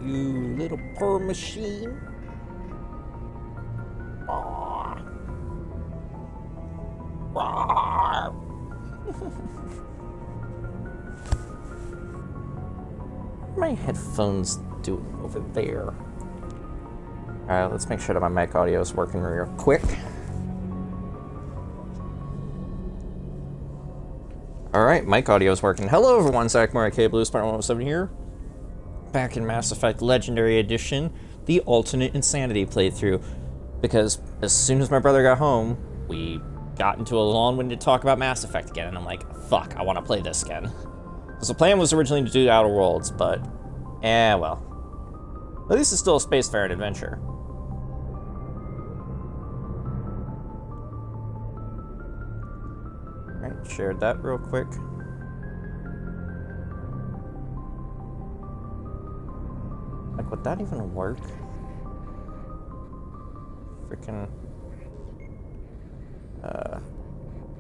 you little purr machine. Rawr. Rawr. My headphones doing over there. Alright, let's make sure that my mic audio is working real quick. Alright, mic audio is working. Hello everyone, Zach Murray, Blue Spartan 107 here. Back in Mass Effect Legendary Edition, the alternate insanity playthrough. Because as soon as my brother got home, we got into a long-winded talk about Mass Effect again, and I'm like, fuck, I want to play this again. So the plan was originally to do Outer Worlds, but, well. At least it's still a spacefaring adventure. Alright, shared that real quick. Like, would that even work? Freaking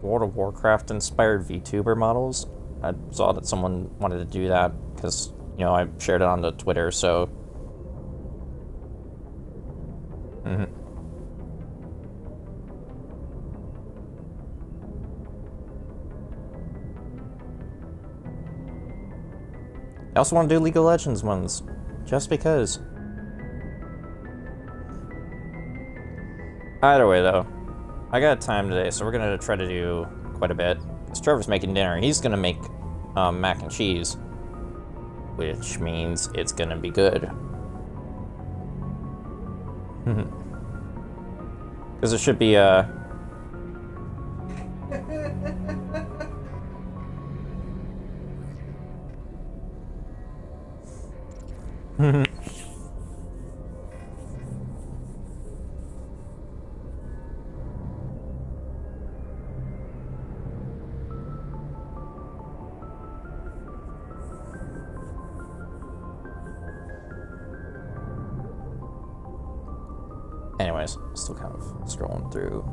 World of Warcraft inspired VTuber models. I saw that someone wanted to do that because, you know, I shared it on the Twitter, so. I also want to do League of Legends ones, just because. Either way, though, I got time today, so we're gonna try to do quite a bit. Because Trevor's making dinner. He's gonna make mac and cheese, which means it's gonna be good. Because it should be Anyways, still kind of scrolling through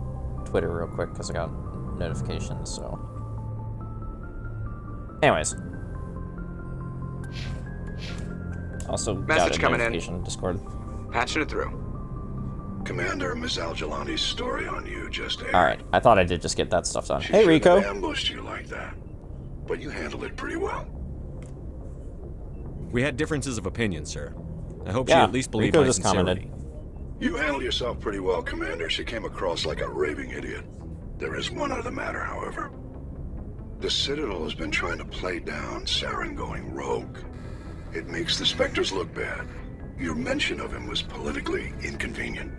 Twitter real quick because I got notifications, so. Anyways. Also Message got a coming notification in. Discord. Patching it through. Commander, Miss Al-Jalani's story on you just aired. Alright, I thought I did just get that stuff done. She Hey, Rico! shouldn't have ambushed you like that, but you handled it pretty well. We had differences of opinion, sir. I hope she Yeah, at least believed Rico my just commented. sincerity. You handled yourself pretty well, Commander. She came across like a raving idiot. There is one other matter, however. The Citadel has been trying to play down Saren going rogue. It makes the Spectres look bad. Your mention of him was politically inconvenient.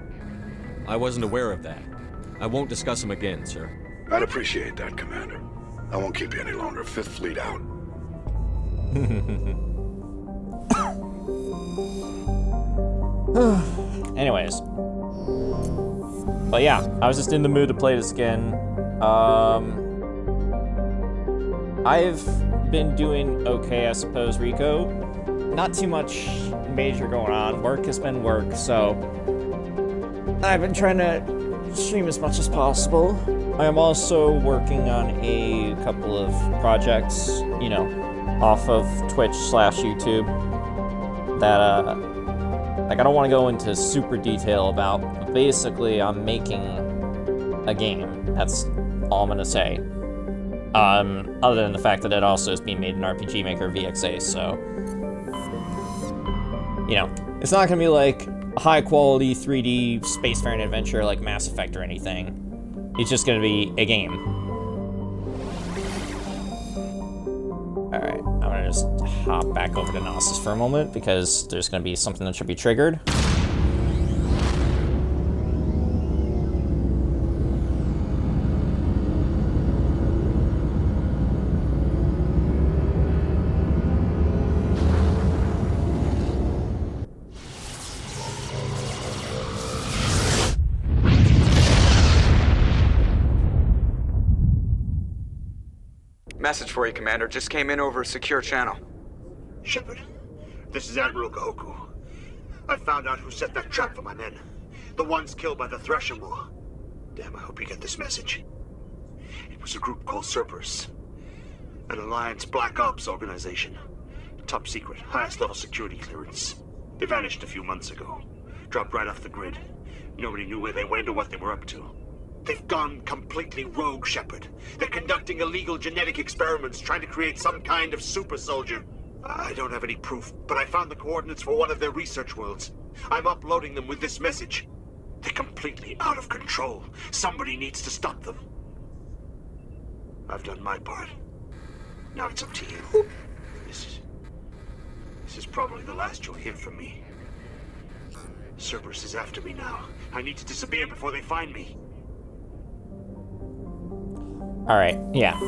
I wasn't aware of that. I won't discuss him again, sir. I'd appreciate that, Commander. I won't keep you any longer. Fifth Fleet out. Anyways. But yeah, I was just in the mood to play this again. I've been doing okay, I suppose, Rico. Not too much major going on. Work has been work, so I've been trying to stream as much as possible. I am also working on a couple of projects, you know, off of Twitch/YouTube that, like, I don't want to go into super detail about, but basically I'm making a game. That's all I'm gonna say. Other than the fact that it also is being made in RPG Maker VXA, so, you know, it's not gonna be like a high-quality 3D spacefaring adventure like Mass Effect or anything. It's just gonna be a game. Alright, I'm gonna just hop back over to Gnosis for a moment because there's gonna be something that should be triggered. Message for you, Commander. Just came in over a secure channel. Shepard, this is Admiral Gahoku. I found out who set that trap for my men. The ones killed by the Thresher War. Damn, I hope you get this message. It was a group called Cerberus. An Alliance Black Ops organization. Top secret, highest level security clearance. They vanished a few months ago. Dropped right off the grid. Nobody knew where they went or what they were up to. They've gone completely rogue, Shepard. They're conducting illegal genetic experiments, trying to create some kind of super soldier. I don't have any proof, but I found the coordinates for one of their research worlds. I'm uploading them with this message. They're completely out of control. Somebody needs to stop them. I've done my part. Now it's up to you. This is probably the last you'll hear from me. Cerberus is after me now. I need to disappear before they find me. Alright, yeah.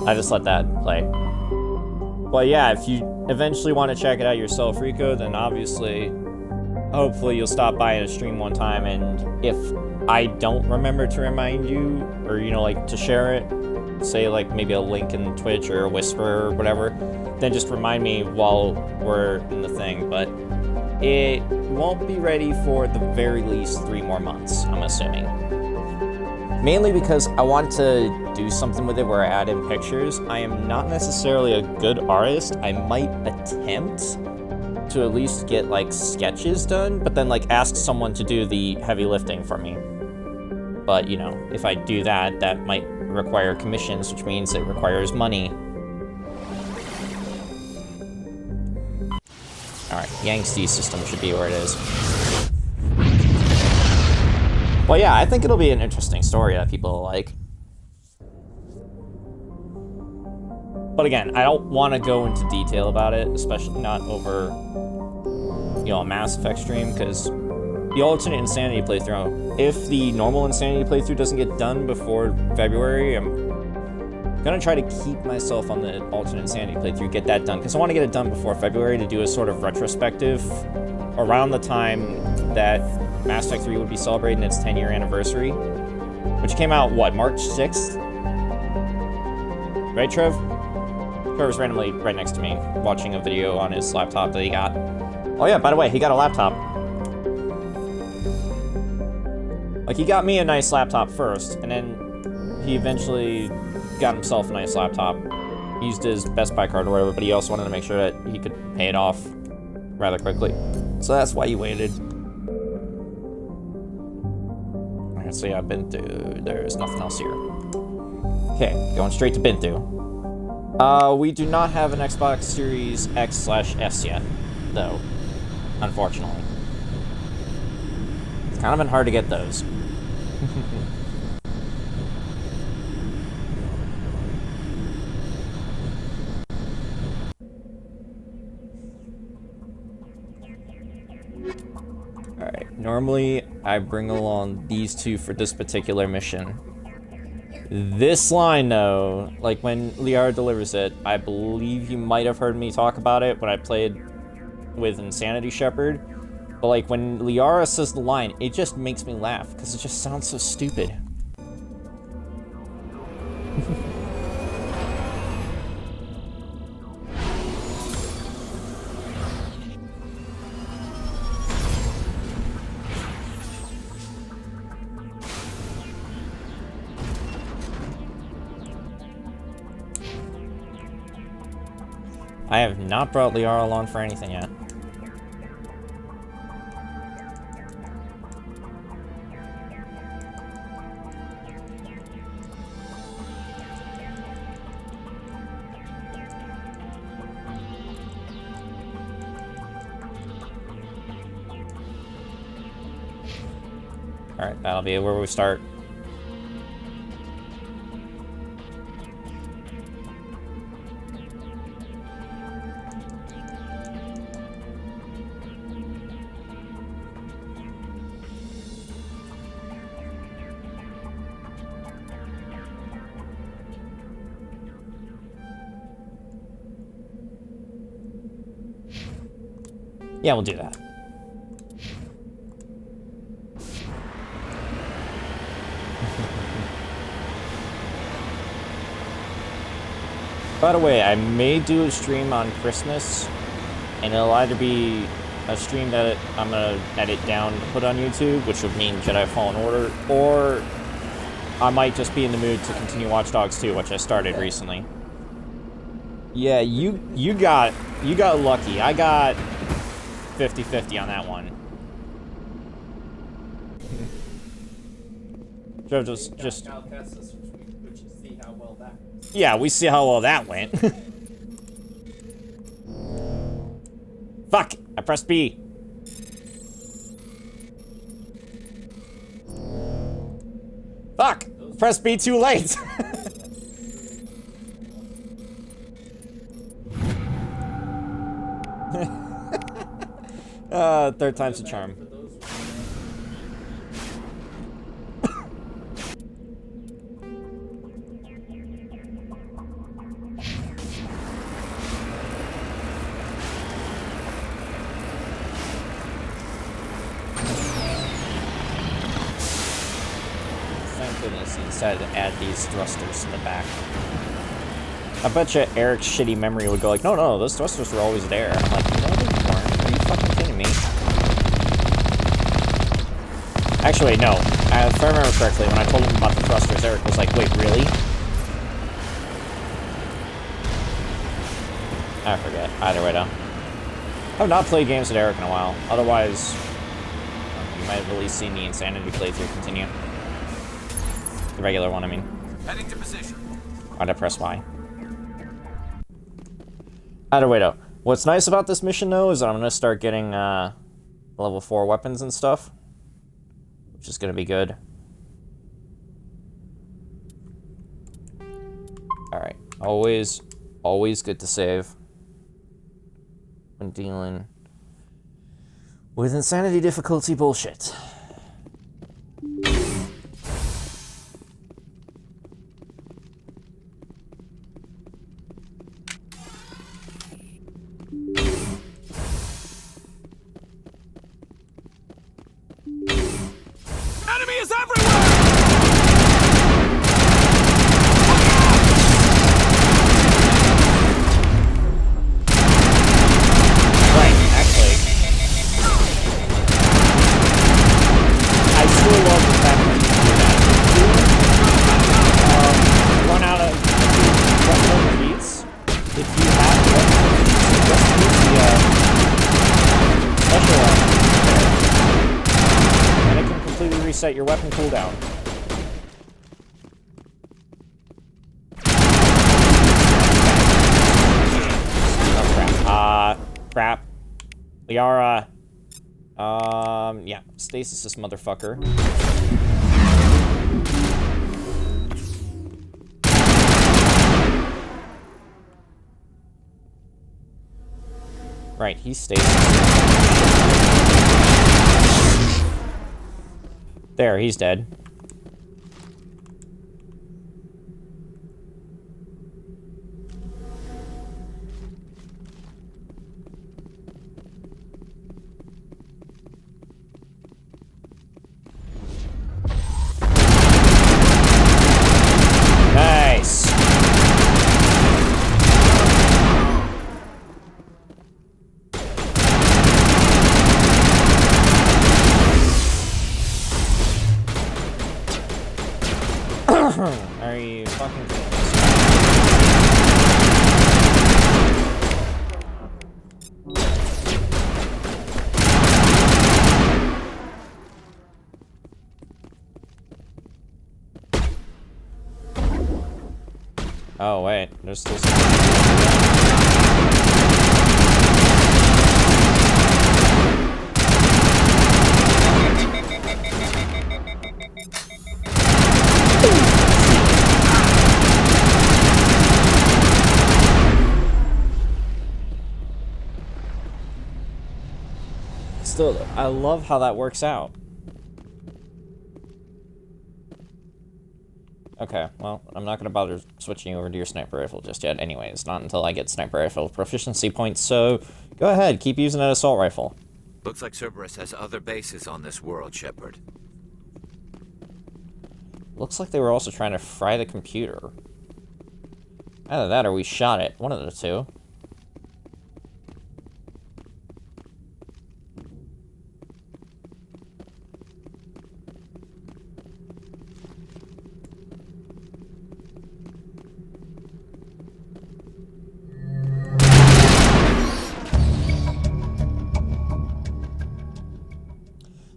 I just let that play. Well, yeah, if you eventually want to check it out yourself, Rico, then obviously, hopefully you'll stop by in a stream one time, and if I don't remember to remind you, or, you know, like, to share it, say, like, maybe a link in Twitch or a whisper or whatever, then just remind me while we're in the thing, but it won't be ready for at the very least 3 more months, I'm assuming. Mainly because I want to do something with it where I add in pictures. I am not necessarily a good artist. I might attempt to at least get, like, sketches done, but then, like, ask someone to do the heavy lifting for me. But, you know, if I do that, that might require commissions, which means it requires money. Alright, Yangtze system should be where it is. Well, yeah, I think it'll be an interesting story that people will like. But again, I don't want to go into detail about it, especially not over, you know, a Mass Effect stream, because the alternate Insanity playthrough, if the normal Insanity playthrough doesn't get done before February, I'm gonna try to keep myself on the alternate Insanity playthrough, get that done, because I want to get it done before February to do a sort of retrospective around the time that Mass Effect 3 would be celebrating its 10-year anniversary, which came out, what, March 6th? Right, Trev? Trevor's randomly right next to me, watching a video on his laptop that he got. Oh yeah, by the way, he got a laptop. Like, he got me a nice laptop first, and then he eventually got himself a nice laptop. He used his Best Buy card or whatever, but he also wanted to make sure that he could pay it off rather quickly. So that's why he waited. Alright, so yeah, Bintu. There's nothing else here. Okay, going straight to Bintu. We do not have an Xbox Series X/S yet, though, unfortunately. It's kind of been hard to get those. Alright, normally I bring along these two for this particular mission. This line, though, like when Liara delivers it, I believe you might have heard me talk about it when I played with Insanity Shepard, but like when Liara says the line, it just makes me laugh, because it just sounds so stupid. I have not brought Liara along for anything yet. Alright, that'll be where we start. Yeah, we'll do that. By the way, I may do a stream on Christmas, and it'll either be a stream that I'm gonna edit down to put on YouTube, which would mean Jedi Fallen Order, or I might just be in the mood to continue Watch Dogs 2, which I started recently. Yeah, you got lucky. I got 50-50 on that one. Joe just... Yeah, we see how well that went. Fuck! I pressed B. Fuck! Press B too late! Third time's a charm. Thank goodness he decided to add these thrusters to the back. I bet you Eric's shitty memory would go like, no, no, those thrusters were always there. I'm like, no, they weren't. Are you fucking kidding me? Actually, no. If I remember correctly, when I told him about the thrusters, Eric was like, wait, really? I forget. Either way, though. I have not played games with Eric in a while. Otherwise, you might have at least seen the Insanity playthrough continue. The regular one, I mean. Heading to position. Why'd I press Y? Either way, though. What's nice about this mission, though, is that I'm going to start getting level 4 weapons and stuff. Which is going to be good. Alright. Always good to save. When dealing with insanity difficulty bullshit. Enemy is everywhere! Right, actually. I still love the fact that you can do that. Run out of weapon feats. If you have weapon feats, just use the special one there. And it can completely reset your weapon cooldown. Oh, crap. We are, yeah, stasis this motherfucker. Right, he's stasis. There, he's dead. Nice. Are you fucking kidding me? Oh wait, there's still some. Still, I love how that works out. Okay, well, I'm not gonna bother switching over to your sniper rifle just yet anyways, not until I get sniper rifle proficiency points, so go ahead, keep using that assault rifle. Looks like Cerberus has other bases on this world, Shepard. Looks like they were also trying to fry the computer. Either that or we shot it, one of the two.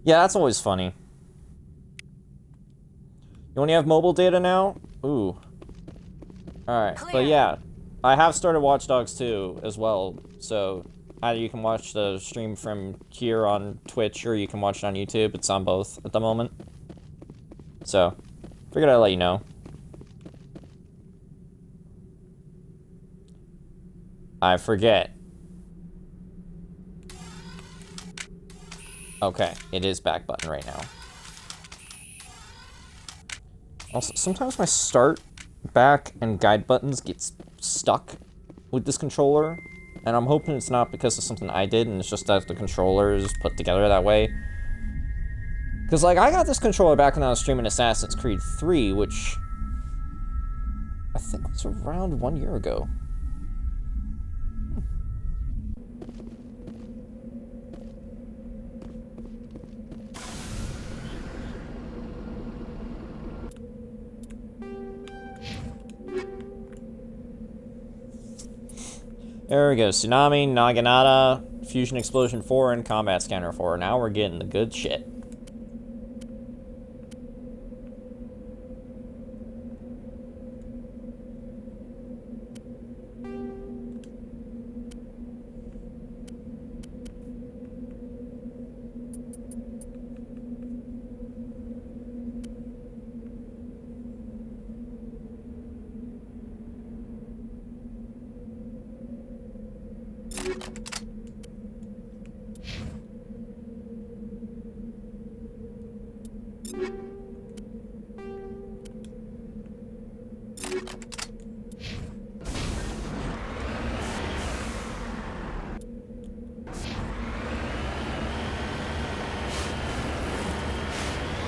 Yeah, that's always funny. You only have mobile data now? Ooh. Alright, but yeah. I have started Watch Dogs 2 as well, so either you can watch the stream from here on Twitch or you can watch it on YouTube. It's on both at the moment. So, figured I'd let you know. I forget. Okay, it is back button right now. Also, sometimes my start, back, and guide buttons get stuck with this controller, and I'm hoping it's not because of something I did, and it's just that the controller is put together that way. Because, like, I got this controller back when I was streaming Assassin's Creed 3, which I think was around 1 year ago. There we go. Tsunami, Naginata, Fusion Explosion 4, and Combat Scanner 4. Now we're getting the good shit.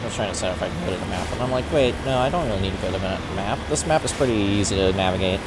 I was trying to decide if I can go to the map, and I'm like, wait, no, I don't really need to go to the map. This map is pretty easy to navigate.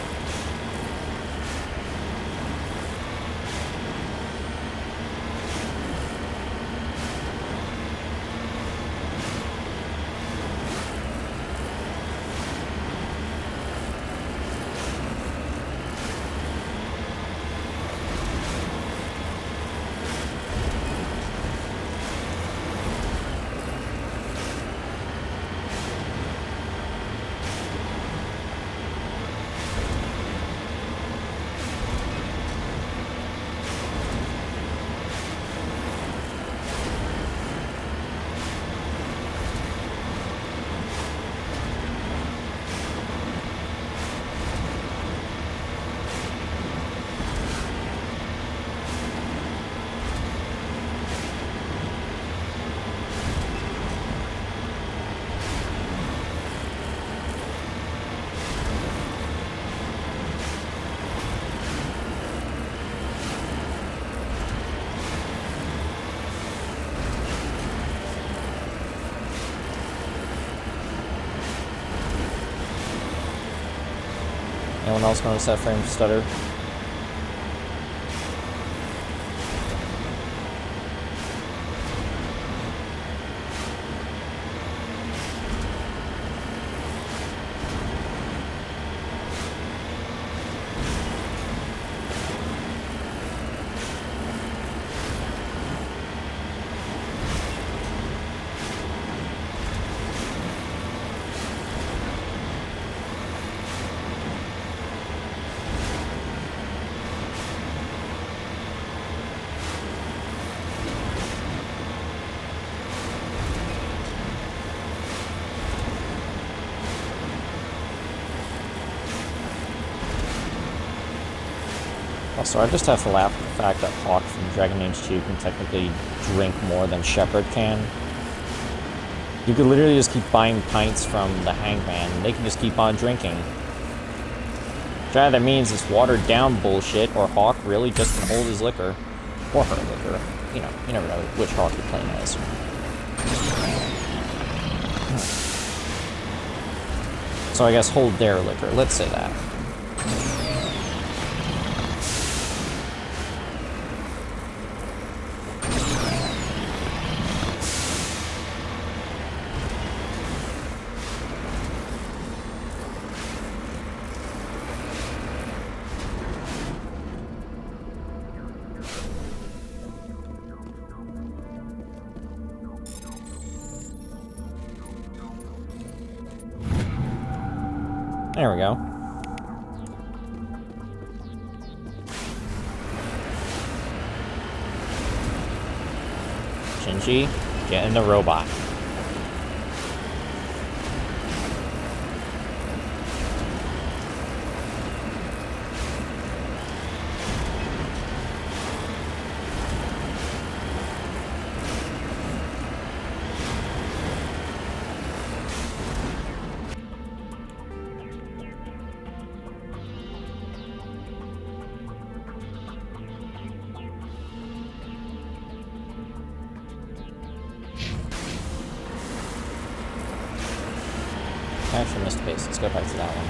Anyone else notice that frame stutter? Also, I just have to laugh at the fact that Hawk from Dragon Age 2 can technically drink more than Shepard can. You could literally just keep buying pints from the Hangman, and they can just keep on drinking. Which either means it's watered down bullshit, or Hawk really just can hold his liquor. Or her liquor. You know, you never know which Hawk you're playing as. So I guess hold their liquor, let's say that. There we go. Shinji, get in the robot. I actually missed a base. Let's go back to that one.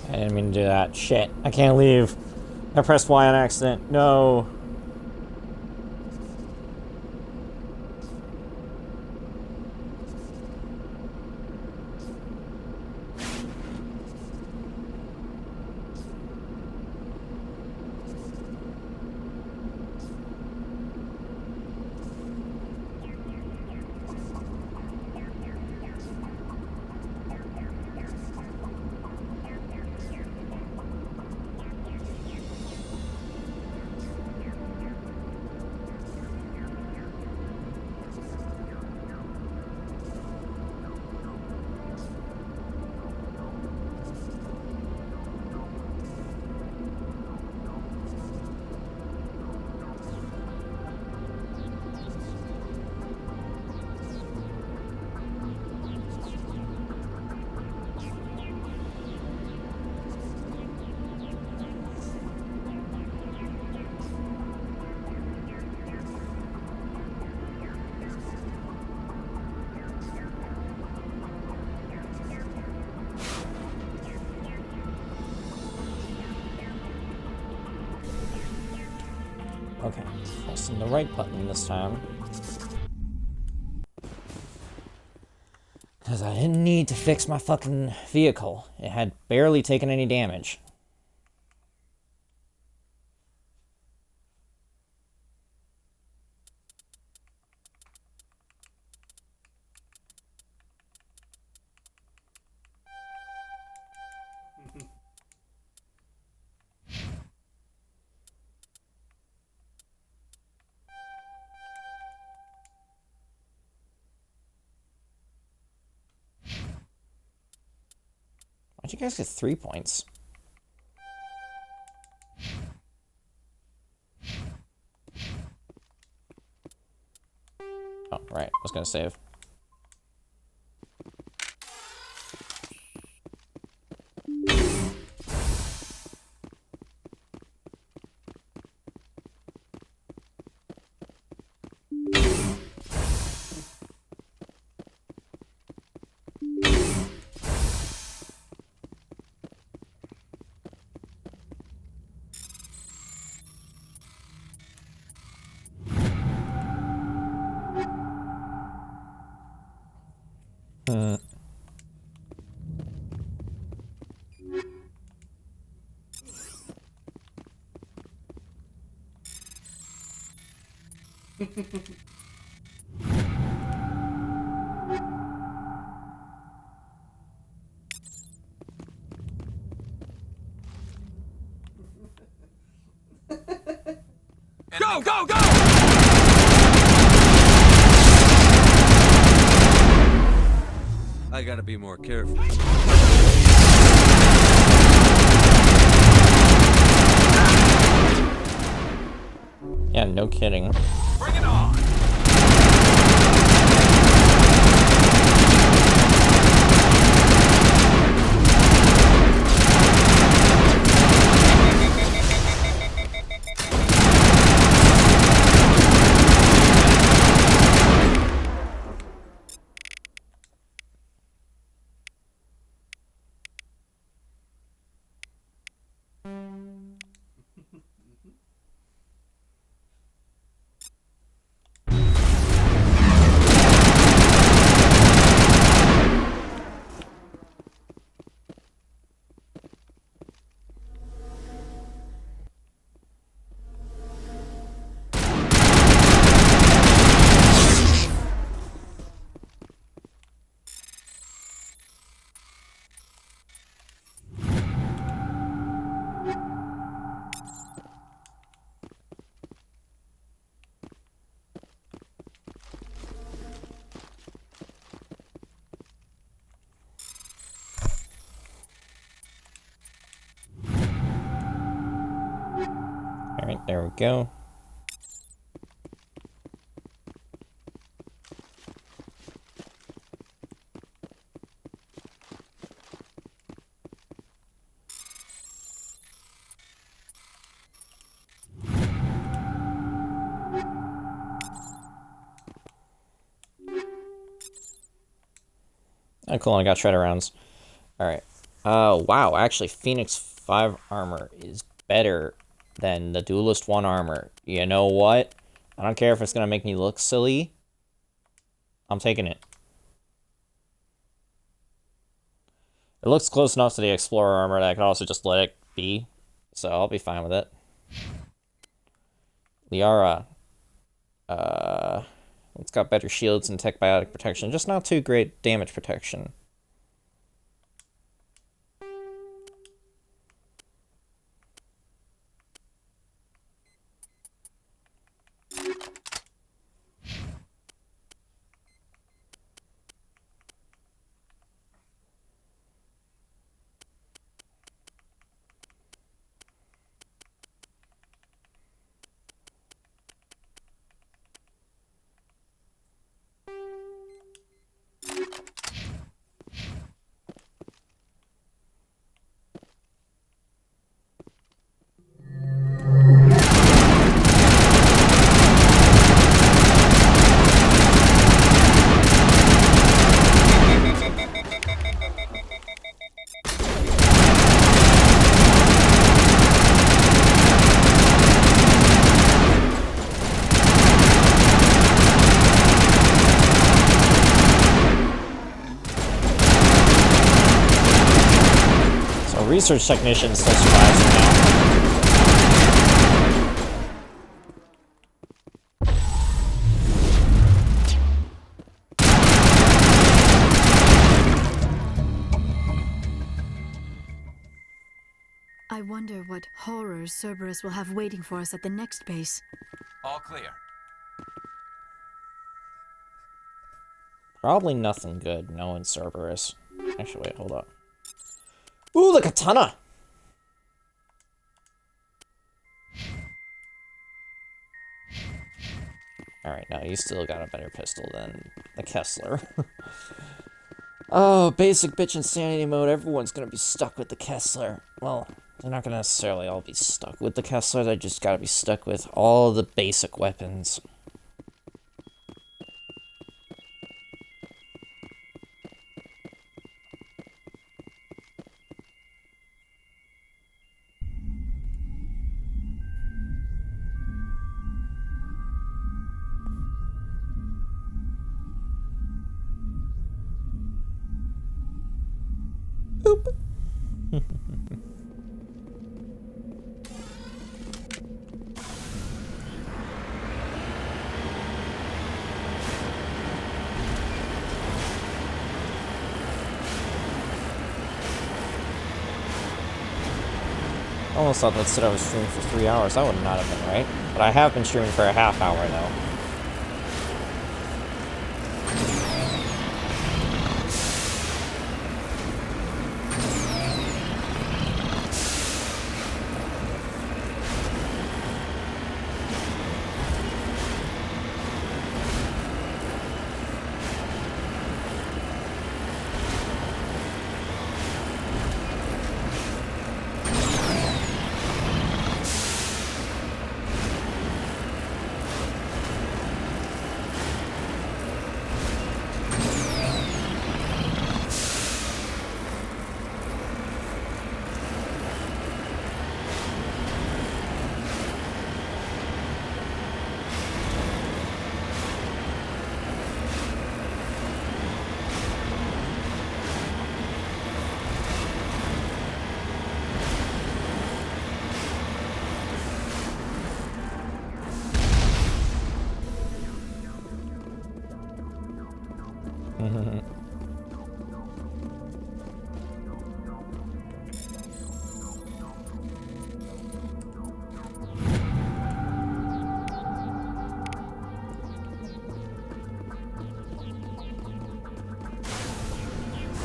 I didn't mean to do that. Shit. I can't leave. I pressed Y on accident. No. Okay, pressing the right button this time. Because I didn't need to fix my fucking vehicle. It had barely taken any damage. Why'd you guys get 3 points? Oh, right. I was gonna save. Go, go, go! I gotta be more careful. Yeah, no kidding. Bring it on! Alright, there we go. Oh, cool, I got shredder rounds. Alright. Wow, actually, Phoenix 5 armor is better than the Duelist 1 armor. You know what? I don't care if it's gonna make me look silly. I'm taking it. It looks close enough to the Explorer armor that I could also just let it be. So I'll be fine with it. Liara. It's got better shields and tech biotic protection, just not too great damage protection. Research technician still survives now. I wonder what horrors Cerberus will have waiting for us at the next base. All clear. Probably nothing good, knowing Cerberus. Actually, wait, hold up. Ooh, the katana! Alright, now you still got a better pistol than the Kessler. Oh, basic bitch insanity mode, everyone's gonna be stuck with the Kessler. Well, they're not gonna necessarily all be stuck with the Kessler, they just gotta be stuck with all the basic weapons. Almost thought that said I was streaming for 3 hours. That would not have been right. But I have been streaming for a half hour, though.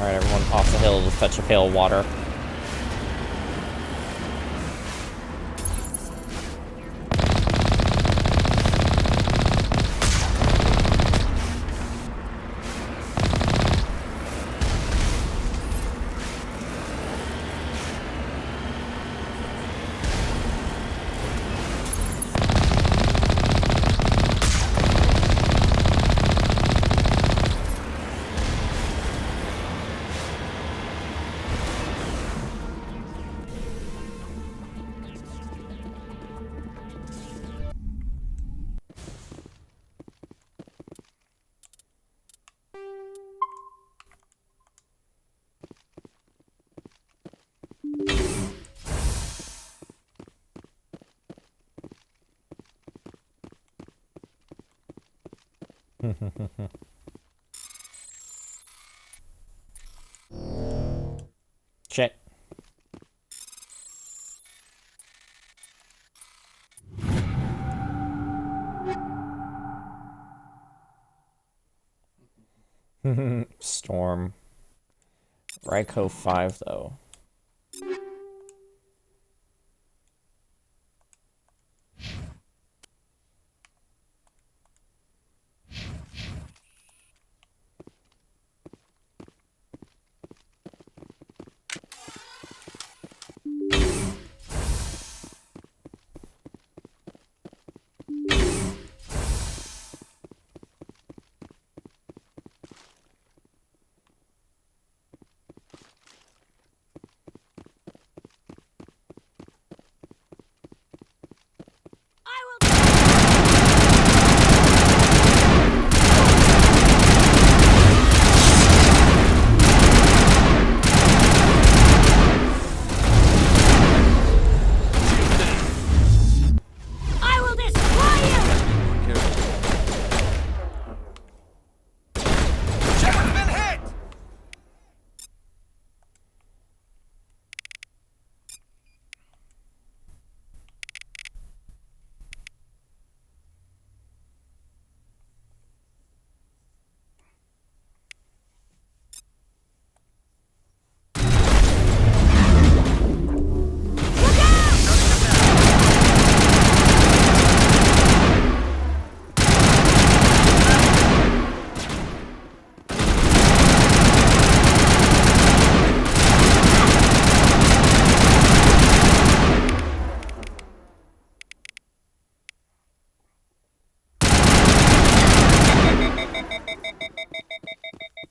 Alright, everyone off the hill to fetch a pail of water. Shit. Storm. Ryko 5 though.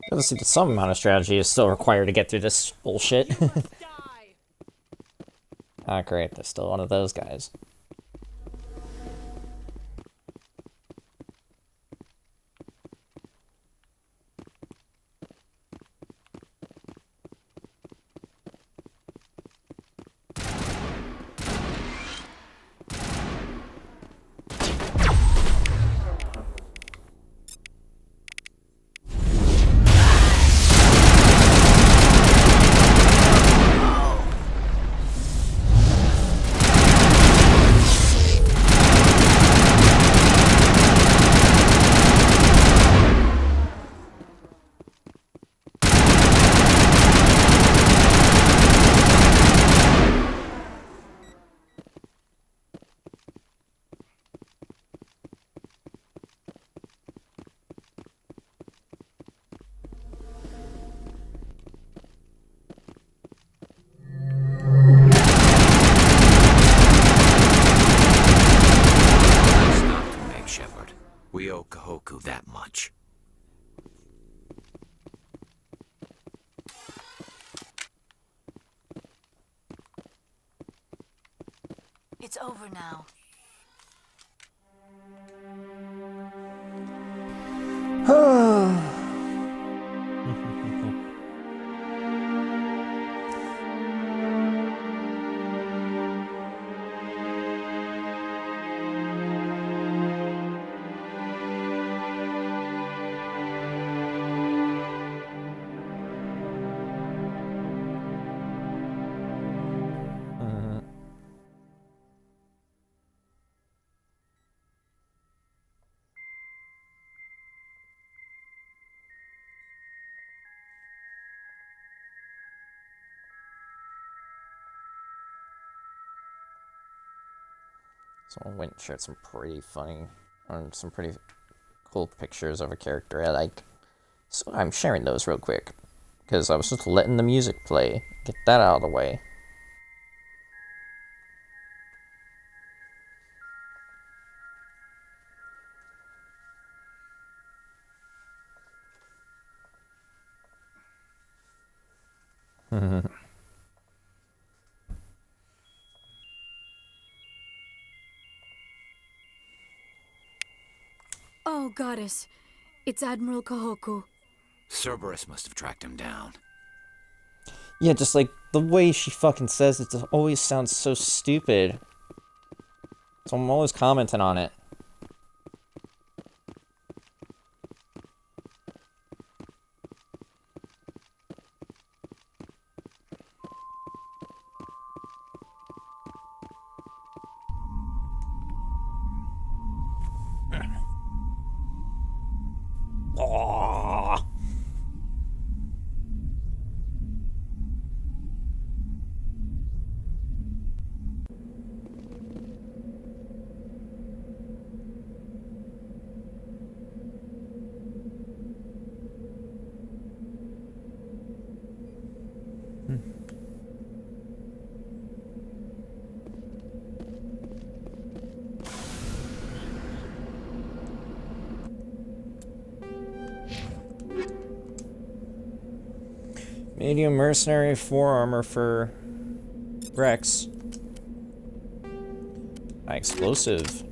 Let's see that some amount of strategy is still required to get through this bullshit. Ah, great, there's still one of those guys. We owe Kahoku that much. It's over now. Someone went and shared some pretty funny, or some pretty cool pictures of a character I like. So I'm sharing those real quick, because I was just letting the music play. Get that out of the way. Oh, goddess. It's Admiral Kahoku. Cerberus must have tracked him down. Yeah, just like the way she fucking says it just always sounds so stupid. So I'm always commenting on it. Aww. Medium mercenary forearmor for Rex. High explosive.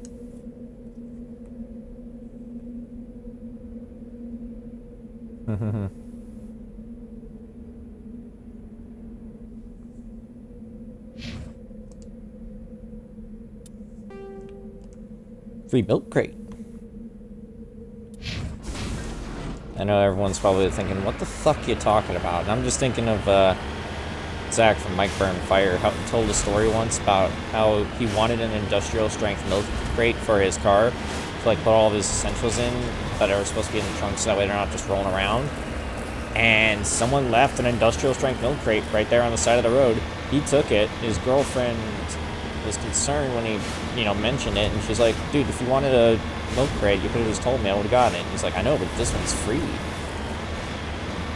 Free milk crate. I know everyone's probably thinking, what the fuck are you talking about? And I'm just thinking of Zach from Mike Burn Fire, how he told a story once about how he wanted an industrial strength milk crate for his car to like put all of his essentials in that are supposed to be in the trunk so that way they're not just rolling around. And someone left an industrial strength milk crate right there on the side of the road. He took it. His girlfriend was concerned when he, mentioned it, and she's like, dude, if you wanted a milk crate, you could have just told me, I would have gotten it. And he's like, I know, but this one's free.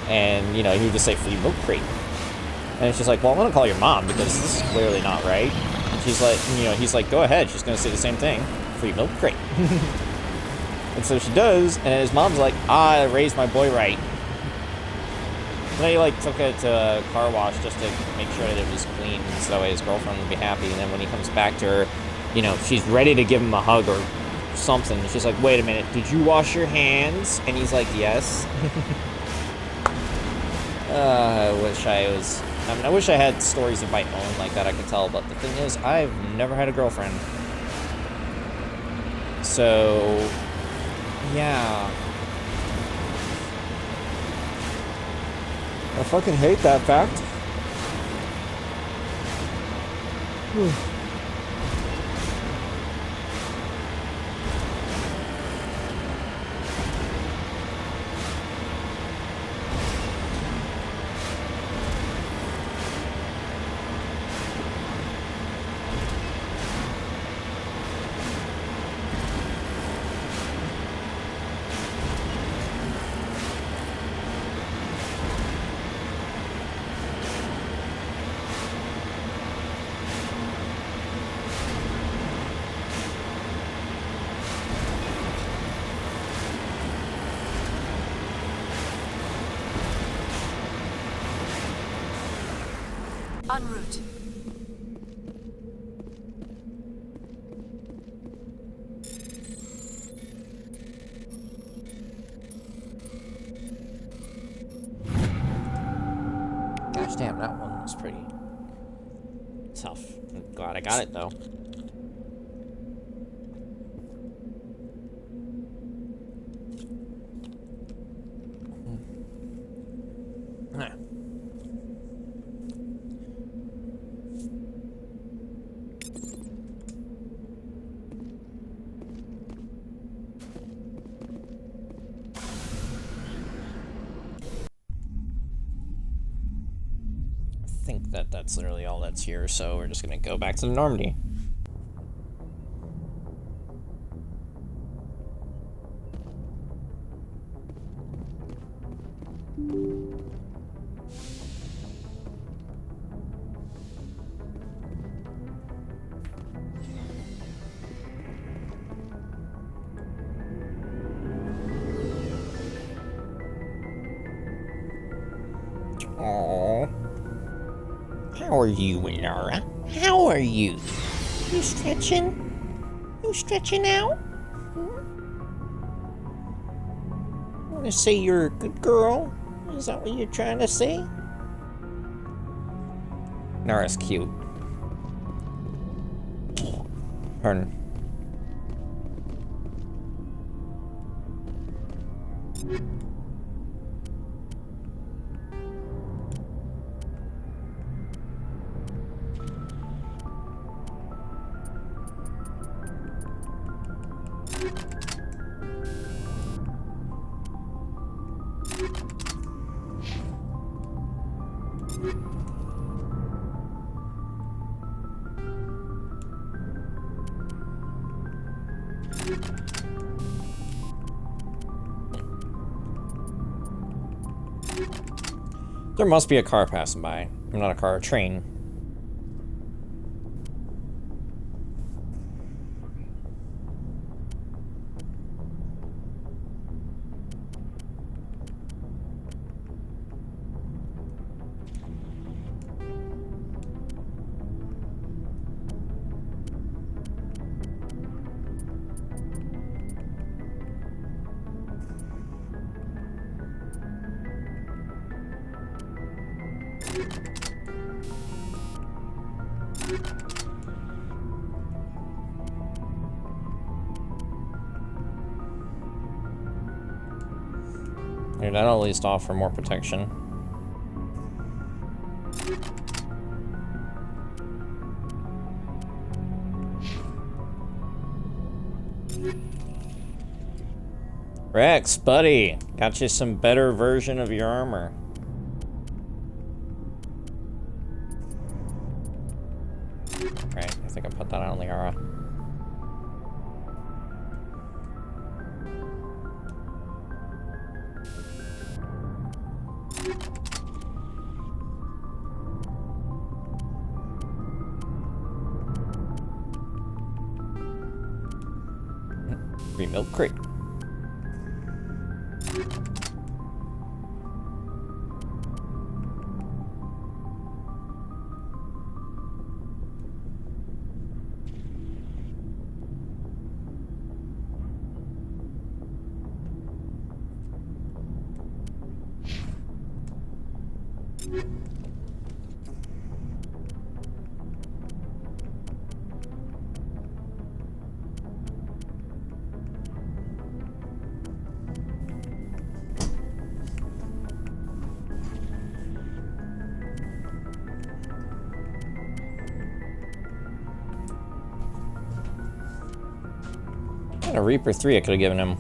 And, he would just say free milk crate. And it's just like, well, I'm gonna call your mom because this is clearly not right. And she's like, he's like, go ahead, she's gonna say the same thing. Free milk crate. And so she does, and his mom's like, I raised my boy right. And then he took it to a car wash just to make sure that it was clean, so that way his girlfriend would be happy. And then when he comes back to her, she's ready to give him a hug or something. She's like, wait a minute, did you wash your hands? And he's like, yes. I wish I had stories of my own like that I could tell, but the thing is, I've never had a girlfriend. So, yeah. I fucking hate that fact. En route. Gosh damn, that one was pretty tough. I'm glad I got it though. That's literally all that's here, so we're just gonna go back to the Normandy. How are you, Laura? How are you? You stretching? You stretching out? Want to say you're a good girl? Is that what you're trying to say? Nara's cute. Pardon. There must be a car passing by. Not a car, a train. Dude, that'll at least offer more protection. Rex, buddy, got you some better version of your armor. Right, I think I put that on Liara. Free milk crate. A Reaper 3 I could have given him.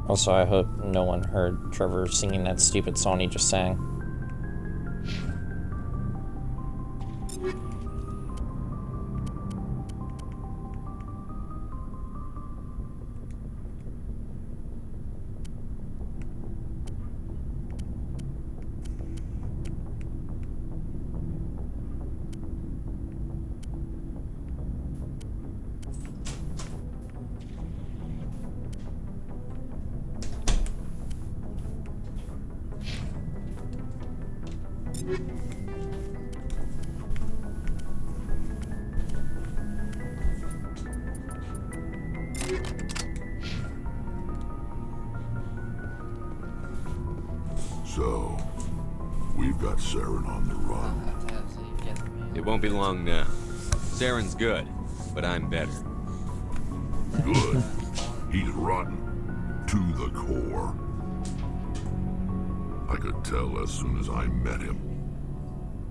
Also, I hope no one heard Trevor singing that stupid song he just sang. So, we've got Saren on the run. It won't be long now. Saren's good, but I'm better. Good. He's rotten. To the core. I could tell as soon as I met him.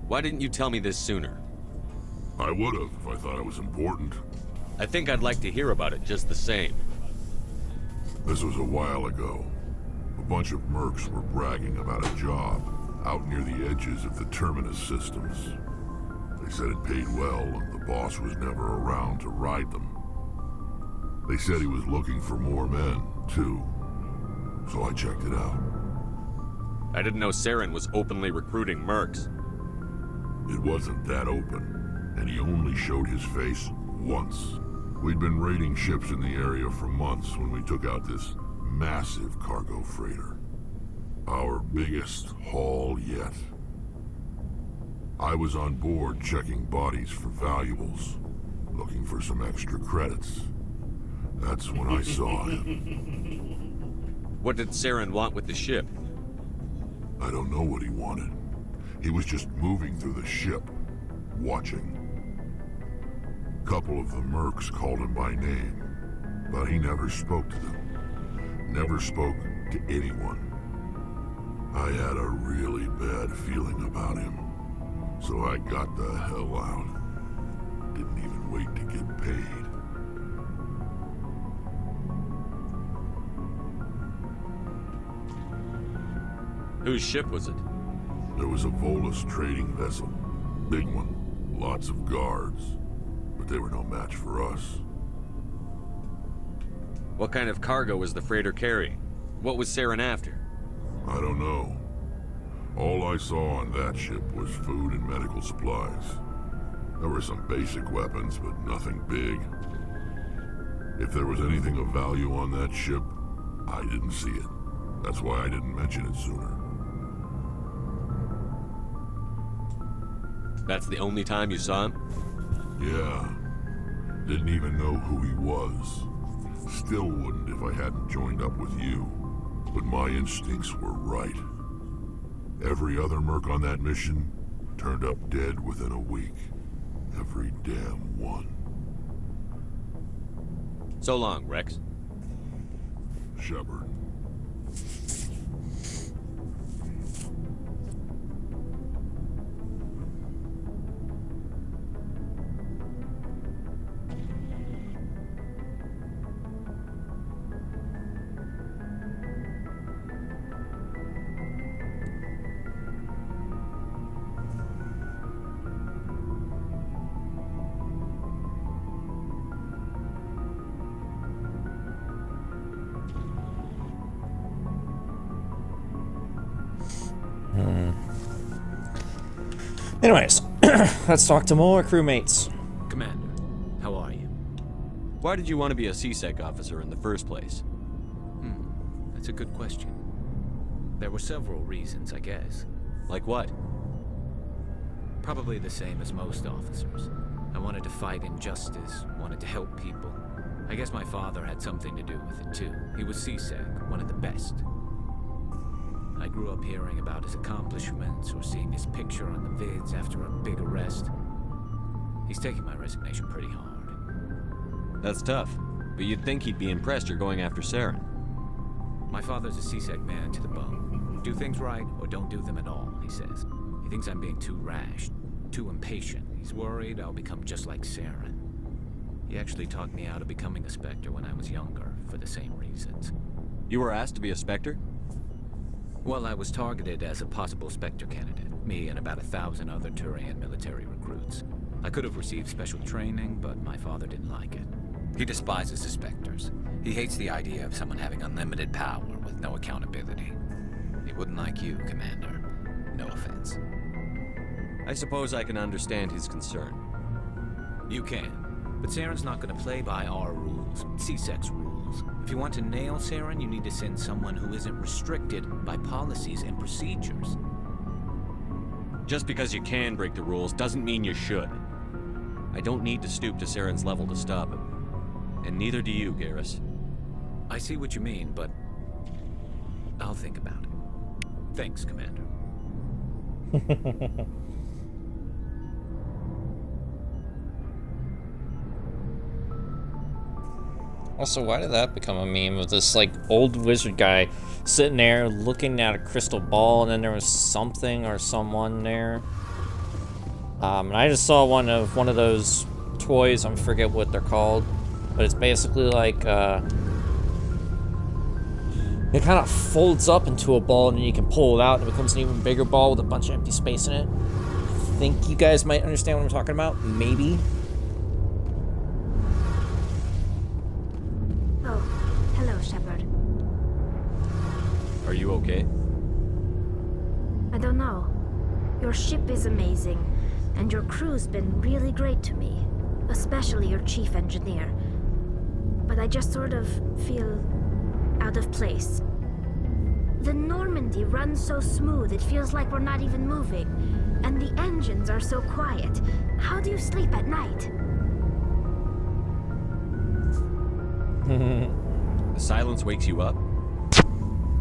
Why didn't you tell me this sooner? I would have if I thought it was important. I think I'd like to hear about it just the same. This was a while ago. A bunch of mercs were bragging about a job out near the edges of the Terminus systems. They said it paid well and the boss was never around to ride them. They said he was looking for more men, too. So I checked it out. I didn't know Saren was openly recruiting mercs. It wasn't that open, and he only showed his face once. We'd been raiding ships in the area for months when we took out this massive cargo freighter. Our biggest haul yet. I was on board checking bodies for valuables, looking for some extra credits. That's when I saw him. What did Saren want with the ship? I don't know what he wanted. He was just moving through the ship, watching. A couple of the mercs called him by name, but he never spoke to them. Never spoke to anyone. I had a really bad feeling about him, so I got the hell out. Didn't even wait to get paid. Whose ship was it? There was a Volus trading vessel. Big one. Lots of guards. But they were no match for us. What kind of cargo was the freighter carrying? What was Saren after? I don't know. All I saw on that ship was food and medical supplies. There were some basic weapons, but nothing big. If there was anything of value on that ship, I didn't see it. That's why I didn't mention it sooner. That's the only time you saw him? Yeah. Didn't even know who he was. Still wouldn't if I hadn't joined up with you. But my instincts were right. Every other merc on that mission turned up dead within a week. Every damn one. So long, Rex. Shepard. Anyways, let's talk to more crewmates. Commander, how are you? Why did you want to be a CSEC officer in the first place? That's a good question. There were several reasons, I guess. Like what? Probably the same as most officers. I wanted to fight injustice, wanted to help people. I guess my father had something to do with it too. He was CSEC, one of the best. I grew up hearing about his accomplishments or seeing his picture on the vids after a big arrest. He's taking my resignation pretty hard. That's tough, but you'd think he'd be impressed you're going after Saren. My father's a CSEC man to the bone. Do things right or don't do them at all, he says. He thinks I'm being too rash, too impatient. He's worried I'll become just like Saren. He actually talked me out of becoming a Spectre when I was younger, for the same reasons. You were asked to be a Spectre? Well, I was targeted as a possible Spectre candidate, me and about 1,000 other Turian military recruits. I could have received special training, but my father didn't like it. He despises the Spectres. He hates the idea of someone having unlimited power with no accountability. He wouldn't like you, Commander. No offense. I suppose I can understand his concern. You can. But Saren's not going to play by our rules, CSEC's rules. If you want to nail Saren, you need to send someone who isn't restricted by policies and procedures. Just because you can break the rules doesn't mean you should. I don't need to stoop to Saren's level to stop him. And neither do you, Garrus. I see what you mean, but I'll think about it. Thanks, Commander. Also, why did that become a meme of this, like, old wizard guy sitting there looking at a crystal ball and then there was something or someone there? And I just saw one of those toys. I forget what they're called, but it's basically like it kind of folds up into a ball, and then you can pull it out, and it becomes an even bigger ball with a bunch of empty space in it. I think you guys might understand what I'm talking about. Maybe. Oh, hello, Shepard. Are you okay? I don't know. Your ship is amazing, and your crew's been really great to me, especially your chief engineer. But I just sort of feel out of place. The Normandy runs so smooth it feels like we're not even moving, and the engines are so quiet. How do you sleep at night? The silence wakes you up?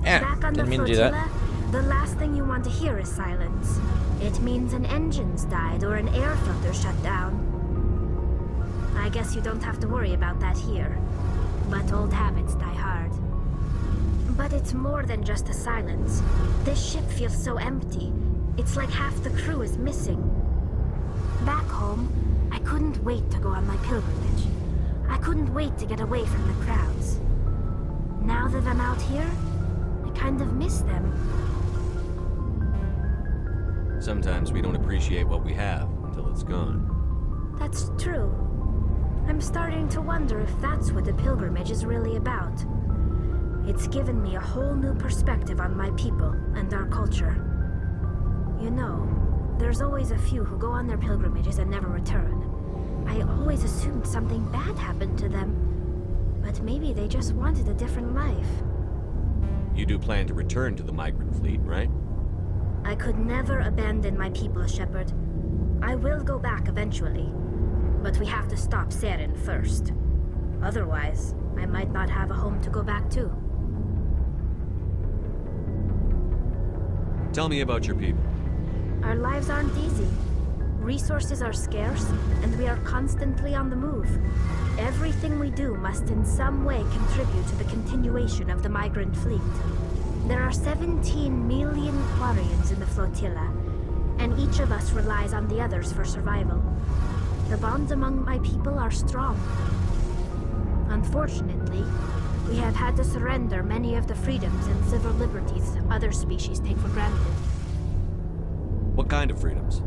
Back on the didn't mean to do that. flotilla, the last thing you want to hear is silence. It means an engine's died or an air filter shut down. I guess you don't have to worry about that here. But old habits die hard. But it's more than just the silence. This ship feels so empty. It's like half the crew is missing. Back home, I couldn't wait to go on my pilgrimage. I couldn't wait to get away from the crowds. Now that I'm out here, I kind of miss them. Sometimes we don't appreciate what we have until it's gone. That's true. I'm starting to wonder if that's what the pilgrimage is really about. It's given me a whole new perspective on my people and our culture. You know, there's always a few who go on their pilgrimages and never return. I always assumed something bad happened to them, but maybe they just wanted a different life. You do plan to return to the migrant fleet, right? I could never abandon my people, Shepard. I will go back eventually, but we have to stop Saren first. Otherwise, I might not have a home to go back to. Tell me about your people. Our lives aren't easy. Resources are scarce, and we are constantly on the move. Everything we do must in some way contribute to the continuation of the migrant fleet. There are 17 million Quarians in the flotilla, and each of us relies on the others for survival. The bonds among my people are strong. Unfortunately, we have had to surrender many of the freedoms and civil liberties other species take for granted. What kind of freedoms?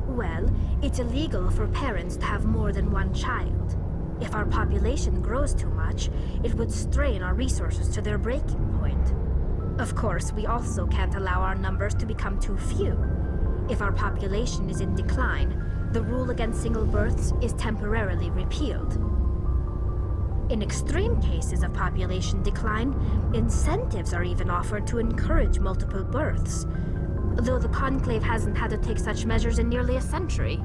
Well, it's illegal for parents to have more than one child. If our population grows too much, it would strain our resources to their breaking point. Of course, we also can't allow our numbers to become too few. If our population is in decline, the rule against single births is temporarily repealed. In extreme cases of population decline, incentives are even offered to encourage multiple births, though the Conclave hasn't had to take such measures in nearly a century.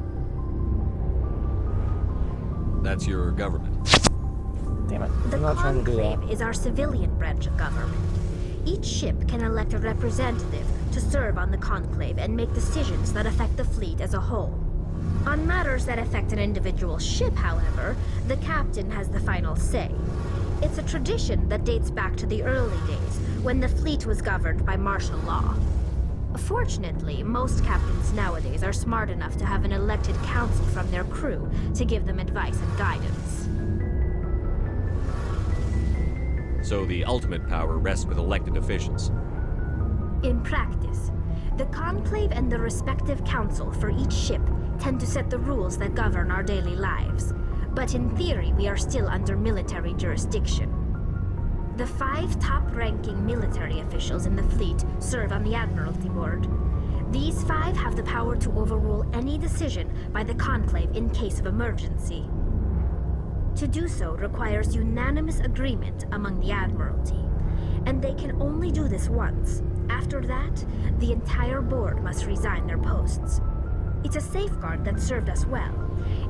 That's your government. Damn it. The I'm not trying to do that. Conclave is our civilian branch of government. Each ship can elect a representative to serve on the Conclave and make decisions that affect the fleet as a whole. On matters that affect an individual ship, however, the captain has the final say. It's a tradition that dates back to the early days, when the fleet was governed by martial law. Fortunately, most captains nowadays are smart enough to have an elected council from their crew to give them advice and guidance. So the ultimate power rests with elected officials. In practice, the Conclave and the respective council for each ship tend to set the rules that govern our daily lives. But in theory, we are still under military jurisdiction. The 5 top-ranking military officials in the fleet serve on the Admiralty Board. These 5 have the power to overrule any decision by the Conclave in case of emergency. To do so requires unanimous agreement among the Admiralty, and they can only do this once. After that, the entire board must resign their posts. It's a safeguard that served us well.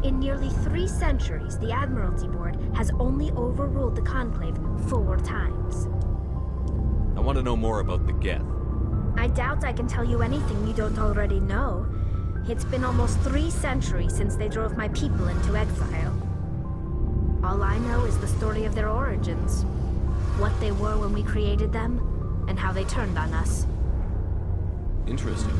In nearly 3 centuries, the Admiralty Board has only overruled the Conclave 4 times. I want to know more about the Geth. I doubt I can tell you anything you don't already know. It's been almost 3 centuries since they drove my people into exile. All I know is the story of their origins, what they were when we created them, and how they turned on us. Interesting.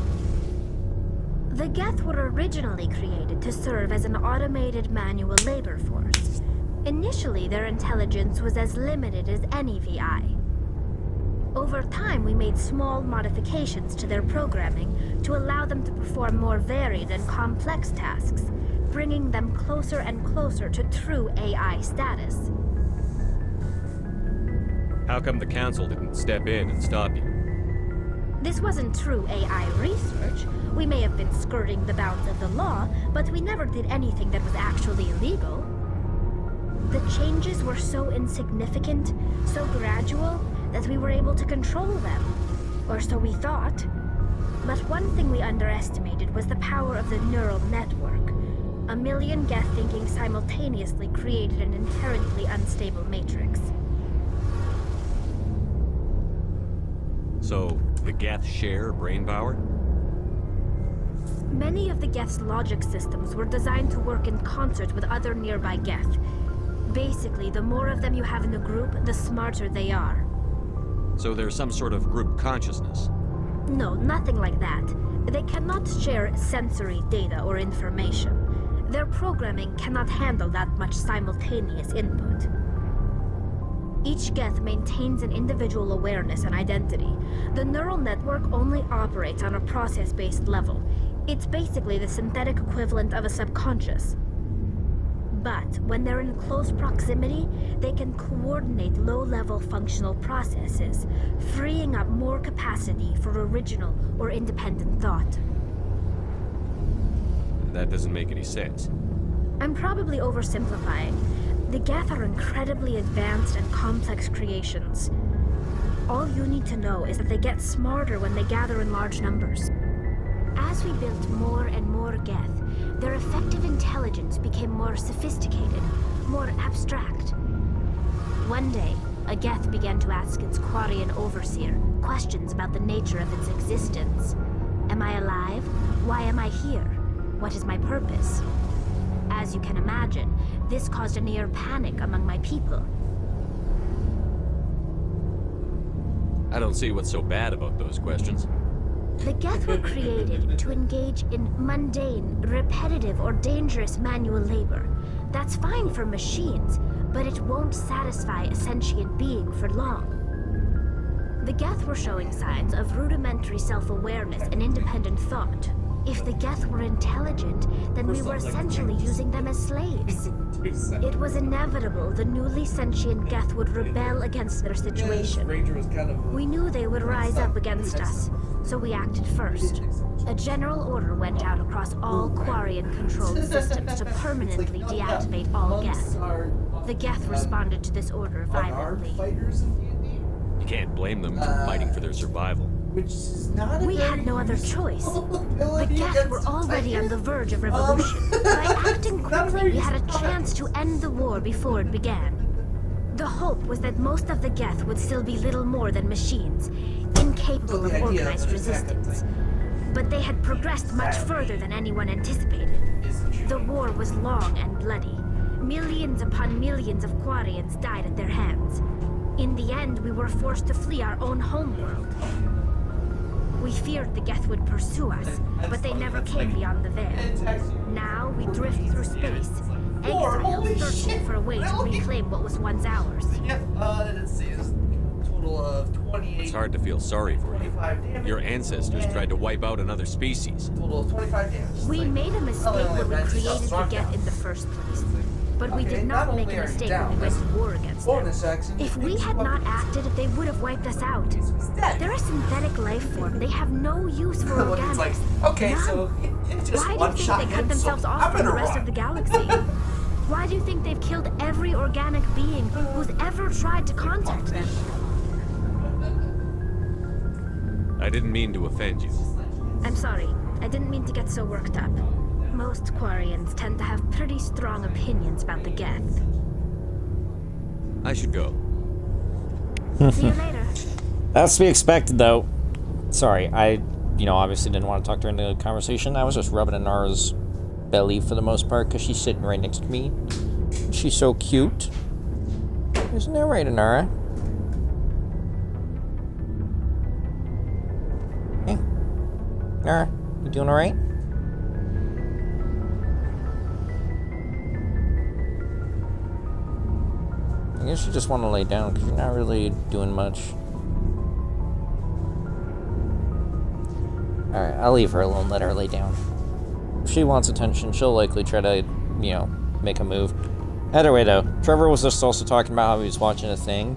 The Geth were originally created to serve as an automated manual labor force. Initially, their intelligence was as limited as any VI. Over time, we made small modifications to their programming to allow them to perform more varied and complex tasks, bringing them closer and closer to true AI status. How come the Council didn't step in and stop you? This wasn't true AI research. We may have been skirting the bounds of the law, but we never did anything that was actually illegal. The changes were so insignificant, so gradual, that we were able to control them. Or so we thought. But one thing we underestimated was the power of the neural network. A million Geth thinking simultaneously created an inherently unstable matrix. So, the Geth share brain power? Many of the Geth's logic systems were designed to work in concert with other nearby Geth. Basically, the more of them you have in a group, the smarter they are. So there's some sort of group consciousness? No, nothing like that. They cannot share sensory data or information. Their programming cannot handle that much simultaneous input. Each Geth maintains an individual awareness and identity. The neural network only operates on a process-based level. It's basically the synthetic equivalent of a subconscious. But when they're in close proximity, they can coordinate low-level functional processes, freeing up more capacity for original or independent thought. That doesn't make any sense. I'm probably oversimplifying. The Geth are incredibly advanced and complex creations. All you need to know is that they get smarter when they gather in large numbers. As we built more and more Geth, their effective intelligence became more sophisticated, more abstract. One day, a Geth began to ask its Quarian overseer questions about the nature of its existence. Am I alive? Why am I here? What is my purpose? As you can imagine, this caused a near panic among my people. I don't see what's so bad about those questions. The Geth were created to engage in mundane, repetitive, or dangerous manual labor. That's fine for machines, but it won't satisfy a sentient being for long. The Geth were showing signs of rudimentary self-awareness and independent thought. If the Geth were intelligent, then we were essentially using them as slaves. It was inevitable the newly sentient Geth would rebel against their situation. We knew they would rise up against us, so we acted first. A general order went out across all Quarian-controlled systems to permanently deactivate all Geth. The Geth responded to this order violently. You can't blame them for fighting for their survival. We had no other choice. The Geth were already on the verge of revolution. By acting quickly, we had a chance to end the war before it began. The hope was that most of the Geth would still be little more than machines, incapable of organized resistance. But they had progressed much further than anyone anticipated. The war was long and bloody. Millions upon millions of Quarians died at their hands. In the end, we were forced to flee our own homeworld. We feared the Geth would pursue us, but they never came beyond the Veil. Now we drift through space, exiled, searching for a way to reclaim what was once ours. Let's see, it's a total of 28. It's hard to feel sorry for you. Your ancestors tried to wipe out another species. Total of 25 damage. We made a mistake when we created the Geth in the first place. But we did not make a mistake when we went to war against them. If we had not acted, they would have wiped us out. They're a synthetic life form. They have no use for organics. Like, okay, so it's just Why do one you think shot they cut themselves off from the rest of the galaxy? Why do you think they've killed every organic being who's ever tried to contact them? I didn't mean to offend you. I'm sorry. I didn't mean to get so worked up. Most Quarians tend to have pretty strong opinions about the Geth. I should go. See you later. That's to be expected, though. Sorry, I, obviously didn't want to talk during the conversation. I was just rubbing Inara's belly for the most part, because she's sitting right next to me. She's so cute. Isn't that right, Inara? Hey. Inara, you doing alright? guess you just want to lay down because you're not really doing much. Alright, I'll leave her alone, let her lay down. If she wants attention, she'll likely try to, you know, make a move. Either way, though, Trevor was just also talking about how he was watching a thing.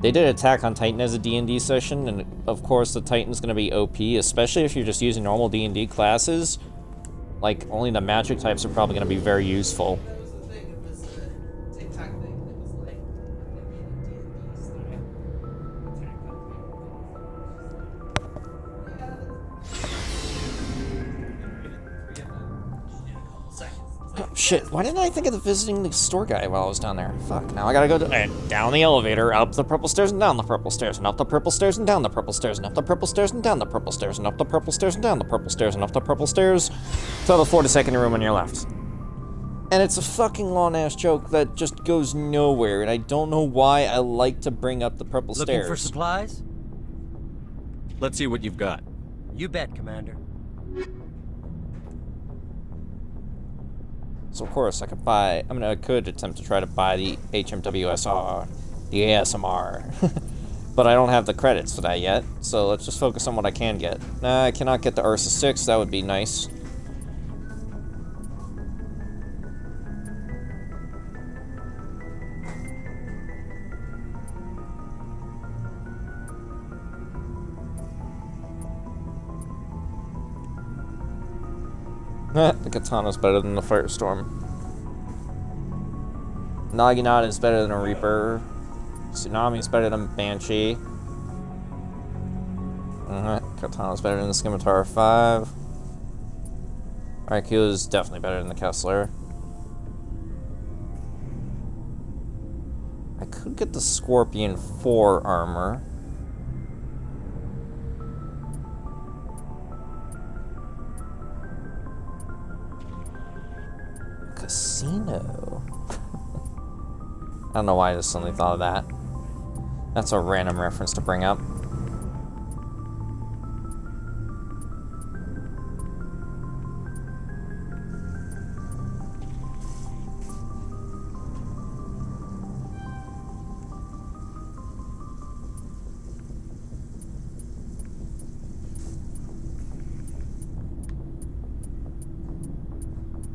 They did Attack on Titan as a D&D session, and of course the Titan's going to be OP, especially if you're just using normal D&D classes. Like, only the magic types are probably going to be very useful. That was the thing. It was a TikTok thing. It was like D&D style Attack on Oh, shit, why didn't I think of the visiting the store guy while I was down there? Fuck, now I gotta go down the elevator, up the purple stairs and down the purple stairs, and up the purple stairs and down the purple stairs, and up the purple stairs and down the purple stairs, and up the purple stairs and down the purple stairs, and up the purple stairs, to the 42nd room on your left. And it's a fucking long-ass joke that just goes nowhere, and I don't know why I like to bring up the purple stairs. Looking for supplies? Let's see what you've got. You bet, Commander. So of course I could buy, I could attempt to try to buy the HMWSR, the ASMR, but I don't have the credits for that yet, so let's just focus on what I can get. I cannot get the Ursa 6, that would be nice. The katana's better than the Firestorm. Naginata is better than a Reaper. Tsunami is better than Banshee. Katana's better than the Scimitar 5. Raikou is definitely better than the Kessler. I could get the Scorpion 4 armor. Casino. I don't know why I just suddenly thought of that. That's a random reference to bring up.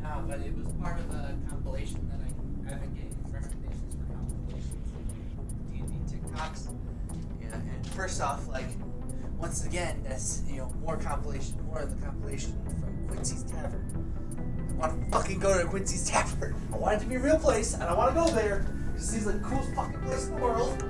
No, but it was part of a compilation that I've been getting recommendations for compilations, D&D TikToks. Yeah, and first off, like, once again, that's, you know, more of the compilation from Quincy's Tavern. I want to fucking go to Quincy's Tavern. I want it to be a real place, and I want to go there. It just seems like the coolest fucking place in the world.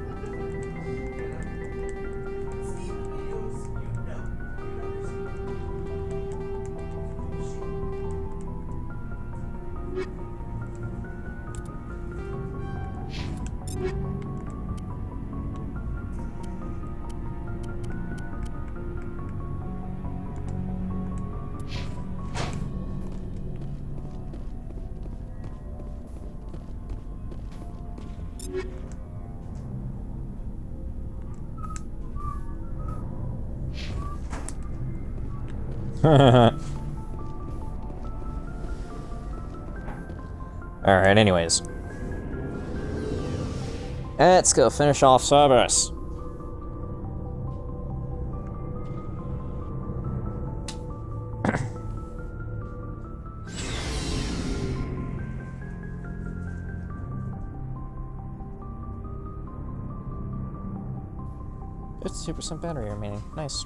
Alright, anyways. Let's go finish off Cerberus. It's 2% battery remaining. Nice.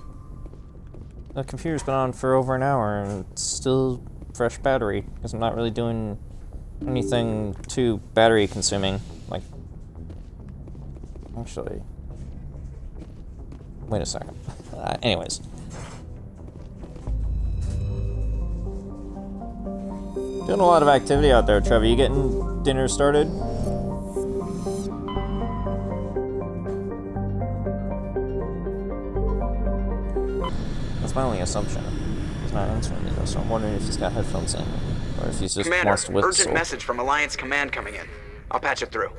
The computer's been on for over an hour and it's still fresh battery because I'm not really doing anything too battery consuming. Like, actually, wait a second. Anyways. Doing a lot of activity out there, Trevor. You getting dinner started? That's my only assumption. He's not answering me though, so I'm wondering if he's got headphones in, or if he's just Commander, wants to whistle. urgent message from Alliance Command coming in. I'll patch it through.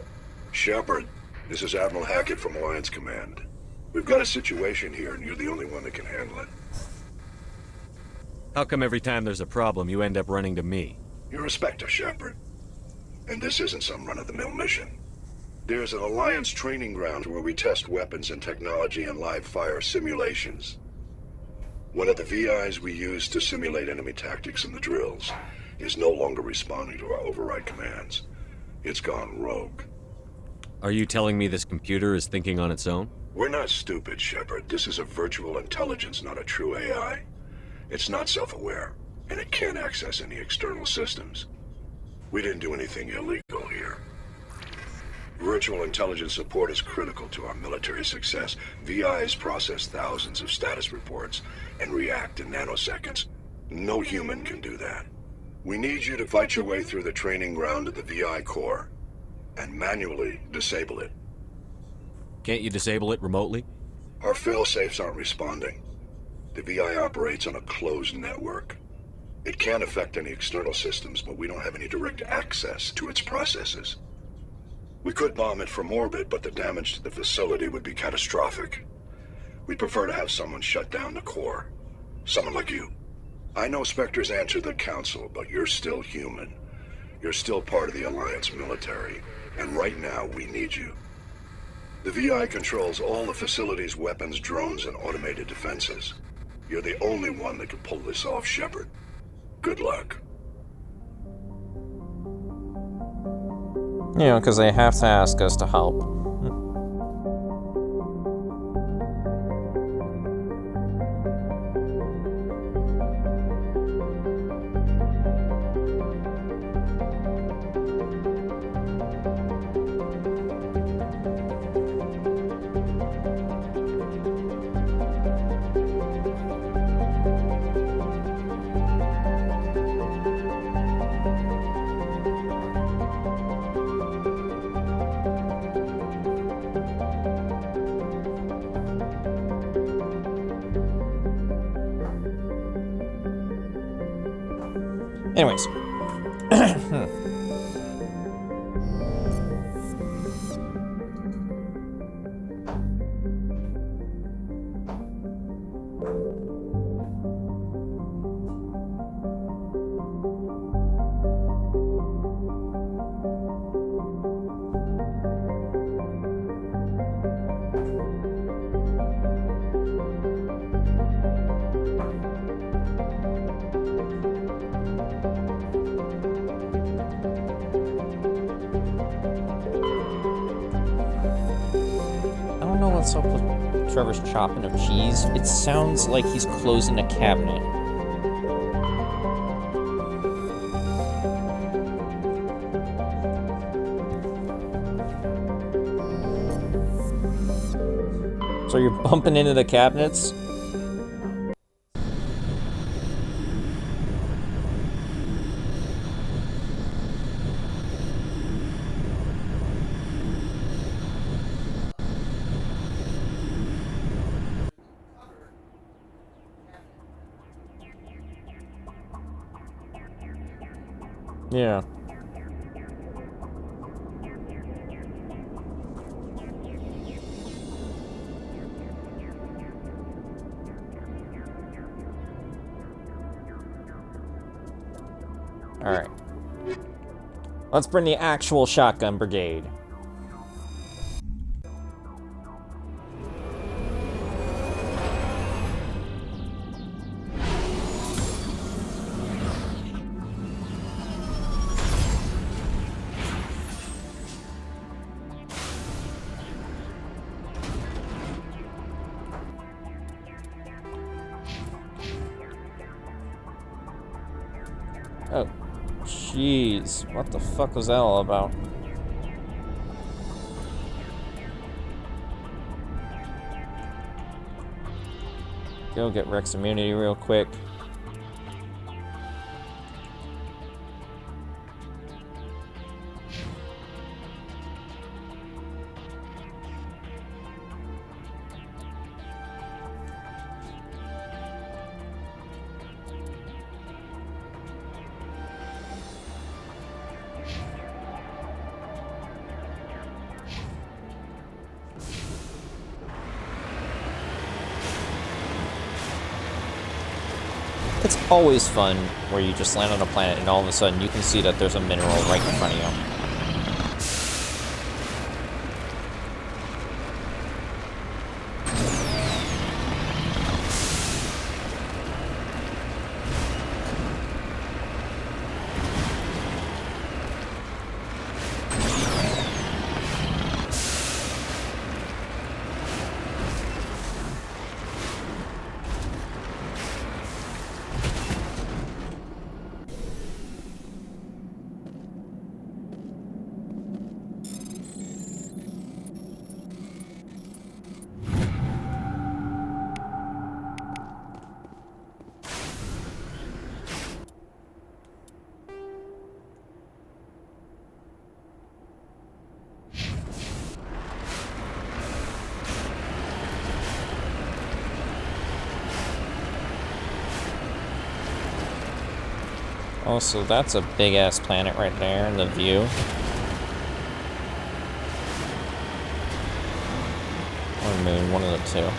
Shepard, this is Admiral Hackett from Alliance Command. We've got a situation here, and you're the only one that can handle it. How come every time there's a problem, you end up running to me? You're a Spectre, Shepard. And this isn't some run-of-the-mill mission. There's an Alliance training ground where we test weapons and technology in live fire simulations. One of the VIs we use to simulate enemy tactics in the drills is no longer responding to our override commands. It's gone rogue. Are you telling me this computer is thinking on its own? We're not stupid, Shepard. This is a virtual intelligence, not a true AI. It's not self-aware, and it can't access any external systems. We didn't do anything illegal here. Virtual intelligence support is critical to our military success. VIs process thousands of status reports and react in nanoseconds. No human can do that. We need you to fight your way through the training ground of the VI core and manually disable it. Can't you disable it remotely? Our fail-safes aren't responding. The VI operates on a closed network. It can affect any external systems, but we don't have any direct access to its processes. We could bomb it from orbit, but the damage to the facility would be catastrophic. We'd prefer to have someone shut down the core. Someone like you. I know Spectres answer the Council, but you're still human. You're still part of the Alliance military, and right now we need you. The VI controls all the facility's weapons, drones, and automated defenses. You're the only one that can pull this off, Shepard. Good luck. You know, because they have to ask us to help. Anyways. What's up with Trevor's chopping of cheese? It sounds like he's closing a cabinet. So you're bumping into the cabinets? Yeah. All right. Let's bring the actual shotgun brigade. Oh, jeez. What the fuck was that all about? Go get Rex immunity real quick. It's always fun where you just land on a planet and all of a sudden you can see that there's a mineral right in front of you. Also, that's a big-ass planet right there in the view. Or moon, one of the two.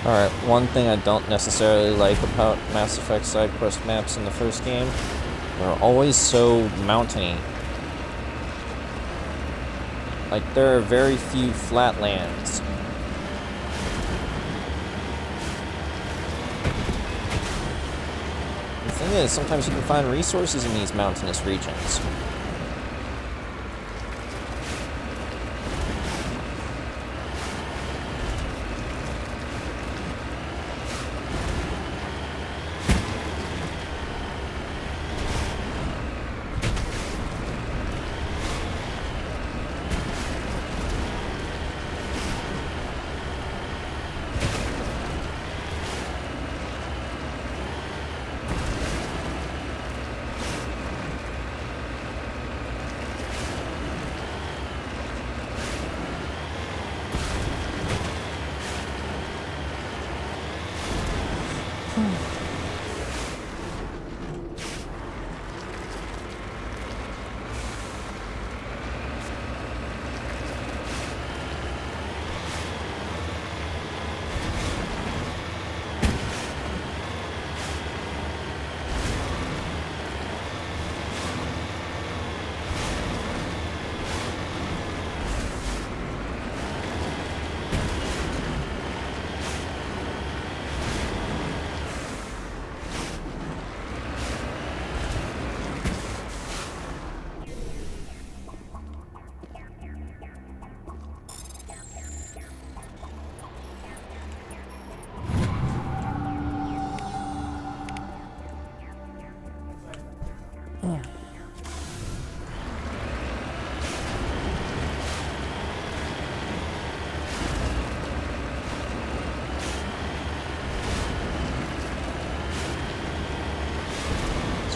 Alright, one thing I don't necessarily like about Mass Effect side quest maps in the first game, they're always so mountainy. Like, there are very few flatlands. The thing is, sometimes you can find resources in these mountainous regions.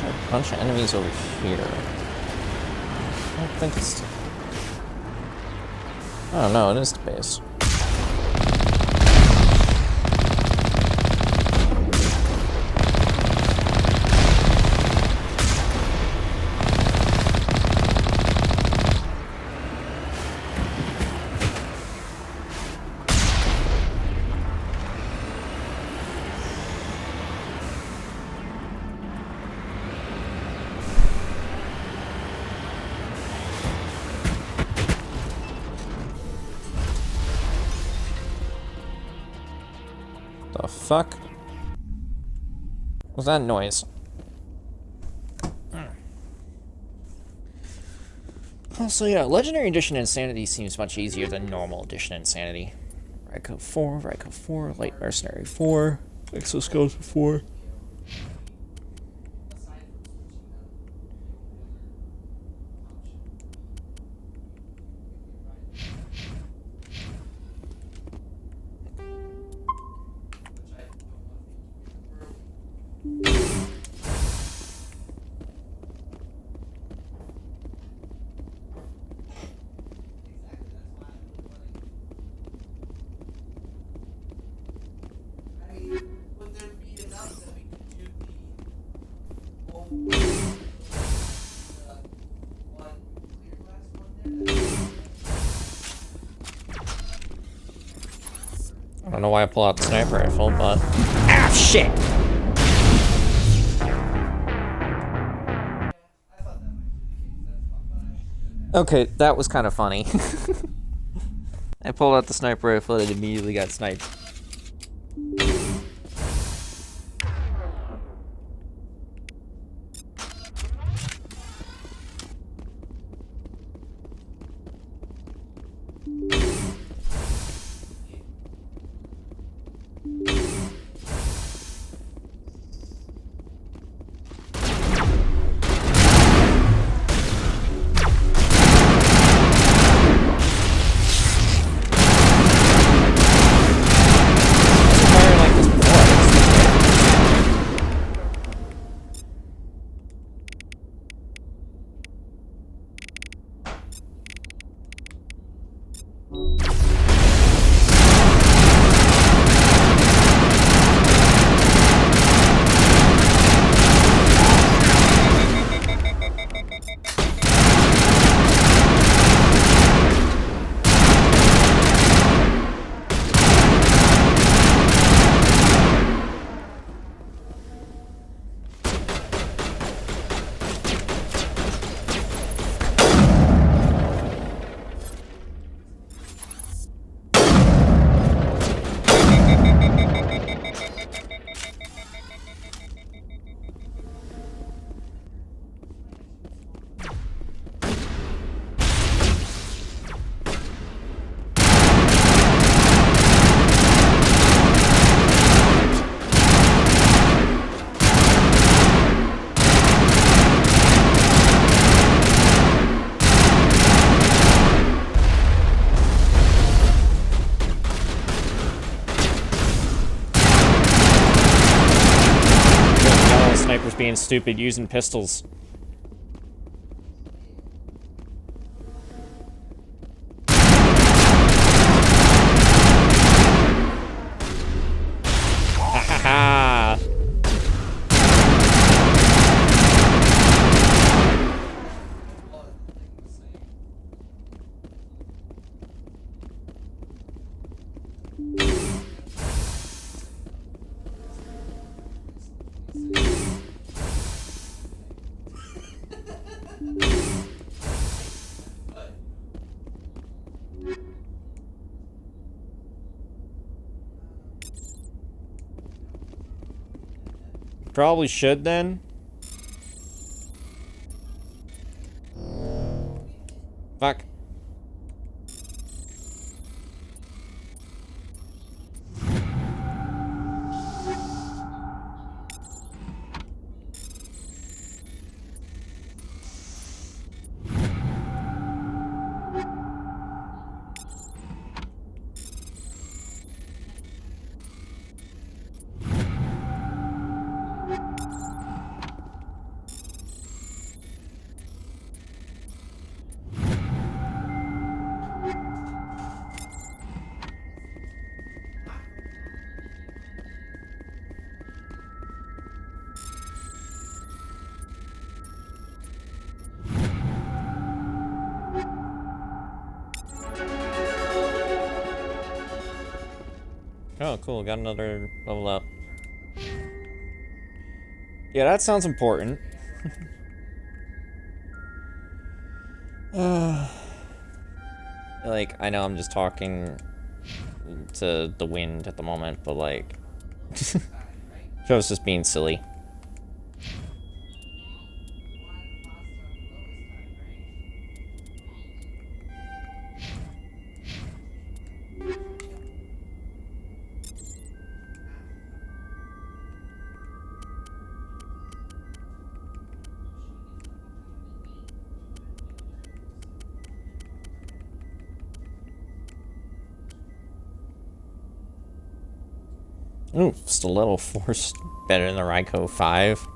A bunch of enemies over here. I don't think it's... Oh no, it is the base. The fuck was that noise? Also, yeah, Legendary Edition Insanity seems much easier than normal Edition Insanity. Ryko 4, Light Mercenary 4, Exoskeleton 4. I don't know why I pull out the sniper rifle, but... Ah, shit! Okay, that was kind of funny. I pulled out the sniper rifle and it immediately got sniped. Snipers being stupid, using pistols. Ha ha ha! Probably should then. Fuck. Oh, cool. Got another level up. Yeah, that sounds important. Like, I know I'm just talking to the wind at the moment, but like... Joe's just being silly. Ooh, stiletto force better than the Ryko 5.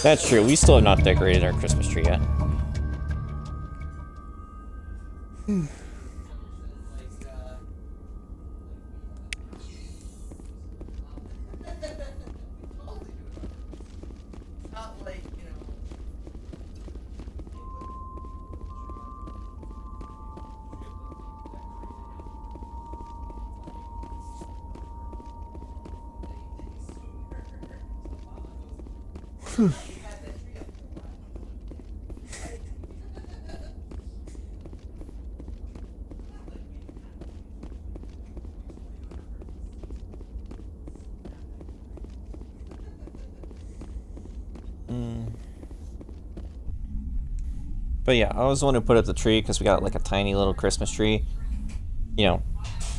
That's true. We still have not decorated our Christmas tree yet. But yeah, I was the one who put up the tree because we got like a tiny little Christmas tree. You know,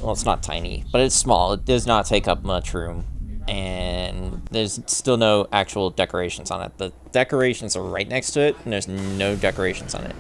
well, it's not tiny, but it's small. It does not take up much room. And there's still no actual decorations on it. The decorations are right next to it, and there's no decorations on it.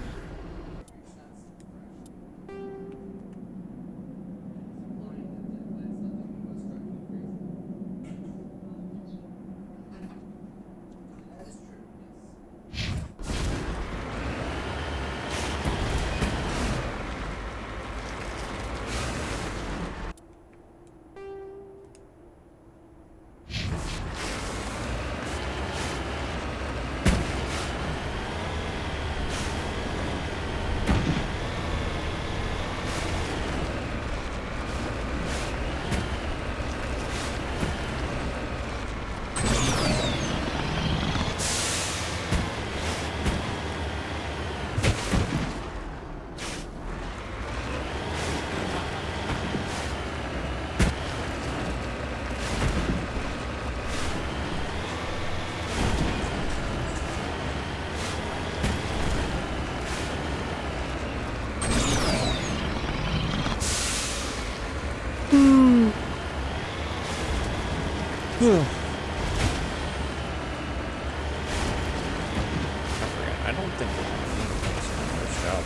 I don't think we're pushed out.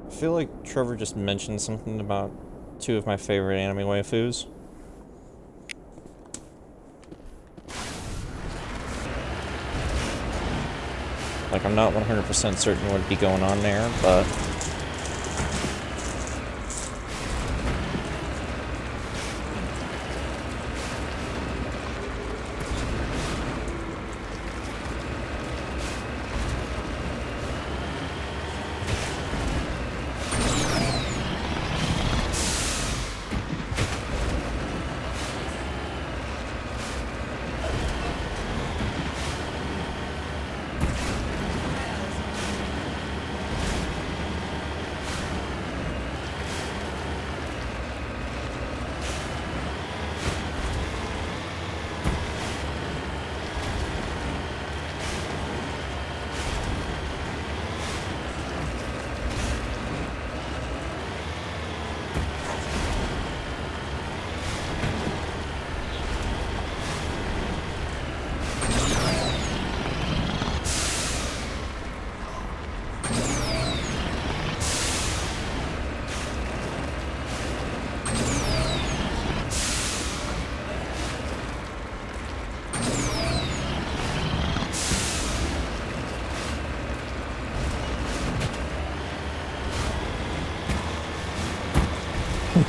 I feel like Trevor just mentioned something about two of my favorite anime waifus. Like, I'm not 100% certain what would be going on there, but...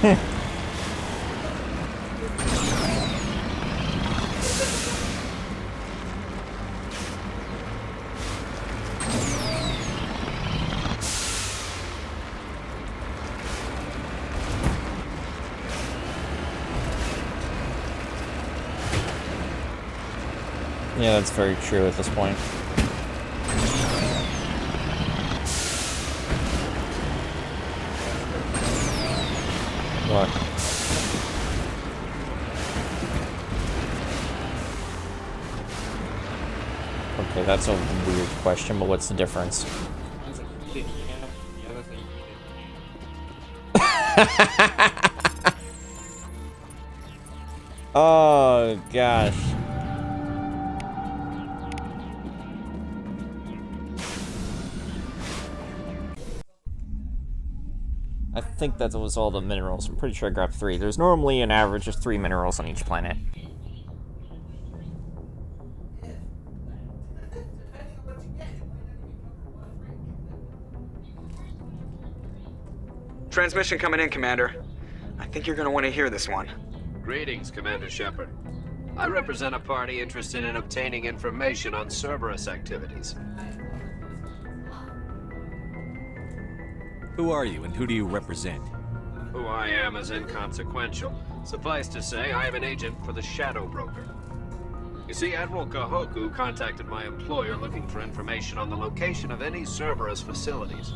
Yeah, that's very true at this point. What? Okay, that's a weird question, but what's the difference? Oh, gosh. I think that was all the minerals. I'm pretty sure I grabbed 3. There's normally an average of 3 minerals on each planet. Transmission coming in, Commander. I think you're gonna want to hear this one. Greetings, Commander Shepard. I represent a party interested in obtaining information on Cerberus activities. Who are you, and who do you represent? Who I am is inconsequential. Suffice to say, I am an agent for the Shadow Broker. You see, Admiral Kahoku contacted my employer looking for information on the location of any Cerberus facilities.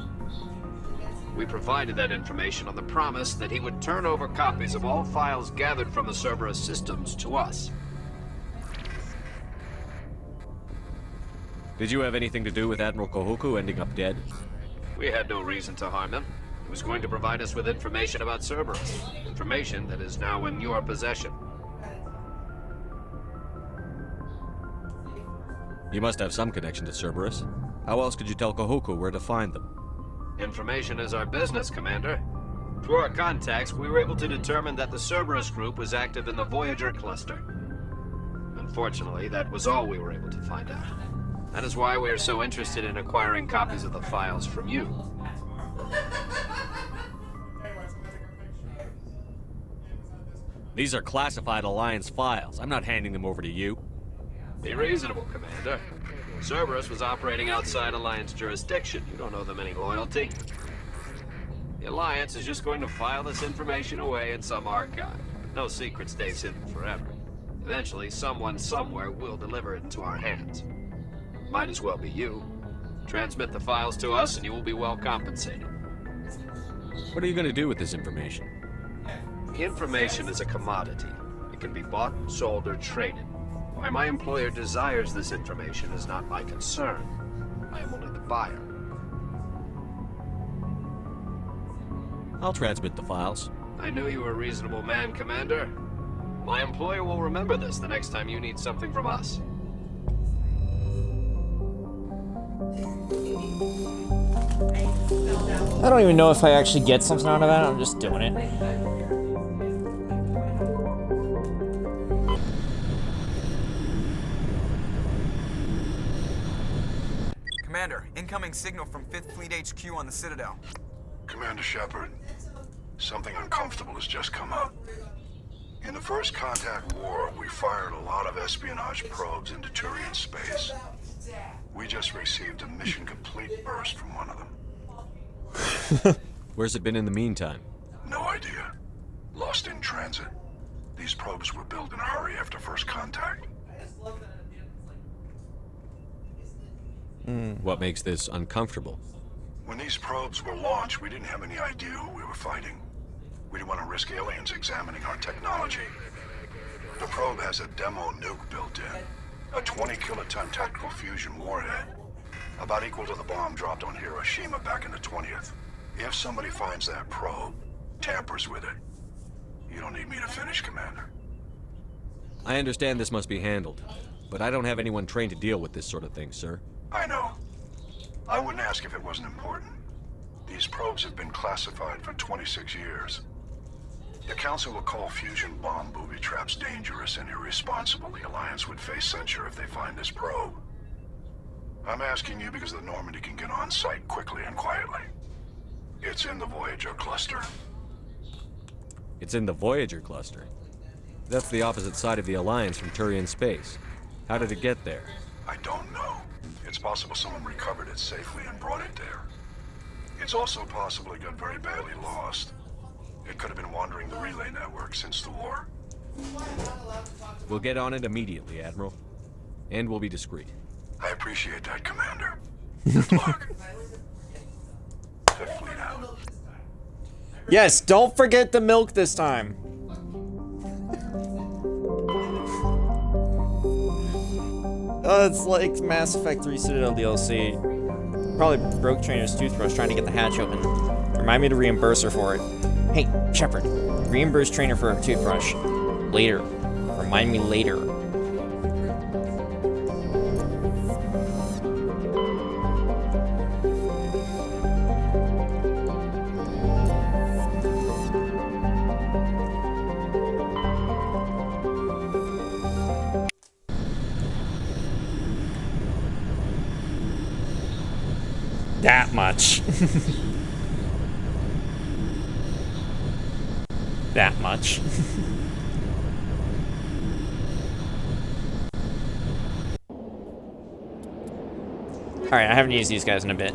We provided that information on the promise that he would turn over copies of all files gathered from the Cerberus systems to us. Did you have anything to do with Admiral Kahoku ending up dead? We had no reason to harm him. He was going to provide us with information about Cerberus. Information that is now in your possession. You must have some connection to Cerberus. How else could you tell Kahoku where to find them? Information is our business, Commander. Through our contacts, we were able to determine that the Cerberus group was active in the Voyager cluster. Unfortunately, that was all we were able to find out. That is why we are so interested in acquiring copies of the files from you. These are classified Alliance files. I'm not handing them over to you. Be reasonable, Commander. Cerberus was operating outside Alliance jurisdiction. You don't owe them any loyalty. The Alliance is just going to file this information away in some archive. No secret stays hidden forever. Eventually, someone somewhere will deliver it into our hands. Might as well be you. Transmit the files to us and you will be well compensated. What are you going to do with this information? Information is a commodity. It can be bought, sold, or traded. Why my employer desires this information is not my concern. I am only the buyer. I'll transmit the files. I knew you were a reasonable man, Commander. My employer will remember this the next time you need something from us. I don't even know if I actually get something out of that. I'm just doing it. Commander, incoming signal from 5th Fleet HQ on the Citadel. Commander Shepard, something uncomfortable has just come up. In the First Contact War, we fired a lot of espionage probes into Turian space. We just received a mission complete burst from one of them. Where's it been in the meantime? No idea. Lost in transit. These probes were built in a hurry after First Contact. What makes this uncomfortable? When these probes were launched, we didn't have any idea who we were fighting. We didn't want to risk aliens examining our technology. The probe has a demo nuke built in. A 20-kiloton tactical fusion warhead. About equal to the bomb dropped on Hiroshima back in the 20th. If somebody finds that probe, tampers with it, you don't need me to finish, Commander. I understand this must be handled, but I don't have anyone trained to deal with this sort of thing, sir. I know. I wouldn't ask if it wasn't important. These probes have been classified for 26 years. The Council will call fusion bomb booby traps dangerous and irresponsible. The Alliance would face censure if they find this probe. I'm asking you because the Normandy can get on site quickly and quietly. It's in the Voyager cluster. It's in the Voyager cluster. That's the opposite side of the Alliance from Turian space. How did it get there? I don't know. It's possible someone recovered it safely and brought it there. It's also possible it got very badly lost. It could have been wandering the relay network since the war. We'll get on it immediately, Admiral. And we'll be discreet. I appreciate that, Commander. Good luck. Fifth Fleet out. Yes, don't forget the milk this time. It's like Mass Effect 3 Citadel DLC. Probably broke Trainer's toothbrush trying to get the hatch open. Remind me to reimburse her for it. Hey, Shepard, reimburse Trainer for her toothbrush. Later. Remind me later. That much. That much. Alright, I haven't used these guys in a bit.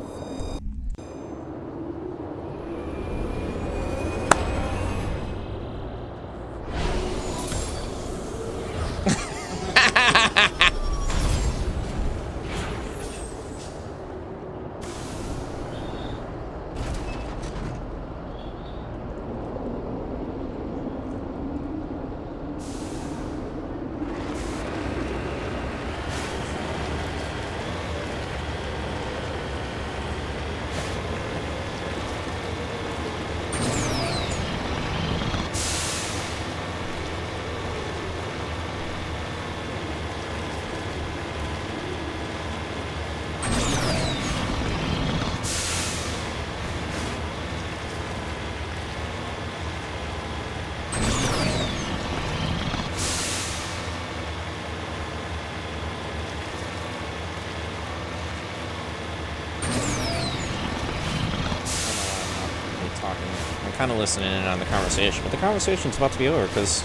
I'm kind of listening in on the conversation, but the conversation's about to be over, because...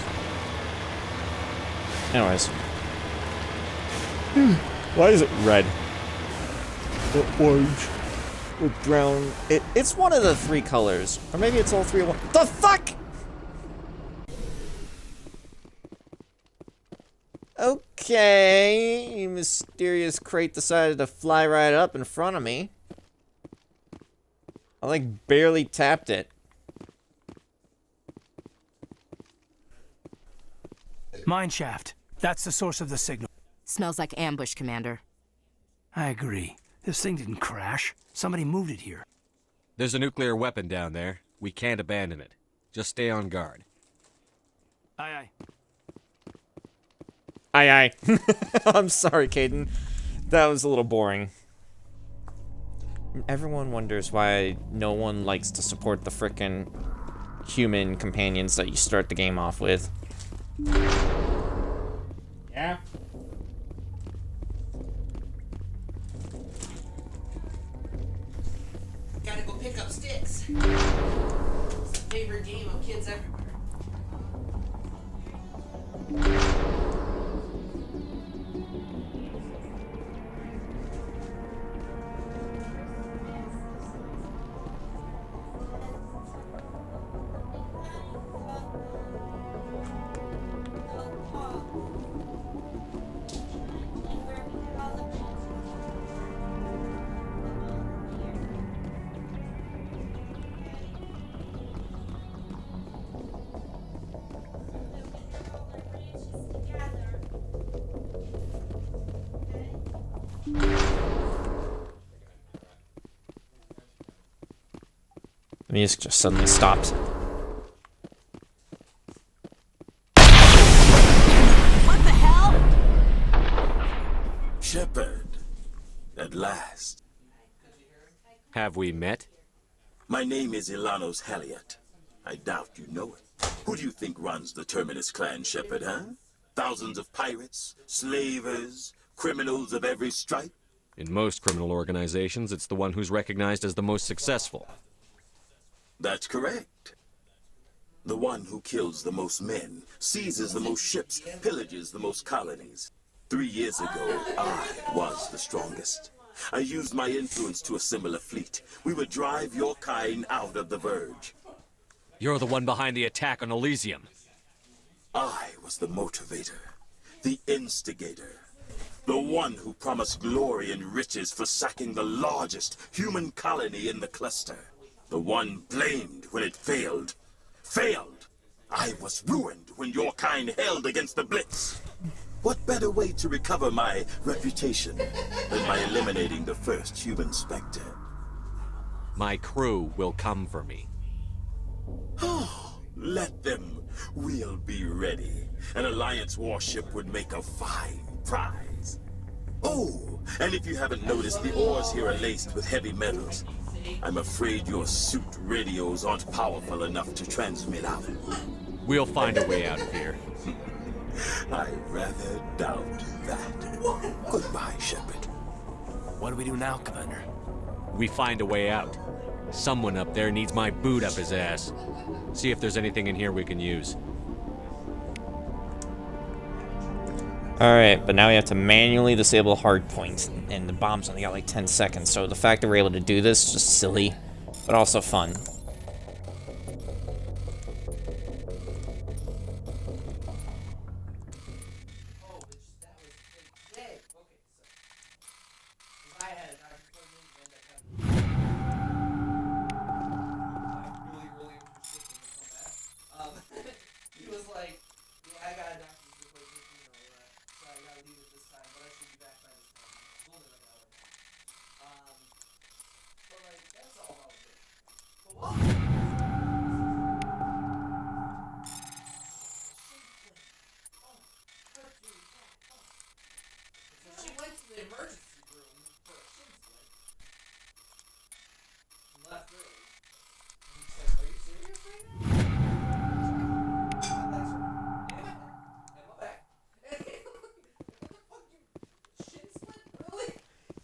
Anyways. Why is it red? Or orange? Or brown? It's one of the three colors. Or maybe it's all three of one. The fuck?! Okay, you mysterious crate decided to fly right up in front of me. I like barely tapped it. Mine shaft. That's the source of the signal. Smells like ambush, Commander. I agree. This thing didn't crash. Somebody moved it here. There's a nuclear weapon down there. We can't abandon it. Just stay on guard. Aye, aye. Aye, aye. I'm sorry, Caden. That was a little boring. Everyone wonders why no one likes to support the frickin' human companions that you start the game off with. Yeah? Gotta go pick up sticks. It's the favorite game of kids everywhere. The music just suddenly stopped. What the hell? Shepard, at last. Have we met? My name is Ilanos Halliot. I doubt you know it. Who do you think runs the Terminus clan, Shepard, huh? Thousands of pirates, slavers, criminals of every stripe? In most criminal organizations, it's the one who's recognized as the most successful. That's correct. The one who kills the most men, seizes the most ships, pillages the most colonies. 3 years ago, I was the strongest. I used my influence to assemble a fleet. We would drive your kind out of the Verge. You're the one behind the attack on Elysium. I was the motivator, the instigator, the one who promised glory and riches for sacking the largest human colony in the cluster. The one blamed when it failed. Failed! I was ruined when your kind held against the Blitz. What better way to recover my reputation than by eliminating the first human Spectre? My crew will come for me. Oh, let them. We'll be ready. An Alliance warship would make a fine prize. Oh, and if you haven't noticed, the ores here are laced with heavy metals. I'm afraid your suit radios aren't powerful enough to transmit out. We'll find a way out of here. I rather doubt that. Goodbye, Shepard. What do we do now, Commander? We find a way out. Someone up there needs my boot up his ass. See if there's anything in here we can use. Alright, but now we have to manually disable hardpoint, and the bomb's only got like 10 seconds, so the fact that we're able to do this is just silly, but also fun.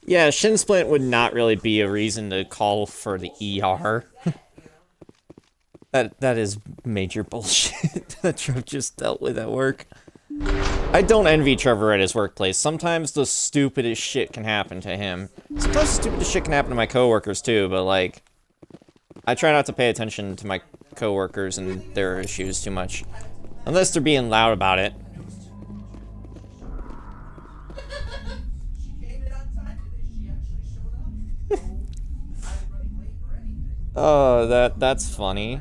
Yeah, shin splint would not really be a reason to call for the ER. That is major bullshit that Trev just dealt with at work. I don't envy Trevor at his workplace. Sometimes the stupidest shit can happen to him. Sometimes the stupidest shit can happen to my coworkers too, but like, I try not to pay attention to my coworkers and their issues too much. Unless they're being loud about it. Oh, that's funny.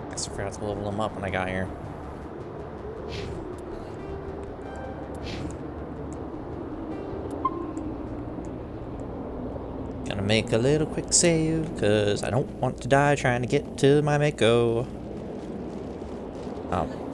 Guess I forgot to level them up when I got here. Gonna make a little quick save, cause I don't want to die trying to get to my Mako. Oh.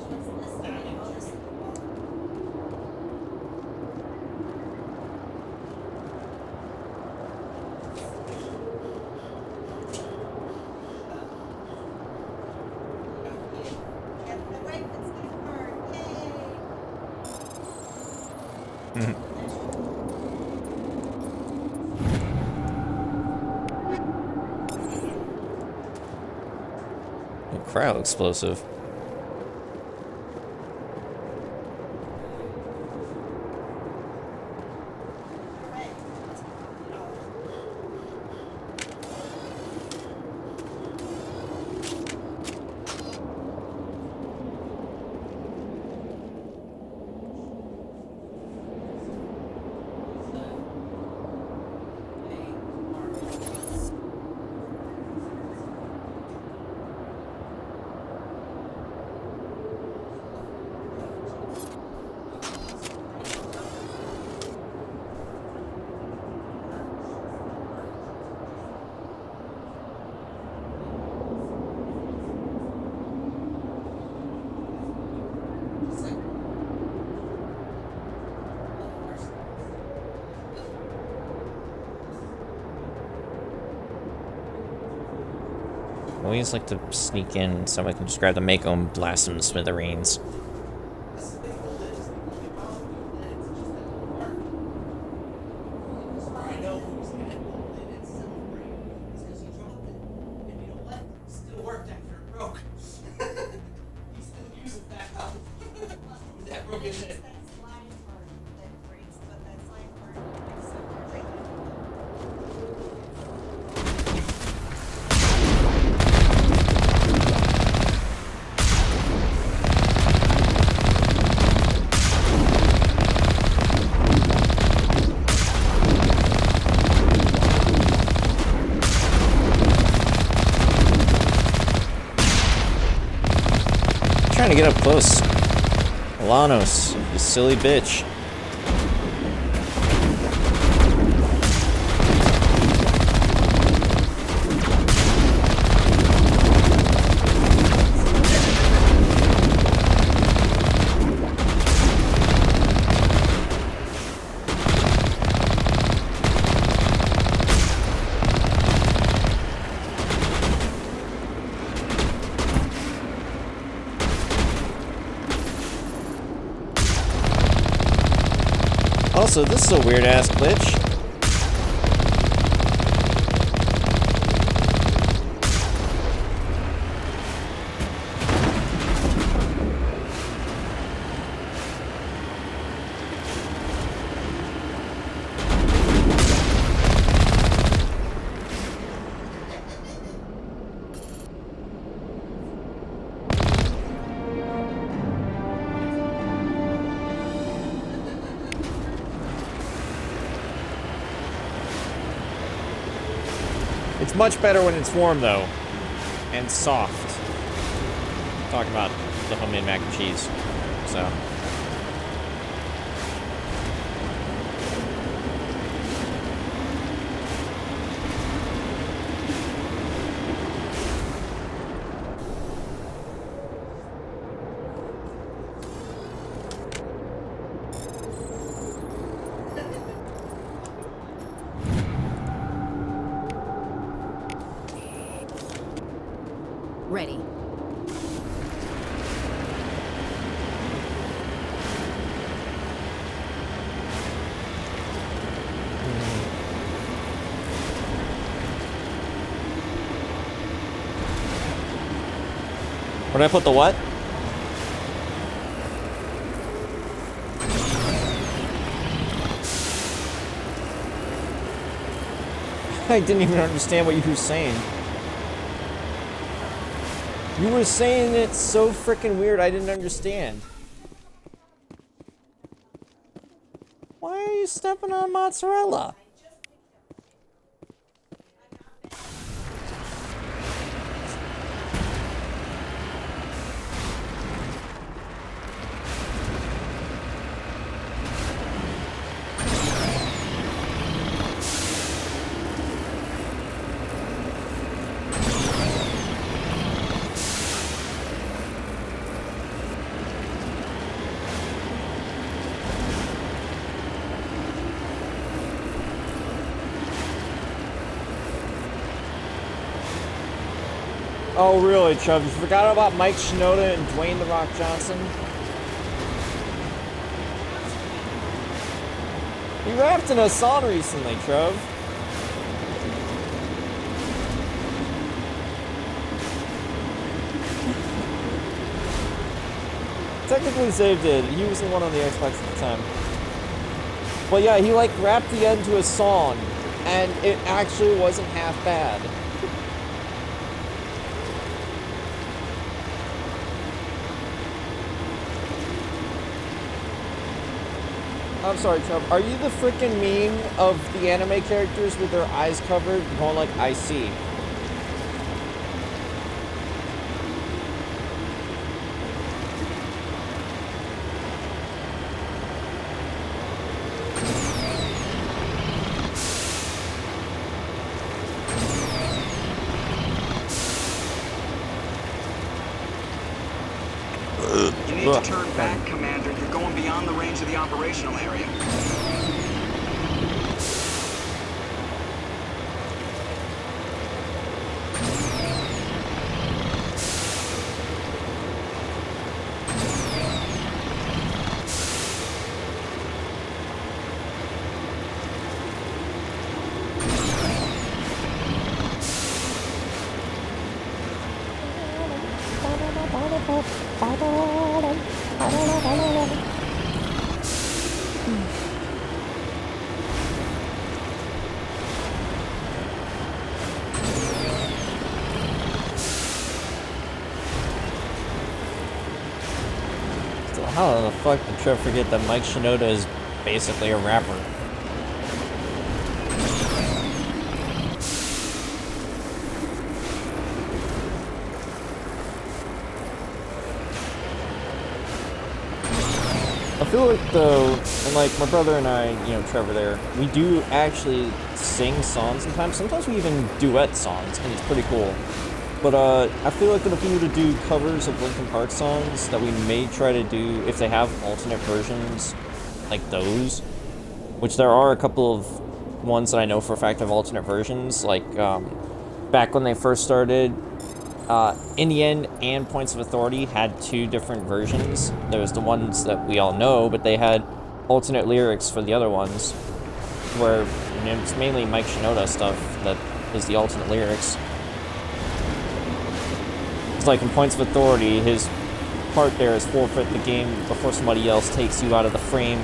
Cryo explosive. always like to sneak in so I can just grab the Mako and blast him to smithereens. Trying to get up close. Alanos, you silly bitch. Also, this is a weird-ass glitch. It's much better when it's warm, though, and soft. Talking about the homemade mac and cheese, so. Ready. Where'd I put the what? I didn't even understand what you were saying. You were saying it so freaking weird, I didn't understand. Why are you stepping on mozzarella? Oh, really, Chubb? You forgot about Mike Shinoda and Dwayne "The Rock" Johnson? He rapped in a song recently, Chubb. Technically, Save did. He was the one on the Xbox at the time. But yeah, he like rapped the end to a song, and it actually wasn't half bad. I'm sorry, Chubb. Are you the freaking meme of the anime characters with their eyes covered going like, I see? You need to turn back, Commander. You're going beyond the range of the operational area. So how the fuck did Trev forget that Mike Shinoda is basically a rapper? I feel like though, and like my brother and I, you know, Trevor there, we do actually sing songs sometimes. Sometimes we even duet songs, and it's pretty cool. But I feel like that if we were to do covers of Linkin Park songs, that we may try to do, if they have alternate versions, like those, which there are a couple of ones that I know for a fact have alternate versions, like back when they first started, In the End and Points of Authority had two different versions. There was the ones that we all know, but they had alternate lyrics for the other ones, where it's mainly Mike Shinoda stuff that is the alternate lyrics. It's like in Points of Authority, his part there is forfeit the game before somebody else takes you out of the frame,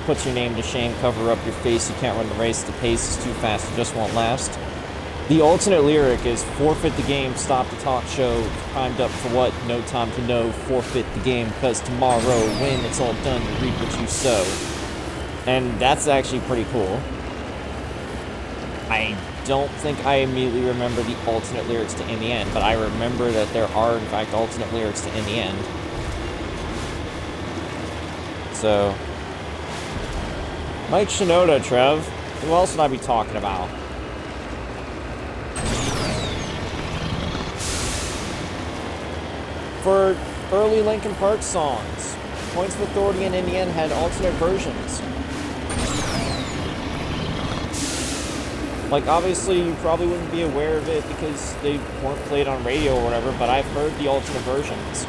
puts your name to shame, cover up your face, you can't run the race, the pace is too fast, it just won't last. The alternate lyric is forfeit the game, stop the talk show, primed up for what, no time to know, forfeit the game, cause tomorrow, when it's all done, you reap what you sow. And that's actually pretty cool. I don't think I immediately remember the alternate lyrics to In the End, but I remember that there are, in fact, alternate lyrics to In the End. So, Mike Shinoda, Trev. Who else would I be talking about? For early Linkin Park songs, Points of Authority and In the End had alternate versions. Like, obviously, you probably wouldn't be aware of it because they weren't played on radio or whatever, but I've heard the alternate versions.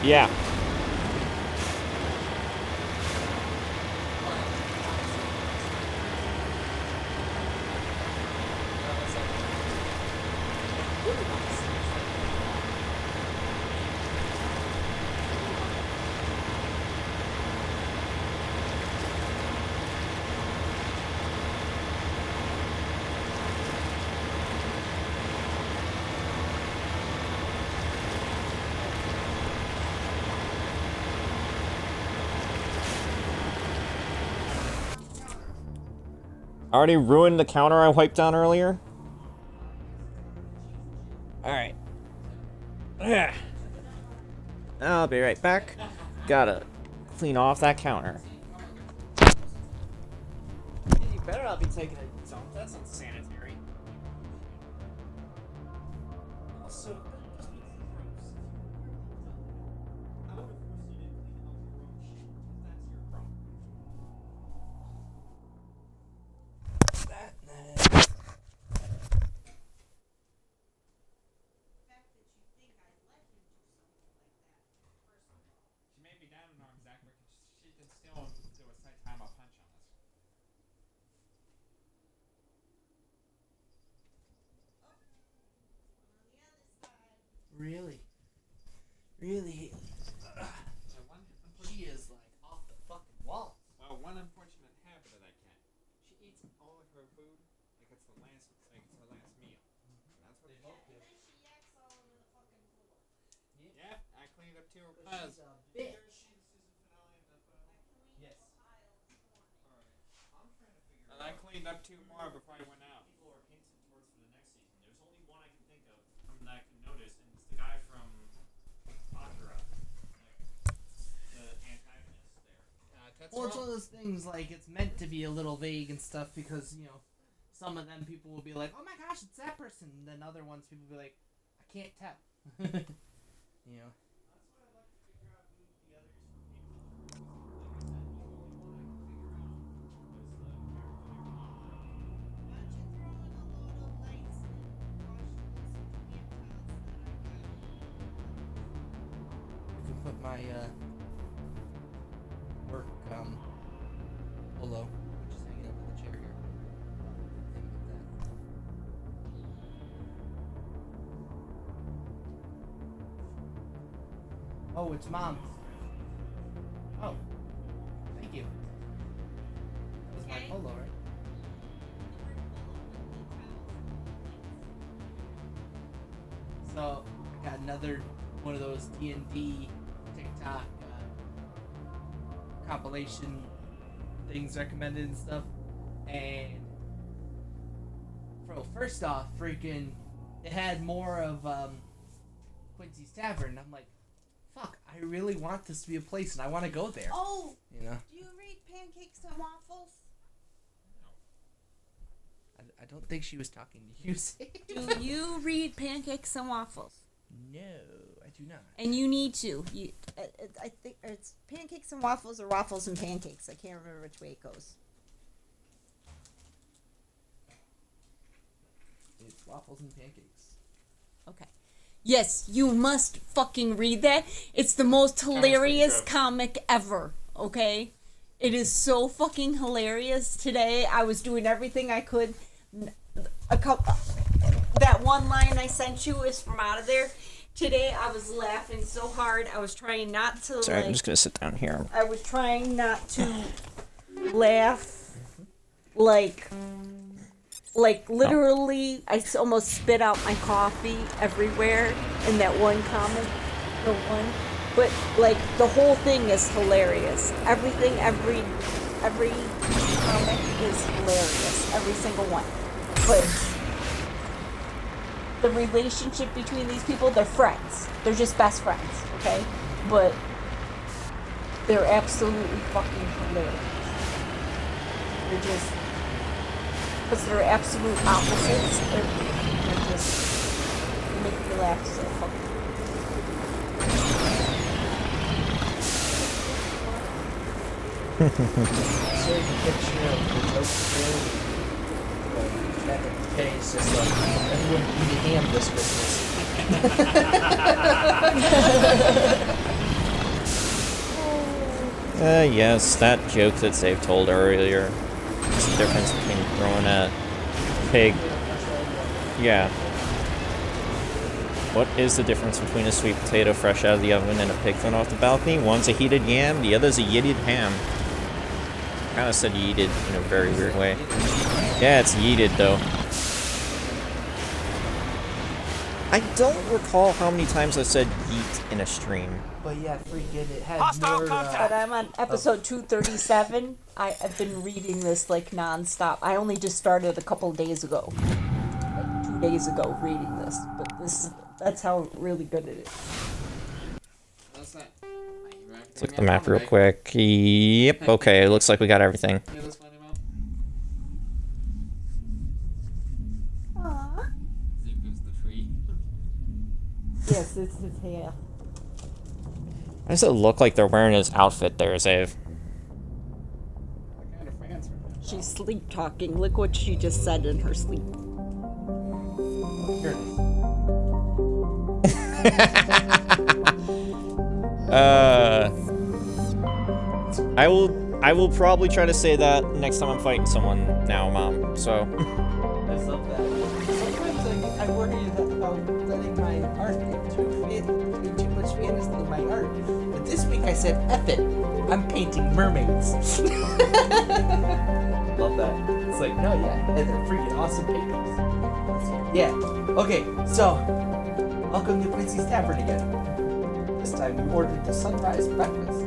Yeah. I already ruined the counter I wiped down earlier. Alright. I'll be right back. Gotta clean off that counter. You better not be taking a dump. That's unsanitary. Also, Really? Really? She is like off the fucking wall. Well, one unfortunate habit of that cat. She eats all of her food like it's her last meal. That's what they both do. And then she yaks all over the fucking floor. Yep, I cleaned up two piles. She's a bitch. Yes. And I cleaned up two more before I went out. People are hinting towards for the next season. There's only one I can think of that I can notice, and it's the guy from Akira, the antagonist there. Well, it's one of those things, like, it's meant to be a little vague and stuff because, you know, some of them people will be like, oh my gosh, it's that person. And then other ones people will be like, I can't tell. You know. my work polo, which is hanging up in the chair here. Maybe get that. Oh, it's Mom's. Oh, thank you. That was my polo, right? So I got another one of those D&D TikTok compilation things recommended and stuff. And first off, freaking, it had more of Quincy's Tavern. I'm like, fuck, I really want this to be a place and I want to go there. Oh, you know? Do you read Pancakes and Waffles? I don't think she was talking to you. Do you read Pancakes and Waffles? No, I do not. And you need to. I think it's Pancakes and Waffles or Waffles and Pancakes. I can't remember which way it goes. It's Waffles and Pancakes. Okay. Yes, you must fucking read that. It's the most hilarious comic ever, okay? It is so fucking hilarious. Today, I was doing everything I could. That one line I sent you is from out of there. Today, I was laughing so hard. I was trying not to. Sorry, I'm just gonna sit down here. I was trying not to laugh, like literally. I almost spit out my coffee everywhere in that one comic. The one, but like the whole thing is hilarious. Everything, every comic is hilarious. Every single one. But the relationship between these people, they're friends. They're just best friends, okay? But they're absolutely fucking hilarious. They're just, because they're absolute opposites, they're just, they make me laugh so fucking. There's a picture of the toast it's just like, everyone eat ham this Christmas. Yes, that joke that Save told earlier. What's the difference between throwing a pig? Yeah. What is the difference between a sweet potato fresh out of the oven and a pig thrown off the balcony? One's a heated yam, the other's a yeeted ham. Kinda said yeeted in a very weird way. Yeah, it's yeeted though. I don't recall how many times I said yeet in a stream. But yeah, freaking, it had Hostile more. But I'm on episode 237. I've been reading this like nonstop. I only just started a couple days ago, like 2 days ago, reading this. But that's how really good it is. That's that. Let's look at the map real quick. Yep. Okay, it looks like we got everything. Yeah, let's find him out. Aww. Zuko's the tree. Yes, it's his hair. Why does it look like they're wearing his outfit there, Zave? What kind of fans are that? She's sleep talking. Look what she just said in her sleep. Oh, here it is. I will probably try to say that next time I'm fighting someone now, Mom. So. I love that. Sometimes I worry about letting my art get too much fantasy in my art. But this week I said, F it. I'm painting mermaids. Love that. It's like, no, yeah. And they're freaking awesome paintings. Yeah. Okay, so, welcome to Quincy's Tavern again. This time we ordered the sunrise breakfast.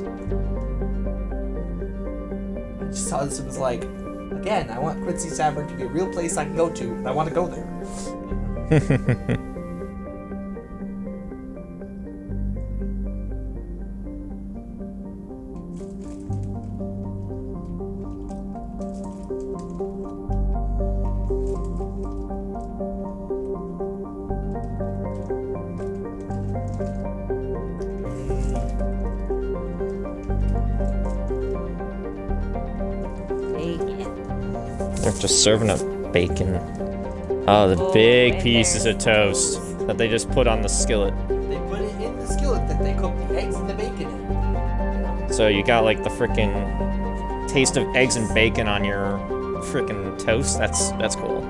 I just saw this and was like, again, I want Quincy's Tavern to be a real place I can go to, and I want to go there. They're just serving up bacon. Oh, the big pieces of toast that they just put on the skillet. They put it in the skillet that they cook the eggs and the bacon in. So you got like the frickin' taste of eggs and bacon on your frickin' toast. That's cool.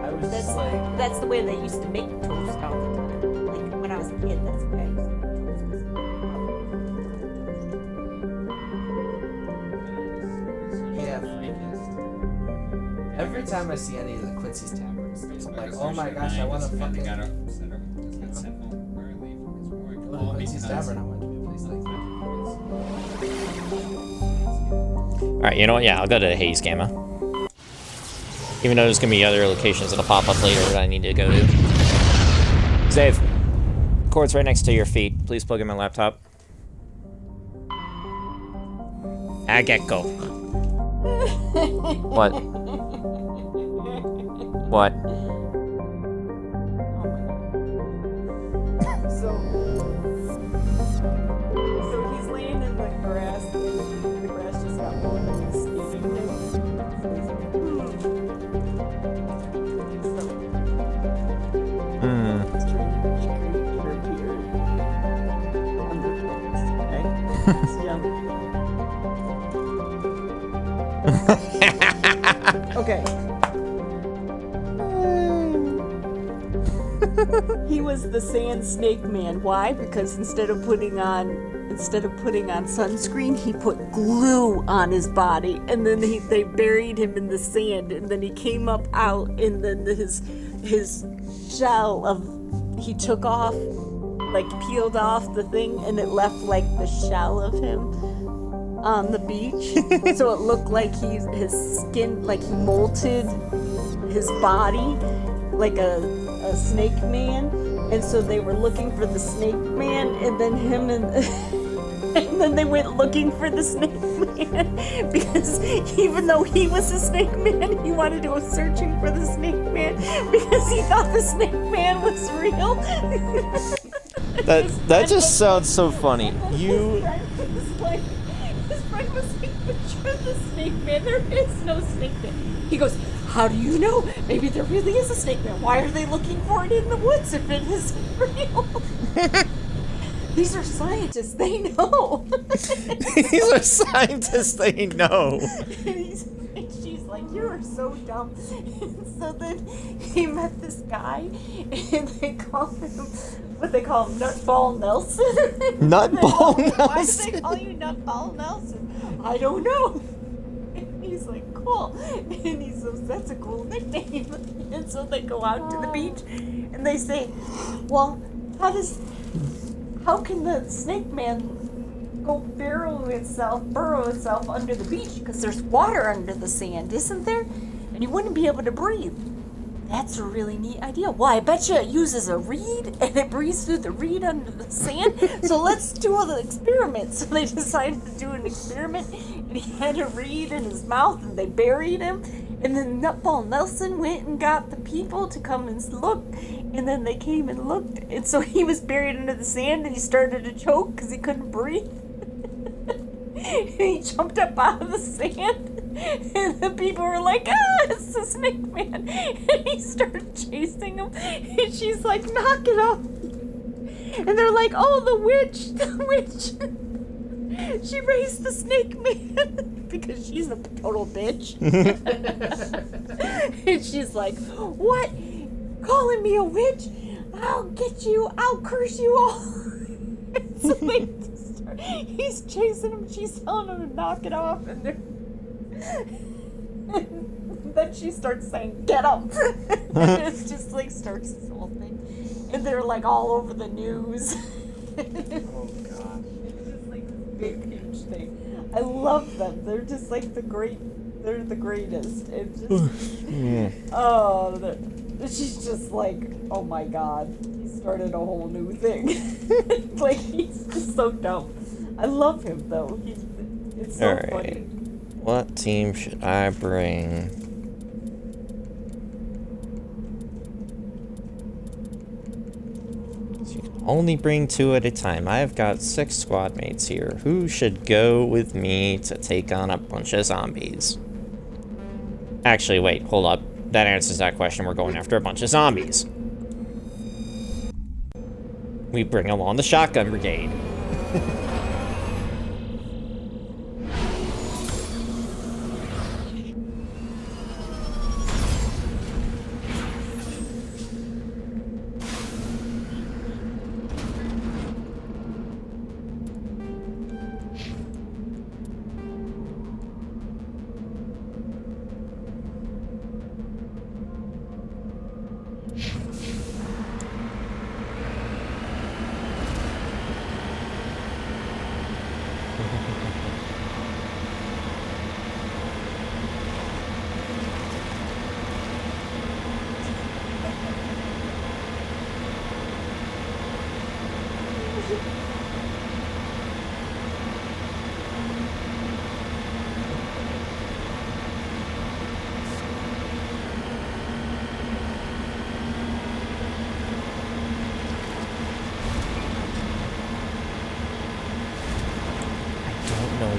I was just like, That's the way they used to make toast all the time. Like when I was a kid, that's the way I used to make toast. yeah, freaking. Every time I see any of the Quincy's taverns, I'm like, oh my gosh, I want to fucking go to Quincy's tavern. I want to be a place like that. Alright, you know what? Yeah, I'll go to Haze Gamma. Even though there's gonna be other locations that'll pop up later that I need to go to. Zave, cord's right next to your feet. Please plug in my laptop. Agekko. What? What? So he's laying in the grass, and the grass just got warm and he's skinning him. Okay. He was the sand snake man. Why? Because instead of putting on sunscreen, he put glue on his body, and then they buried him in the sand, and then he came up out, and then his shell of he took off, like peeled off the thing, and it left like the shell of him on the beach. So it looked like his skin, like he molted his body like a snake man. And so they were looking for the snake man, and then him and then they went looking for the snake man, because even though he was a snake man, he wanted to go searching for the snake man because he thought the snake man was real. That just sounds so funny. You. His friend was like, but you're the snake man. There is no snake man. He goes, how do you know? Maybe there really is a snake man. Why are they looking for it in the woods if it isn't real? These are scientists. They know. These are scientists. They know. And she's like, you are so dumb. And so then he met this guy, and they call him, what they call him, Nutball Nelson. Nutball Nelson. Why do they call you Nutball Nelson? I don't know. And he's like, cool. And he says, that's a cool nickname. And so they go out to the beach, and they say, well, how can the snake man go burrow itself under the beach? Because there's water under the sand, isn't there? And you wouldn't be able to breathe. That's a really neat idea. Well, I bet you it uses a reed, and it breathes through the reed under the sand. So let's do all the experiments. So they decided to do an experiment, and he had a reed in his mouth, and they buried him. And then Nutball Nelson went and got the people to come and look, and then they came and looked. And so he was buried under the sand, and he started to choke because he couldn't breathe. And he jumped up out of the sand. And the people were like, it's the snake man. And he started chasing him. And she's like, knock it off. And they're like, oh, the witch. She raised the snake man. Because she's a total bitch. And she's like, what? Calling me a witch? I'll get you. I'll curse you all. So he's chasing him. She's telling him to knock it off. And then she starts saying, get him. And it just like starts this whole thing. And they're like all over the news. Oh gosh. It's just like this big huge thing. I love them. They're just like they're the greatest. It's just she's just like, oh my god. He started a whole new thing. Like he's just so dumb. I love him though. It's so funny. What team should I bring? So you can only bring 2 at a time. I've got 6 squad mates here. Who should go with me to take on a bunch of zombies? Actually, wait, hold up. That answers that question. We're going after a bunch of zombies. We bring along the shotgun brigade.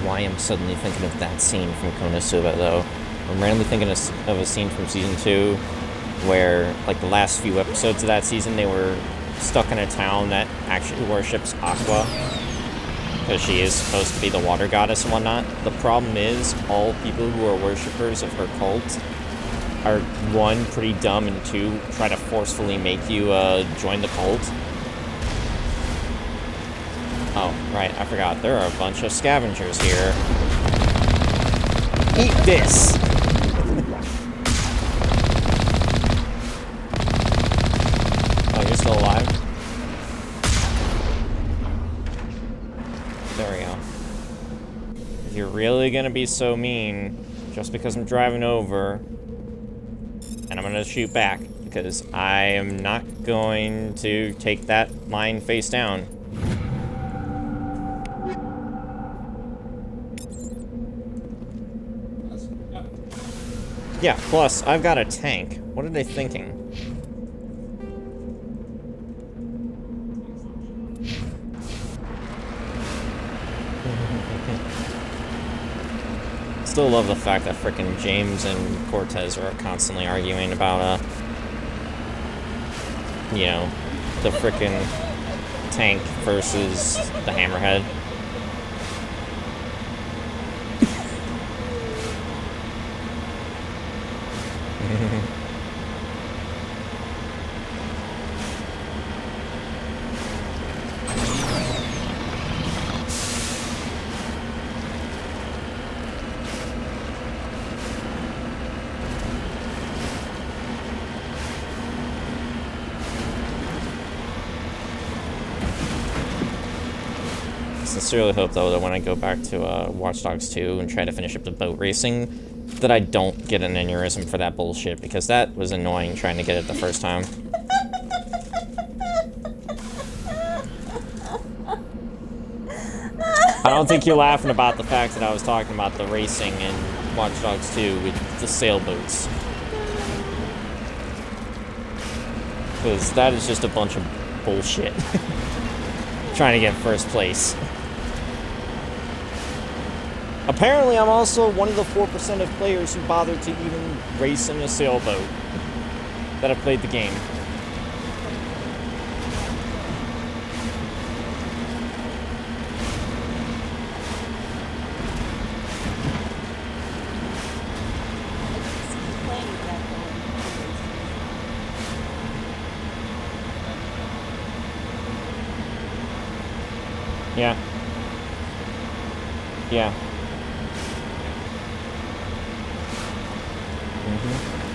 why I'm suddenly thinking of that scene from Konosuba, though. I'm randomly thinking of a scene from Season 2 where, like, the last few episodes of that season, they were stuck in a town that actually worships Aqua, because she is supposed to be the water goddess and whatnot. The problem is, all people who are worshippers of her cult are, one, pretty dumb, and two, try to forcefully make you join the cult. Oh, right, I forgot. There are a bunch of scavengers here. Eat this! Oh, you're still alive? There we go. If you're really gonna be so mean, just because I'm driving over, and I'm gonna shoot back, because I am not going to take that mine face down. Yeah, plus, I've got a tank. What are they thinking? Still love the fact that frickin' James and Cortez are constantly arguing about, you know, the frickin' tank versus the Hammerhead. I sincerely hope, though, that when I go back to Watch Dogs 2 and try to finish up the boat racing, that I don't get an aneurysm for that bullshit, because that was annoying trying to get it the first time. I don't think you're laughing about the fact that I was talking about the racing in Watch Dogs 2 with the sailboats. Because that is just a bunch of bullshit. Trying to get first place. Apparently, I'm also one of the 4% of players who bothered to even race in a sailboat that have played the game. Yeah. Yeah.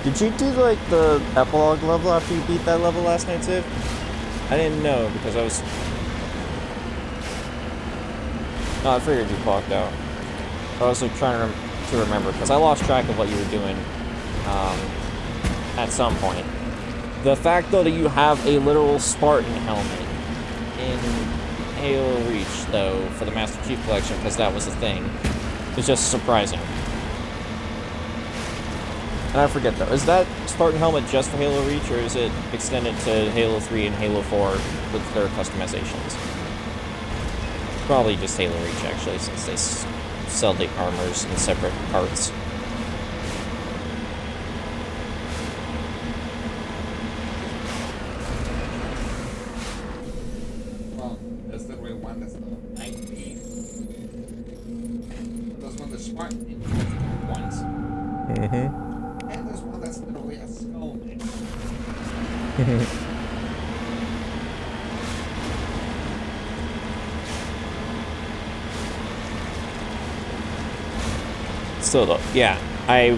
Did you do, like, the epilogue level after you beat that level last night, too? I didn't know, because I was... No, I figured you clocked out. I was, like, trying to remember, because I lost track of what you were doing, at some point. The fact, though, that you have a literal Spartan helmet in Halo Reach, though, for the Master Chief Collection, because that was the thing, is just surprising. And I forget, though, is that Spartan helmet just for Halo Reach, or is it extended to Halo 3 and Halo 4 with their customizations? Probably just Halo Reach, actually, since they sell the armors in separate parts. Well, that's the real one, that's the night thief. There's one that's Spartan ones. Mm-hmm. And there's one that's literally a skull man. Still, though, yeah, I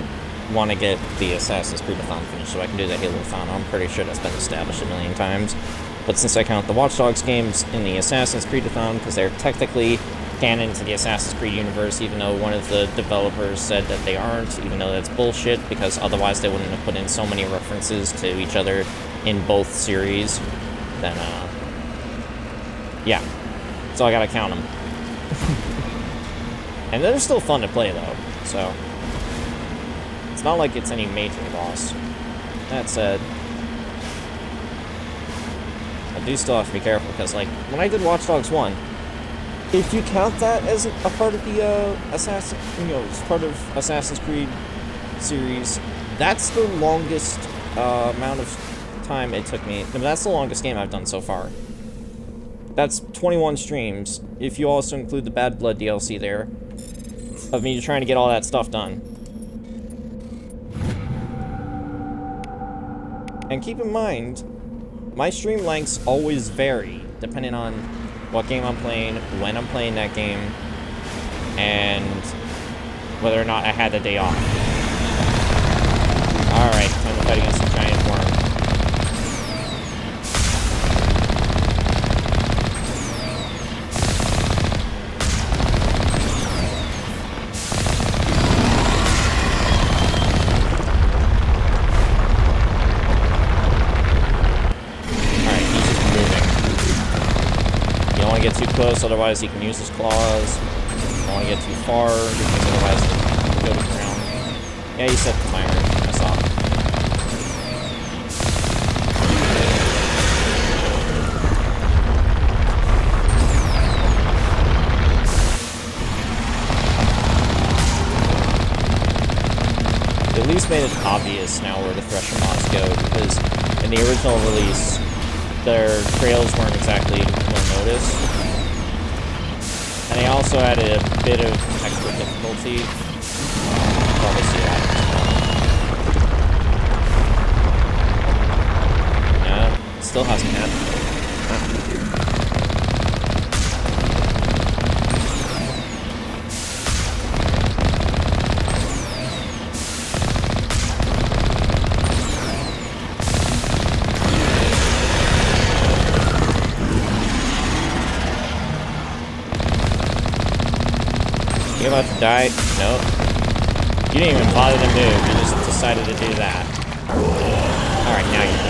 want to get the Assassin's Creed-a-thon finished so I can do the Halo-thon. I'm pretty sure that's been established a million times. But since I count the Watch Dogs games in the Assassin's Creed-a-thon, because they're technically canon to the Assassin's Creed universe, even though one of the developers said that they aren't, even though that's bullshit, because otherwise they wouldn't have put in so many references to each other in both series, then, yeah. So I gotta count them. And they're still fun to play, though, so it's not like it's any major loss. That said, I do still have to be careful, because, like, when I did Watch Dogs 1, If you count that as a part of the Assassin, as part of Assassin's Creed series, that's the longest amount of time it took me. I mean, that's the longest game I've done so far. That's 21 streams, if you also include the Bad Blood DLC there, of me trying to get all that stuff done. And keep in mind, my stream lengths always vary, depending on what game I'm playing, when I'm playing that game, and whether or not I had the day off. Alright, time to fight against the giant worm. Get too close, otherwise he can use his claws. Don't want to get too far, because otherwise he'll go to the ground. Yeah, you set the timer. I saw. They at least made it obvious now where the Thresher mods go, because in the original release, their trails weren't exactly well noticed. And they also added a bit of extra difficulty. Probably see that. No, still hasn't happened. You about to die? Nope. You didn't even bother to move, you just decided to do that. Alright, now you're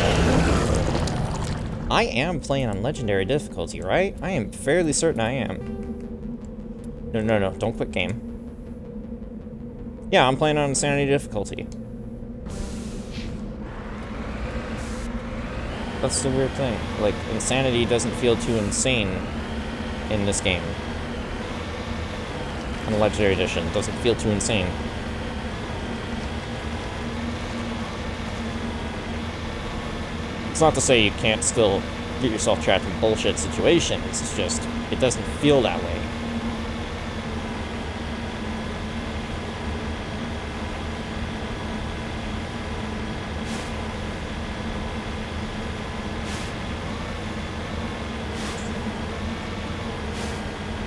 dead. I am playing on legendary difficulty, right? I am fairly certain I am. No, don't quit game. Yeah, I'm playing on insanity difficulty. That's the weird thing. Like, insanity doesn't feel too insane in this game. On the Legendary Edition. It doesn't feel too insane. It's not to say you can't still get yourself trapped in bullshit situations, it's just, it doesn't feel that way.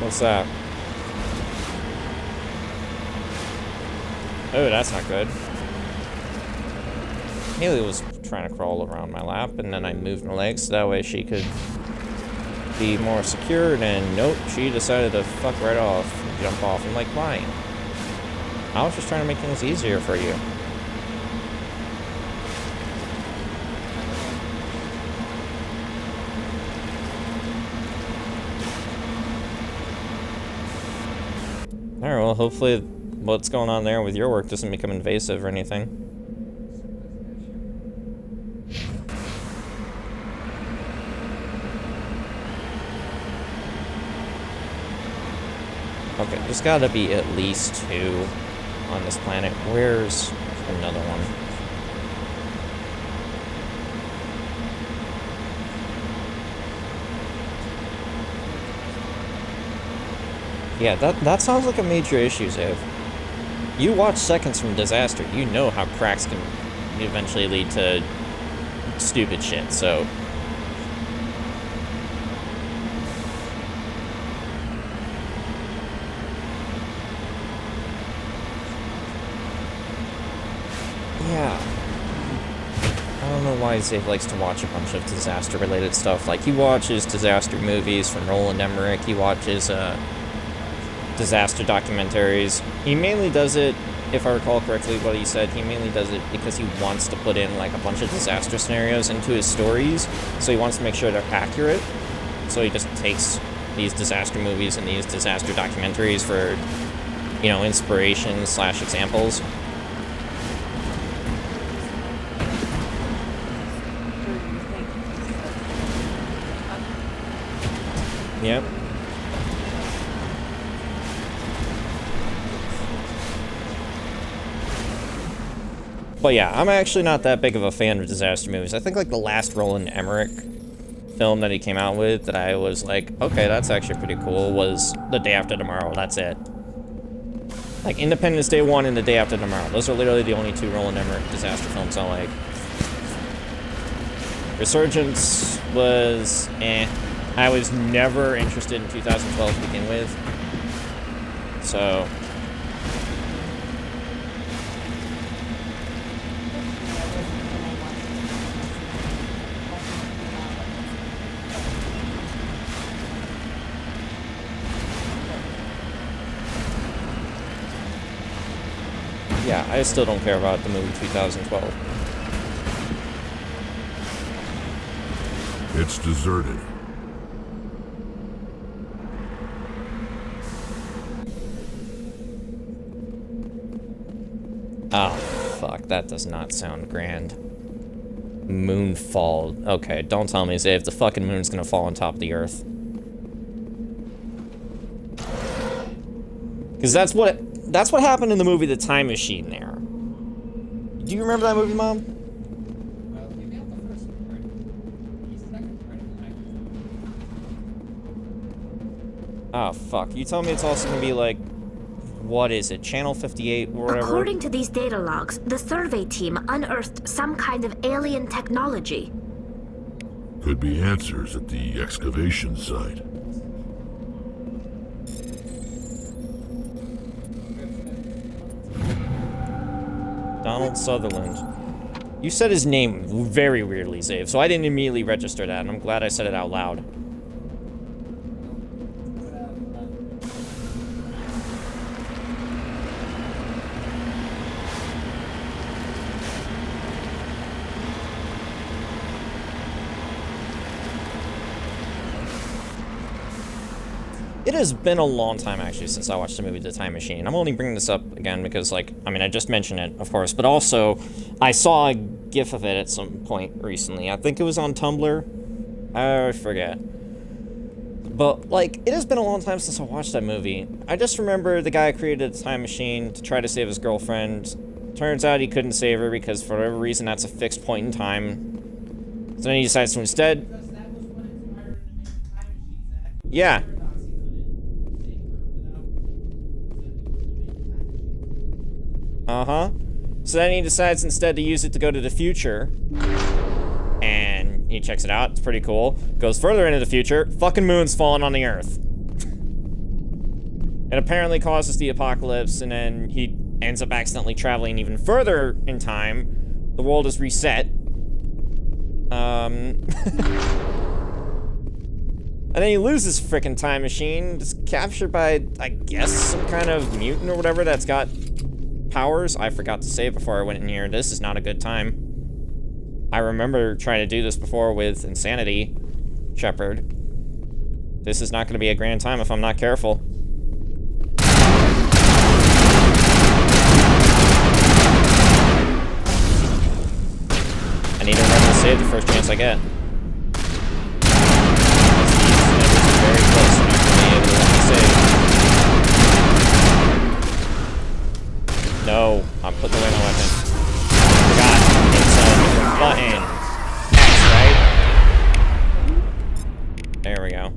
What's that? Oh, that's not good. Haley was trying to crawl around my lap, and then I moved my legs so that way she could be more secured, and nope, she decided to fuck right off and jump off. I'm like, why? I was just trying to make things easier for you. Alright, well, hopefully what's going on there with your work doesn't become invasive or anything. Okay, there's gotta be at least 2 on this planet. Where's another one? Yeah, that sounds like a major issue, Zev. You watch Seconds from Disaster, you know how cracks can eventually lead to stupid shit, so... Yeah. I don't know why Zev likes to watch a bunch of disaster-related stuff. Like, he watches disaster movies from Roland Emmerich, he watches, disaster documentaries. He mainly does it, if I recall correctly what he said, he mainly does it because he wants to put in like a bunch of disaster scenarios into his stories, so he wants to make sure they're accurate. So he just takes these disaster movies and these disaster documentaries for, you know, inspiration / examples. Yep. But yeah, I'm actually not that big of a fan of disaster movies. I think like the last Roland Emmerich film that he came out with that I was like, okay, that's actually pretty cool, was The Day After Tomorrow. That's it. Like Independence Day 1 and The Day After Tomorrow. Those are literally the only two Roland Emmerich disaster films I like. Resurgence was eh. I was never interested in 2012 to begin with. So yeah, I still don't care about the movie 2012. It's deserted. Oh, fuck. That does not sound grand. Moonfall. Okay, don't tell me, Zave, the fucking moon's gonna fall on top of the Earth. Because that's what happened in the movie The Time Machine there. Do you remember that movie, Mom? Oh, fuck. You tell me it's also gonna be like, what is it, Channel 58 or whatever? According to these data logs, the survey team unearthed some kind of alien technology. Could be answers at the excavation site. Donald Sutherland. You said his name very weirdly, Zave, so I didn't immediately register that, and I'm glad I said it out loud. It has been a long time, actually, since I watched the movie The Time Machine. I'm only bringing this up again because, like, I mean, I just mentioned it, of course, but also, I saw a GIF of it at some point recently. I think it was on Tumblr. I forget. But, like, it has been a long time since I watched that movie. I just remember the guy created the time machine to try to save his girlfriend. Turns out he couldn't save her because, for whatever reason, that's a fixed point in time. So then he decides to instead... Yeah. Uh-huh. So then he decides instead to use it to go to the future. And he checks it out. It's pretty cool. Goes further into the future. Fucking moon's falling on the Earth. It apparently causes the apocalypse, and then he ends up accidentally traveling even further in time. The world is reset. And then he loses frickin' time machine. It's captured by, I guess, some kind of mutant or whatever that's got powers. I forgot to say before I went in here, this is not a good time. I remember trying to do this before with Insanity Shepard. This is not going to be a grand time if I'm not careful. I need to remember to save the first chance I get. These very close, I'm not going to be able to let me save. No, I'm putting away my weapon. Forgot. It's a button. X, right? There we go.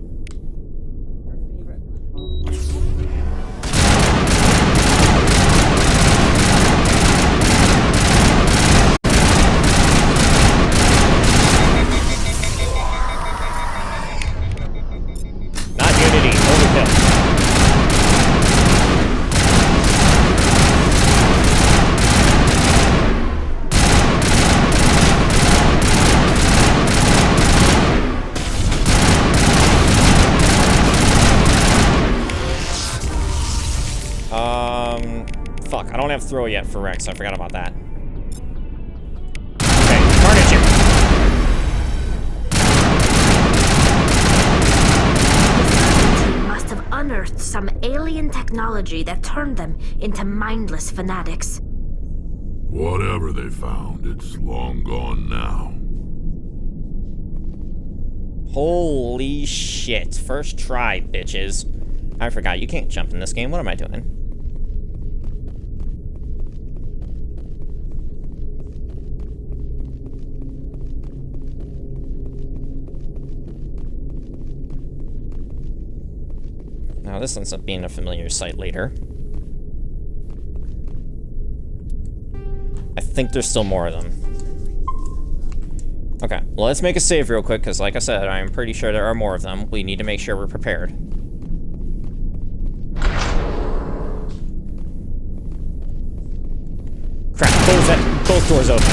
Not Unity, overkill. Fuck, I don't have throw yet for Rex, I forgot about that. Okay, target you! The team must have unearthed some alien technology that turned them into mindless fanatics. Whatever they found, it's long gone now. Holy shit. First try, bitches. I forgot, you can't jump in this game. What am I doing? Oh, this ends up being a familiar sight later. I think there's still more of them. Okay, well, let's make a save real quick, because like I said, I'm pretty sure there are more of them. We need to make sure we're prepared. Crap, close that, both doors open.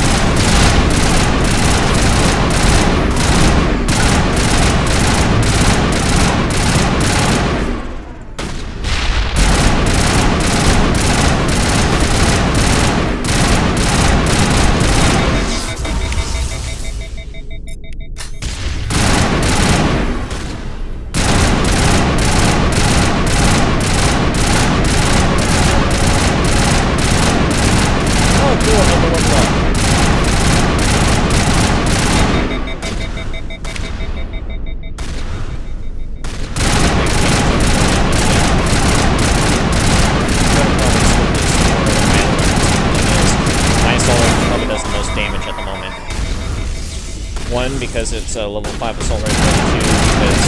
One, because it's a level 5 assault rifle, and 2, because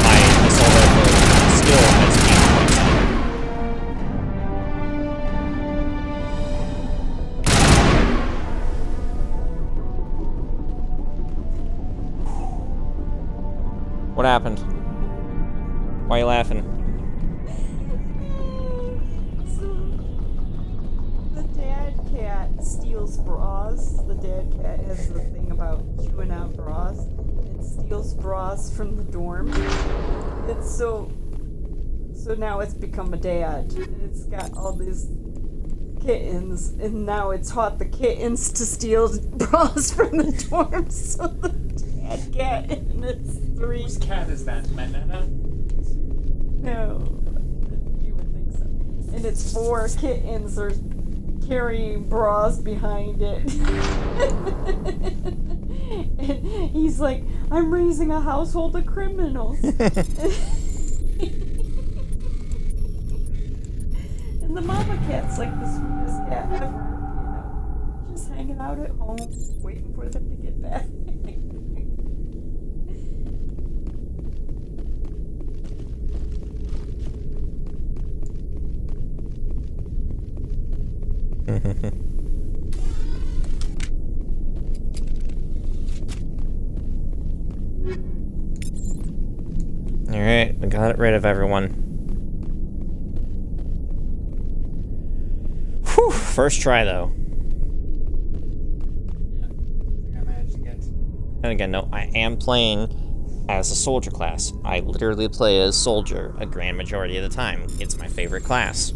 my assault rifle skill has gained points. What happened? Why are you laughing? The dad cat steals bras. The dad cat has the thing about chewing out bras. It steals bras from the dorm. It's so now it's become a dad. It's got all these kittens, and now it's taught the kittens to steal bras from the dorm. So the dad cat and its 3. Whose cat is that, Manana? No, you would think so. And its 4 kittens are carrying bras behind it. And he's like, I'm raising a household of criminals. And the mama cat's like the sweetest cat ever, you know, just hanging out at home, waiting for them to get back. Alright, we got rid of everyone. Whew, first try though. I managed to get. And again, no, I am playing as a soldier class. I literally play as soldier a grand majority of the time. It's my favorite class.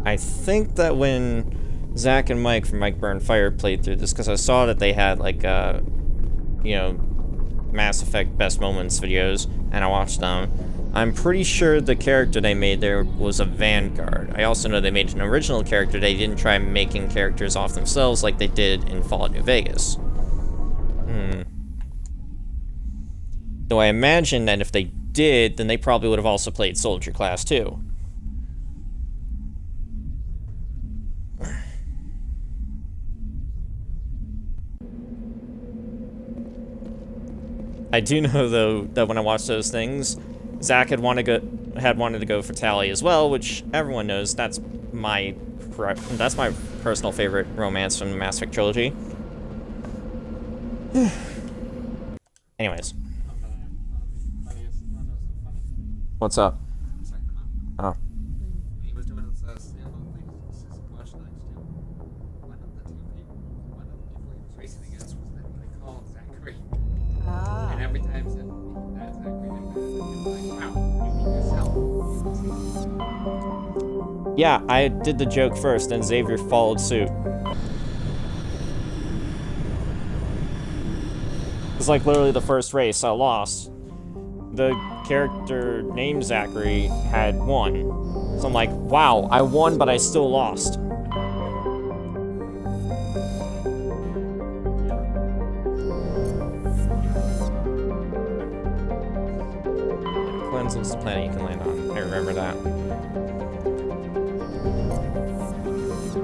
I think that when Zach and Mike from Mike Burn Fire played through this, because I saw that they had like you know, Mass Effect Best Moments videos, and I watched them. I'm pretty sure the character they made there was a Vanguard. I also know they made an original character. They didn't try making characters off themselves like they did in Fallout New Vegas. Though I imagine that if they did, then they probably would have also played Soldier Class too. I do know, though, that when I watched those things, Zach had wanted to go for Tally as well, which everyone knows that's my personal favorite romance from the Mass Effect trilogy. Anyways. What's up? Oh. He was doing this watch next to one of the 2 people. One of the people he was racing against was that they called Zachary. And every time he said that Zachary did that, like, wow, you mean yourself. Yeah, I did the joke first, and Xavier followed suit. It's like literally the first race I lost. The character named Zachary had won. So I'm like, wow, I won, but I still lost. Cleanse the planet you can land on. I remember that.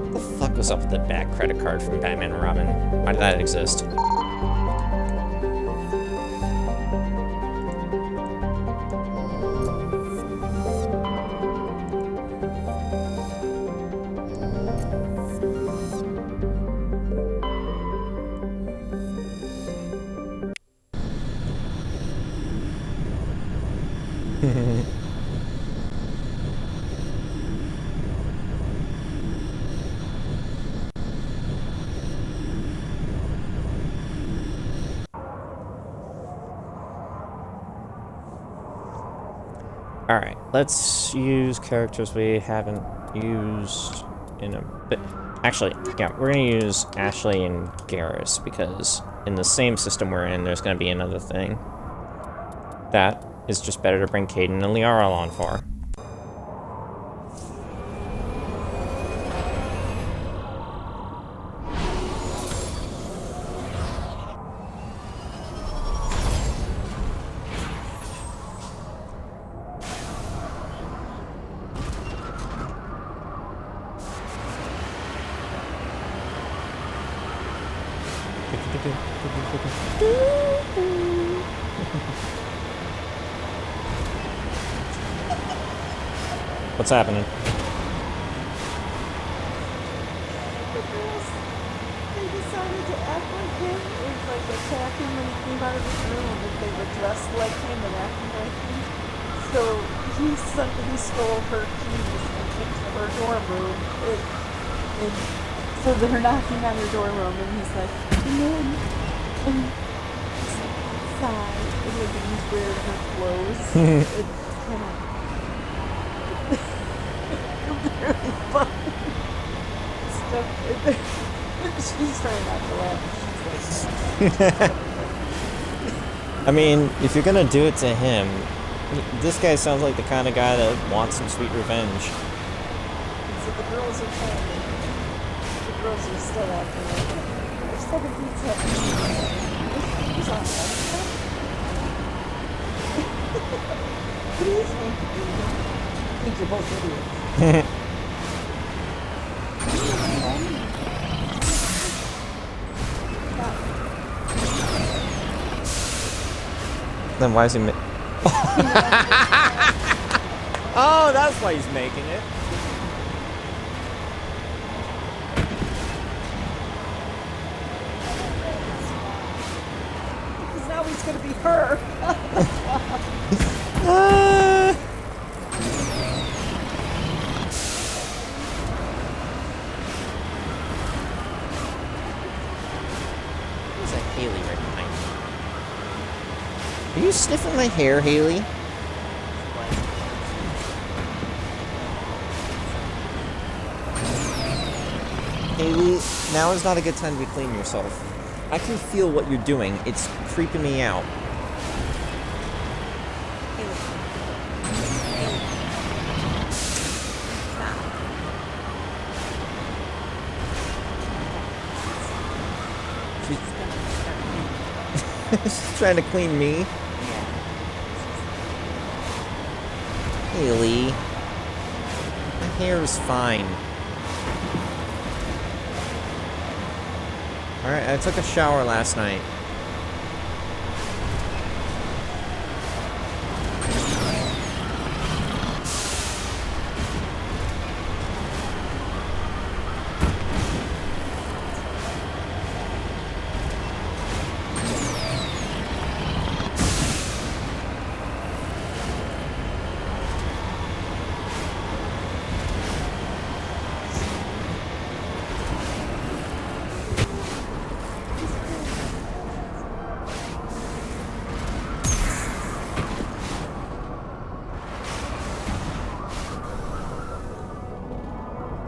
What the fuck was up with the back credit card from Batman and Robin? Why did that exist? Alright, let's use characters we haven't used in a bit. Actually, yeah, we're gonna use Ashley and Garrus, because in the same system we're in, there's gonna be another thing. That is just better to bring Caden and Liara on for. What's happening? The girls, they decided to act like him and like attack him when he came out of his room, and they were dressed like him and acting like him. So he stole her keys and went to her dorm room, and so they're knocking on her dorm room, and he's like, and then, and he's like, inside, and like he's wearing her clothes. It's kind of really funny stuff. She's trying not to laugh. She's like, I mean, if you're gonna do it to him, this guy sounds like the kind of guy that wants some sweet revenge. so the girls are trying to, the girls are still acting like there's 17 seconds. Who's on that? What do you think? I think you're both idiots. Then why is he Oh, that's why he's making it. Because now he's gonna be her. There's a Haley right behind me. Are you sniffing my hair, Haley? Haley, now is not a good time to be cleaning yourself. I can feel what you're doing. It's creeping me out. She's trying to clean me. Haley. My hair is fine. Alright, I took a shower last night.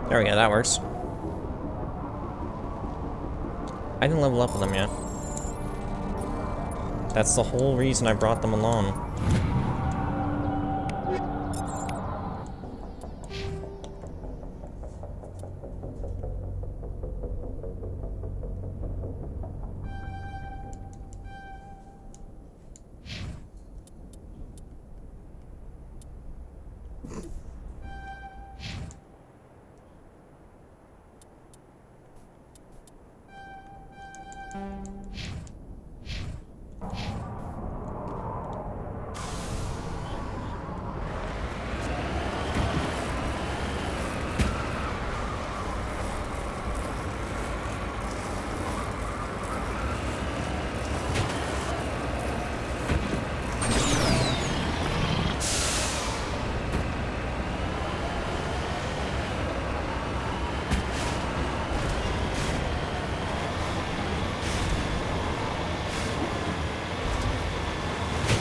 There we go, that works. I didn't level up with them yet. That's the whole reason I brought them along.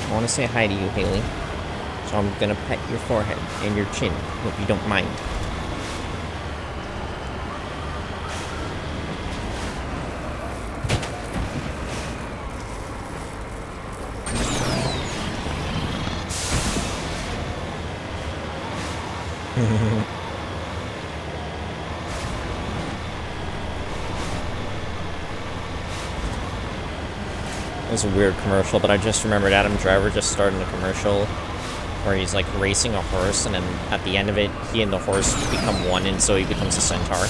I want to say hi to you, Haley. So So I'm gonna pet your forehead and your chin. Hope you don't mind. It was a weird commercial, but I just remembered Adam Driver just started a commercial where he's like racing a horse, and then at the end of it, he and the horse become one, and so he becomes a centaur.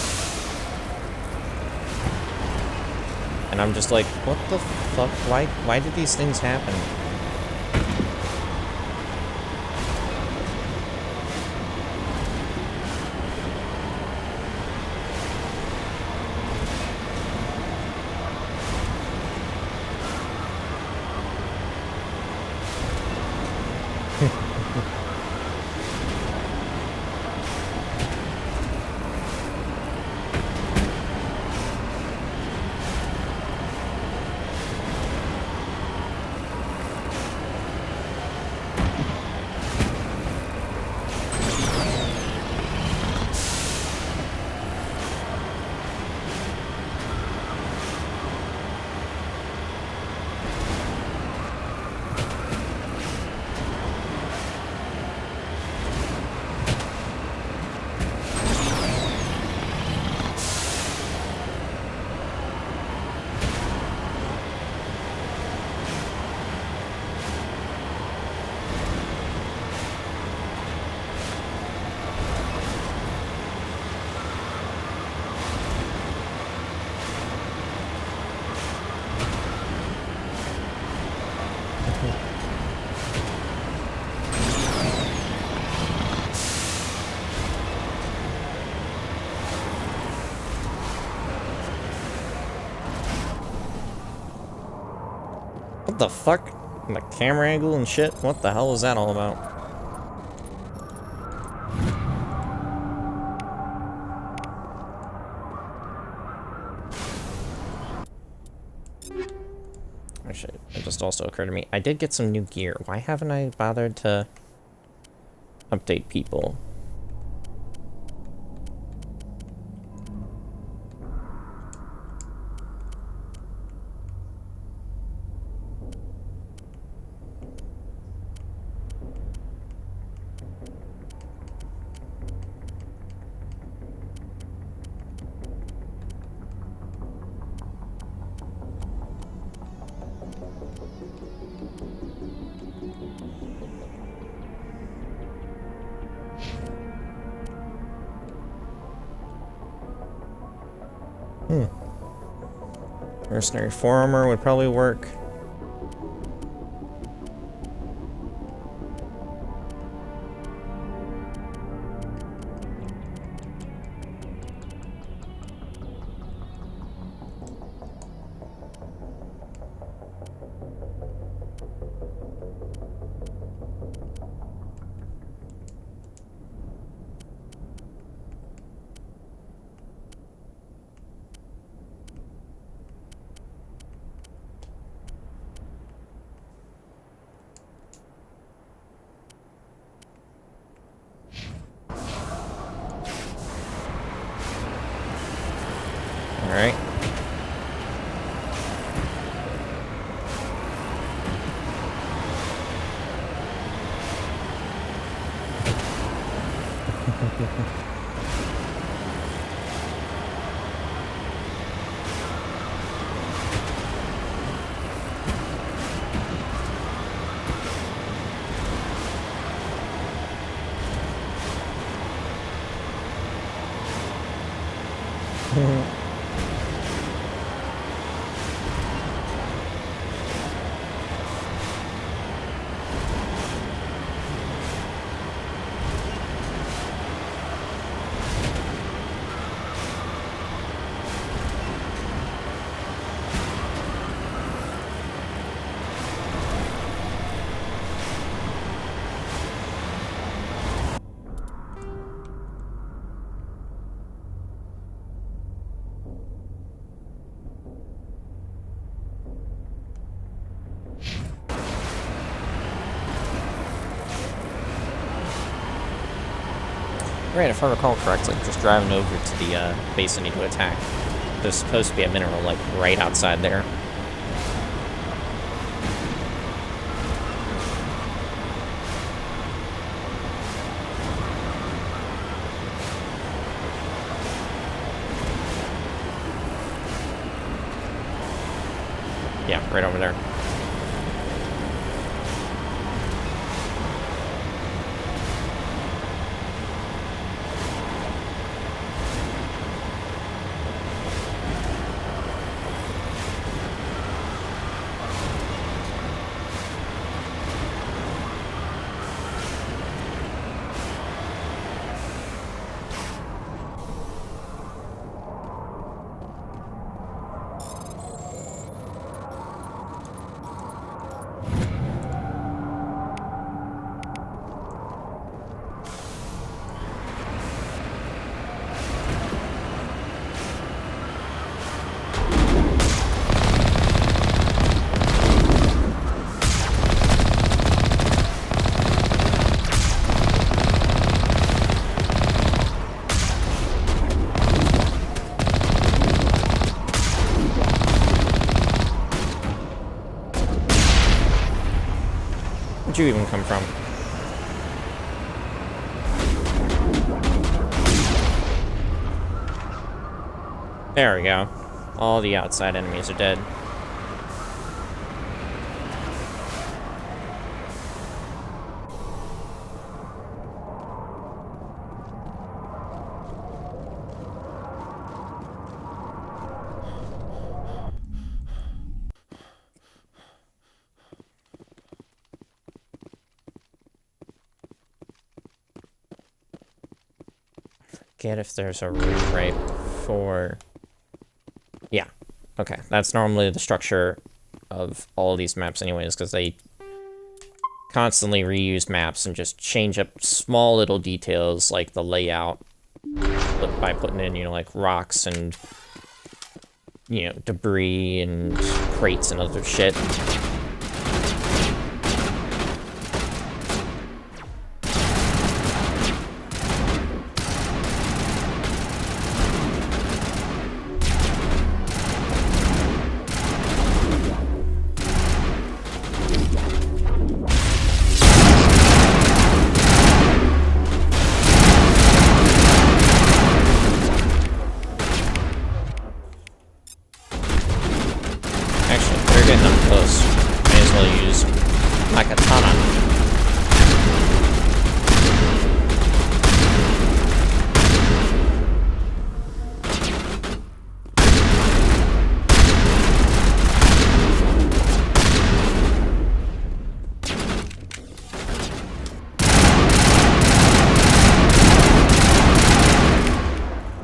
And I'm just like, what the fuck? Why did these things happen? What the fuck? The camera angle and shit? What the hell was that all about? Actually, it just also occurred to me, I did get some new gear. Why haven't I bothered to update people? Mercenary forearmor would probably work. Alright. Right, if I recall correctly, just driving over to the base I need to attack. There's supposed to be a mineral, like, right outside there. Yeah, right over there. Where'd you even come from? There we go. All the outside enemies are dead. Get if there's a room right for... Yeah. Okay. That's normally the structure of all these maps anyways, because they constantly reuse maps and just change up small little details like the layout by putting in, you know, like rocks and, you know, debris and crates and other shit.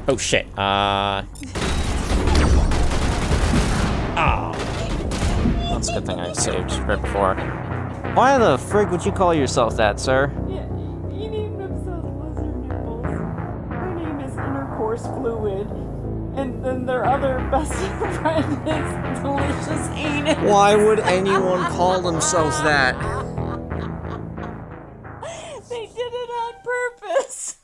Oh shit, oh. That's a good thing I saved right before. Why the frig would you call yourself that, sir? Yeah, he named himself Lizard Nipples. Her name is Intercourse Fluid. And then their other best friend is Delicious Anus. Why would anyone call themselves that? They did it on purpose.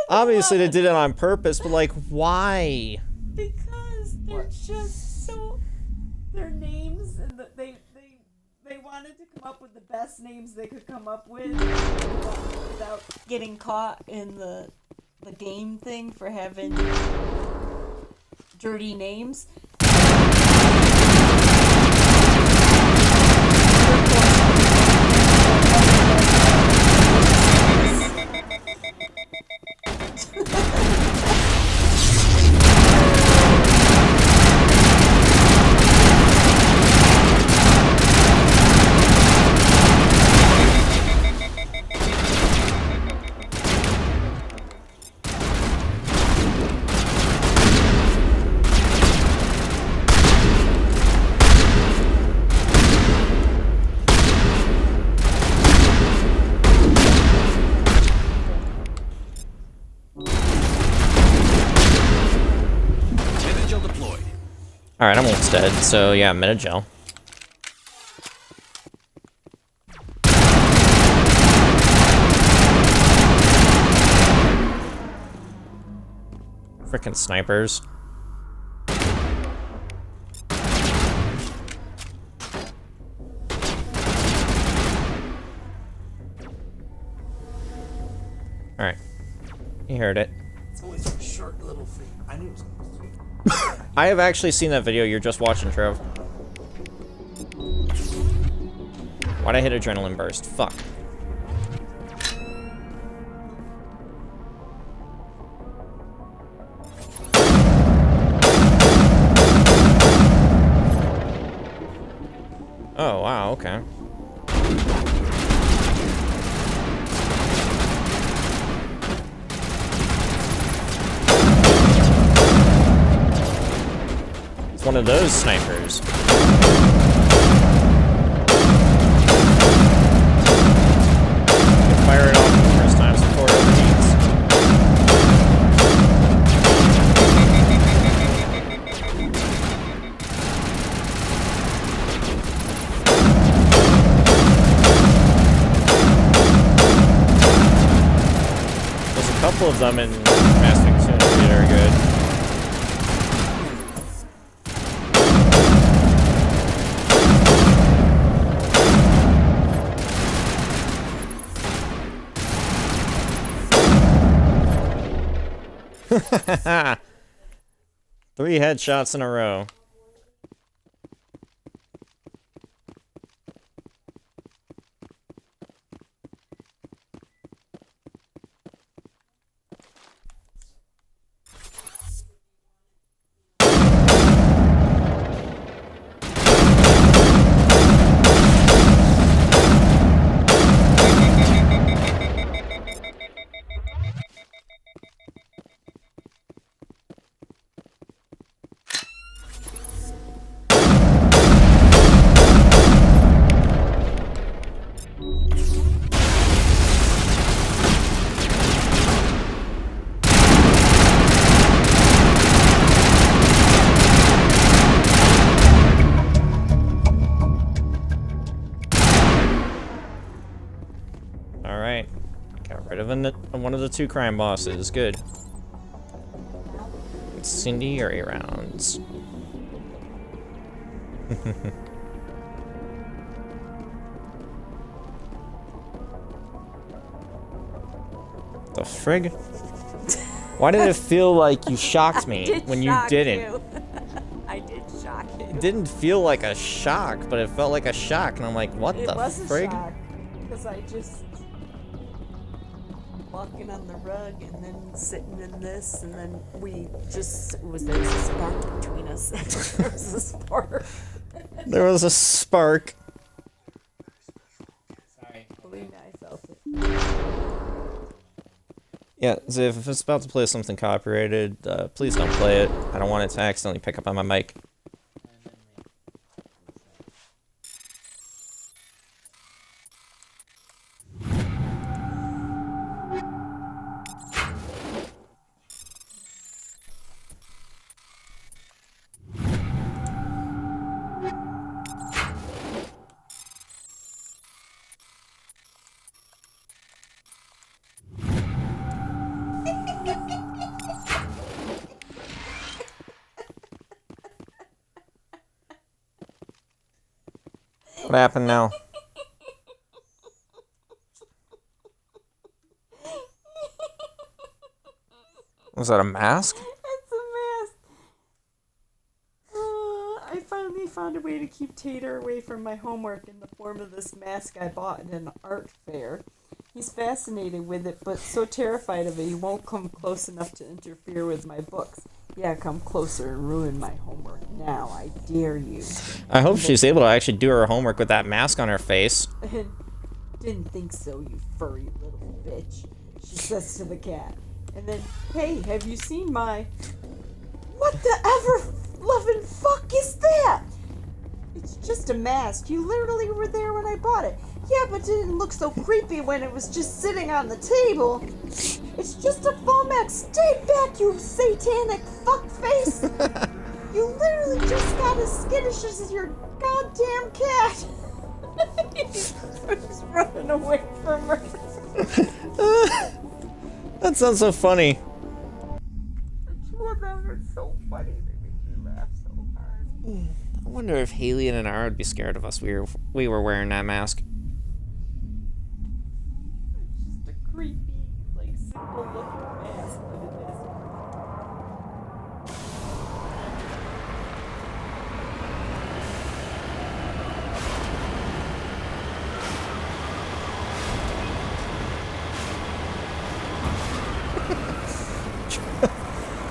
Obviously they did it on purpose, but like, why? Because they're just so... Their names, and they wanted to come up with the best names they could come up with without getting caught in the game thing for having dirty names. Alright, I'm almost dead, so yeah, Metagel. Frickin' snipers. Alright. You heard it. It's always a short little thing. I knew it was gonna be. I have actually seen that video you're just watching, Trev. Why'd I hit adrenaline burst? Fuck. Oh, wow, okay. It's one of those snipers. Fire it off numerous times before it overheats. There's a couple of them in Mass Effect 2 that are good. Three headshots in a row. Alright. Got rid of one of the two crime bosses. Good. Incendiary rounds. The frig? Why did it feel like you shocked me when you didn't? I did shock you. It didn't feel like a shock, but it felt like a shock, and I'm like, what the frig? Because I just walking on the rug and then sitting in this, and then there was a spark between us. There was a spark. There was a spark. Sorry. Believe me, I felt it. Yeah, so if it's about to play something copyrighted, please don't play it. I don't want it to accidentally pick up on my mic. What happened now? Was that a mask? It's a mask. I finally found a way to keep Tater away from my homework in the form of this mask I bought at an art fair. He's fascinated with it, but so terrified of it he won't come close enough to interfere with my books. Yeah, come closer and ruin my homework now. I dare you. I hope she's able to actually do her homework with that mask on her face. Didn't think so, you furry little bitch, she says to the cat. And then, hey, have you seen my... What the ever-loving fuck is that? It's just a mask. You literally were there when I bought it. Yeah, but it didn't look so creepy when it was just sitting on the table. It's just a Fomax. Stay back, you satanic fuckface! You literally just got as skittish as your goddamn cat. He's running away from her. That sounds so funny. What wonder if Haley and Inara would be scared of us. We were wearing that mask. Just a creepy, like, simple looking mask, but it is.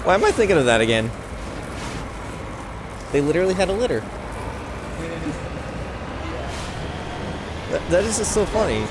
Why am I thinking of that again? They literally had a litter. That is just so funny.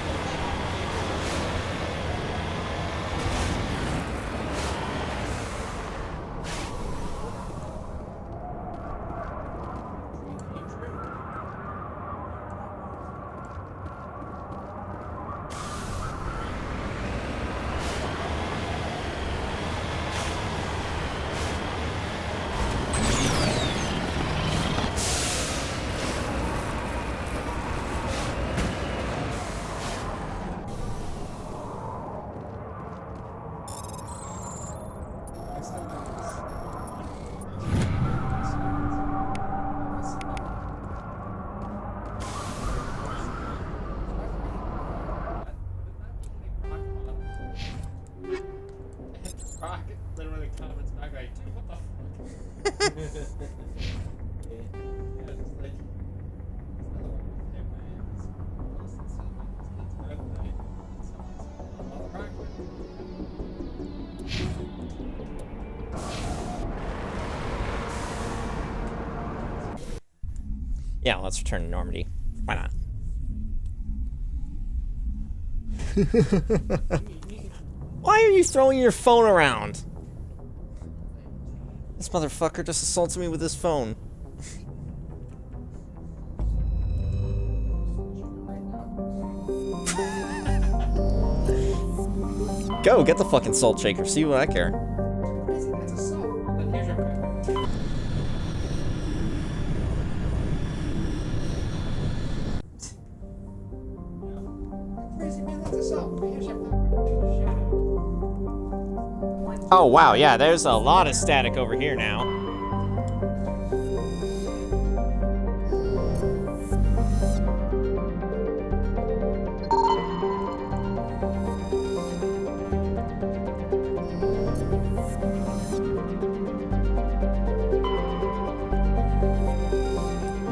Literally comments back like, dude, what the fuck? Yeah, just like, yeah, let's return to Normandy. Why not? Why are you throwing your phone around? This motherfucker just assaulted me with his phone. Go, get the fucking salt shaker. See what I care. that's a salt. Then here's your pack. Crazy man, that's a salt. Here's your pack. Oh wow, yeah, there's a lot of static over here now.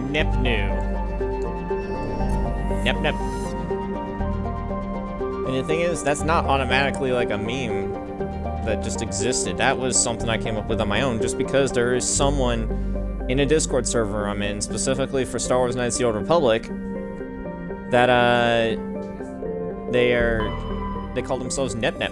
Nip new. Nip nip. And the thing is, that's not automatically like a meme that just existed. That was something I came up with on my own just because there is someone in a Discord server I'm in, specifically for Star Wars Knights of the Old Republic, that they call themselves Nip Nip.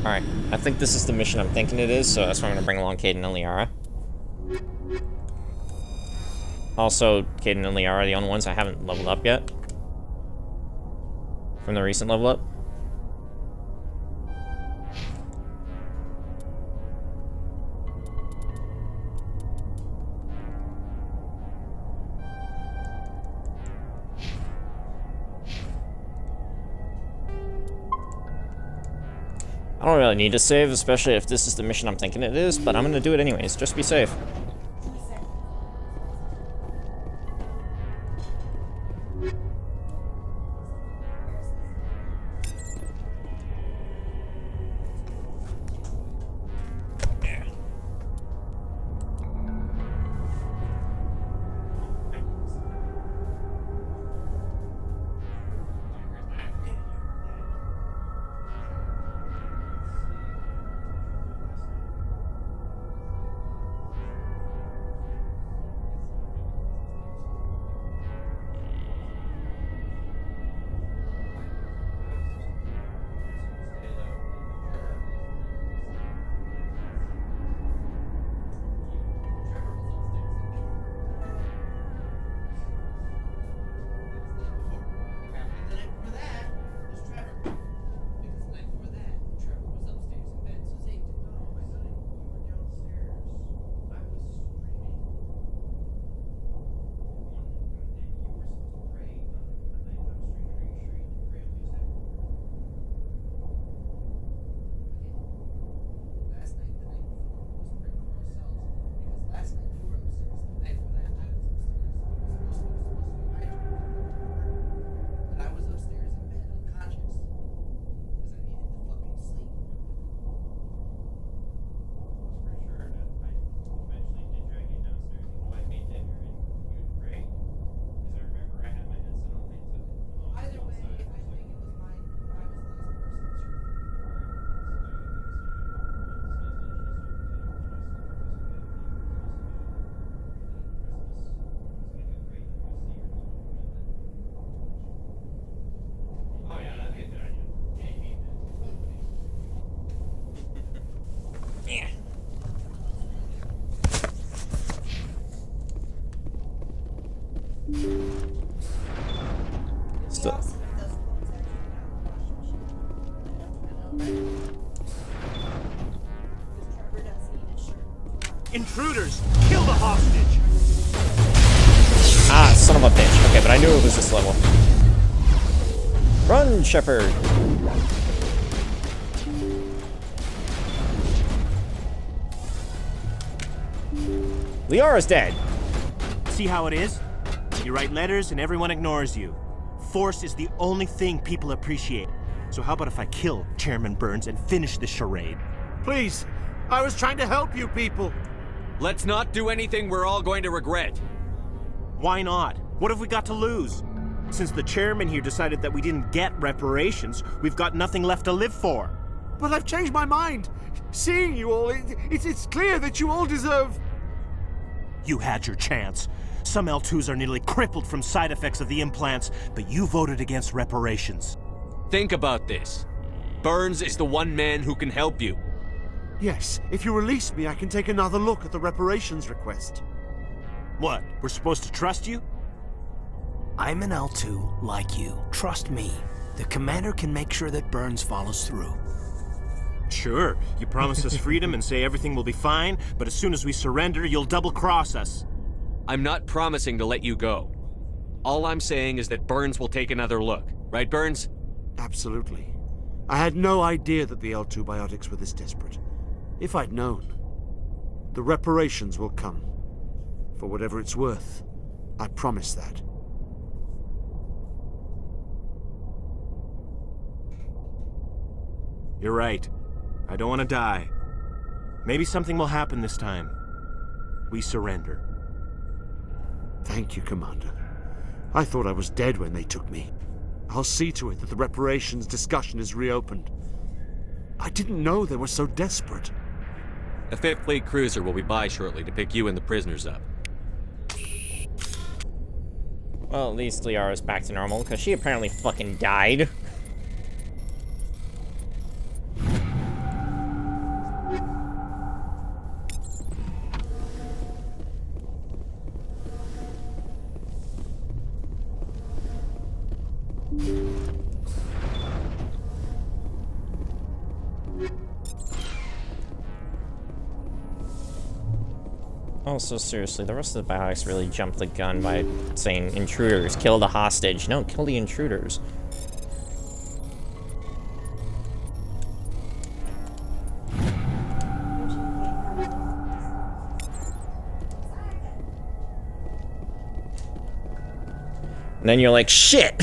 Alright, I think this is the mission I'm thinking it is, so that's why I'm gonna bring along Caden and Liara. Also, Caden and Liara are the only ones I haven't leveled up yet. From the recent level up. I don't really need to save, especially if this is the mission I'm thinking it is, but I'm gonna do it anyways, just to be safe. So. Intruders! Kill the hostage! Ah, son of a bitch. Okay, but I knew it was this level. Run, Shepard! Liara's dead. See how it is? You write letters and everyone ignores you. Force is the only thing people appreciate. So how about if I kill Chairman Burns and finish this charade? Please, I was trying to help you people. Let's not do anything we're all going to regret. Why not? What have we got to lose? Since the chairman here decided that we didn't get reparations, we've got nothing left to live for. But I've changed my mind. Seeing you all, it's clear that you all deserve... You had your chance. Some L2s are nearly crippled from side effects of the implants, but you voted against reparations. Think about this. Burns is the one man who can help you. Yes, if you release me, I can take another look at the reparations request. What? We're supposed to trust you? I'm an L2 like you. Trust me. The commander can make sure that Burns follows through. Sure, you promise us freedom and say everything will be fine, but as soon as we surrender, you'll double-cross us. I'm not promising to let you go. All I'm saying is that Burns will take another look. Right, Burns? Absolutely. I had no idea that the L2 biotics were this desperate. If I'd known, the reparations will come. For whatever it's worth, I promise that. You're right. I don't want to die. Maybe something will happen this time. We surrender. Thank you, Commander. I thought I was dead when they took me. I'll see to it that the reparations discussion is reopened. I didn't know they were so desperate. A 5th Fleet cruiser will be by shortly to pick you and the prisoners up. Well, at least Liara's back to normal, because she apparently fucking died. Also, seriously, the rest of the biotics really jumped the gun by saying intruders, kill the hostage. No, kill the intruders. And then you're like, shit!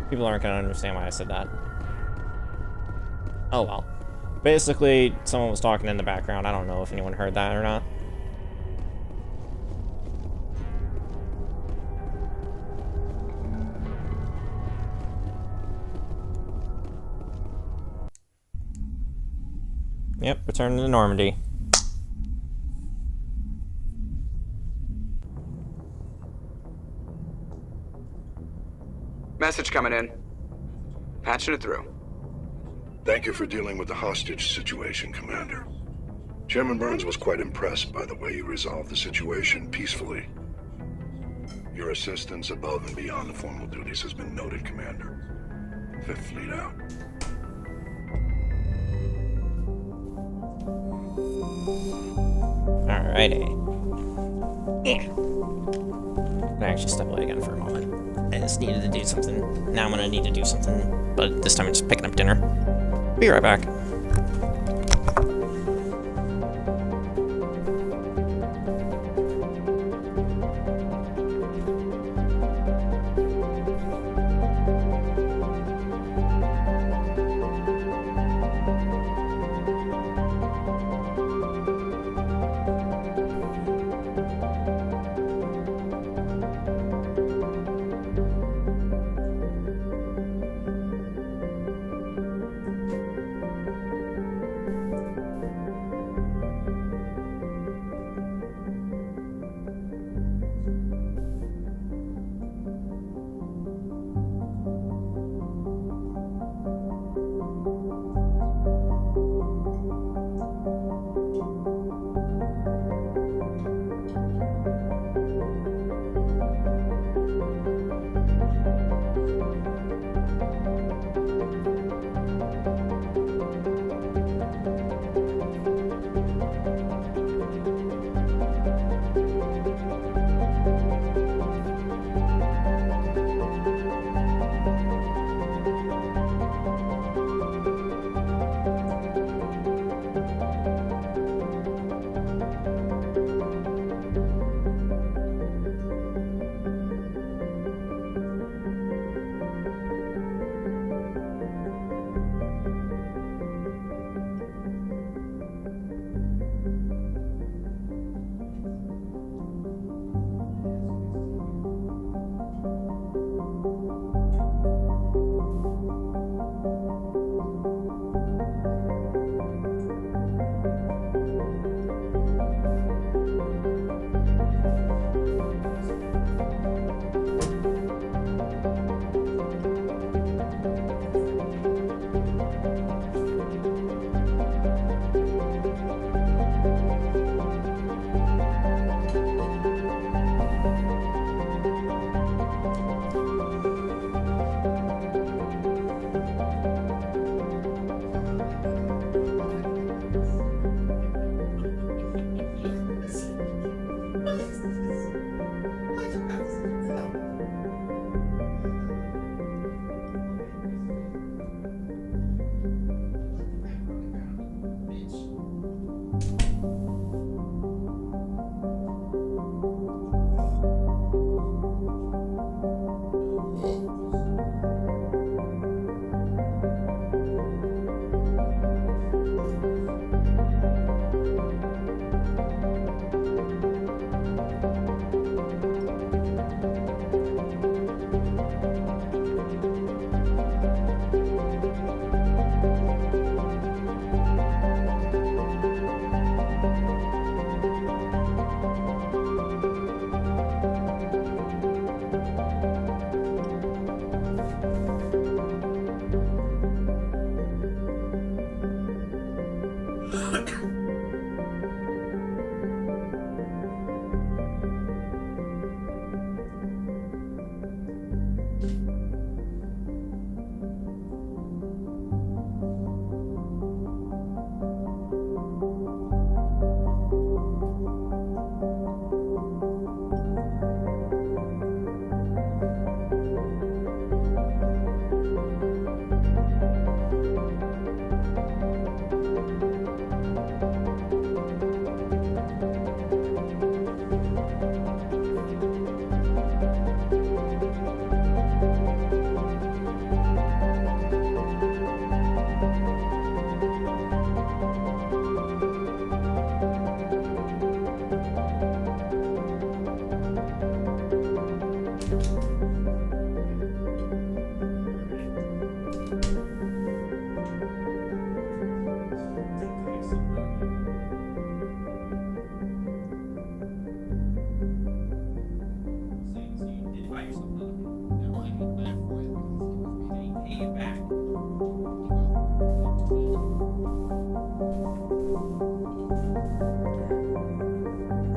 People aren't gonna understand why I said that. Oh well. Basically, someone was talking in the background. I don't know if anyone heard that or not. Yep, return to Normandy. Message coming in. Patching it through. Thank you for dealing with the hostage situation, Commander. Chairman Burns was quite impressed by the way you resolved the situation peacefully. Your assistance above and beyond the formal duties has been noted, Commander. 5th Fleet out. Alrighty. I'm gonna actually step away again for a moment. I just needed to do something. Now I'm gonna need to do something, but this time I'm just picking up dinner. Be right back.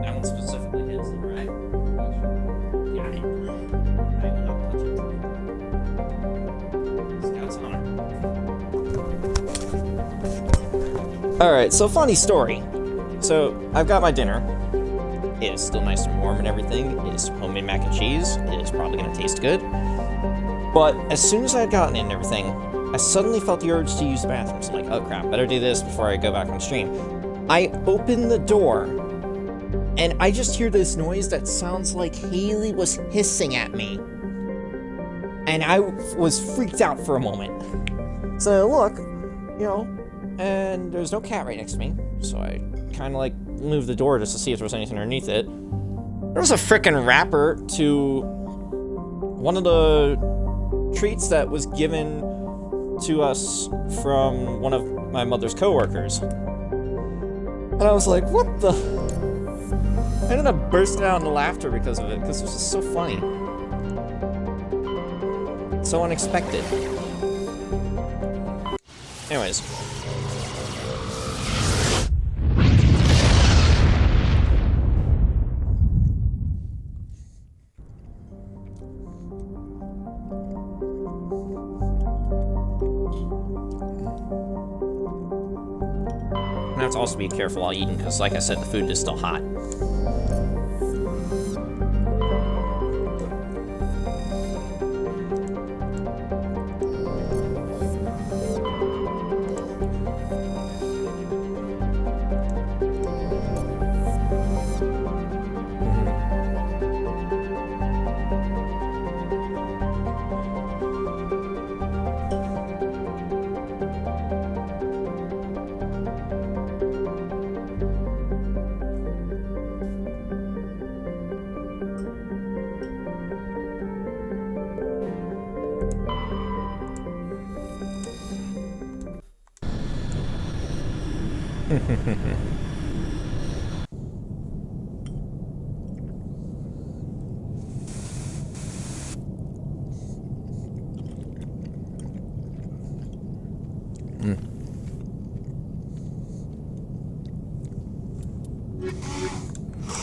That one specifically hits it, right? Yeah. I will not touch it. Scout's honor. Alright, so funny story. So, I've got my dinner. It is still nice and warm and everything. It is homemade mac and cheese. It is probably going to taste good. But as soon as I had gotten it and everything, I suddenly felt the urge to use the bathroom. So I'm like, oh crap, better do this before I go back on stream. I open the door, and I just hear this noise that sounds like Haley was hissing at me. And I was freaked out for a moment. So I look, you know, and there's no cat right next to me. So I kind of like moved the door just to see if there was anything underneath it. There was a frickin' wrapper to one of the treats that was given to us from one of my mother's coworkers. And I was like, what the? I ended up bursting out into laughter because of it, because it was just so funny. So unexpected. Anyways. I have to also be careful while eating, because like I said, the food is still hot.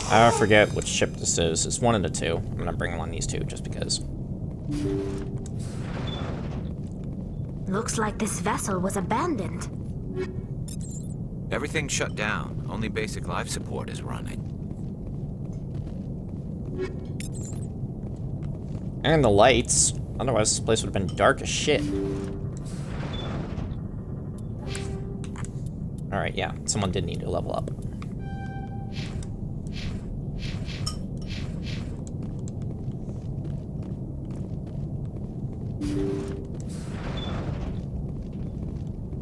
I forget which ship this is. It's one of the two. I'm gonna bring one of these two just because. Looks like this vessel was abandoned. Everything's shut down. Only basic life support is running. And the lights. Otherwise, this place would have been dark as shit. Alright, yeah. Someone did need to level up.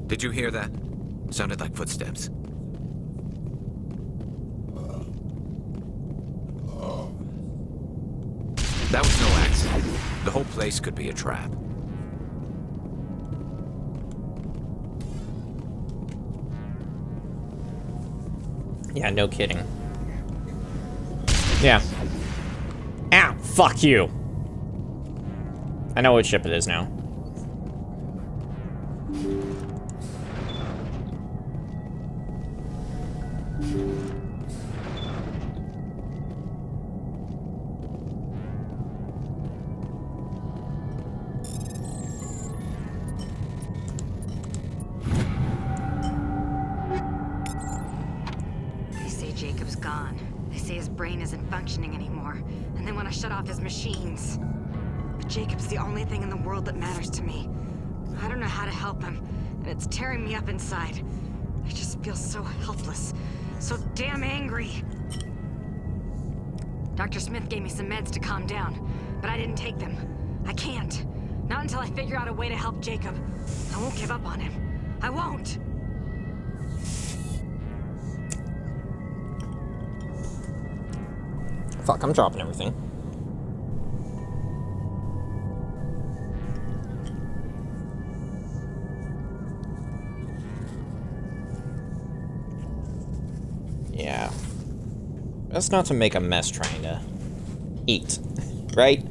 Did you hear that? Sounded like footsteps. That was no accident. The whole place could be a trap. Yeah, no kidding. Yeah. Ah, fuck you. I know what ship it is now. They say Jacob's gone. They say his brain isn't functioning anymore, and they want to shut off his machines. But Jacob's the only thing in the world that matters to me. I don't know how to help him, and it's tearing me up inside. I just feel so helpless, so damn angry. Dr. Smith gave me some meds to calm down, but I didn't take them. I can't. Not until I figure out a way to help Jacob. I won't give up on him. I won't. Fuck, I'm dropping everything. Yeah. Best not to make a mess trying to eat, right?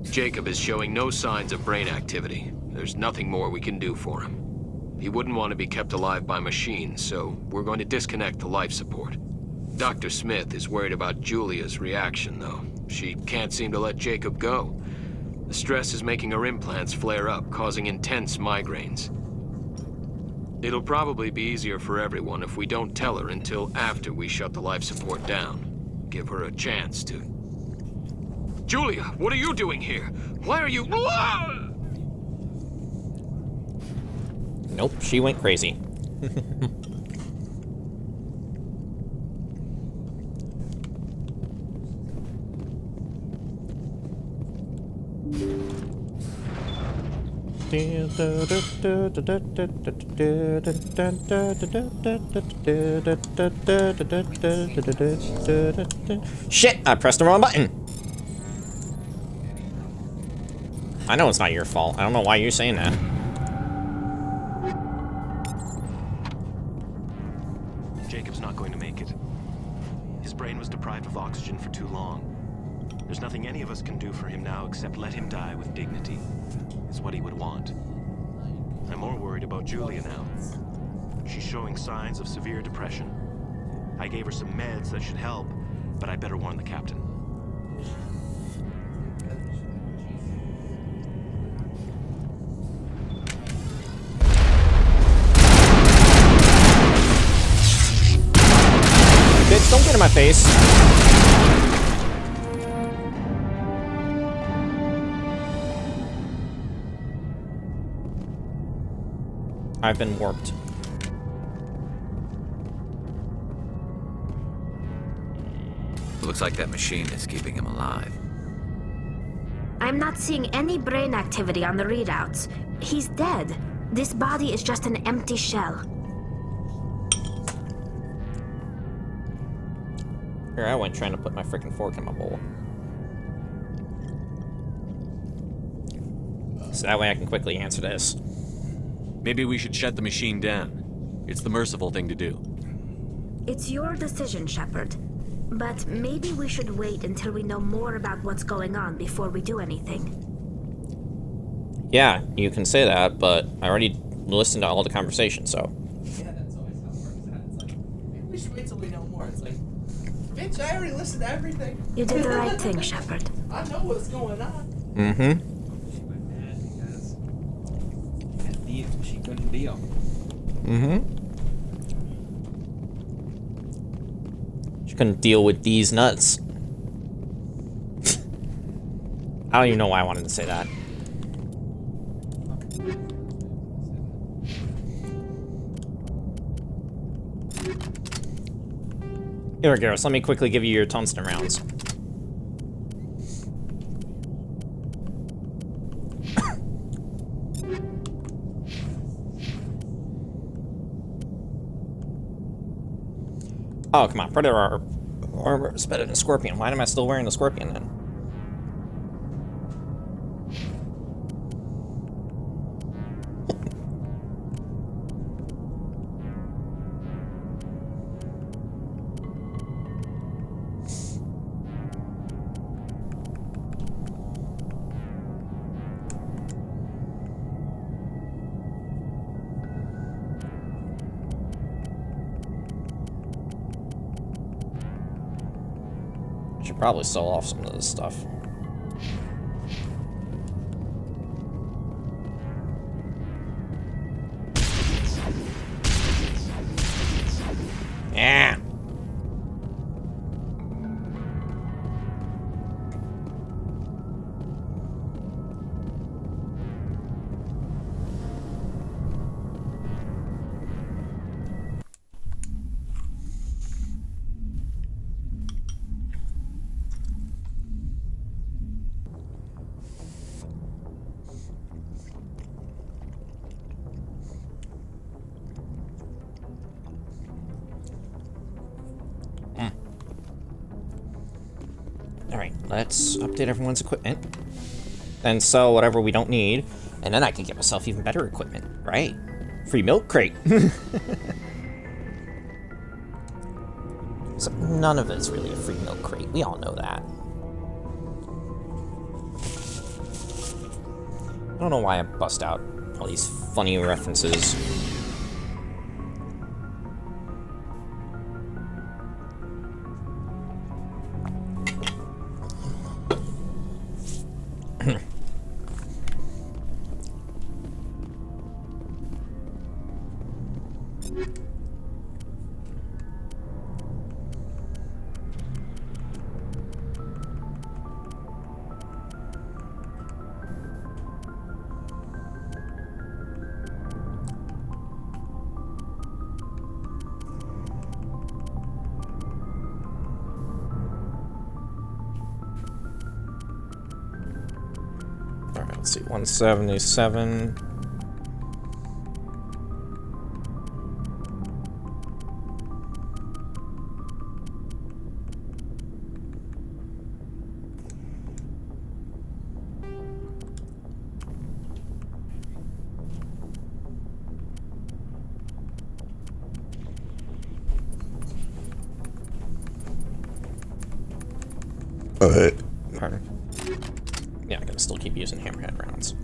Jacob is showing no signs of brain activity. There's nothing more we can do for him. He wouldn't want to be kept alive by machines, so we're going to disconnect the life support. Dr. Smith is worried about Julia's reaction, though. She can't seem to let Jacob go. The stress is making her implants flare up, causing intense migraines. It'll probably be easier for everyone if we don't tell her until after we shut the life support down. Give her a chance to... Julia, what are you doing here? Why are you... Nope, she went crazy. Shit! I pressed the wrong button! I know it's not your fault. I don't know why you're saying that. Jacob's not going to make it. His brain was deprived of oxygen for too long. There's nothing any of us can do for him now except let him die with dignity. It's what he would want. I'm more worried about Julia now. She's showing signs of severe depression. I gave her some meds that should help, but I better warn the captain. Bitch, don't get in my face. I've been warped. Looks like that machine is keeping him alive. I'm not seeing any brain activity on the readouts. He's dead. This body is just an empty shell. Here I went trying to put my freaking fork in my bowl. So that way I can quickly answer this. Maybe we should shut the machine down. It's the merciful thing to do. It's your decision, Shepard. But maybe we should wait until we know more about what's going on before we do anything. Yeah, you can say that, but I already listened to all the conversation, so... Yeah, that's always how it works out. It's like, maybe we should wait till we know more. It's like, bitch, I already listened to everything. You did the right thing, Shepard. I know what's going on. Mm-hmm. She went mad because she couldn't deal. Mm-hmm. She couldn't deal with these nuts. I don't even know why I wanted to say that. Here, Garrus, let me quickly give you your tungsten rounds. Oh, come on. Predator armor is better than Scorpion. Why am I still wearing the Scorpion then? should probably sell off some of this stuff. Yeah. Alright, let's update everyone's equipment. Then sell whatever we don't need. And then I can get myself even better equipment. Right. Free milk crate. So none of it's really a free milk crate. We all know that. I don't know why I bust out all these funny references. Alright, let's see, 177. Pardon. Yeah, I can still keep using hammerhead rounds.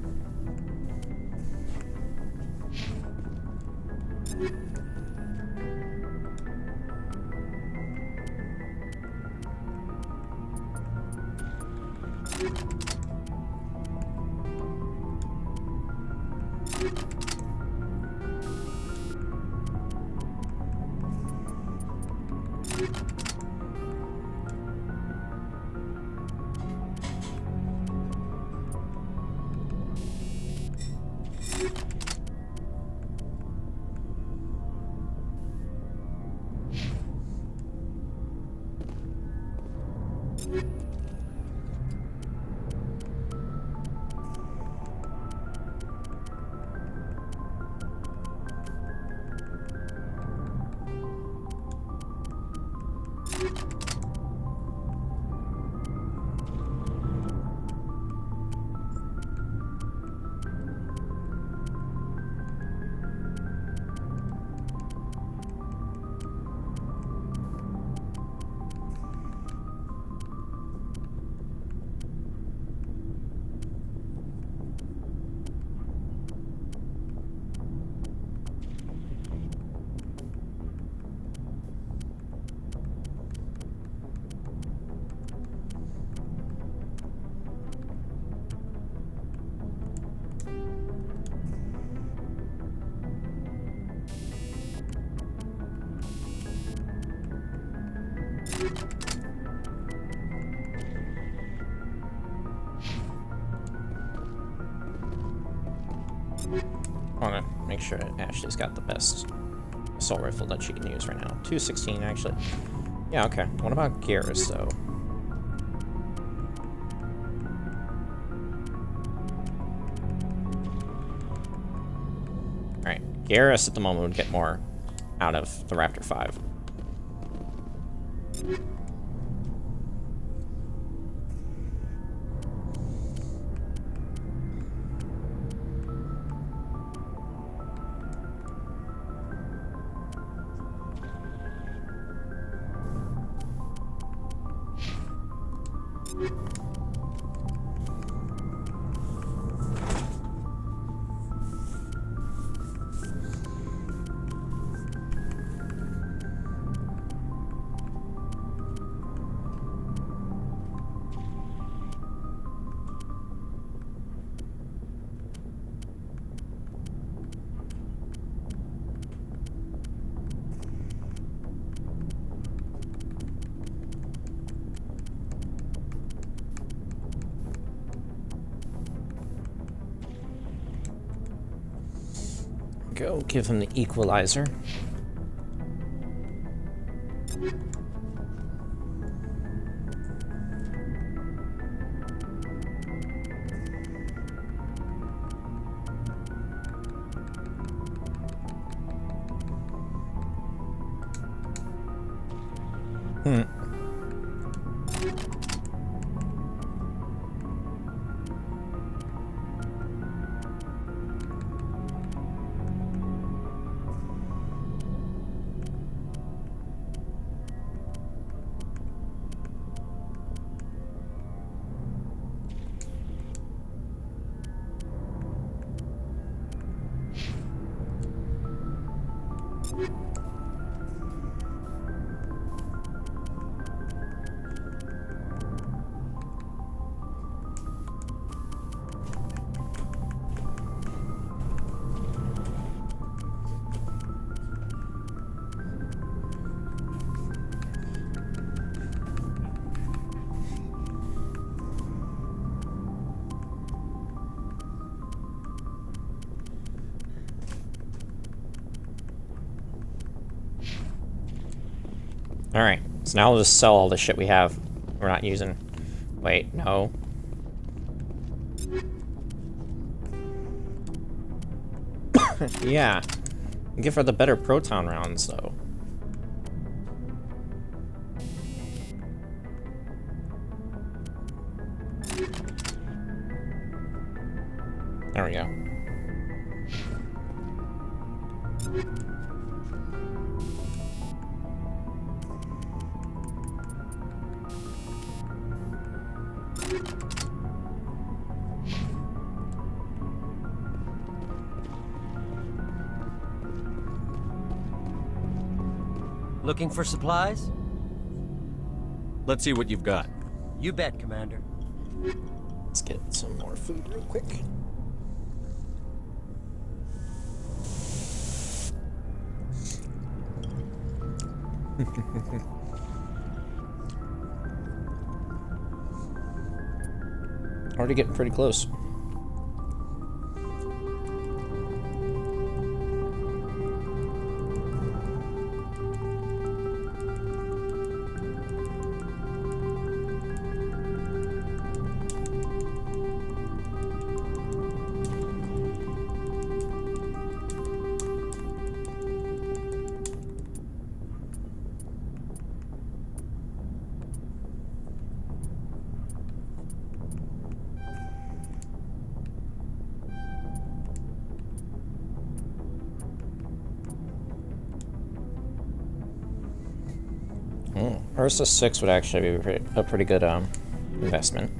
I want to make sure Ashley's got the best assault rifle that she can use right now. 216, actually. Yeah, okay. What about Garrus, though? Alright, Garrus at the moment would get more out of the Raptor 5. go. Give him the equalizer. Alright, so now we'll just sell all the shit we have. We're not using. Wait, no. Yeah. Give her the better proton rounds, though. There we go. Looking for supplies? Let's see what you've got. You bet, Commander. Let's get some more food real quick. Already getting pretty close. Ursa 6 would actually be a pretty good investment.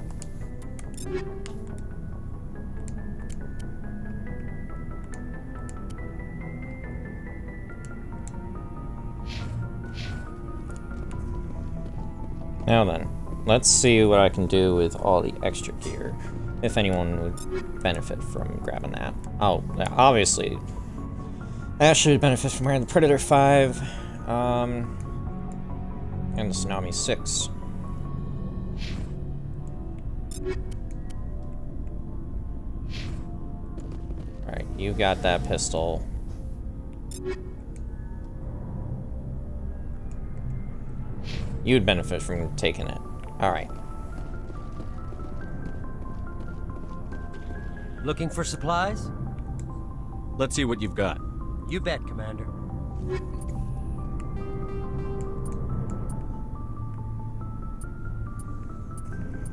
Now then, let's see what I can do with all the extra gear, if anyone would benefit from grabbing that. Oh, yeah, obviously, Ashley would benefit from wearing the Predator 5, and the Tsunami 6. Alright, you got that pistol. You'd benefit from taking it. Alright. Looking for supplies? Let's see what you've got. You bet, Commander.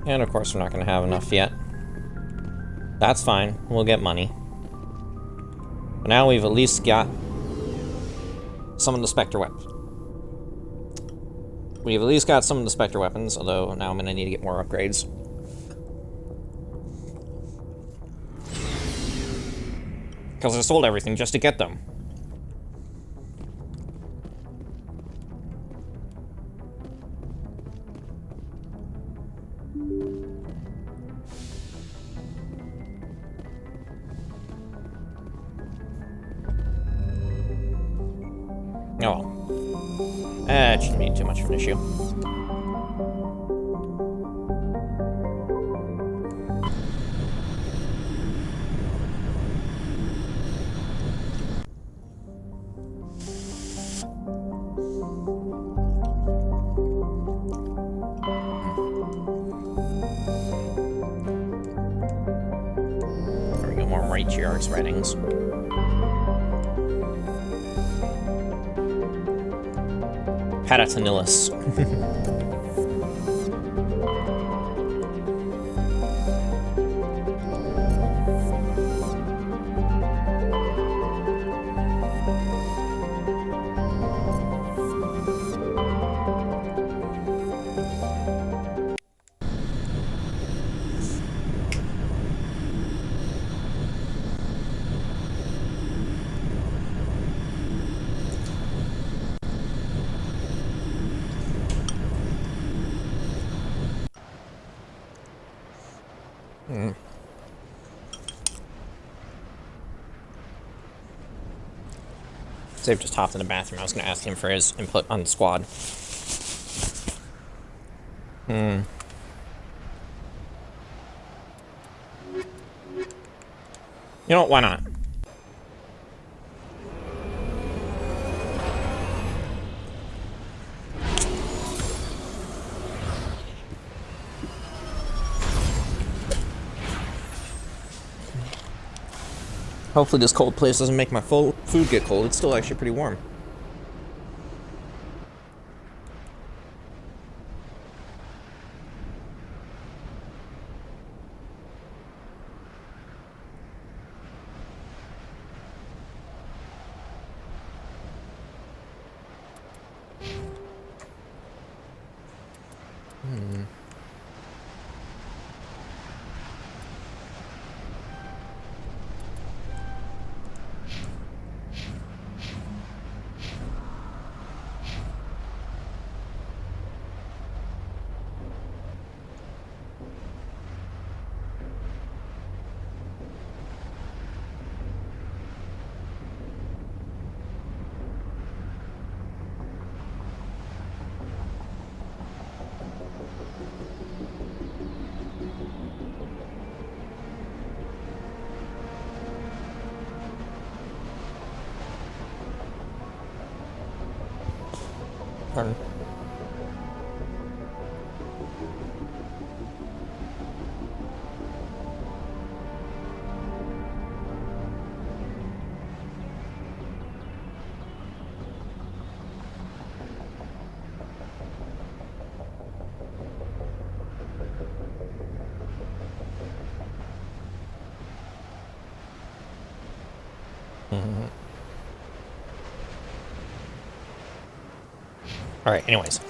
And of course we're not going to have enough yet. That's fine. We'll get money. But now we've at least got some of the Spectre weapons. We've at least got some of the Spectre weapons, although now I'm going to need to get more upgrades. Because I sold everything just to get them. Oh well. That shouldn't be too much of an issue. matriarch's writings. Patatonilis. Zave just hopped in the bathroom. I was going to ask him for his input on the squad. You know what? Why not? Hopefully this cold place doesn't make my food get cold. It's still actually pretty warm. Pardon. Alright, anyways.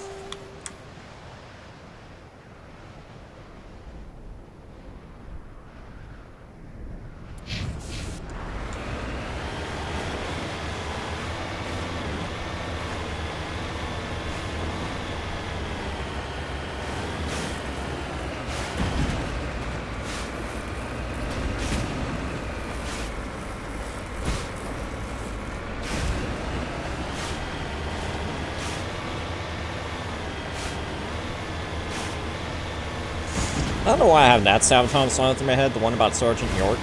I don't know why I have that Sabaton song through my head, the one about Sergeant York.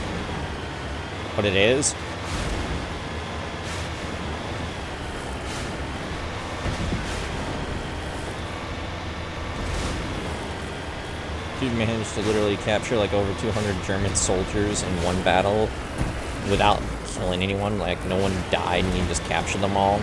What it is. Dude managed to literally capture like over 200 German soldiers in one battle without killing anyone. Like, no one died and he just captured them all.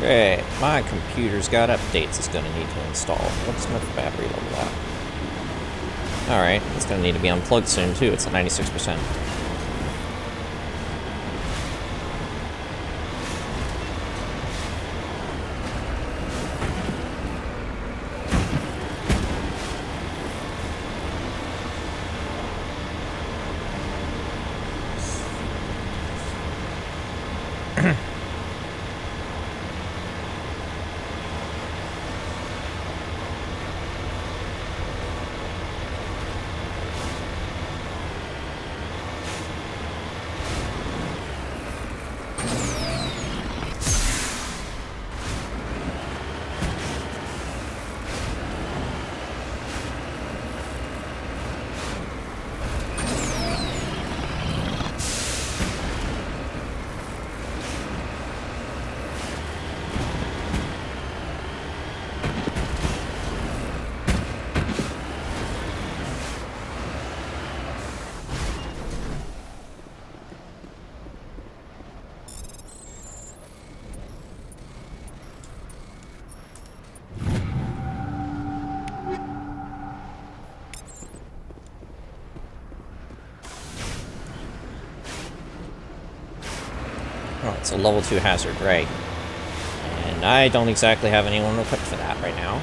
Great, my computer's got updates it's gonna need to install. What's my battery level at? Alright, it's gonna need to be unplugged soon too, it's at 96%. Oh, it's a level 2 hazard, right. And I don't exactly have anyone equipped for that right now.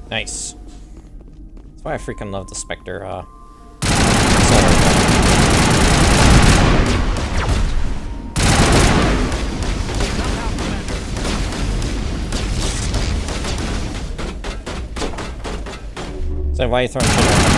Nice. That's why I freaking love the Spectre, So why are you throwing shit at me?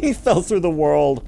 He fell through the world.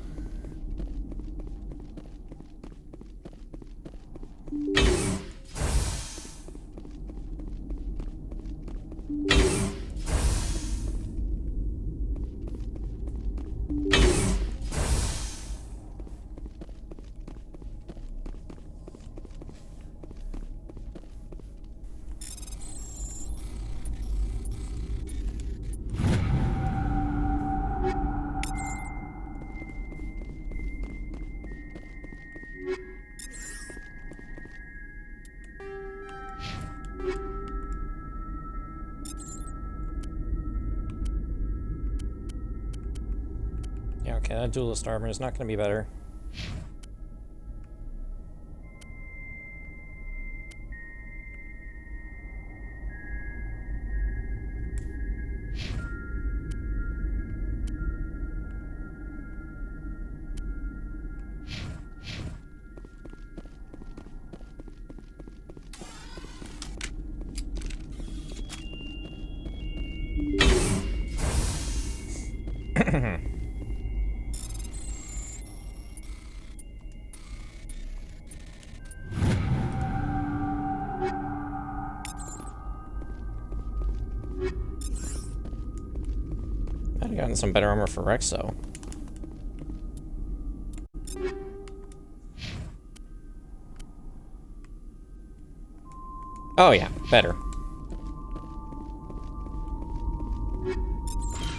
Yeah, okay, that duelist armor is not going to be better. I'd have gotten some better armor for Rex, though. Oh yeah, better.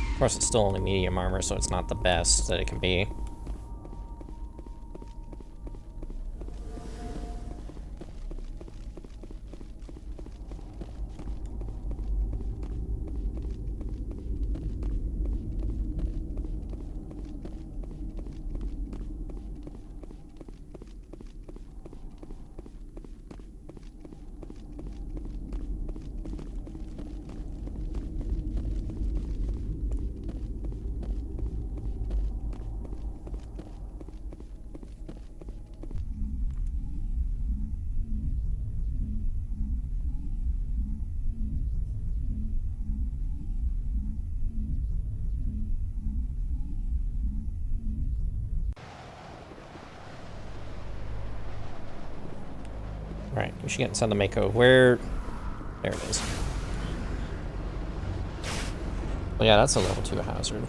Of course, it's still only medium armor, so it's not the best that it can be. Right, we should get inside the Mako. Where? There it is. Well, yeah, that's a level 2 hazard.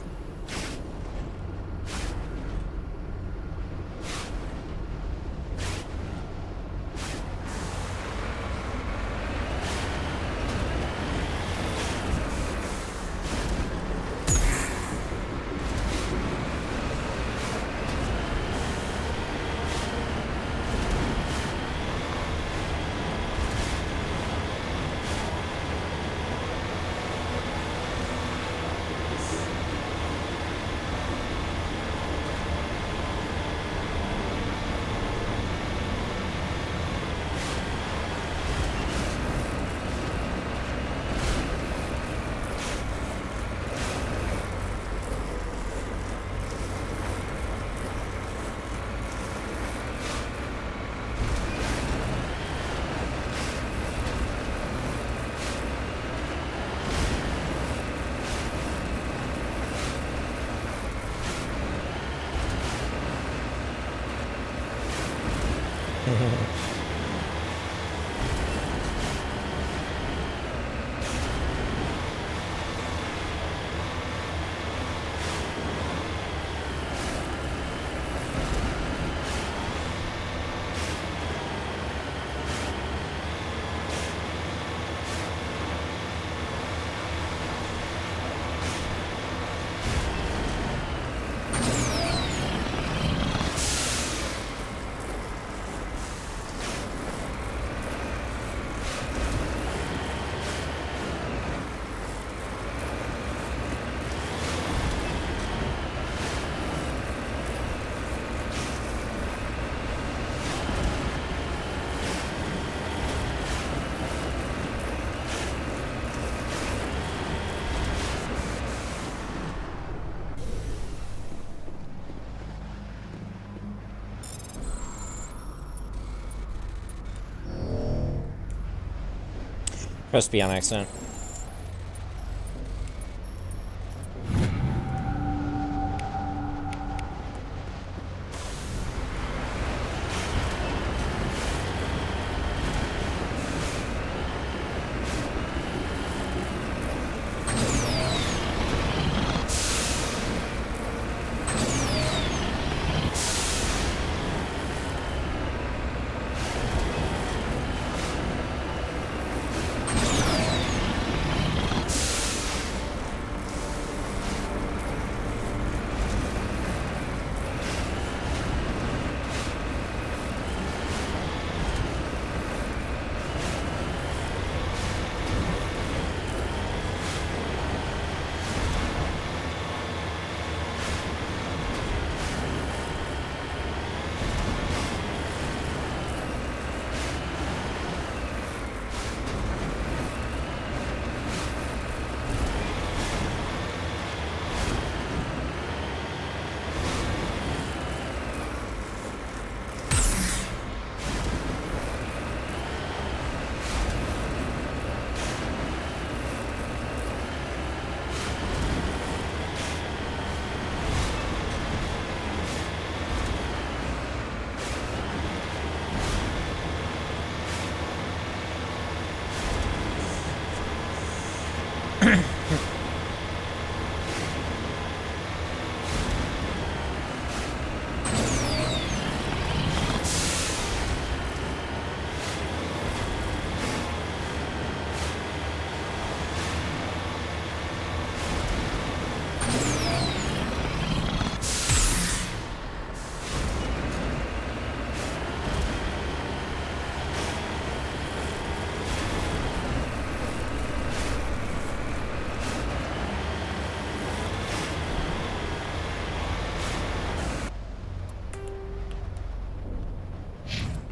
Press B on accident.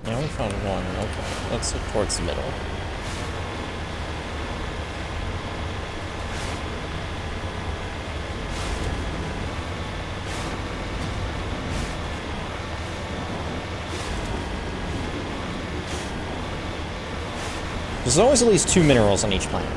Now we found one. Okay, let's look towards the middle. There's always at least 2 minerals on each planet.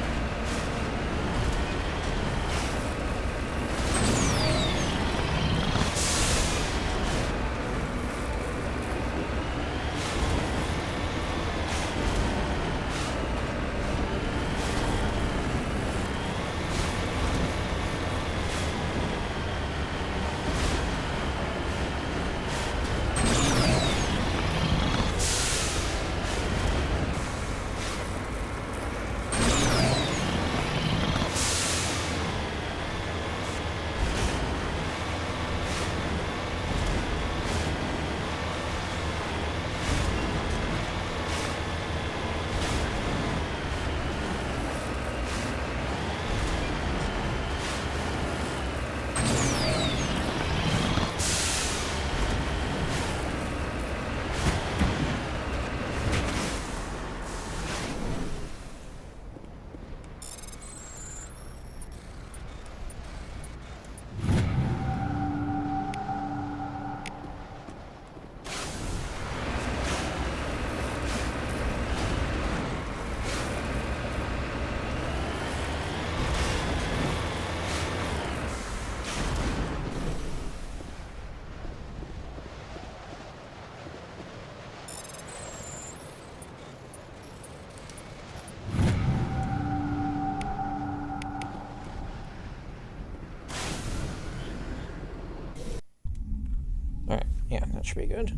Alright, yeah, that should be good.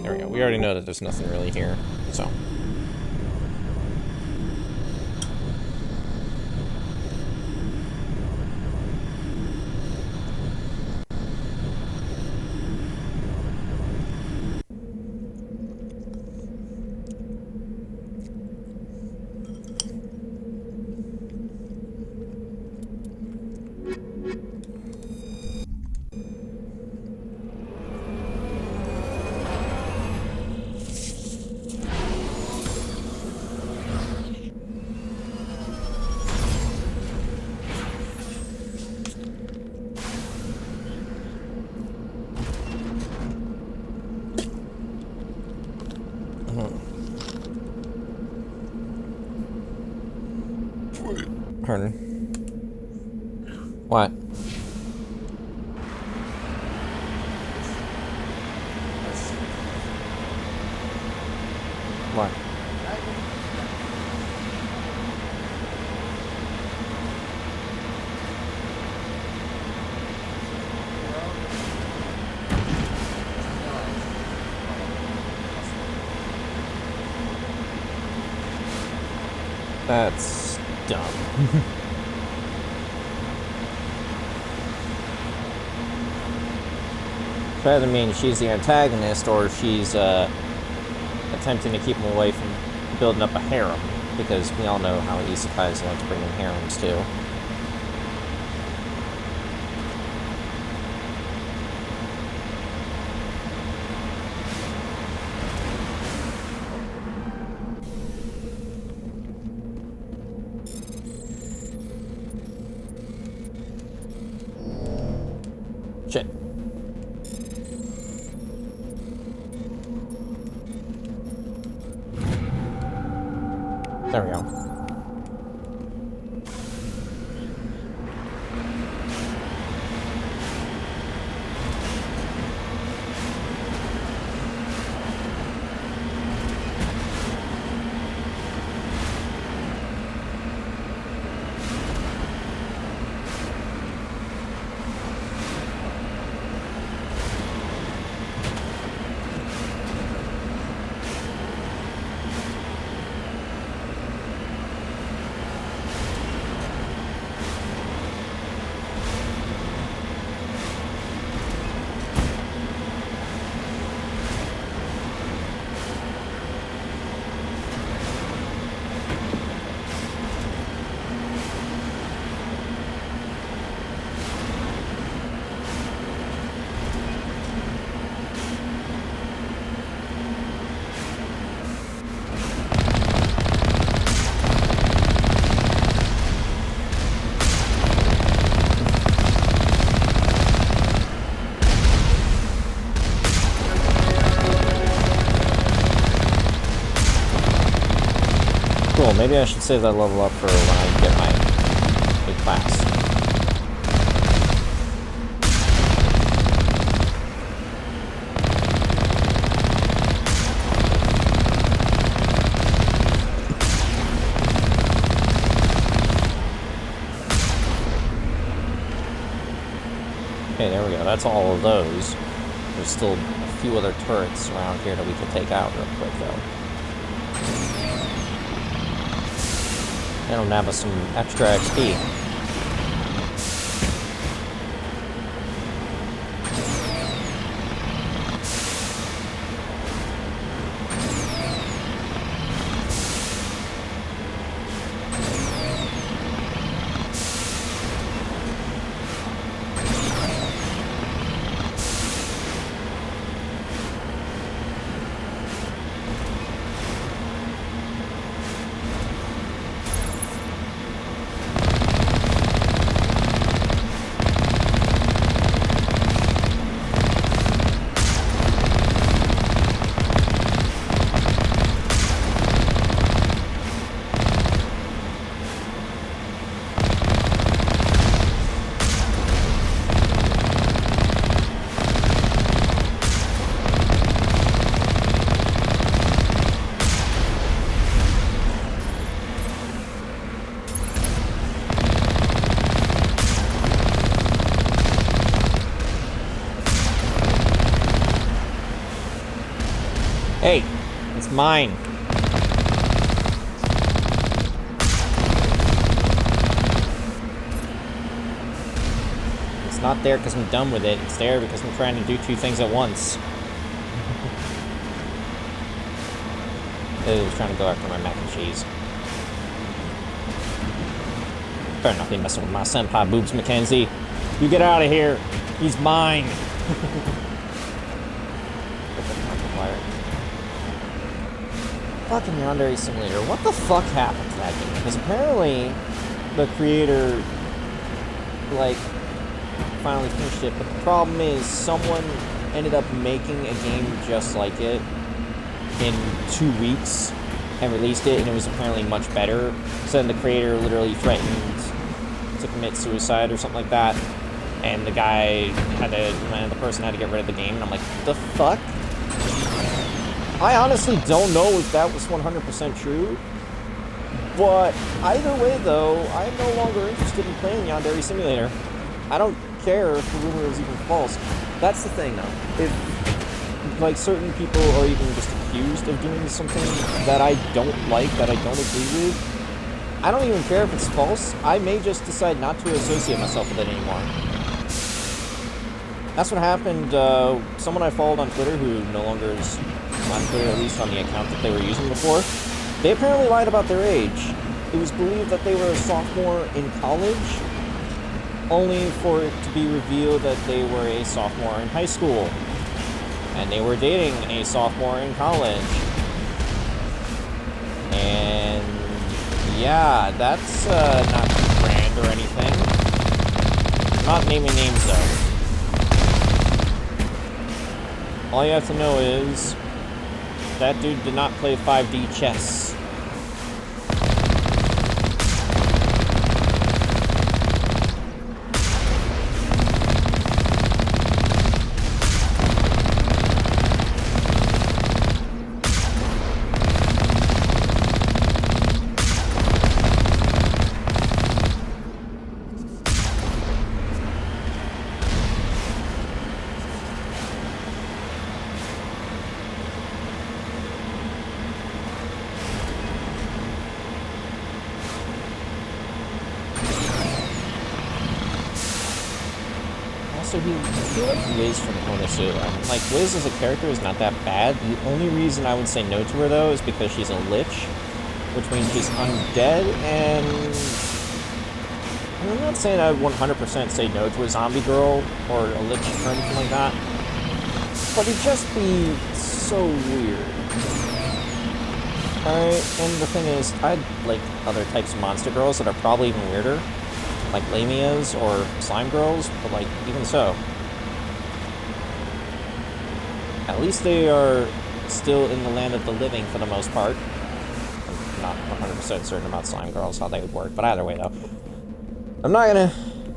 There we go. We already know that there's nothing really here, so. Pardon. What? What? That's dumb. either mean she's the antagonist or she's attempting to keep him away from building up a harem, because we all know how isekais like to bring in harems too. Shit. There we go. Maybe I should save that level up for when I get my new class. Okay, there we go. That's all of those. There's still a few other turrets around here that we can take out real quick, though. That'll nab us some extra XP. Hey, it's mine. It's not there because I'm done with it. It's there because I'm trying to do two things at once. I was trying to go after my mac and cheese. Better not be messing with my senpai boobs, Mackenzie. You get out of here. He's mine. Fucking Yandere Simulator. What the fuck happened to that game? Because apparently the creator, like, finally finished it, but the problem is someone ended up making a game just like it in 2 weeks and released it, and it was apparently much better. So then the creator literally threatened to commit suicide or something like that, and the guy had to, the person had to get rid of the game, and I'm like, the fuck? I honestly don't know if that was 100% true, but either way though, I am no longer interested in playing Yandere Simulator. I don't care if the rumor is even false. That's the thing though. If, like, certain people are even just accused of doing something that I don't like, that I don't agree with, I don't even care if it's false. I may just decide not to associate myself with it anymore. That's what happened. Someone I followed on Twitter, who no longer is on Twitter, at least on the account that they were using before, they apparently lied about their age. It was believed that they were a sophomore in college, only for it to be revealed that they were a sophomore in high school. And they were dating a sophomore in college. And yeah, that's not grand or anything. I'm not naming names though. All you have to know is that dude did not play 5D chess. I feel like Liz from Konosuba. Like, Liz as a character is not that bad. The only reason I would say no to her, though, is because she's a lich, which means she's undead, and I'm not saying I would 100% say no to a zombie girl or a lich or anything like that, but it'd just be so weird. Alright, and the thing is, I'd like other types of monster girls that are probably even weirder, like Lamias or slime girls, but like, even so. At least they are still in the land of the living for the most part. I'm not 100% certain about slime girls, how they would work, but either way though. I'm not gonna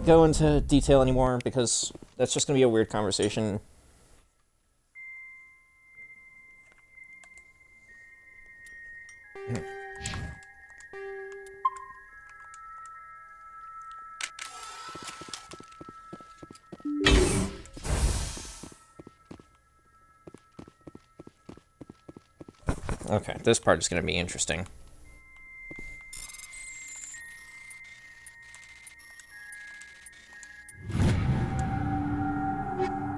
go into detail anymore because that's just gonna be a weird conversation. Okay, this part is going to be interesting.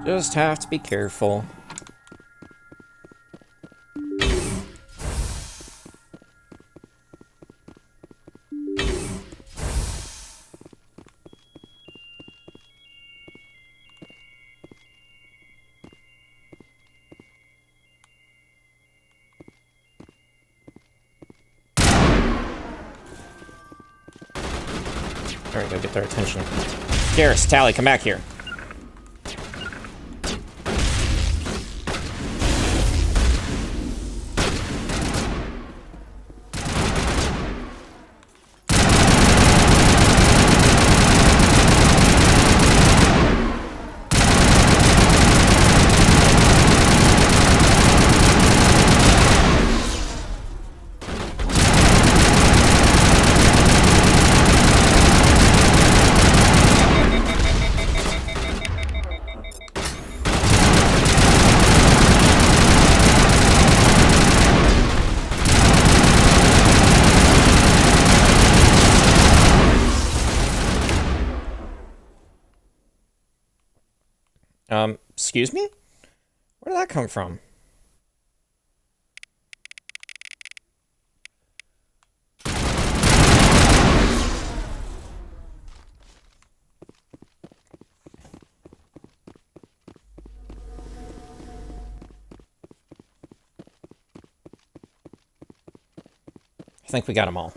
Just have to be careful. There we go, get their attention. Garrus, Tally, come back here. Excuse me? Where did that come from? I think we got them all.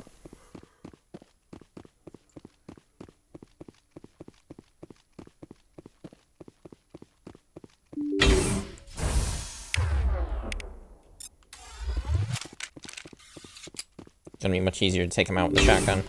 Gonna be much easier to take him out with the shotgun.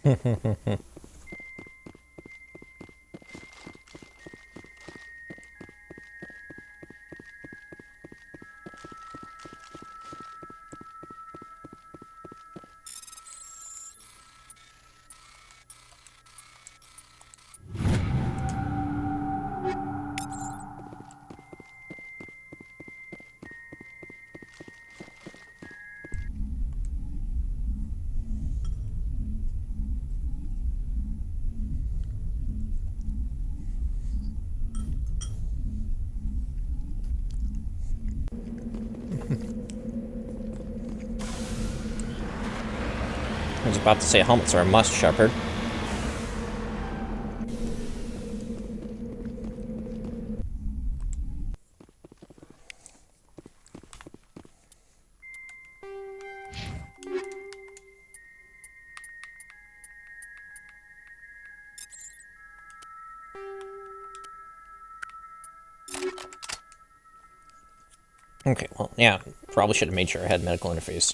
I was about to say helmets are a must, Shepard. Okay, well, yeah, probably should have made sure I had medical interface.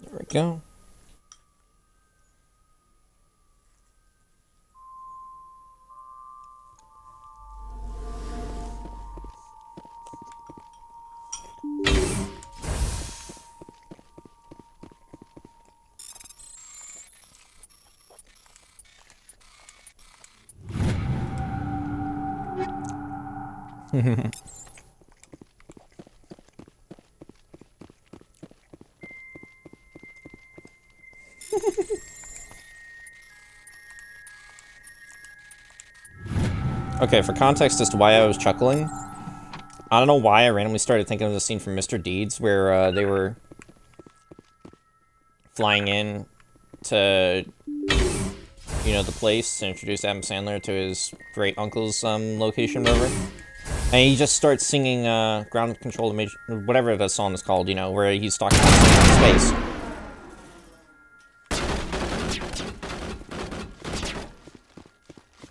There we go. Okay, for context as to why I was chuckling, I don't know why I randomly started thinking of the scene from Mr. Deeds where they were flying in to, you know, the place to introduce Adam Sandler to his great uncle's location, whatever. And he just starts singing Ground Control Image, whatever the song is called, you know, where he's talking about space.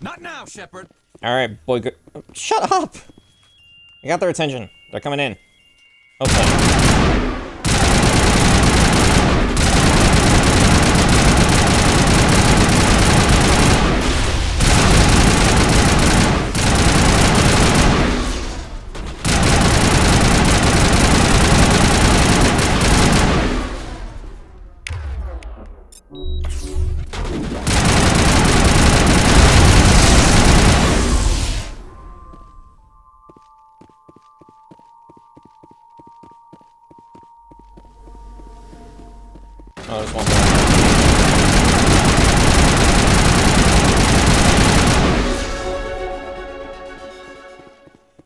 Not now, Shepard. Alright, boy, shut up! I got their attention. They're coming in. Okay. Oh, there's one more.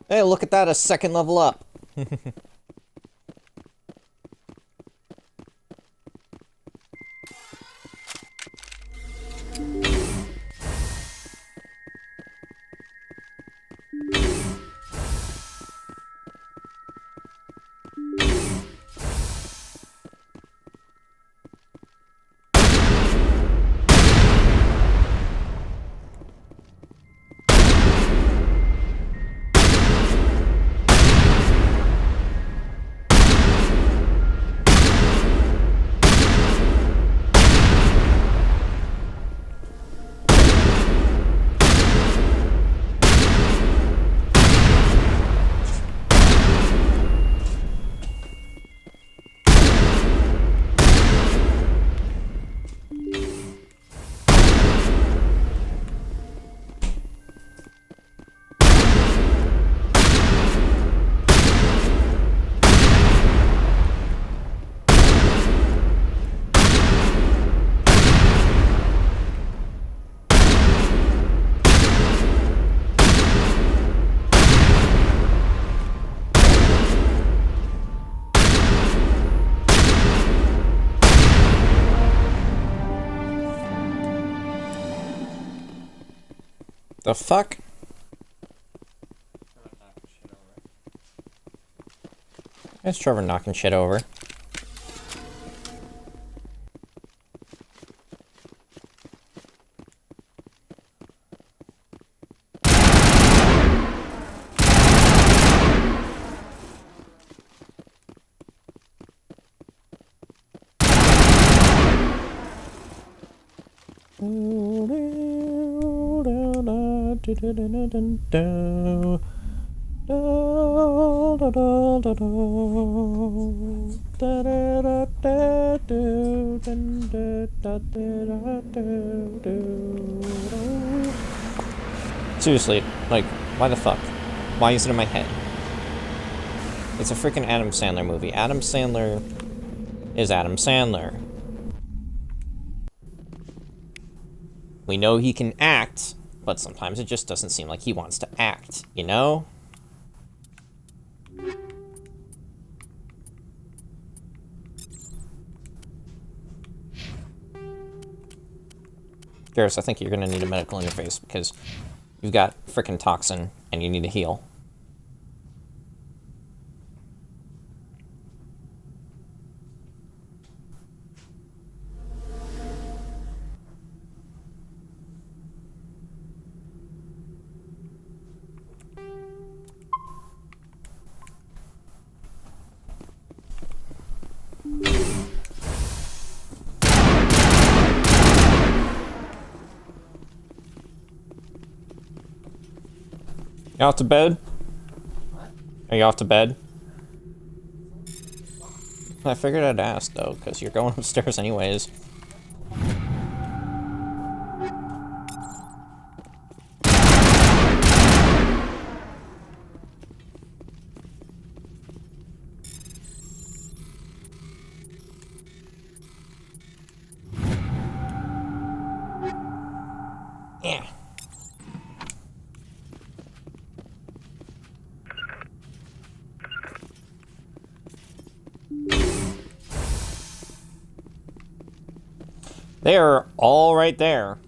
Hey, look at that, a second level up. The fuck? There's Trevor knocking shit over. Seriously, like, why the fuck? Why is it in my head? It's a freaking Adam Sandler movie. Adam Sandler is Adam Sandler. We know he can act, but sometimes it just doesn't seem like he wants to act, you know? Garrus, I think you're gonna need a medical interface because you've got frickin' toxin and you need to heal. You off to bed? What? Are you off to bed? I figured I'd ask, though, because you're going upstairs anyways. Yeah. They're all right there.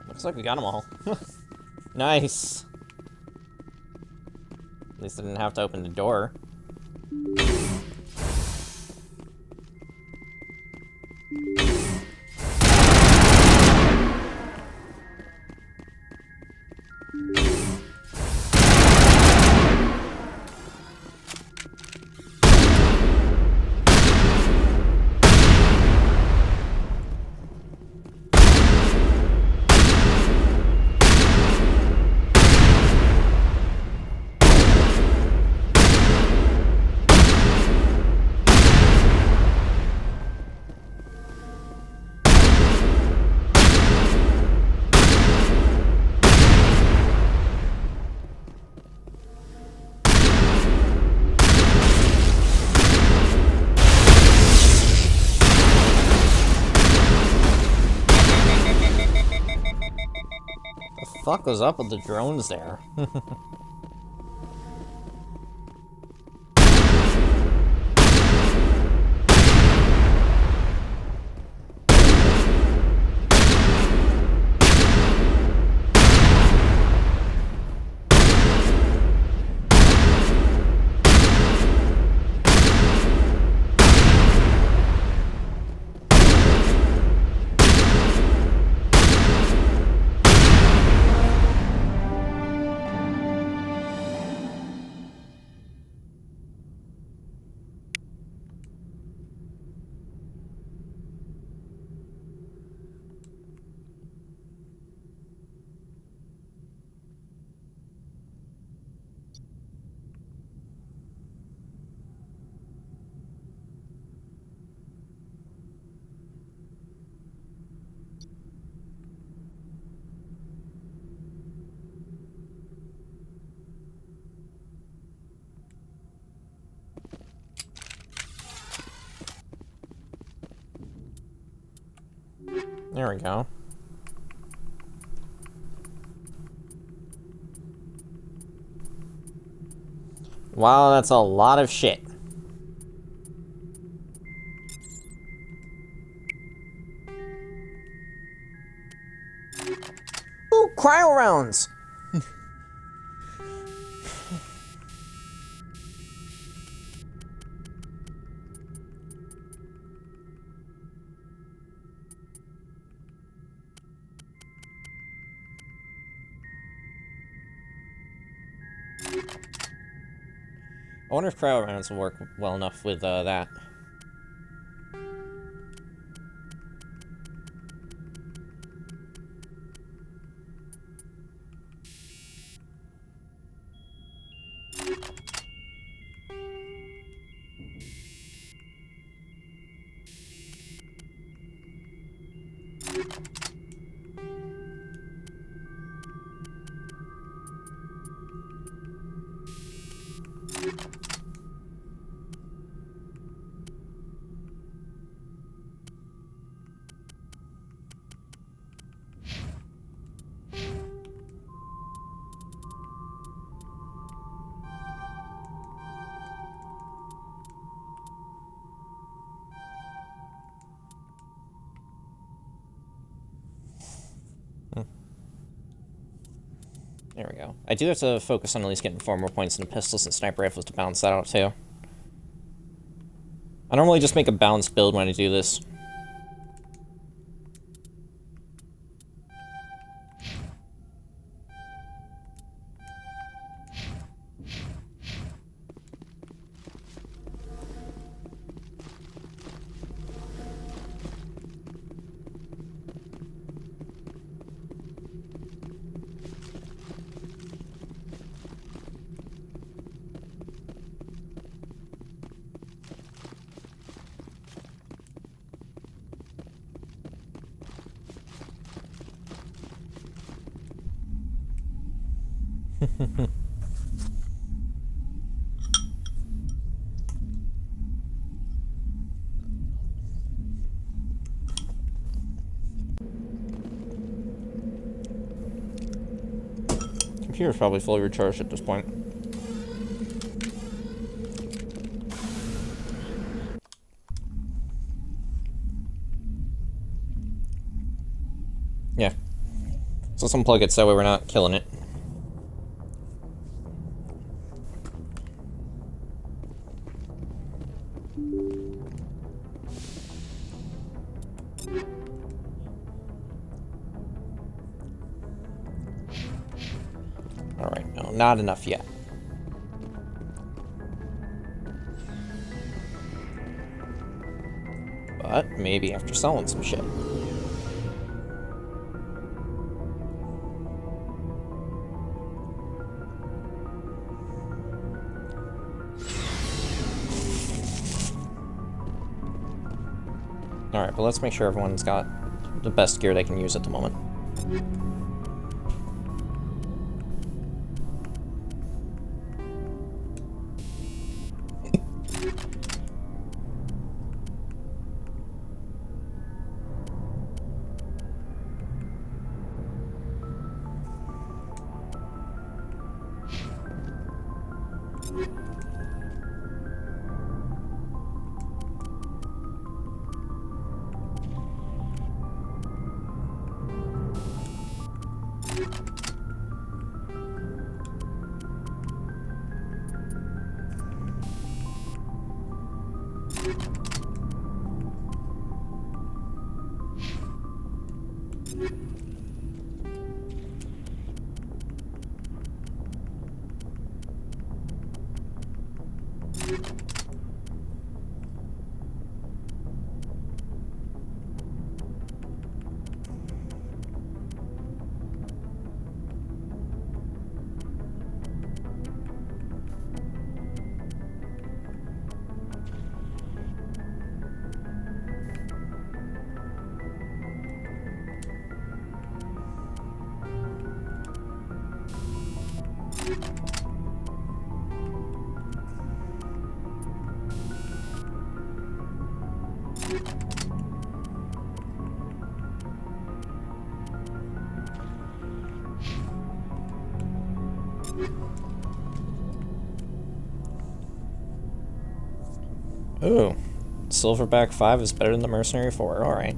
Looks like we got them all. Nice. At least I didn't have to open the door. What the fuck was up with the drones there? There we go. Wow, that's a lot of shit. Ooh, cryo rounds! I wonder if cryo rounds will work well enough with that. There we go. I do have to focus on at least getting 4 more points in the pistols and sniper rifles to balance that out, too. I normally just make a balanced build when I do this. Computer's probably fully recharged at this point. Yeah. So let's unplug it so that way we're not killing it. Alright, no, not enough yet. But maybe after selling some shit. Alright, but let's make sure everyone's got the best gear they can use at the moment. Ooh. Silverback 5 is better than the Mercenary 4. Alright.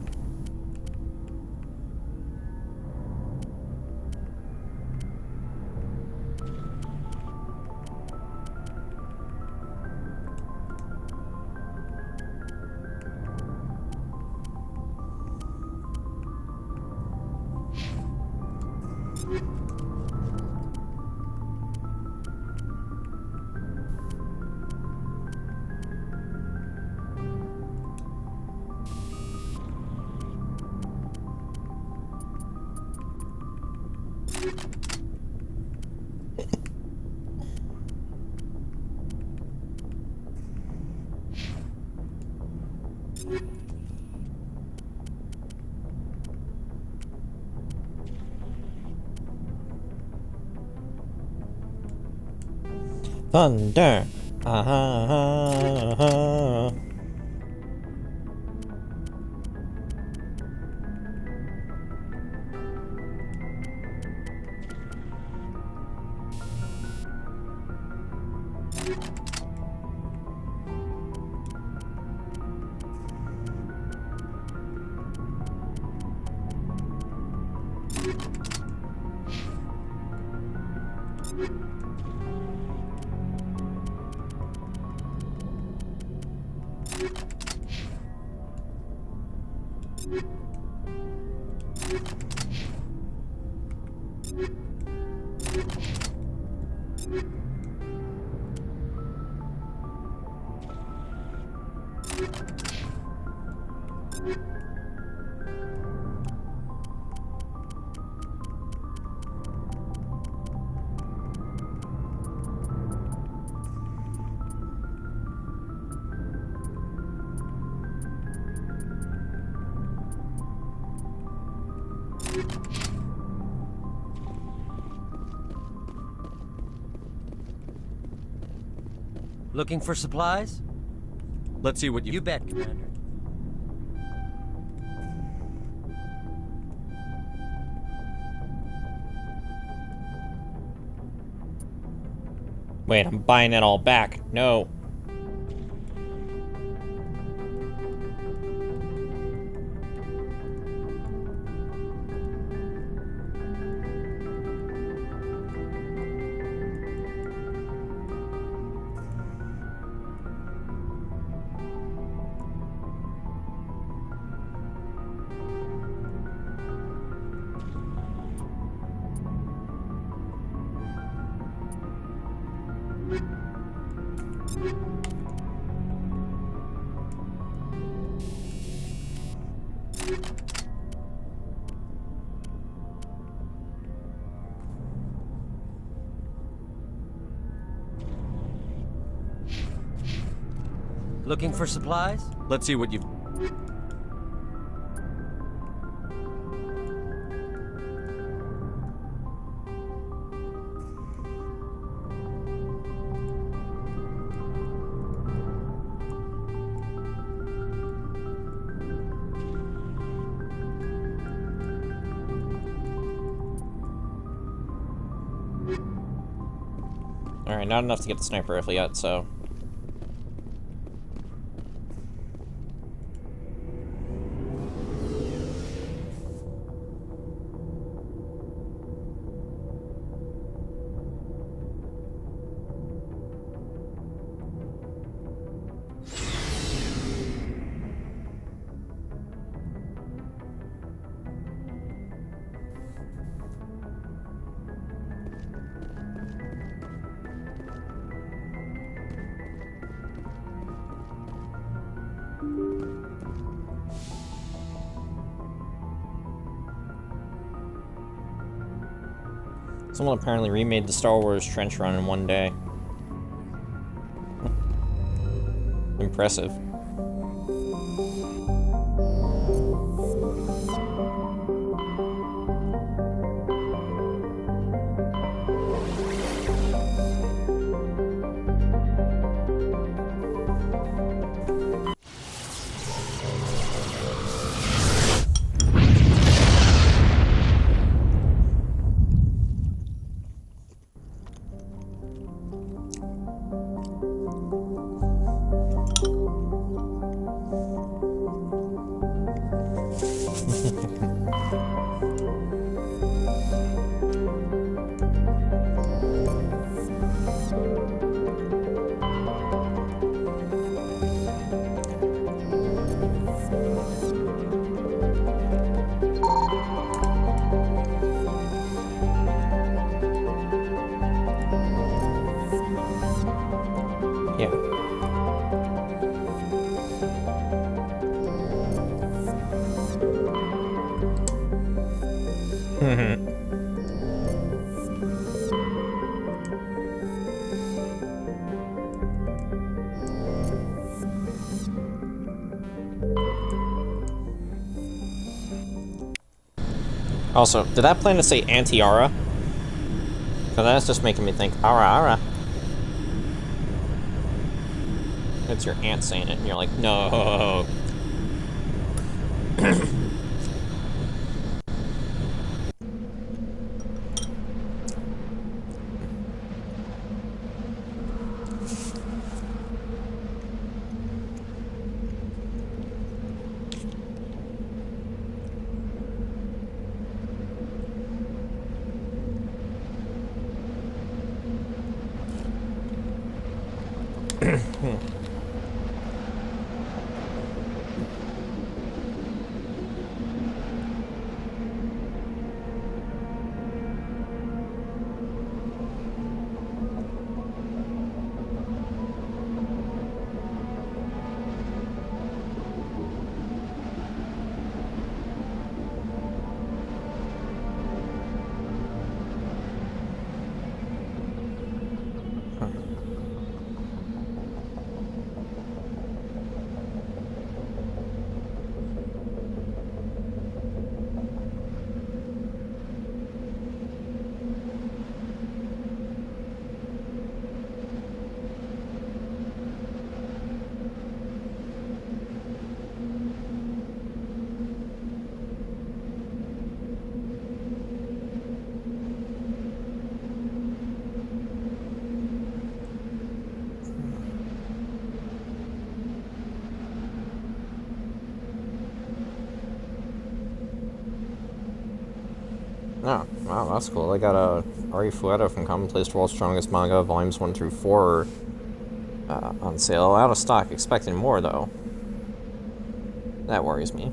Thunder. Looking for supplies? Let's see what you... You bet, Commander. Wait, I'm buying it all back. No. Looking for supplies? Let's see what you've... Alright, not enough to get the sniper rifle yet, so... Someone apparently remade the Star Wars trench run in one day. Impressive. Yeah. Mm-hmm. Also, did that planet say anti-aura? Because that's just making me think, aura. It's your aunt saying it, and you're like, no. Oh, wow, that's cool. I got a Ari Fueta from Commonplace World's Strongest Manga, volumes 1 through 4, on sale. Out of stock, expecting more, though. That worries me.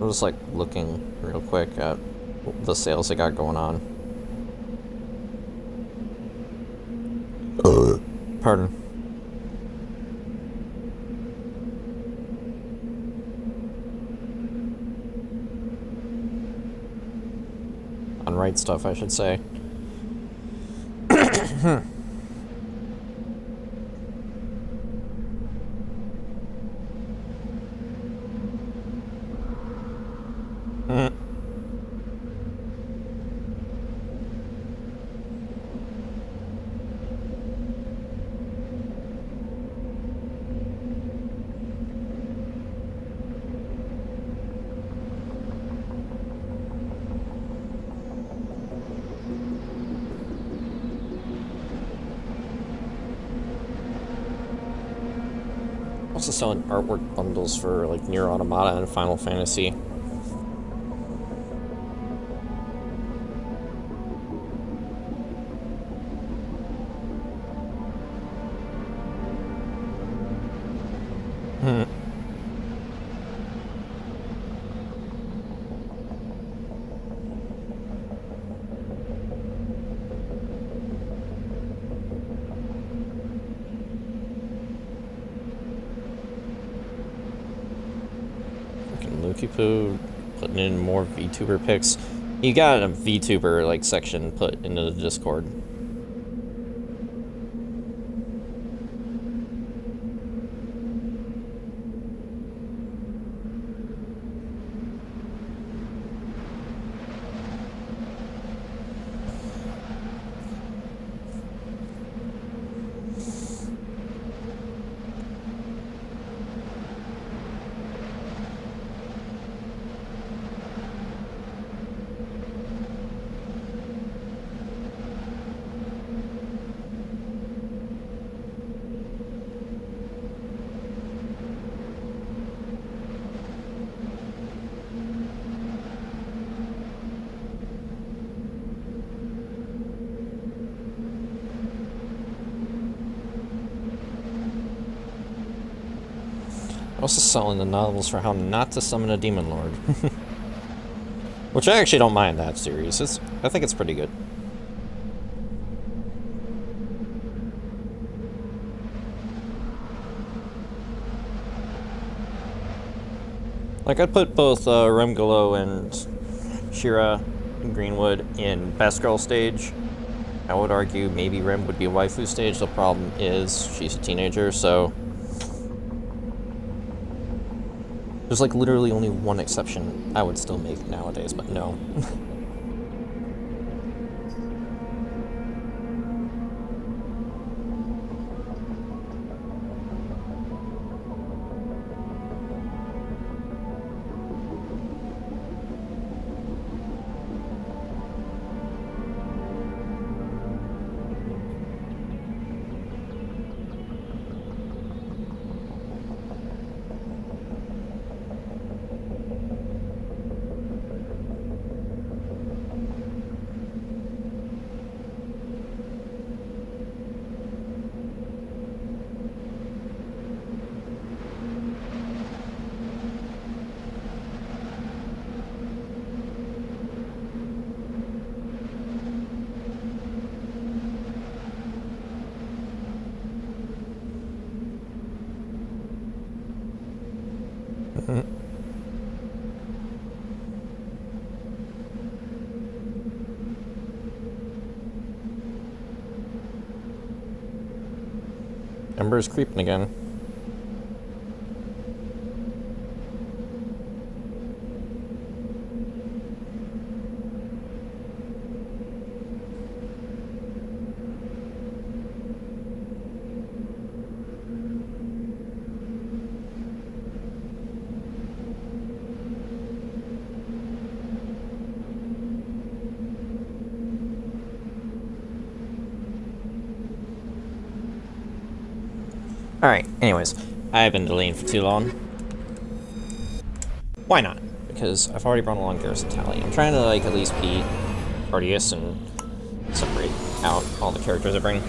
I'm just, like, looking real quick at the sales they got going on. Pardon. On right stuff, I should say. Also selling artwork bundles for like Nier Automata and Final Fantasy. Poo putting in more VTuber pics. You got a VTuber like section put into the Discord. Also selling the novels for how not to summon a demon lord. Which I actually don't mind that series. I think it's pretty good. Like, I'd put both Remgalo and Shira Greenwood in best girl stage. I would argue maybe Rem would be waifu stage. The problem is she's a teenager, so there's like literally only one exception I would still make nowadays, but no. Ember's creeping again. Alright, anyways, I've been delaying for too long. Why not? Because I've already brought along Garrison Tally. I'm trying to, like, at least beat Artius and separate out all the characters I bring.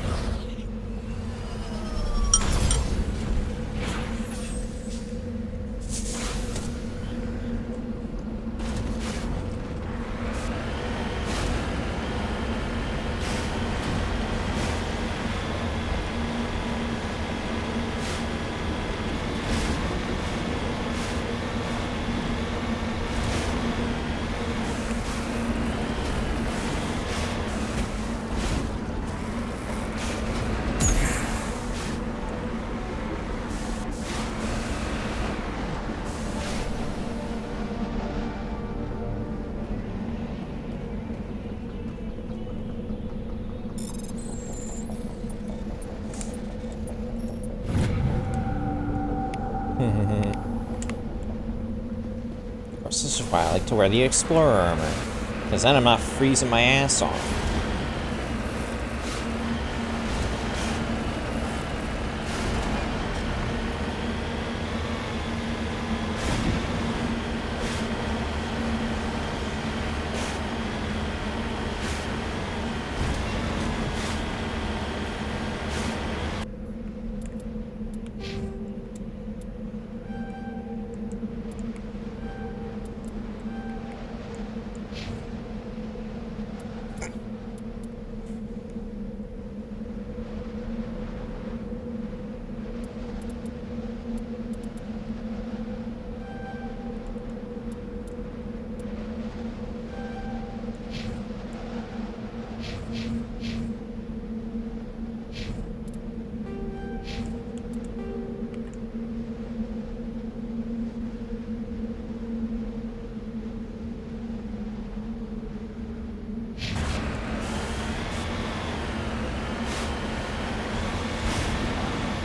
Of course, this is why I like to wear the Explorer armor, because then I'm not freezing my ass off.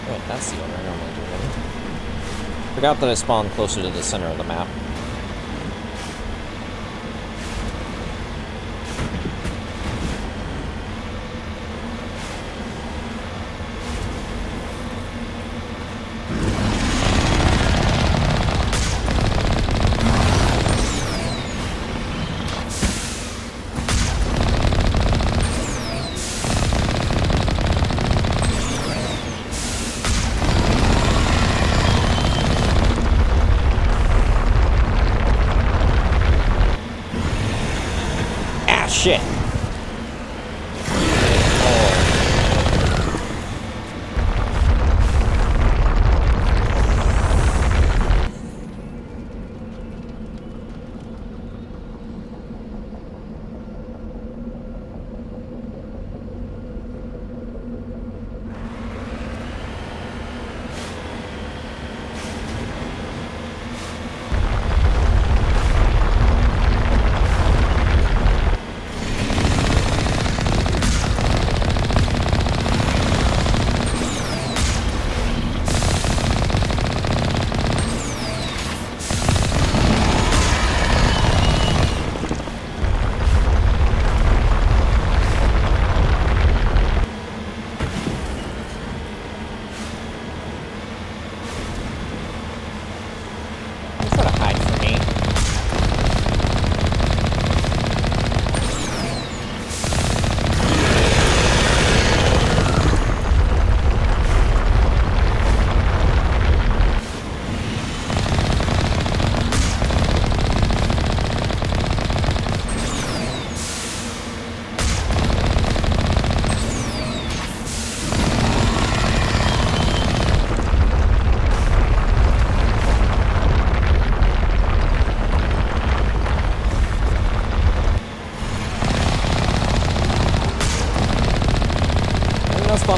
Wait, that's the order I normally do it. Forgot that I spawned closer to the center of the map. Shit.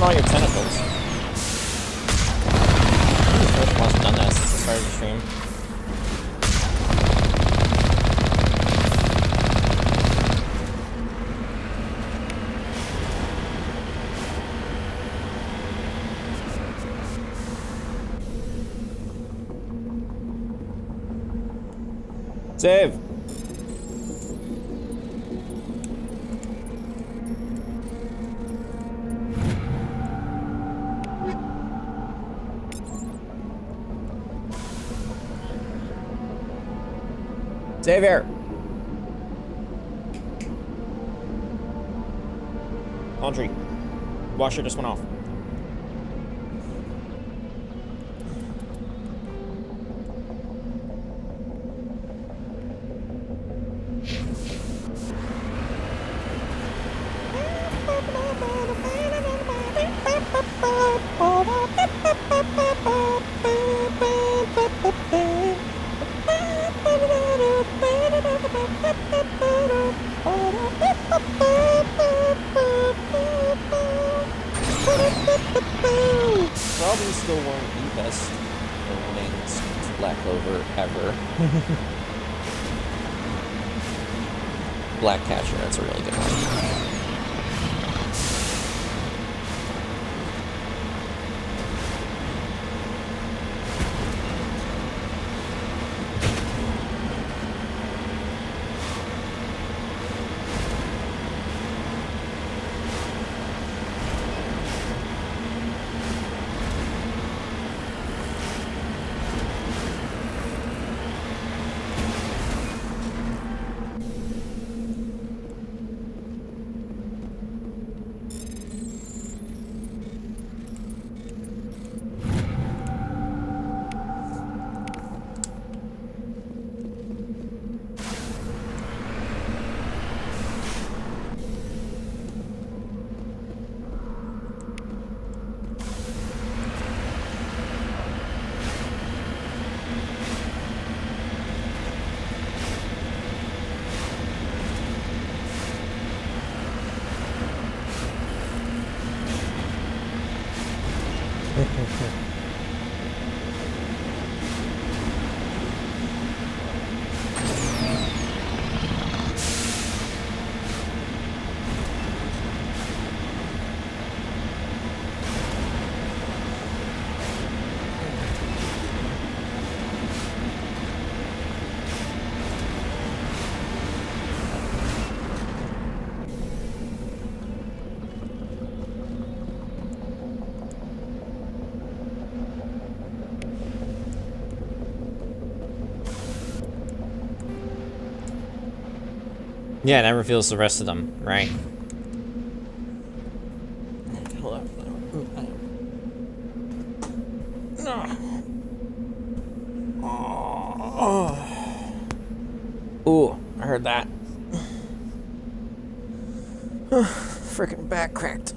all your tentacles. I'm the first one who's done that since the start of the stream. Save! Save here! Laundry. Washer just went off. Probably still one of the best openings to Black Clover ever. Black Catcher, that's a really good one. Yeah, it never feels the rest of them, right? Ooh, I heard that. Freaking back cracked.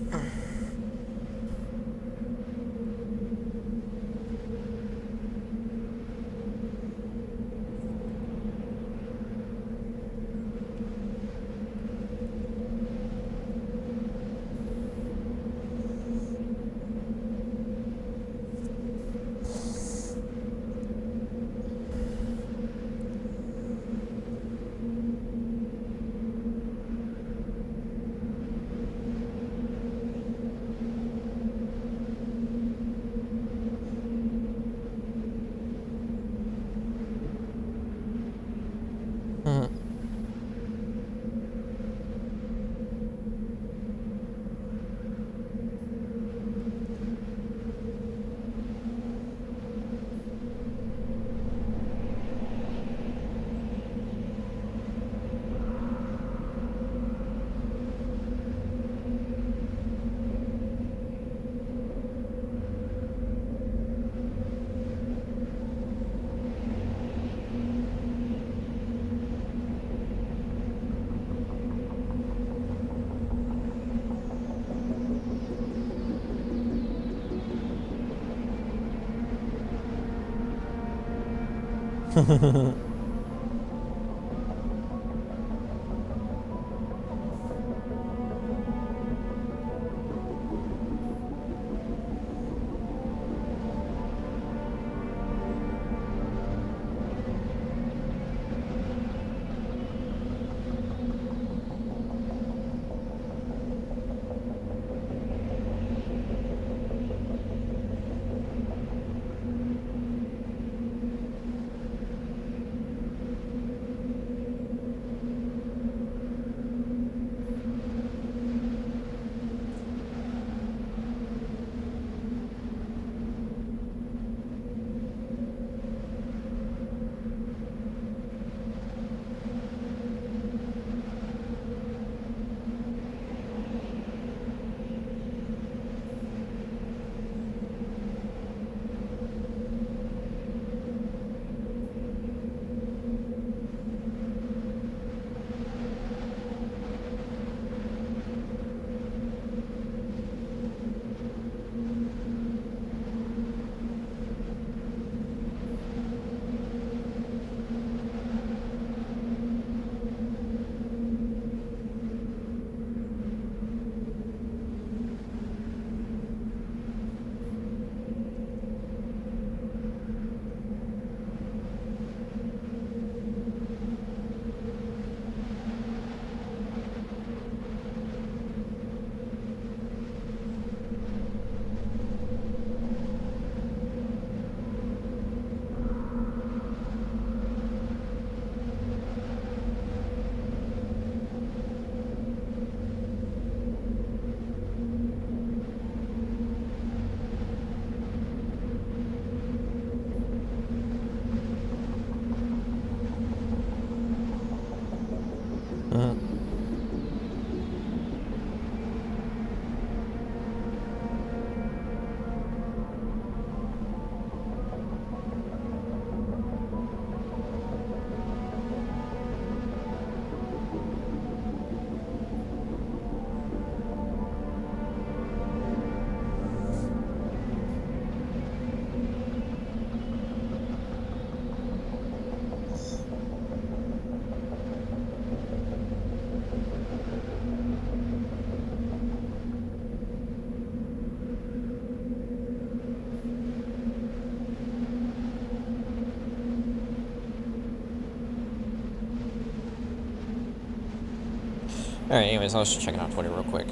Alright, anyways, I was just checking out Twitter real quick.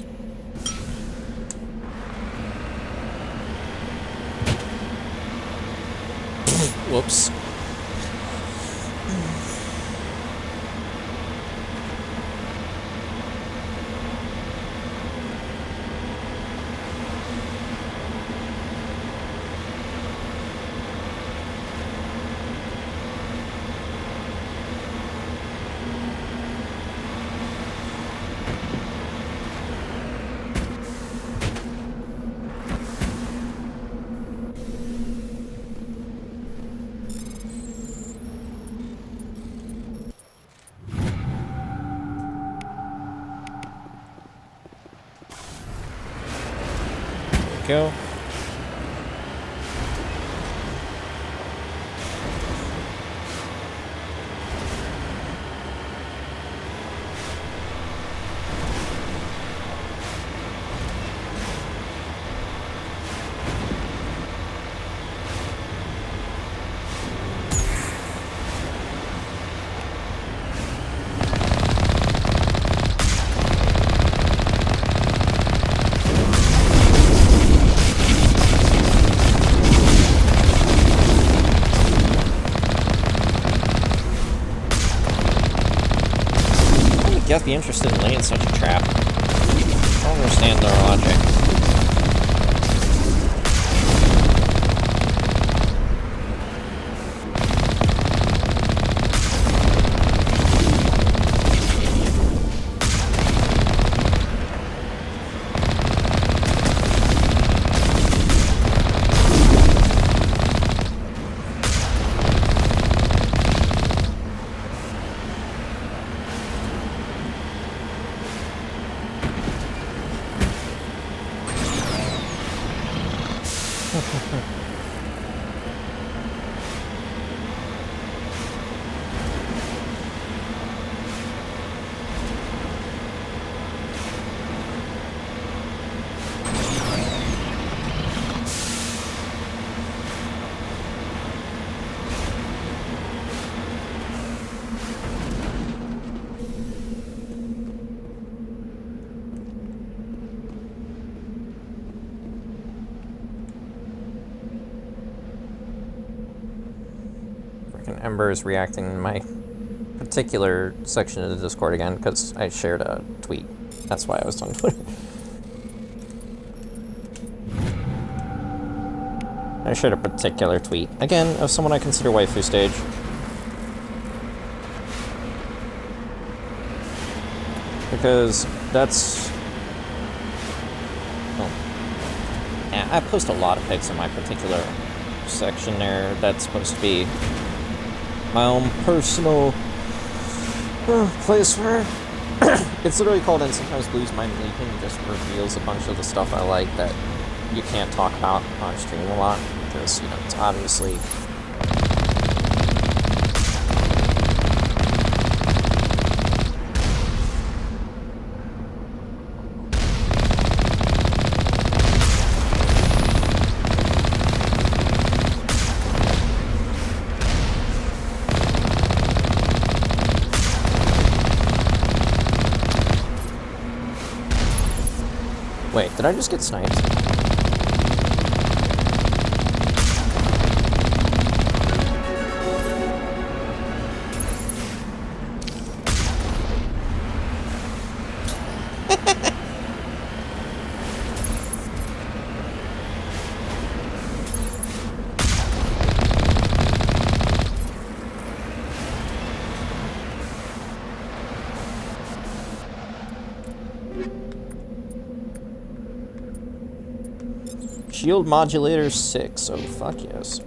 Whoops. Go. Guess be interested in laying such a trap. I don't understand their logic. Ember is reacting in my particular section of the Discord again because I shared a tweet. That's why I was on Twitter. I shared a particular tweet, again, of someone I consider waifu stage. Because that's... well, yeah, I post a lot of pics in my particular section there. That's supposed to be my own personal place where it's literally called And Sometimes Blues Mind Leaping. It just reveals a bunch of the stuff I like that you can't talk about on stream a lot because, you know, it's obviously wait, did I just get sniped? Shield modulator 6. Oh, fuck yes.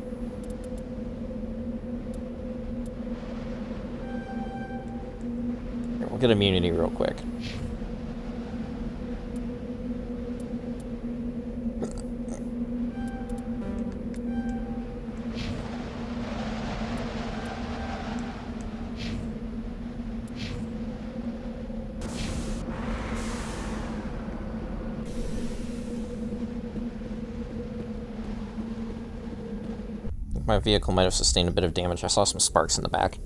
Here, we'll get immunity real quick. My vehicle might have sustained a bit of damage. I saw some sparks in the back.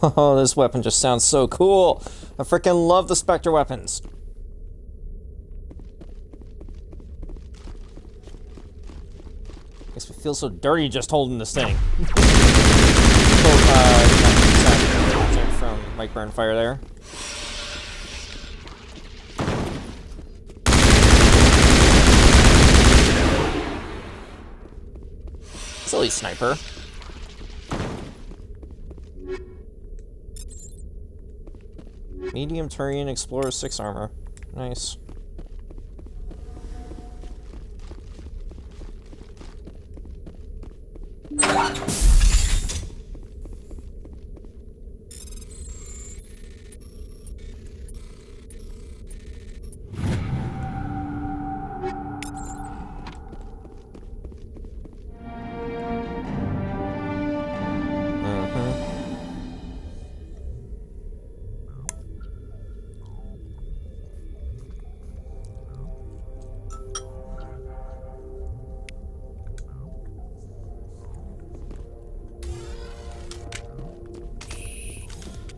Oh, this weapon just sounds so cool. I freaking love the Spectre weapons. Makes me feel so dirty just holding this thing. From Mike Burnfire there. Silly sniper. Medium Turian Explorer 6 armor. Nice.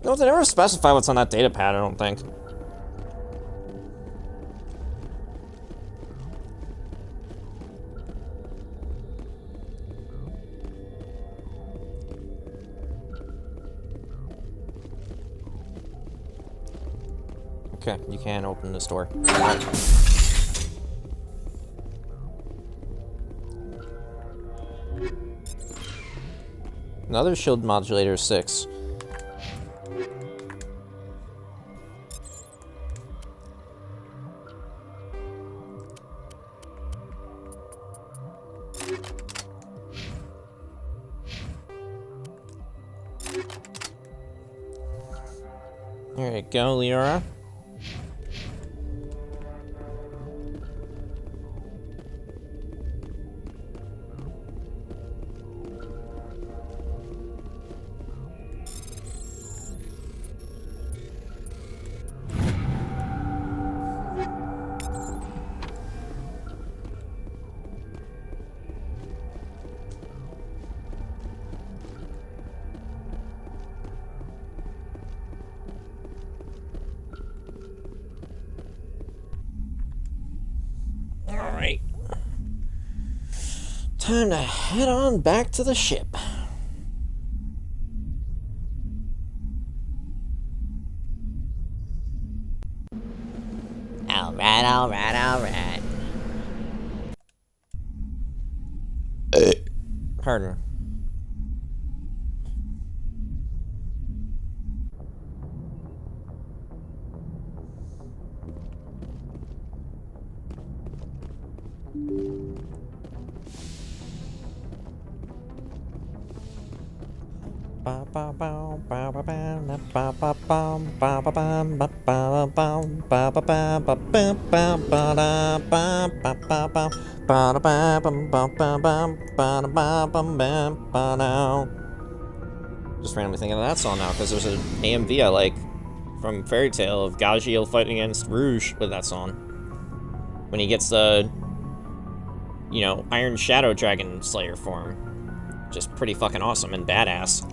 No, they never specify what's on that data pad, I don't think. Okay, you can open this door. Right. Another shield modulator 6. There you go, Leora. Alright. Time to head on back to the ship. Alright, alright, alright. Pardon. Just randomly thinking of that song now because there's an AMV I like from Fairy Tale of Gajiel fighting against Rouge with that song. When he gets the, you know, Iron Shadow Dragon Slayer form. Just pretty fucking awesome and badass.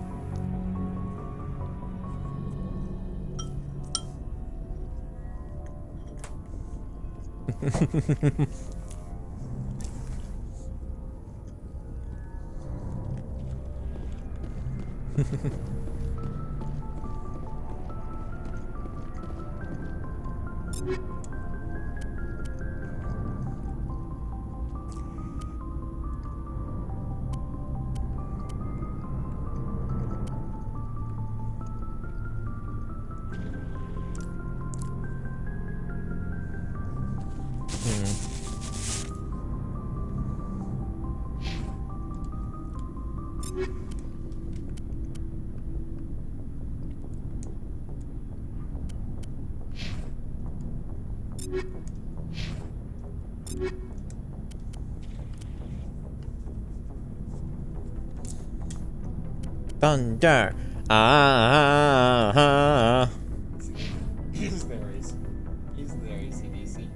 Thunder. Ah. He's there, ACDC.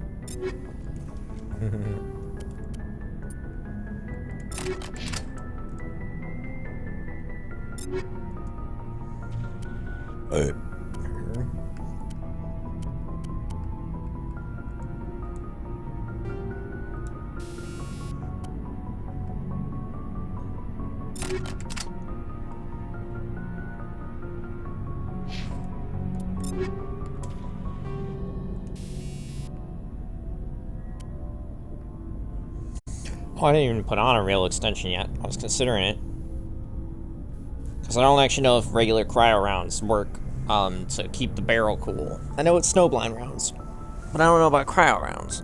Oh, I didn't even put on a rail extension yet. I was considering it. Because I don't actually know if regular cryo rounds work to keep the barrel cool. I know it's snowblind rounds, but I don't know about cryo rounds.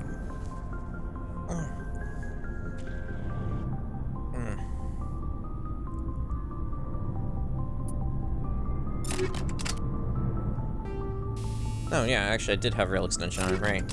Oh yeah, actually I did have rail extension on it, right.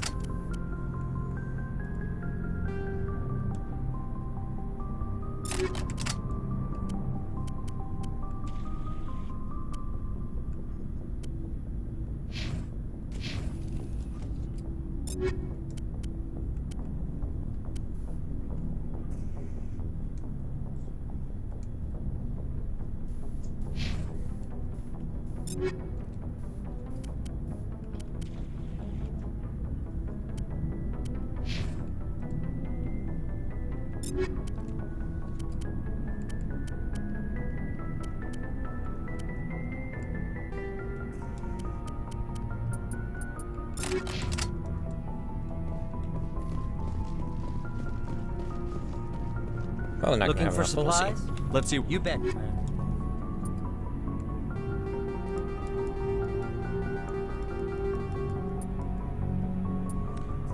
Probably not Looking gonna have for enough, but we'll supplies? see. Let's see. You bet.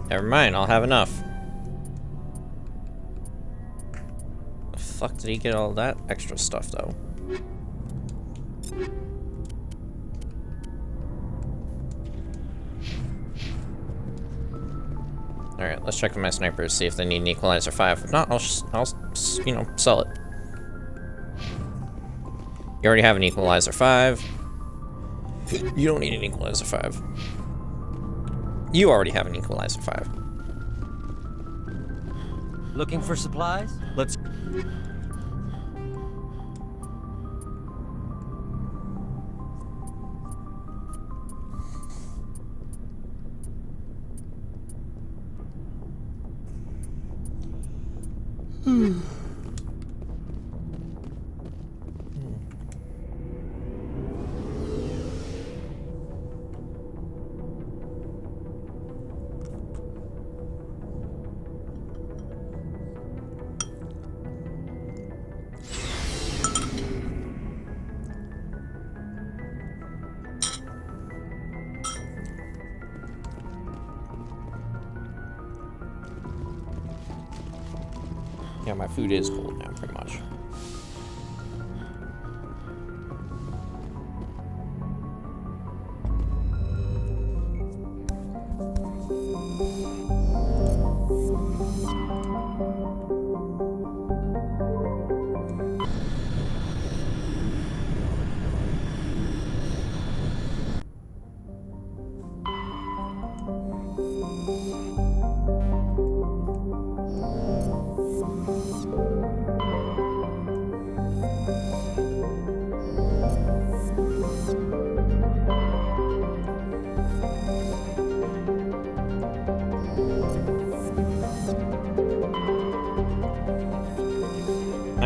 Never mind, I'll have enough. The fuck did he get all that extra stuff though? Alright, let's check with my snipers, see if they need an equalizer 5. If not, I'll you know, sell it. You already have an equalizer 5. You don't need an equalizer 5. You already have an equalizer 5. Looking for supplies? Let's... Yeah, my food is cold now, pretty much.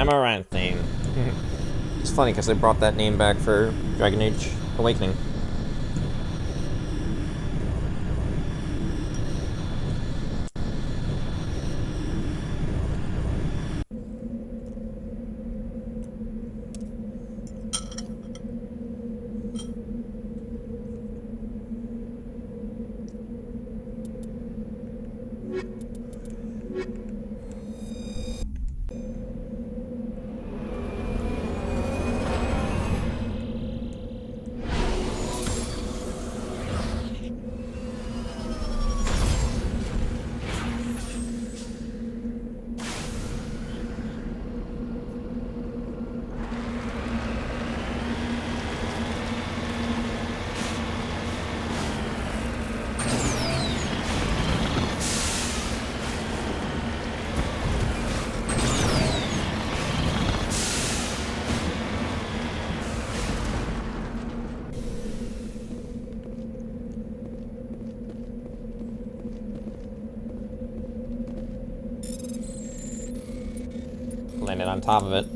Amaranthine. It's funny because they brought that name back for Dragon Age Awakening. Landed on top of it.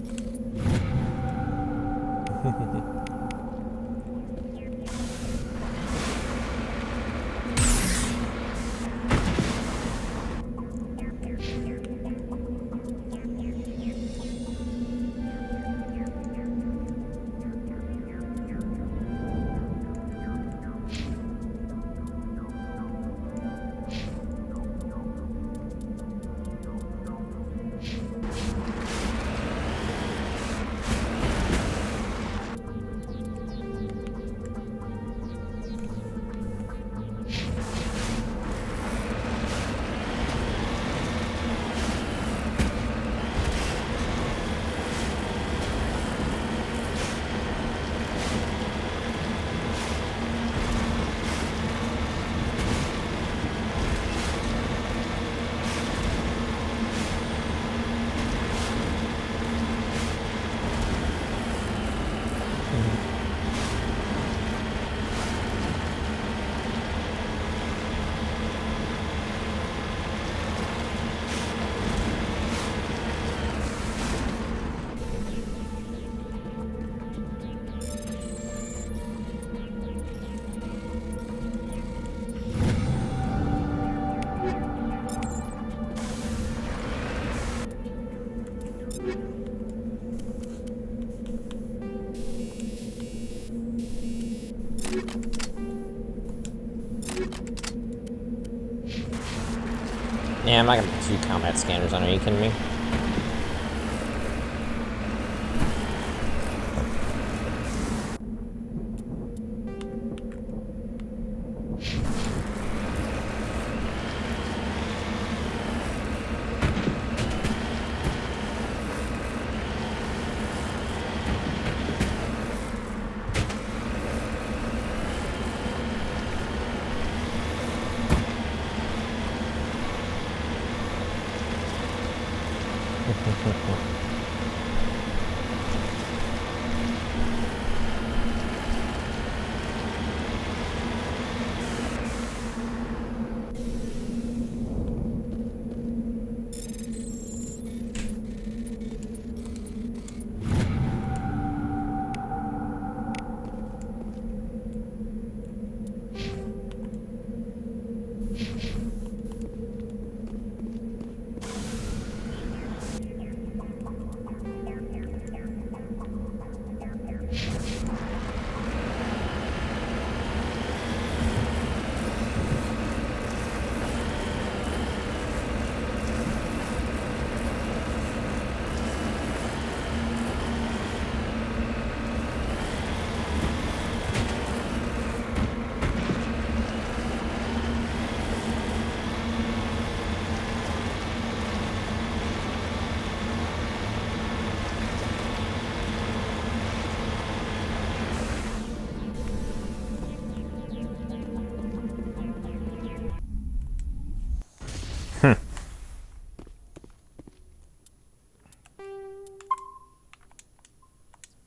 Yeah, I'm not gonna put 2 combat scanners on. Are you kidding me?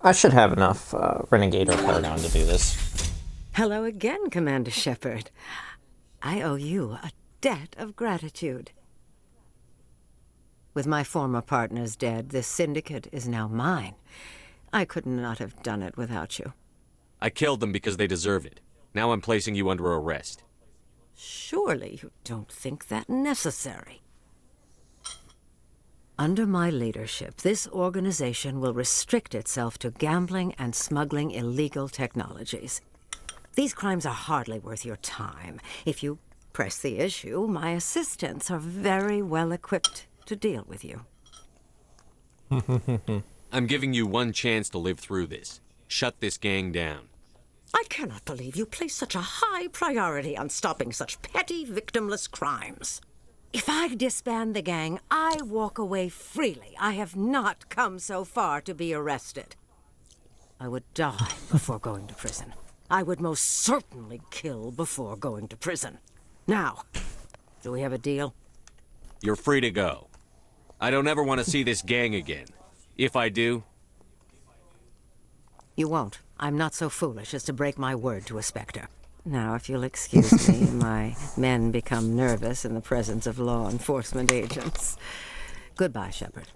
I should have enough Renegade or Paragon to do this. Hello again, Commander Shepard. I owe you a debt of gratitude. With my former partners dead, this syndicate is now mine. I could not have done it without you. I killed them because they deserve it. Now I'm placing you under arrest. Surely you don't think that necessary. Under my leadership, this organization will restrict itself to gambling and smuggling illegal technologies. These crimes are hardly worth your time. If you press the issue, my assistants are very well equipped to deal with you. I'm giving you one chance to live through this. Shut this gang down. I cannot believe you place such a high priority on stopping such petty, victimless crimes. If I disband the gang, I walk away freely. I have not come so far to be arrested. I would die before going to prison. I would most certainly kill before going to prison. Now, do we have a deal? You're free to go. I don't ever want to see this gang again. If I do... You won't. I'm not so foolish as to break my word to a Spectre. Now, if you'll excuse me, my men become nervous in the presence of law enforcement agents. Goodbye, Shepard.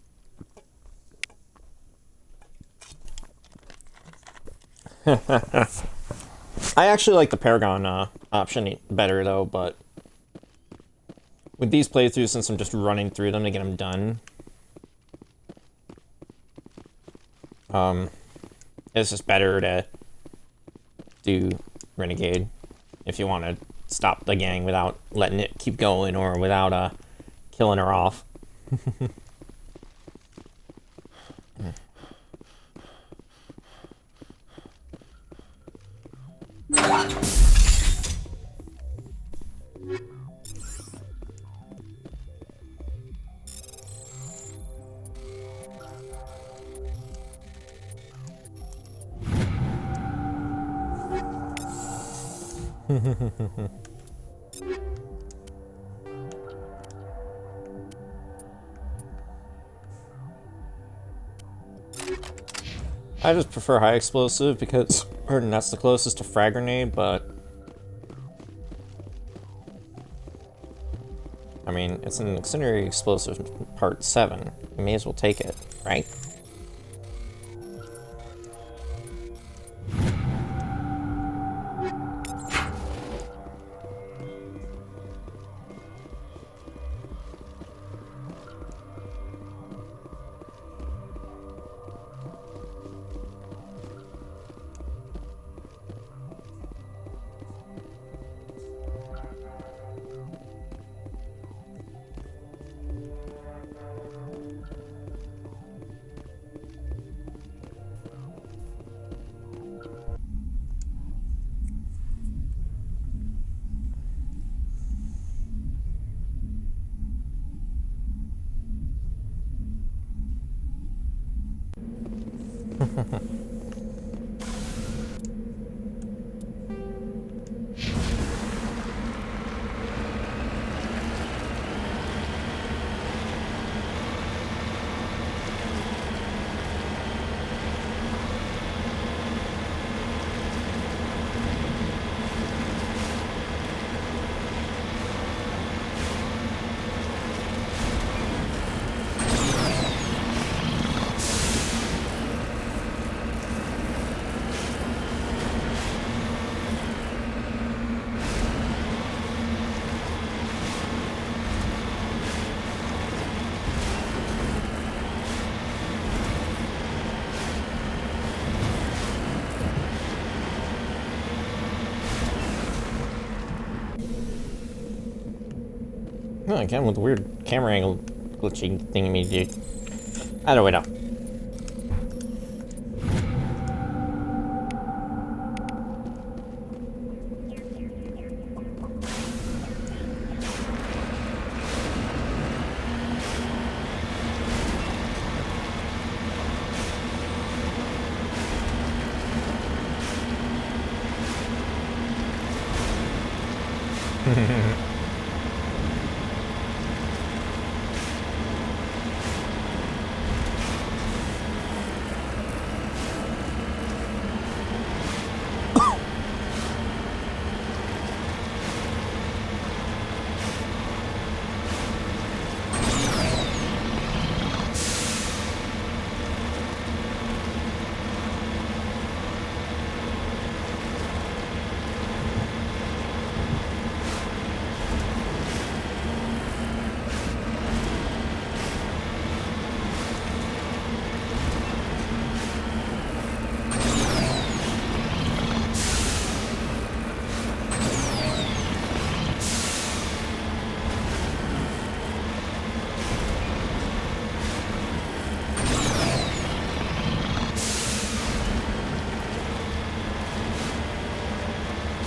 I actually like the Paragon option better, though, but with these playthroughs, since I'm just running through them to get them done, it's just better to do Renegade if you want to stop the gang without letting it keep going or without killing her off. I just prefer high explosive because that's the closest to frag grenade, but I mean, it's an auxiliary explosive part 7. You may as well take it, right? Oh, again with the weird camera angle glitching thing me do. Either way, no.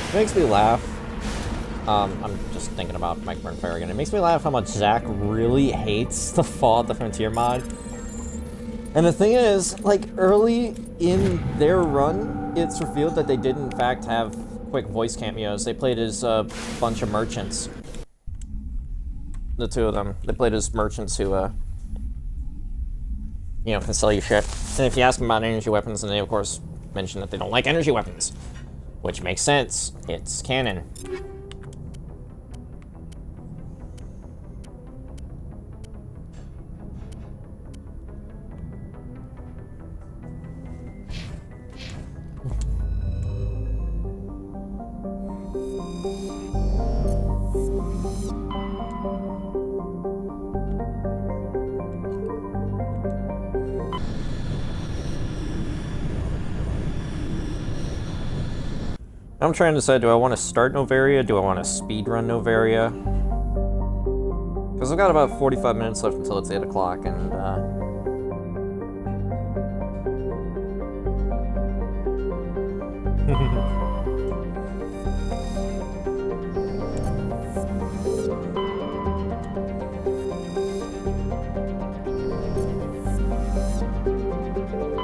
It makes me laugh. I'm just thinking about Mike Burnfire again. It makes me laugh how much Zach really hates the Fall at the Frontier mod. And the thing is, like, early in their run, it's revealed that they did in fact have quick voice cameos. They played as a bunch of merchants. The two of them. They played as merchants who, you know, can sell you shit. And if you ask them about energy weapons, then they, of course, mention that they don't like energy weapons. Which makes sense. It's canon. I'm trying to decide, do I want to start Noveria? Do I want to speedrun Noveria? Because I've got about 45 minutes left until it's 8 o'clock, and,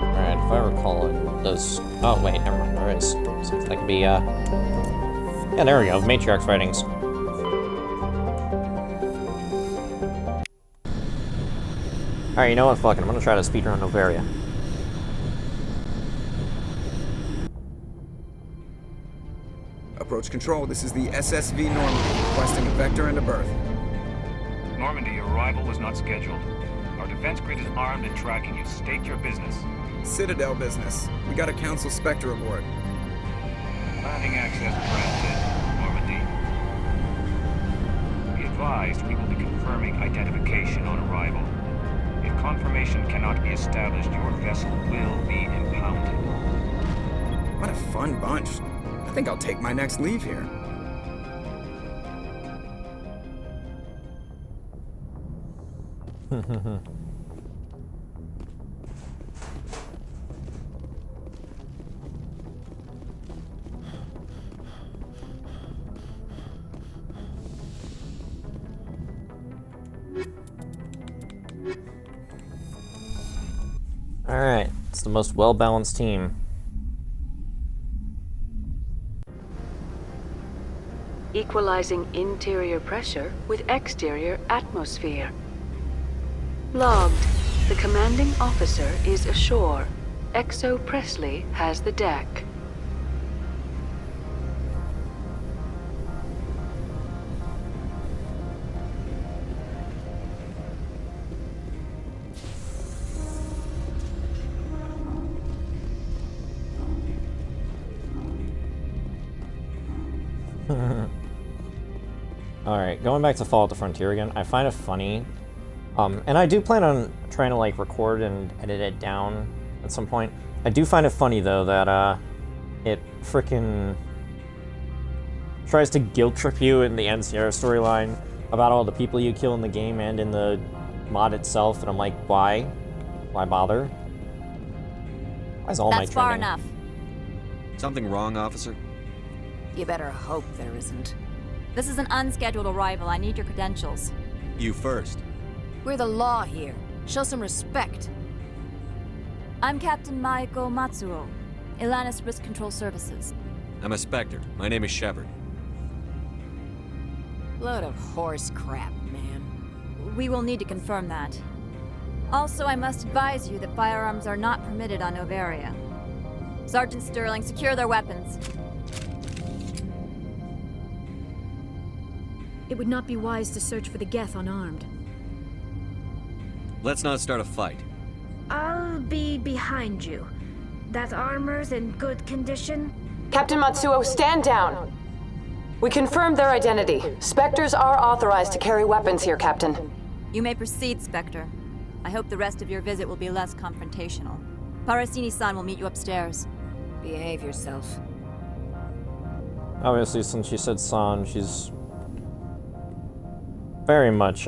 Alright, if I recall it, those... Oh, wait, never mind, there is. Something that could be, yeah, there we go, Matriarch's writings. Alright, you know what, fuck it, I'm gonna try to speedrun Noveria. Approach control, this is the SSV Normandy, requesting a vector and a berth. Normandy, your arrival was not scheduled. Our defense grid is armed and tracking you. State your business. Citadel business. We got a Council Spectre aboard. Landing access granted, Normandy. Be advised, we will be confirming identification on arrival. If confirmation cannot be established, your vessel will be impounded. What a fun bunch. I think I'll take my next leave here. Alright, it's the most well-balanced team. Equalizing interior pressure with exterior atmosphere. Logged. The commanding officer is ashore. Exo Presley has the deck. Alright, going back to Fall at the Frontier again, I find it funny. And I do plan on trying to, like, record and edit it down at some point. I do find it funny, though, that, it frickin' tries to guilt trip you in the NCR storyline about all the people you kill in the game and in the mod itself, and I'm like, why? Why bother? Why is all my That's far trending? enough. Something wrong, officer? You better hope there isn't. This is an unscheduled arrival. I need your credentials. You first. We're the law here. Show some respect. I'm Captain Maiko Matsuo, Ilanis Risk Control Services. I'm a Spectre. My name is Shepard. Load of horse crap, man. We will need to confirm that. Also, I must advise you that firearms are not permitted on Noveria. Sergeant Sterling, secure their weapons. It would not be wise to search for the Geth unarmed. Let's not start a fight. I'll be behind you. That armor's in good condition? Captain Matsuo, stand down! We confirmed their identity. Spectres are authorized to carry weapons here, Captain. You may proceed, Spectre. I hope the rest of your visit will be less confrontational. Parasini-san will meet you upstairs. Behave yourself. Obviously, since she said San, she's very much,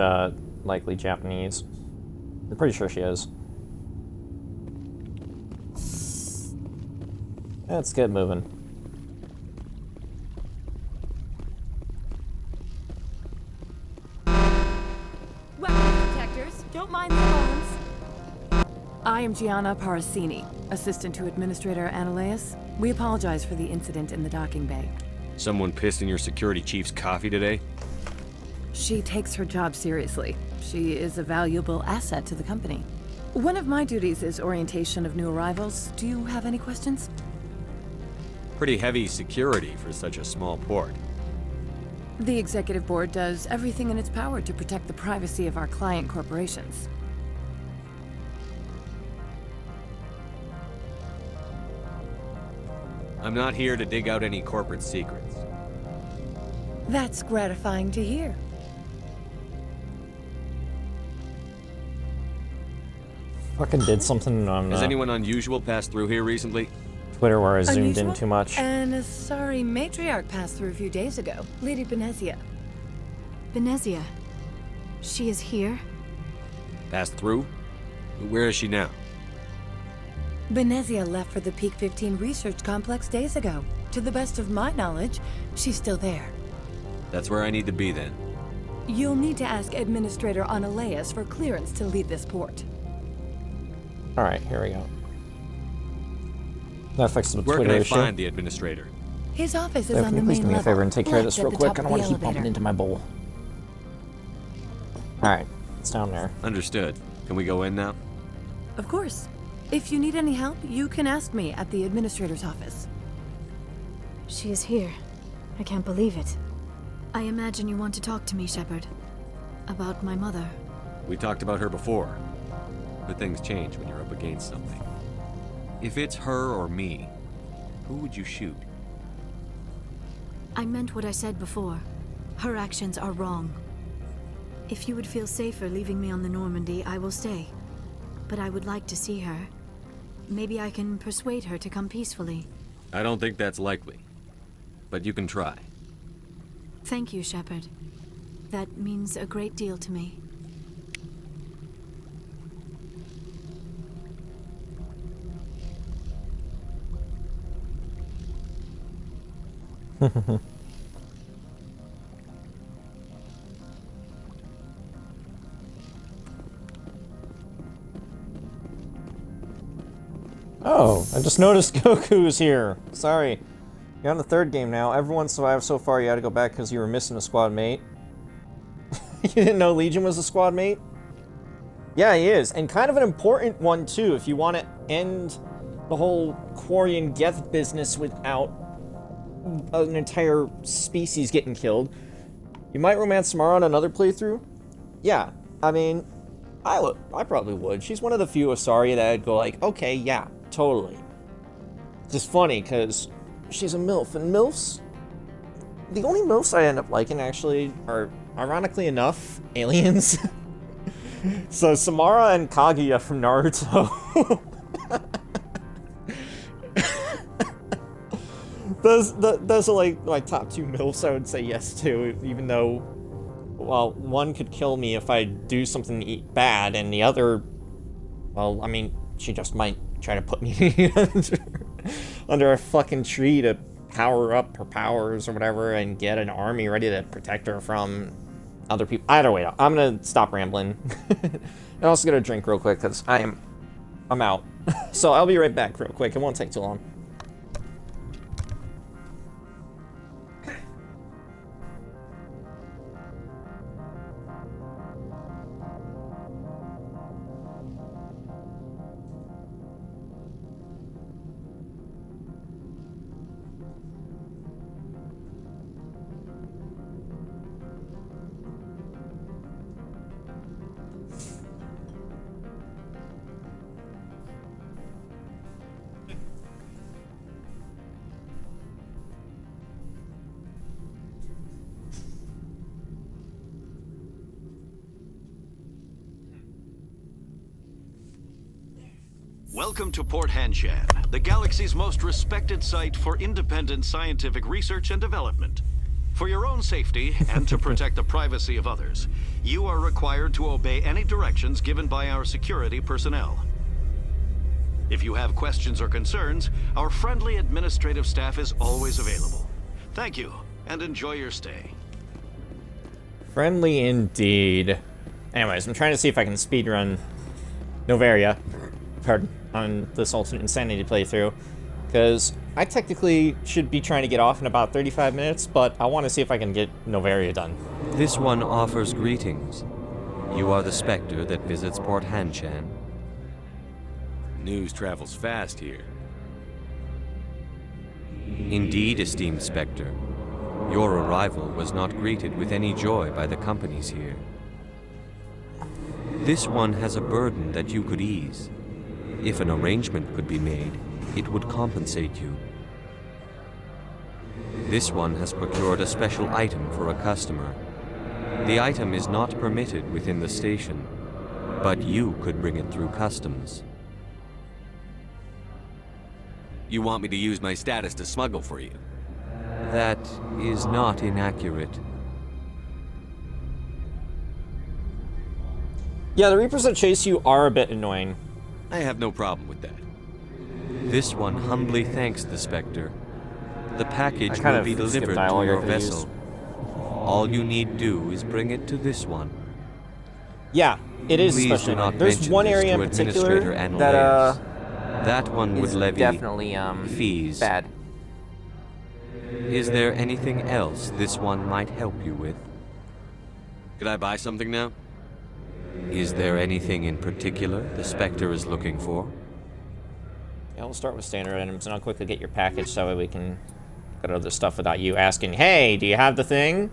likely Japanese. I'm pretty sure she is. Let's get moving. please, don't mind the alarms. I am Gianna Parasini, assistant to Administrator Ananias. We apologize for the incident in the docking bay. Someone pissed in your security chief's coffee today? She takes her job seriously. She is a valuable asset to the company. One of my duties is orientation of new arrivals. Do you have any questions? Pretty heavy security for such a small port. The executive board does everything in its power to protect the privacy of our client corporations. I'm not here to dig out any corporate secrets. That's gratifying to hear. Fucking did something on Has anyone unusual passed through here recently? Twitter where I zoomed Unusual? in too much. And a sorry matriarch passed through a few days ago. Lady Benezia. Benezia. She is here? Passed through? Where is she now? Benezia left for the Peak 15 research complex days ago. To the best of my knowledge, she's still there. That's where I need to be then. You'll need to ask Administrator Ananias for clearance to leave this port. Alright, here we go. That affects the Where Twitter can I issue. find the administrator? His office is So on the please main do me a level. favor and take care of this Left real at the quick. top I don't of want the to keep bumping elevator. into my bowl. Alright, it's down there. Understood. Can we go in now? Of course. If you need any help, you can ask me at the administrator's office. She is here. I can't believe it. I imagine you want to talk to me, Shepard. About my mother. We talked about her before. But things change when you're up against something. If it's her or me, who would you shoot? I meant what I said before. Her actions are wrong. If you would feel safer leaving me on the Normandy, I will stay. But I would like to see her. Maybe I can persuade her to come peacefully. I don't think that's likely. But you can try. Thank you, Shepard. That means a great deal to me. Oh, I just noticed Goku's here. Sorry. You're on the third game now. Everyone survived so far, you had to go back because you were missing a squad mate. You didn't know Legion was a squad mate? Yeah, he is. And kind of an important one, too, if you want to end the whole Quarian Geth business without an entire species getting killed. You might romance Samara on another playthrough? Yeah, I mean, I probably would. She's one of the few Asari that I'd go like, okay, yeah, totally. It's just funny, because she's a MILF, and MILFs, the only MILFs I end up liking, actually, are, ironically enough, aliens. So, Samara and Kaguya from Naruto. Those are like my top two MILFs I would say yes to, even though, well, one could kill me if I do something bad, and the other, well, I mean, she just might try to put me under a fucking tree to power up her powers or whatever and get an army ready to protect her from other people. Either way, I'm gonna stop rambling. I'm also gonna drink real quick because I'm out. So I'll be right back real quick. It won't take too long. Welcome to Port Hanshan, the galaxy's most respected site for independent scientific research and development. For your own safety and to protect the privacy of others, you are required to obey any directions given by our security personnel. If you have questions or concerns, our friendly administrative staff is always available. Thank you, and enjoy your stay. Friendly indeed. Anyways, I'm trying to see if I can speedrun Noveria, pardon, on this alternate insanity playthrough, because I technically should be trying to get off in about 35 minutes, but I want to see if I can get Noveria done. This one offers greetings. You are the Spectre that visits Port Hanshan. News travels fast here. Indeed, esteemed Spectre. Your arrival was not greeted with any joy by the companies here. This one has a burden that you could ease. If an arrangement could be made, it would compensate you. This one has procured a special item for a customer. The item is not permitted within the station, but you could bring it through customs. You want me to use my status to smuggle for you? That is not inaccurate. Yeah, the Reapers that chase you are a bit annoying. I have no problem with that. This one humbly thanks the Spectre. The package will be delivered to your vessel. All you need do is bring it to this one. Yeah, it is Please especially do not annoying. There's mention one this area to in particular Administrator that that one would is levy definitely fees. bad. Is there anything else this one might help you with? Could I buy something now? Is there anything in particular the Spectre is looking for? Yeah, we'll start with standard items, and I'll quickly get your package so that way we can get other stuff without you asking, hey, do you have the thing?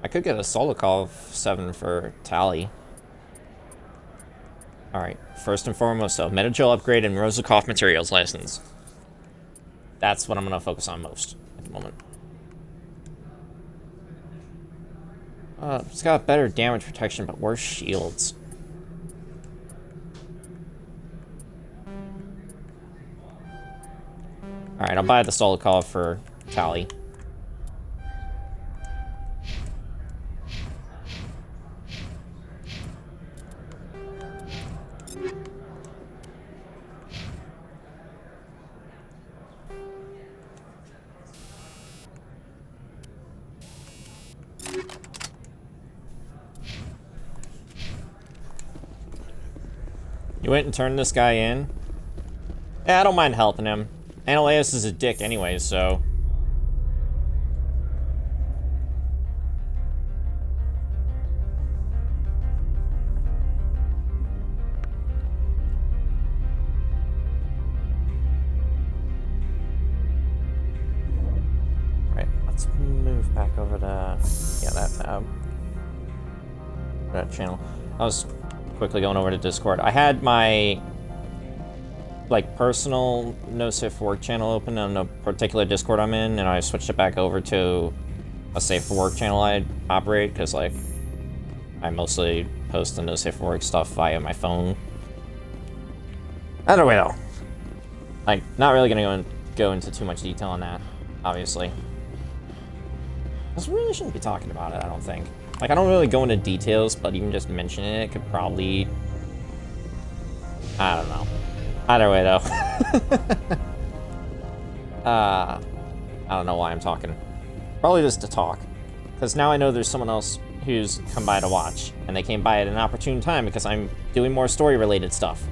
I could get a Solikov 7 for Tally. Alright, first and foremost, though, Metagel upgrade and Rozakov materials license. That's what I'm going to focus on most at the moment. It's got better damage protection, but worse shields. Alright, I'll buy the Solikov for Tally. You went and turned this guy in? Yeah, I don't mind helping him. Ananias is a dick anyway, so... Right, let's move back over to... yeah, that tab. That channel. I was quickly going over to Discord. I had my... like personal no safe for work channel open on a particular Discord I'm in, and I switched it back over to a safe for work channel I operate because like I mostly post the no safe for work stuff via my phone. Either way though, like not really gonna go into too much detail on that, obviously. I really shouldn't be talking about it, I don't think. Like I don't really go into details, but even just mentioning it could probably, I don't know. Either way, though. I don't know why I'm talking. Probably just to talk. Because now I know there's someone else who's come by to watch. And they came by at an opportune time because I'm doing more story-related stuff.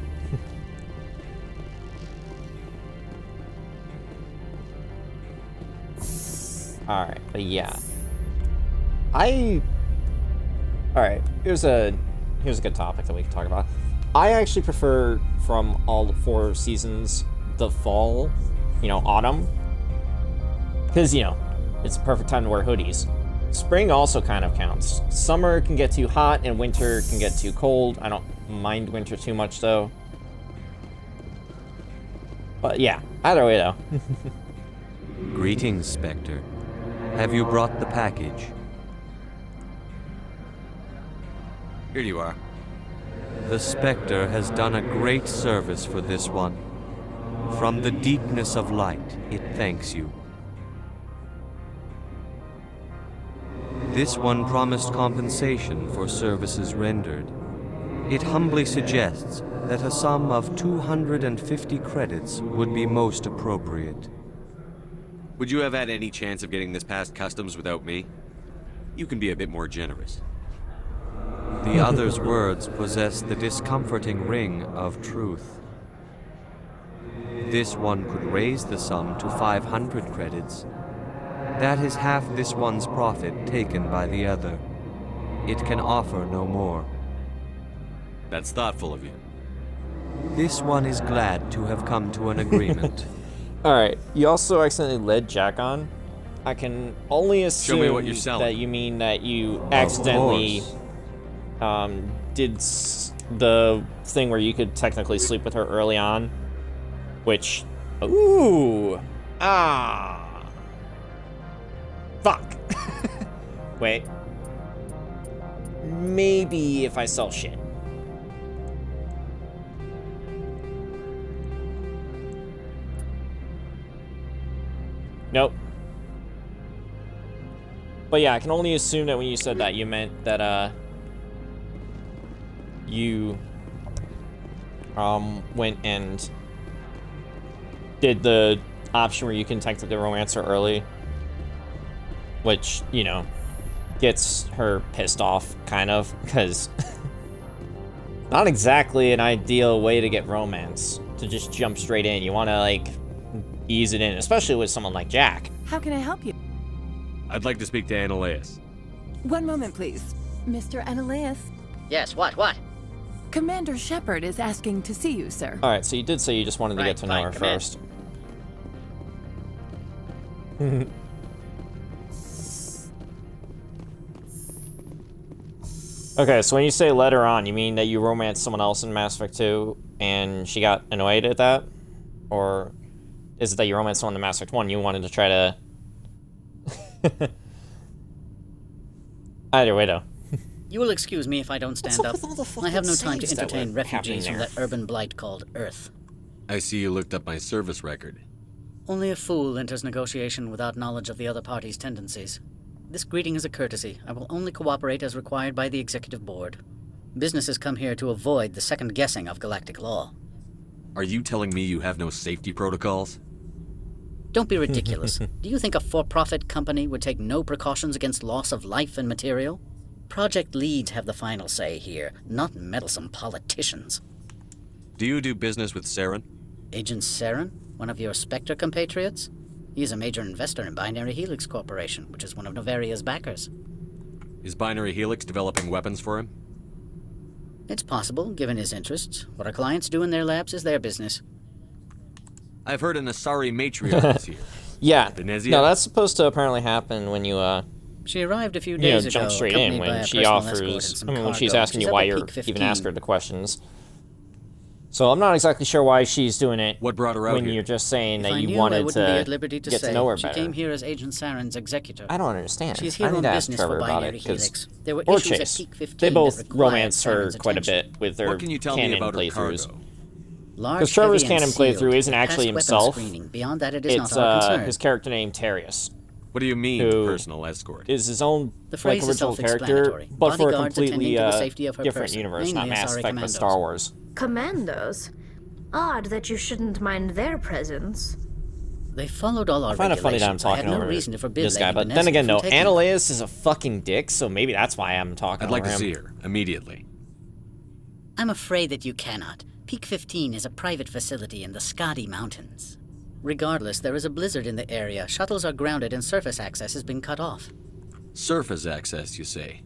Alright, but yeah. Alright, here's a good topic that we can talk about. I actually prefer, from all 4 seasons, the fall, you know, autumn. Because, you know, it's the perfect time to wear hoodies. Spring also kind of counts. Summer can get too hot and winter can get too cold. I don't mind winter too much, though. But yeah, either way, though. Greetings, Spectre. Have you brought the package? Here you are. The Spectre has done a great service for this one. From the deepness of light, it thanks you. This one promised compensation for services rendered. It humbly suggests that a sum of 250 credits would be most appropriate. Would you have had any chance of getting this past customs without me? You can be a bit more generous. The other's words possess the discomforting ring of truth. This one could raise the sum to 500 credits. That is half this one's profit taken by the other. It can offer no more. That's thoughtful of you. This one is glad to have come to an agreement. Alright, you also accidentally led Jack on. I can only assume Show me what you're selling. that you mean that you accidentally did the thing where you could technically sleep with her early on, which, ooh, fuck. Wait. Maybe if I sell shit. Nope. But yeah, I can only assume that when you said that, you meant that, you, went and did the option where you can technically romance her early. Which, you know, gets her pissed off, kind of, because not exactly an ideal way to get romance, to just jump straight in. You want to, like, ease it in, especially with someone like Jack. How can I help you? I'd like to speak to Annaleus. One moment, please. Mr. Annaleus. Yes, what? Commander Shepard is asking to see you, sir. Alright, so you did say you just wanted to get to know her first. Okay, so when you say let her on, you mean that you romanced someone else in Mass Effect 2 and she got annoyed at that? Or is it that you romanced someone in Mass Effect 1 you wanted to try to... Either way, though. You will excuse me if I don't stand up. I have no time to saves that entertain were refugees from happening that urban blight called Earth. I see you looked up my service record. Only a fool enters negotiation without knowledge of the other party's tendencies. This greeting is a courtesy. I will only cooperate as required by the Executive Board. Businesses come here to avoid the second guessing of galactic law. Are you telling me you have no safety protocols? Don't be ridiculous. Do you think a for-profit company would take no precautions against loss of life and material? Project leads have the final say here, not meddlesome politicians. Do you do business with Saren? Agent Saren? One of your Spectre compatriots? He is a major investor in Binary Helix Corporation, which is one of Noveria's backers. Is Binary Helix developing weapons for him? It's possible, given his interests. What our clients do in their labs is their business. I've heard an Asari matriarch is here. Yeah. Venezia? No, that's supposed to apparently happen when you, She arrived a few days ago, jump straight in accompanied by when a she personal offers, escort and some when she's cargo. asking you She's why at the you're Peak even 15. asking her the questions. So I'm not exactly sure why she's doing it. What brought her out when here? you're just saying If that I you knew, I wanted wouldn't be to at liberty to get say. to know her She better. came here as Agent Saren's executor. I don't understand. She's here I need on to ask business Trevor for about Binary it, 'cause- Helix. There were or issues Chase. at Peak 15 They both that required romance her Saren's quite a attention. bit with their What can you tell me canon about her playthroughs. cargo? Large, Because Trevor's heavy, and canon sealed. playthrough isn't actually Past weapons himself. screening. Beyond that, it is It's not our concern. his character named Terius. What do you mean, who personal escort? Is his own The phrase is original character, self-explanatory. but for a Bodyguards completely attending to the safety of her different person, universe, not mainly Mass Asari Effect, but commandos. Star Wars. Commandos? Odd that you shouldn't mind their presence. They followed all our I find it funny that I'm regulations. I talking have no over reason to forbid this guy, Lady but then Vanessa again, no, from taking- Annaleus is a fucking dick, so maybe that's why I'm talking I'd like over to him. see her, immediately. I'm afraid that you cannot. Peak 15 is a private facility in the Skadi Mountains. Regardless, there is a blizzard in the area. Shuttles are grounded and surface access has been cut off. Surface access, you say?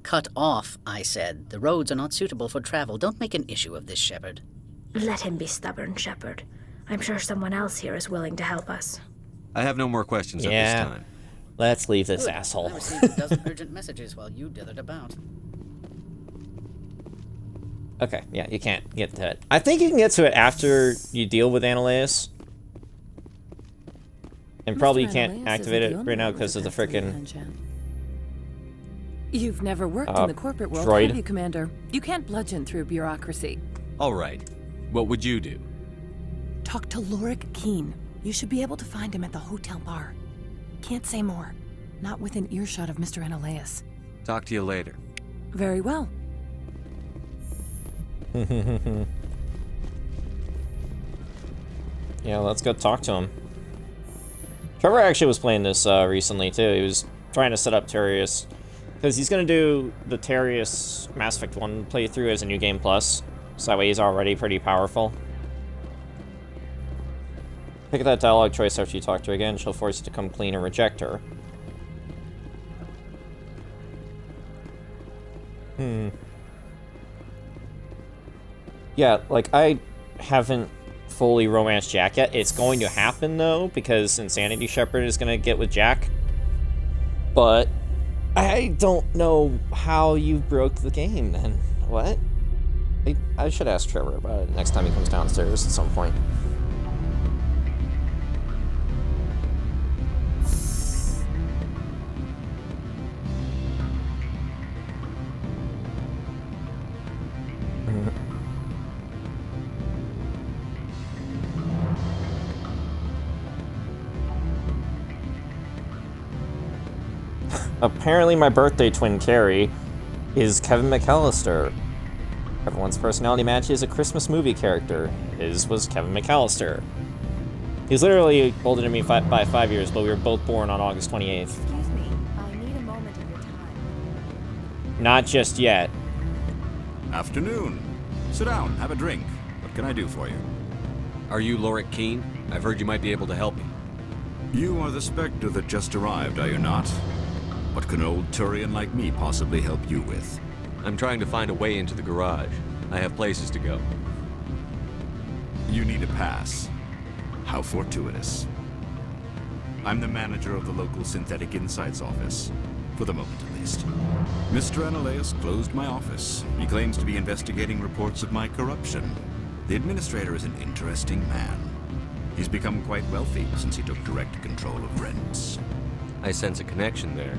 Cut off, I said. The roads are not suitable for travel. Don't make an issue of this, Shepard. Let him be stubborn, Shepard. I'm sure someone else here is willing to help us. I have no more questions at this time. Let's leave this Good. asshole. I received a dozen urgent messages while you dithered about. Okay, yeah, you can't get to it. I think you can get to it after you deal with Annaleus. And probably you can't activate it right now because of the frickin' You've never worked in the corporate world, droid. have you, Commander? You can't bludgeon through bureaucracy. All right. What would you do? Talk to Lorik Keene. You should be able to find him at the hotel bar. Can't say more. Not within earshot of Mr. Annaleus. Talk to you later. Very well. Yeah, let's go talk to him. Trevor actually was playing this recently too. He was trying to set up Terius Because he's going to do the Terrius Mass Effect 1 playthrough as a New Game Plus, so that way he's already pretty powerful. Pick that dialogue choice after you talk to her again. She'll force you to come clean or reject her. Yeah, like, I haven't fully romanced Jack yet. It's going to happen, though, because Insanity Shepard is going to get with Jack. But I don't know how you broke the game, then. What? I should ask Trevor about it next time he comes downstairs at some point. Apparently my birthday twin, Carrie, is Kevin McAllister. Everyone's personality match is a Christmas movie character. His was Kevin McAllister. He's literally older than me by 5 years, but we were both born on August 28th. Excuse me, I need a moment of your time. Not just yet. Afternoon. Sit down, have a drink. What can I do for you? Are you Lorik Keene? I've heard you might be able to help me. You are the Spectre that just arrived, are you not? What can an old Turian like me possibly help you with? I'm trying to find a way into the garage. I have places to go. You need a pass. How fortuitous. I'm the manager of the local Synthetic Insights office. For the moment, at least. Mr. Analaeus closed my office. He claims to be investigating reports of my corruption. The administrator is an interesting man. He's become quite wealthy since he took direct control of rents. I sense a connection there.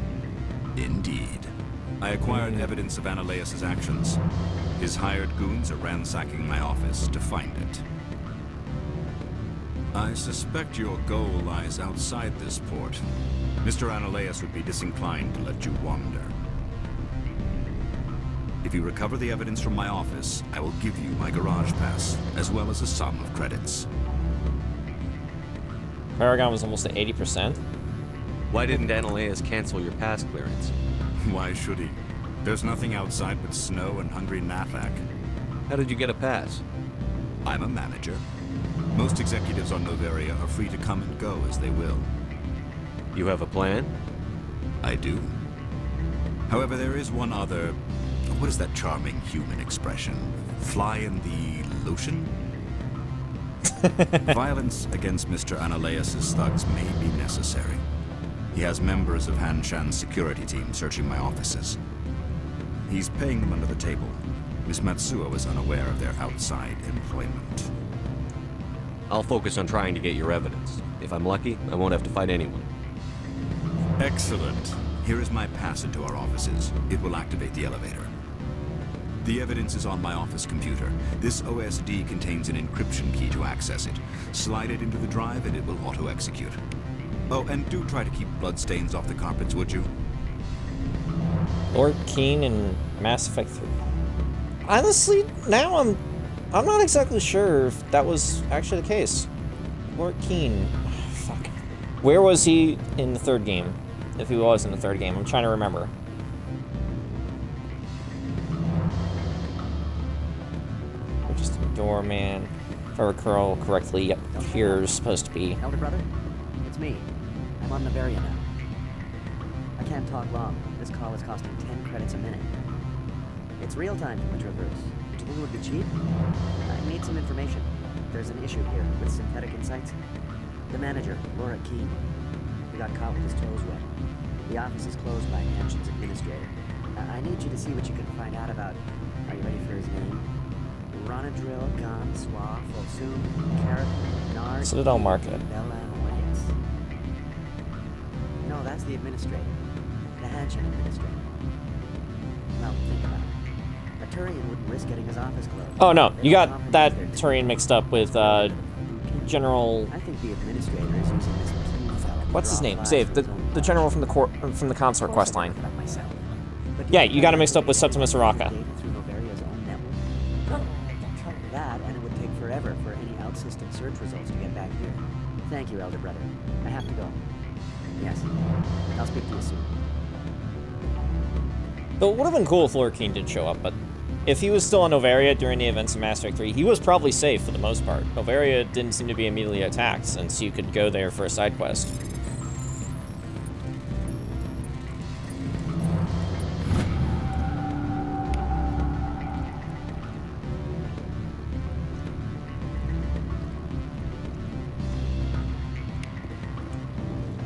Indeed. I acquired evidence of Analaeus' actions. His hired goons are ransacking my office to find it. I suspect your goal lies outside this port. Mr. Analaeus would be disinclined to let you wander. If you recover the evidence from my office, I will give you my garage pass, as well as a sum of credits. Paragon was almost at 80%. Why didn't Analaeus cancel your pass clearance? Why should he? There's nothing outside but snow and hungry Nathak. How did you get a pass? I'm a manager. Most executives on Noveria are free to come and go as they will. You have a plan? I do. However, there is one other... What is that charming human expression? Fly in the lotion? Violence against Mr. Analaeus' thugs may be necessary. He has members of Han Shan's security team searching my offices. He's paying them under the table. Miss Matsuo is unaware of their outside employment. I'll focus on trying to get your evidence. If I'm lucky, I won't have to fight anyone. Excellent. Here is my pass into our offices. It will activate the elevator. The evidence is on my office computer. This OSD contains an encryption key to access it. Slide it into the drive and it will auto-execute. Oh, and do try to keep bloodstains off the carpets, would you? Lorik Keene and Mass Effect 3. Honestly, now I'm not exactly sure if that was actually the case. Lorik Keene. Fuck. Where was he in the third game? If he was in the third game, I'm trying to remember. Just a doorman. If I recall correctly, yep, here's supposed to be. Elder brother, it's me. I'm on Noveria now. I can't talk long. This call is costing 10 credits a minute. It's real time from the Traverse. Do you think it would be cheap? I need some information. There's an issue here with Synthetic Insights. The manager, Lorik Keene, he got caught with his toes wet. The office is closed by Hanshin's administrator. I need you to see what you can find out about... Are you ready for his name? Ronadrill, Gon, Swa, Folsum, Karakin, Nard... Citadel Market. No, that's the administrator. The Hanshin administrator. Well, think about it. A Turian wouldn't risk getting his office closed. Oh no, you got that Turian mixed up with General... I think the administrator is using this What's his name? Save the general from the consort quest line. Yeah, you got him mixed up with Septimus Araka. That, and it would take forever for any out-system search results to get back here. Thank you, Elder Brother. I have to go. Yes. I'll speak to you soon. Though it would have been cool if Lorraine did show up, but if he was still on Noveria during the events of Mass Effect 3, he was probably safe for the most part. Noveria didn't seem to be immediately attacked, since you could go there for a side quest.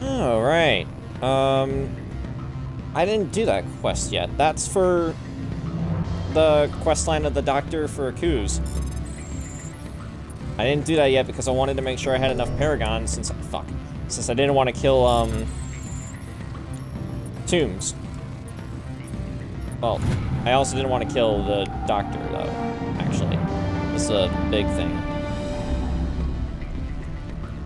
Alright. I didn't do that quest yet. That's for the quest line of the doctor for Akuz. I didn't do that yet because I wanted to make sure I had enough Paragon since I didn't want to kill Tombs. Well, I also didn't want to kill the doctor though, actually. It's a big thing.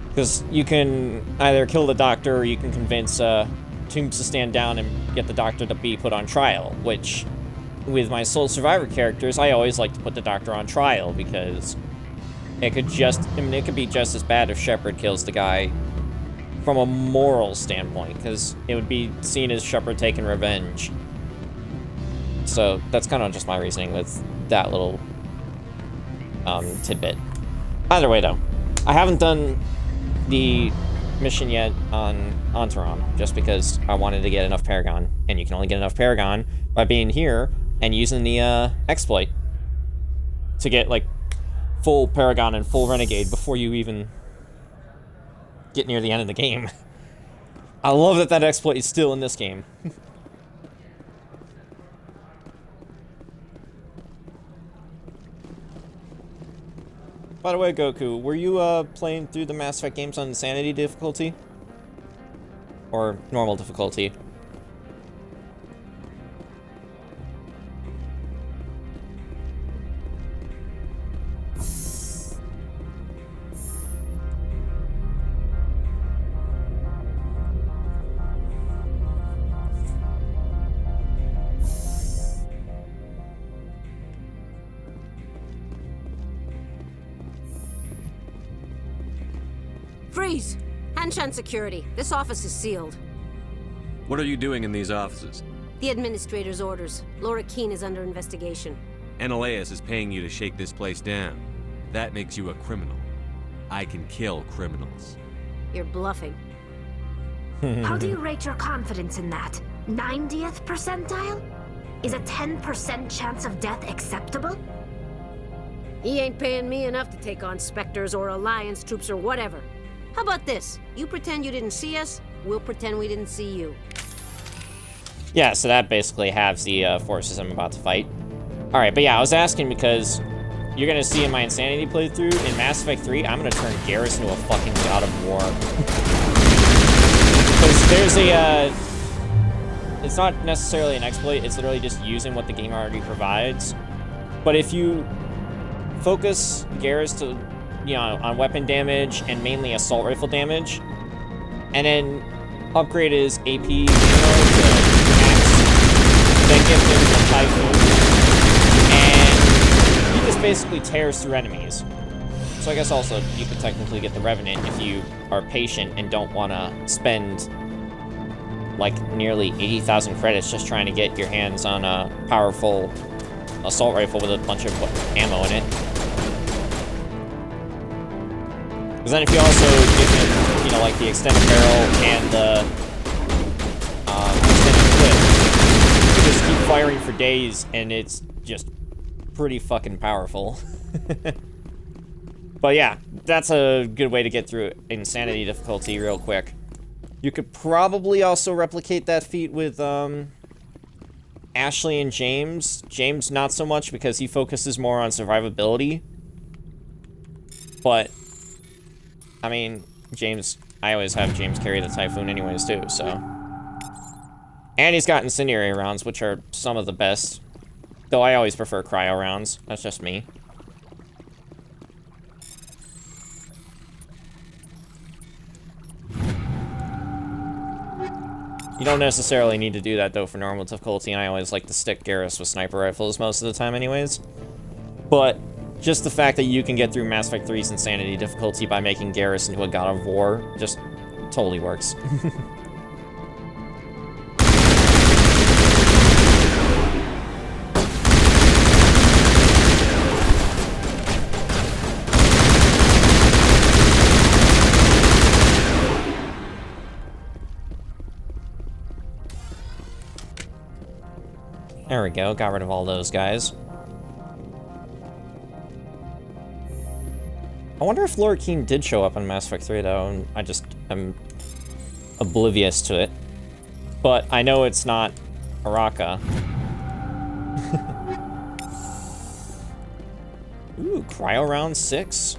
Because you can either kill the doctor or you can convince Tombs to stand down and get the doctor to be put on trial, which with my sole survivor characters, I always like to put the doctor on trial because it could be just as bad if Shepard kills the guy from a moral standpoint, because it would be seen as Shepard taking revenge. So that's kind of just my reasoning with that little tidbit. Either way though, I haven't done the mission yet on Antaron, just because I wanted to get enough Paragon, and you can only get enough Paragon by being here and using the exploit to get like full Paragon and full Renegade before you even get near the end of the game. I love that that exploit is still in this game. By the way, Goku, were you playing through the Mass Effect games on Insanity difficulty? Or normal difficulty? Freeze! Hanshan security. This office is sealed. What are you doing in these offices? The administrator's orders. Laura Keene is under investigation. Analaeus is paying you to shake this place down. That makes you a criminal. I can kill criminals. You're bluffing. How do you rate your confidence in that? 90th percentile? Is a 10% chance of death acceptable? He ain't paying me enough to take on Spectres or Alliance troops or whatever. How about this? You pretend you didn't see us, we'll pretend we didn't see you. Yeah, so that basically halves the forces I'm about to fight. Alright, but yeah, I was asking because you're gonna see in my Insanity playthrough, in Mass Effect 3, I'm gonna turn Garrus into a fucking god of war. Because there's a, it's not necessarily an exploit, it's literally just using what the game already provides. But if you focus Garrus to, you know, on weapon damage and mainly assault rifle damage, and then upgrade his AP, you know, to max, then give him the Typhoon, and he just basically tears through enemies. So I guess also you could technically get the Revenant if you are patient and don't want to spend like nearly 80,000 credits just trying to get your hands on a powerful assault rifle with a bunch of ammo in it. Because then if you also give him, you know, like the extended barrel and the extended clip, you can just keep firing for days, and it's just pretty fucking powerful. But yeah, that's a good way to get through Insanity difficulty real quick. You could probably also replicate that feat with Ashley and James. James not so much because he focuses more on survivability. But I mean, James, I always have James carry the Typhoon anyways too, so. And he's got incendiary rounds, which are some of the best. Though I always prefer cryo rounds. That's just me. You don't necessarily need to do that though for normal difficulty, and I always like to stick Garrus with sniper rifles most of the time anyways. But just the fact that you can get through Mass Effect 3's Insanity difficulty by making Garrus into a god of war just totally works. There we go, got rid of all those guys. I wonder if Laura Keene did show up in Mass Effect 3, though, and I just am oblivious to it. But I know it's not Araka. Ooh, Cryo Round 6.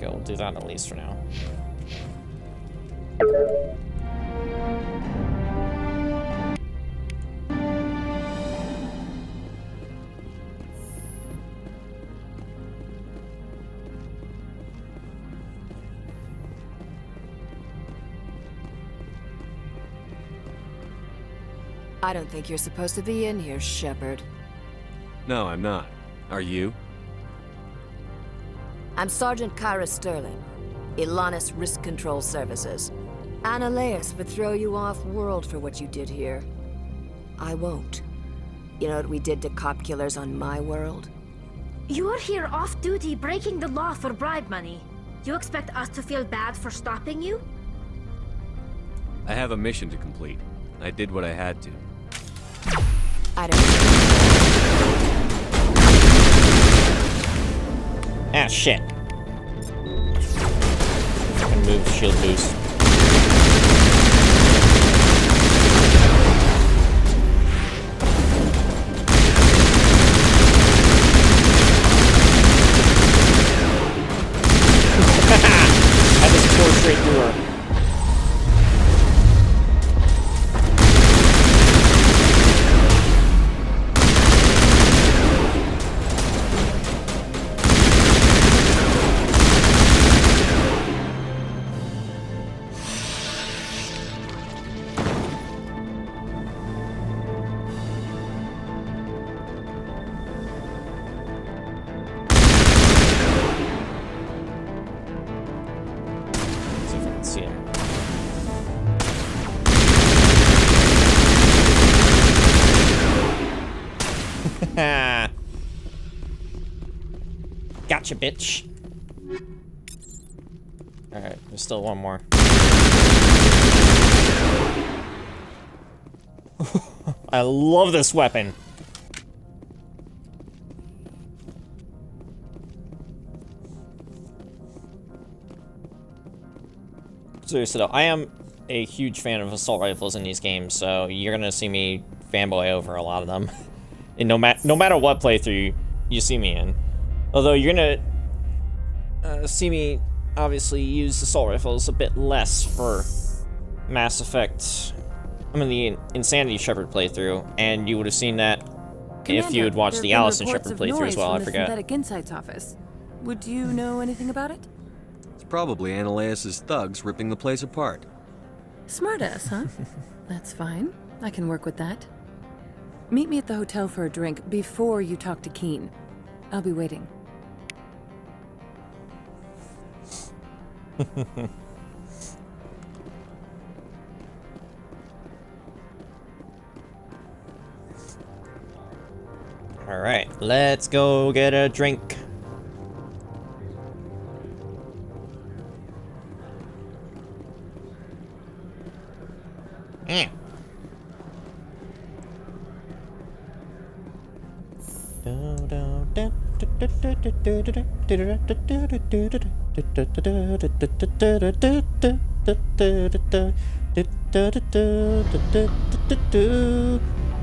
We'll do that at least for now. I don't think you're supposed to be in here, Shepard. No, I'm not. Are you? I'm Sergeant Kyra Sterling, Ilanis Risk Control Services. Annaleus would throw you off-world for what you did here. I won't. You know what we did to cop killers on my world? You're here off-duty breaking the law for bribe money. You expect us to feel bad for stopping you? I have a mission to complete. I did what I had to. I don't... Ah, shit. Fucking move, shield boost. I just tore straight through her. Gotcha, bitch. Alright, there's still one more. I love this weapon. Seriously though, I am a huge fan of assault rifles in these games, so you're gonna see me fanboy over a lot of them. And no matter what playthrough you see me in. Although you're gonna see me obviously use assault rifles a bit less for Mass Effect. I'm in the Insanity Shepard playthrough, and you would have seen that if you had watched the Allison Shepard playthrough as well. I forget. Synthetic Insights office. Would you know anything about it? It's probably Annaleus' thugs ripping the place apart. Smartass, huh? That's fine. I can work with that. Meet me at the hotel for a drink before you talk to Keene. I'll be waiting. All right, let's go get a drink.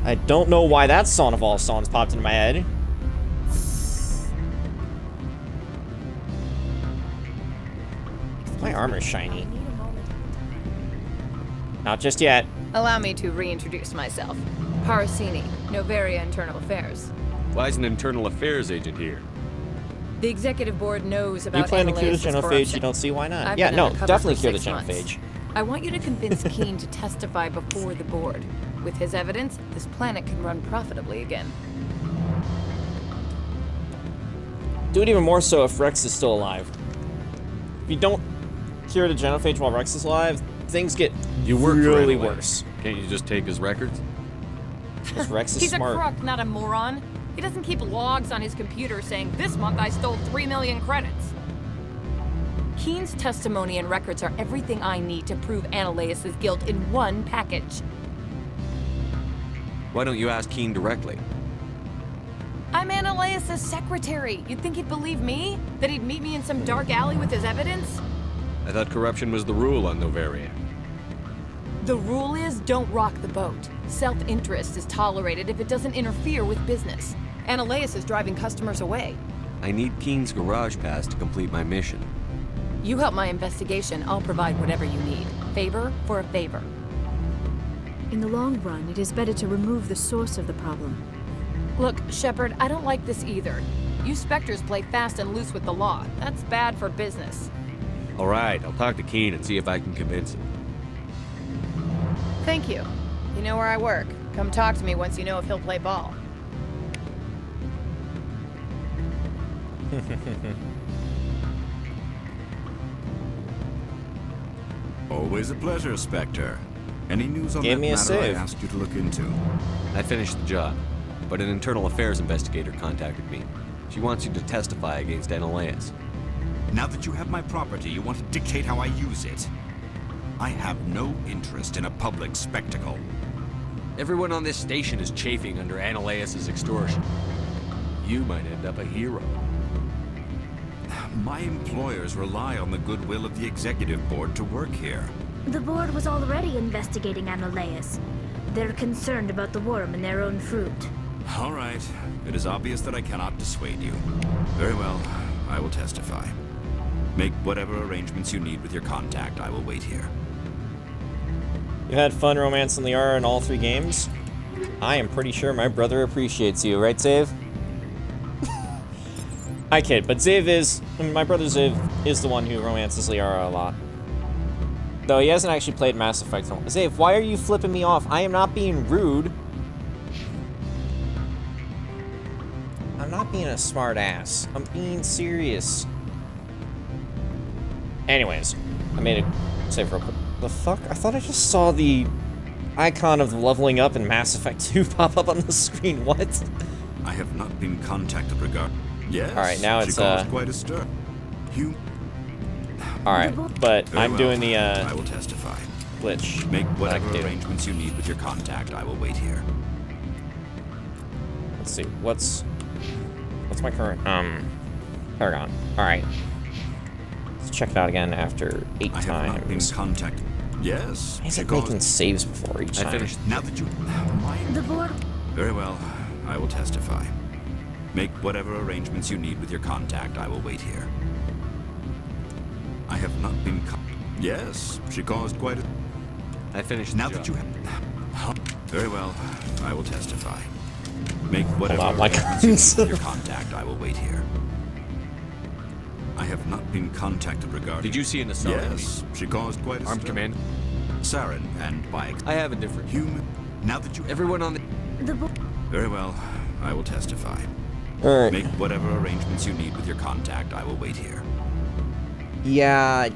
I don't know why that song of all songs popped into my head. My armor's shiny. Not just yet. Allow me to reintroduce myself. Parasini, Noveria Internal Affairs. Why is an internal affairs agent here? The executive board knows about You plan to cure the Annaleus' genophage, corruption. you don't see why not. I've Yeah, been no, undercover definitely for cure the 6 months. genophage. I want you to convince Keene to testify before the board. With his evidence, this planet can run profitably again. Do it even more so if Rex is still alive. If you don't cure the genophage while Rex is alive, things get really worse. Can't you just take his records? Because Rex is He's smart. a crook, not a moron. He doesn't keep logs on his computer saying, this month I stole 3 million credits. Keen's testimony and records are everything I need to prove Ananias' guilt in one package. Why don't you ask Keen directly? I'm Ananias' secretary. You'd think he'd believe me? That he'd meet me in some dark alley with his evidence? I thought corruption was the rule on Noveria. The rule is, don't rock the boat. Self-interest is tolerated if it doesn't interfere with business. Ananias is driving customers away. I need Keen's garage pass to complete my mission. You help my investigation, I'll provide whatever you need. Favor for a favor. In the long run, it is better to remove the source of the problem. Look, Shepard, I don't like this either. You Spectres play fast and loose with the law. That's bad for business. All right, I'll talk to Keen and see if I can convince him. Thank you. You know where I work. Come talk to me once you know if he'll play ball. Always a pleasure, Spectre. Any news on Gave that me a matter I save. asked you to look into? I finished the job, but an internal affairs investigator contacted me. She wants you to testify against Ananias. Now that you have my property, you want to dictate how I use it. I have no interest in a public spectacle. Everyone on this station is chafing under Ananias' extortion. You might end up a hero. My employers rely on the goodwill of the executive board to work here. The board was already investigating Ananias. They're concerned about the worm in their own fruit. All right. It is obvious that I cannot dissuade you. Very well. I will testify. Make whatever arrangements you need with your contact. I will wait here. You had fun romancing Liara in all 3 games? I am pretty sure my brother appreciates you, right, Zave? I kid, but my brother Ziv is the one who romances Liara a lot. Though he hasn't actually played Mass Effect. Zave, why are you flipping me off? I am not being rude. I'm not being a smart ass. I'm being serious. Anyways, I made a save real quick. The fuck? I thought I just saw the icon of leveling up in Mass Effect 2 pop up on the screen. What? I have not been contacted regarding. Yes. All right, now it's she caused quite a stir. You. All right, but Very I'm well. doing the I will testify. glitch. Make that I whatever can do. arrangements you need with your contact. I will wait here. Let's see. What's my current Paragon? All right. Let's check it out again after 8 I have not been times. contacted. Yes. He's she like caused- making saves before each time. I finished. Now that you. The board. Very well. I will testify. Make whatever arrangements you need with your contact. I will wait here. I have not been. Yes. She caused quite a. I finished. Now the that job. you have. Very well. I will testify. Make whatever on, my arrangements you need with your contact. I will wait here. I have not been contacted regarding. Did you see an assault? Yes. She caused quite a. Armed command? Saren, and by. I have a different. Human. Now that you. Everyone on the. The board. Very well. I will testify. All right. Make whatever arrangements you need with your contact. I will wait here. Yeah,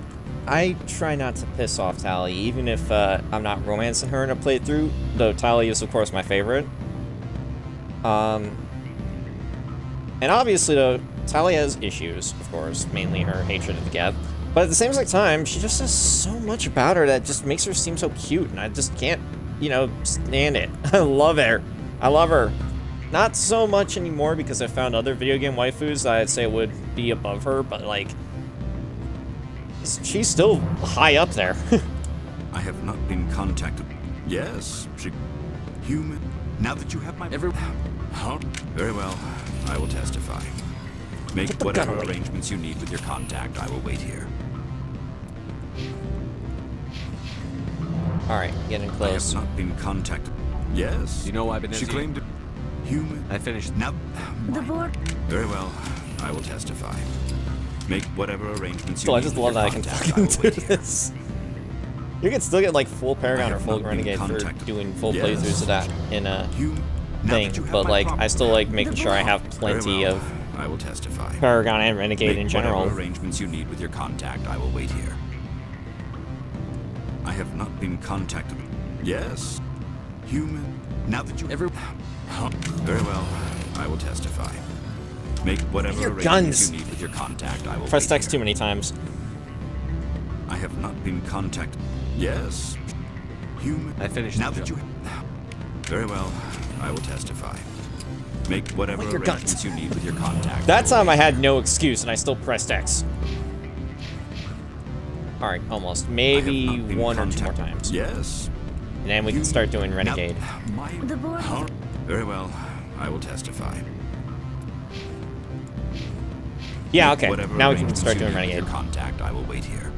I try not to piss off Tally, even if I'm not romancing her in a playthrough, though Tally is, of course, my favorite. And obviously, though, Tally has issues, of course, mainly her hatred of the Geth. But at the same time, she just has so much about her that just makes her seem so cute, and I just can't, stand it. I love her. I love her. Not so much anymore because I found other video game waifus that I'd say would be above her, but, like, she's still high up there. I have not been contacted. Yes, she. Human. Now that you have my. Very well. I will testify. Make whatever arrangements you need with your contact. I will wait here. All right, getting close. I have not been contacted. Yes. You know I've been. She claimed. Human. I finished. Now. The board. Very well. I will testify. Make whatever arrangements you Still, I need just with love your that I can contact. fucking will do wait here. this. You can still get like full Paragon or have full not been Renegade for contacted. doing full Yes. playthroughs of that in a Now thing, that you have but my like prop- I still like making sure I have Very plenty well. of I will testify. Paragon and Renegade Make in general. whatever arrangements you need with your contact. I will wait here. I have not been contacted. Yes. Human. Now that you... Very well. I will testify. Make whatever Your arrangements guns. you need with your contact. I will Press wait X too many times. I have not been contacted. Yes. Human. I finished now the that job. you... Very well. I will testify. Make whatever Your arrangements guns. you need with your contact. That time I had no excuse and I still pressed X. Alright, almost. Maybe one or two more times. Yes. And then we can start doing Renegade. The board. Very well. I will testify. Yeah, Make okay. whatever Now we can arrangements start you doing need with Renegade. your contact. I will wait here.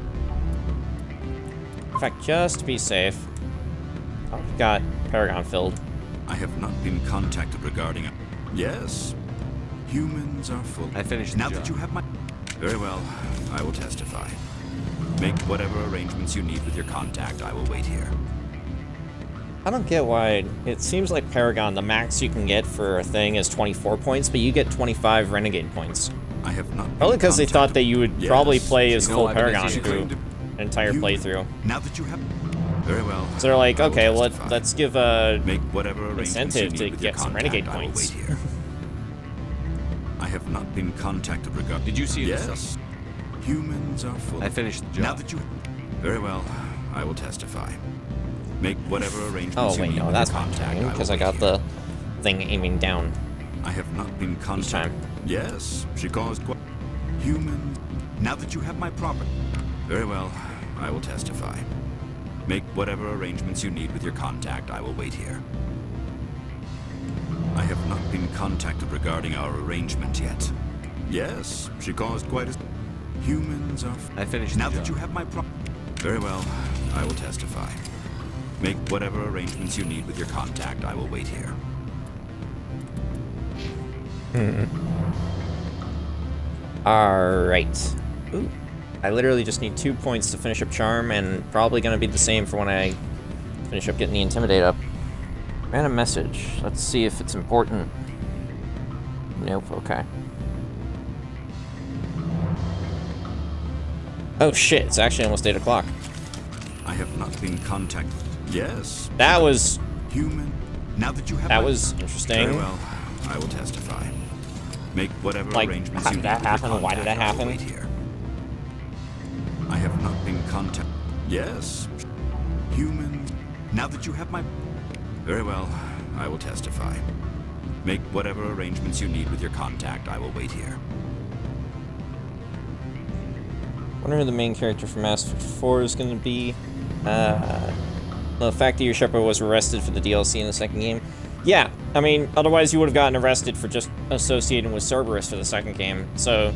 In fact, just to be safe. Oh, we've got Paragon filled. I have not been contacted regarding... Yes. Humans are full. I finished the now job. that you have my... Very well. I will testify. Make whatever arrangements you need with your contact. I will wait here. I don't get why it seems like Paragon, the max you can get for a thing is 24 points, but you get 25 Renegade points. I have not been Probably because they thought that you would Yes. probably play as You know, full I've been Paragon busy through claimed an entire you- playthrough. Now that you have... Very well. So they're like, I will okay, testify. let's give a Make whatever arrangements incentive you to need with your get some contact. Renegade I will points. wait here. I have not been contacted regarding... Did you see it? Yes. Humans are full. I finished the job. Now that you... Very well. I will testify. Make whatever arrangements Oh you wait, need no, with that's your not contact. doing I because will I got wait the thing aiming down. I have not been time. contacted. Yes, she caused human. Now that you have my property. Very well. I will testify. Make whatever arrangements you need with your contact. I will wait here. I have not been contacted regarding our arrangement yet. Yes, she caused quite a... Humans are... I finished Now the that job. you have my Very well. I will testify. Make whatever arrangements you need with your contact. I will wait here. Alright. Ooh. I literally just need 2 points to finish up Charm, and probably gonna be the same for when I finish up getting the Intimidate up. Random message. Let's see if it's important. Nope, okay. Oh shit, it's actually almost 8 o'clock. I have not been contacted. Yes. That was... Human. Now that you have That my... was interesting. Very well. I will testify. Make whatever Like, arrangements how you did need that with your happen? Why did that contact. I will happen? wait here. I have not been contacted. Yes. Human. Now that you have my... Very well. I will testify. Make whatever arrangements you need with your contact. I will wait here. Wonder who the main character from Mass Effect 4 is going to be. The fact that your Shepard was arrested for the DLC in the second game. Yeah, I mean, otherwise you would have gotten arrested for just associating with Cerberus for the second game. So,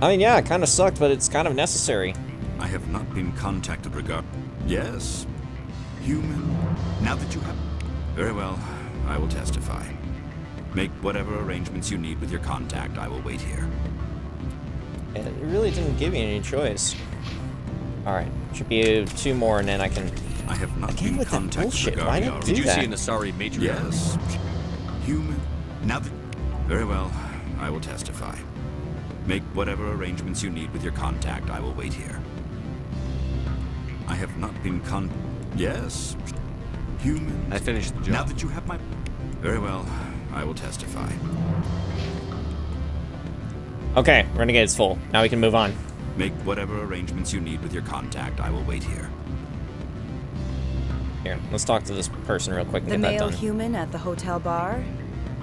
I mean, yeah, it kind of sucked, but it's kind of necessary. I have not been contacted regarding... Yes. Human. Now that you have... Very well. I will testify. Make whatever arrangements you need with your contact. I will wait here. And it really didn't give you any choice. Alright, should be 2 more and then I can... I have not Again been with that contacted bullshit, why regarding did our... it do Did you that? see an Asari matriarch? Yes. Human. Now that... Very well. I will testify. Make whatever arrangements you need with your contact. I will wait here. I have not been Yes. Human. I finished the job. Now that you have my... Very well. I will testify. Okay, Renegade's full. Now we can move on. Make whatever arrangements you need with your contact. I will wait here. Here, let's talk to this person real quick and The get that male done. human at the hotel bar?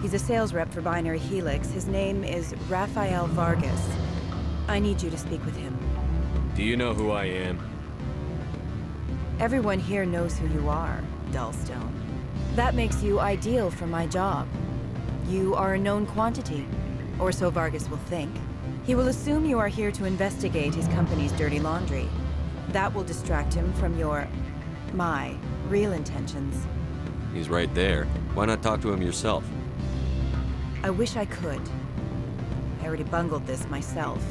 He's a sales rep for Binary Helix. His name is Rafael Vargas. I need you to speak with him. Do you know who I am? Everyone here knows who you are, Dullstone. That makes you ideal for my job. You are a known quantity, or so Vargas will think. He will assume you are here to investigate his company's dirty laundry. That will distract him from my real intentions. He's right there. Why not talk to him yourself? I wish I could. I already bungled this myself.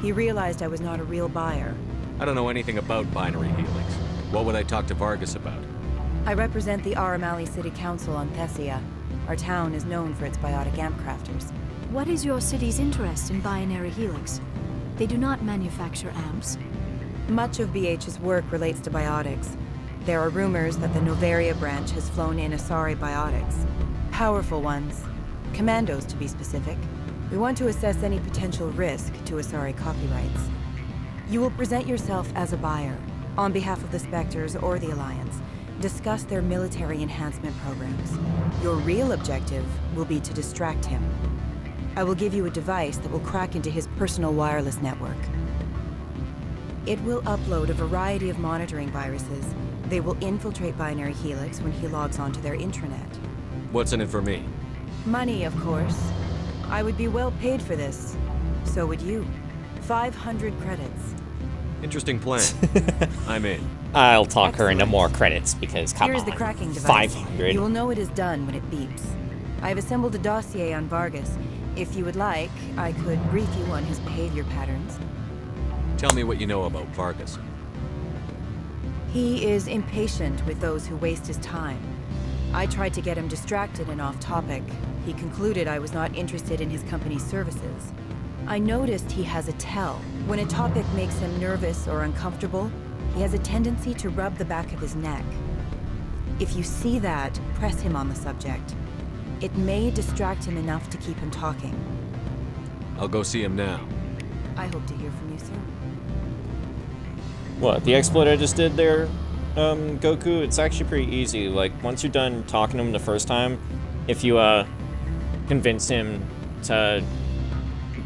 He realized I was not a real buyer. I don't know anything about Binary Helix. What would I talk to Vargas about? I represent the Aramali City Council on Thessia. Our town is known for its biotic amp crafters. What is your city's interest in Binary Helix? They do not manufacture amps. Much of BH's work relates to biotics. There are rumors that the Noveria branch has flown in Asari biotics. Powerful ones. Commandos, to be specific. We want to assess any potential risk to Asari copyrights. You will present yourself as a buyer, on behalf of the Spectres or the Alliance. Discuss their military enhancement programs. Your real objective will be to distract him. I will give you a device that will crack into his personal wireless network. It will upload a variety of monitoring viruses. They will infiltrate Binary Helix when he logs onto their intranet. What's in it for me? Money, of course. I would be well paid for this. So would you. 500 credits. Interesting plan. I'm in. I'll talk her into more credits because, come Here's on, the cracking device. 500. You will know it is done when it beeps. I have assembled a dossier on Vargas. If you would like, I could brief you on his behavior patterns. Tell me what you know about Vargas. He is impatient with those who waste his time. I tried to get him distracted and off topic. He concluded I was not interested in his company's services. I noticed he has a tell. When a topic makes him nervous or uncomfortable, he has a tendency to rub the back of his neck. If you see that, press him on the subject. It may distract him enough to keep him talking. I'll go see him now. I hope to hear from you soon. What, the exploit I just did there, Goku? It's actually pretty easy. Like, once you're done talking to him the first time, if you, convince him to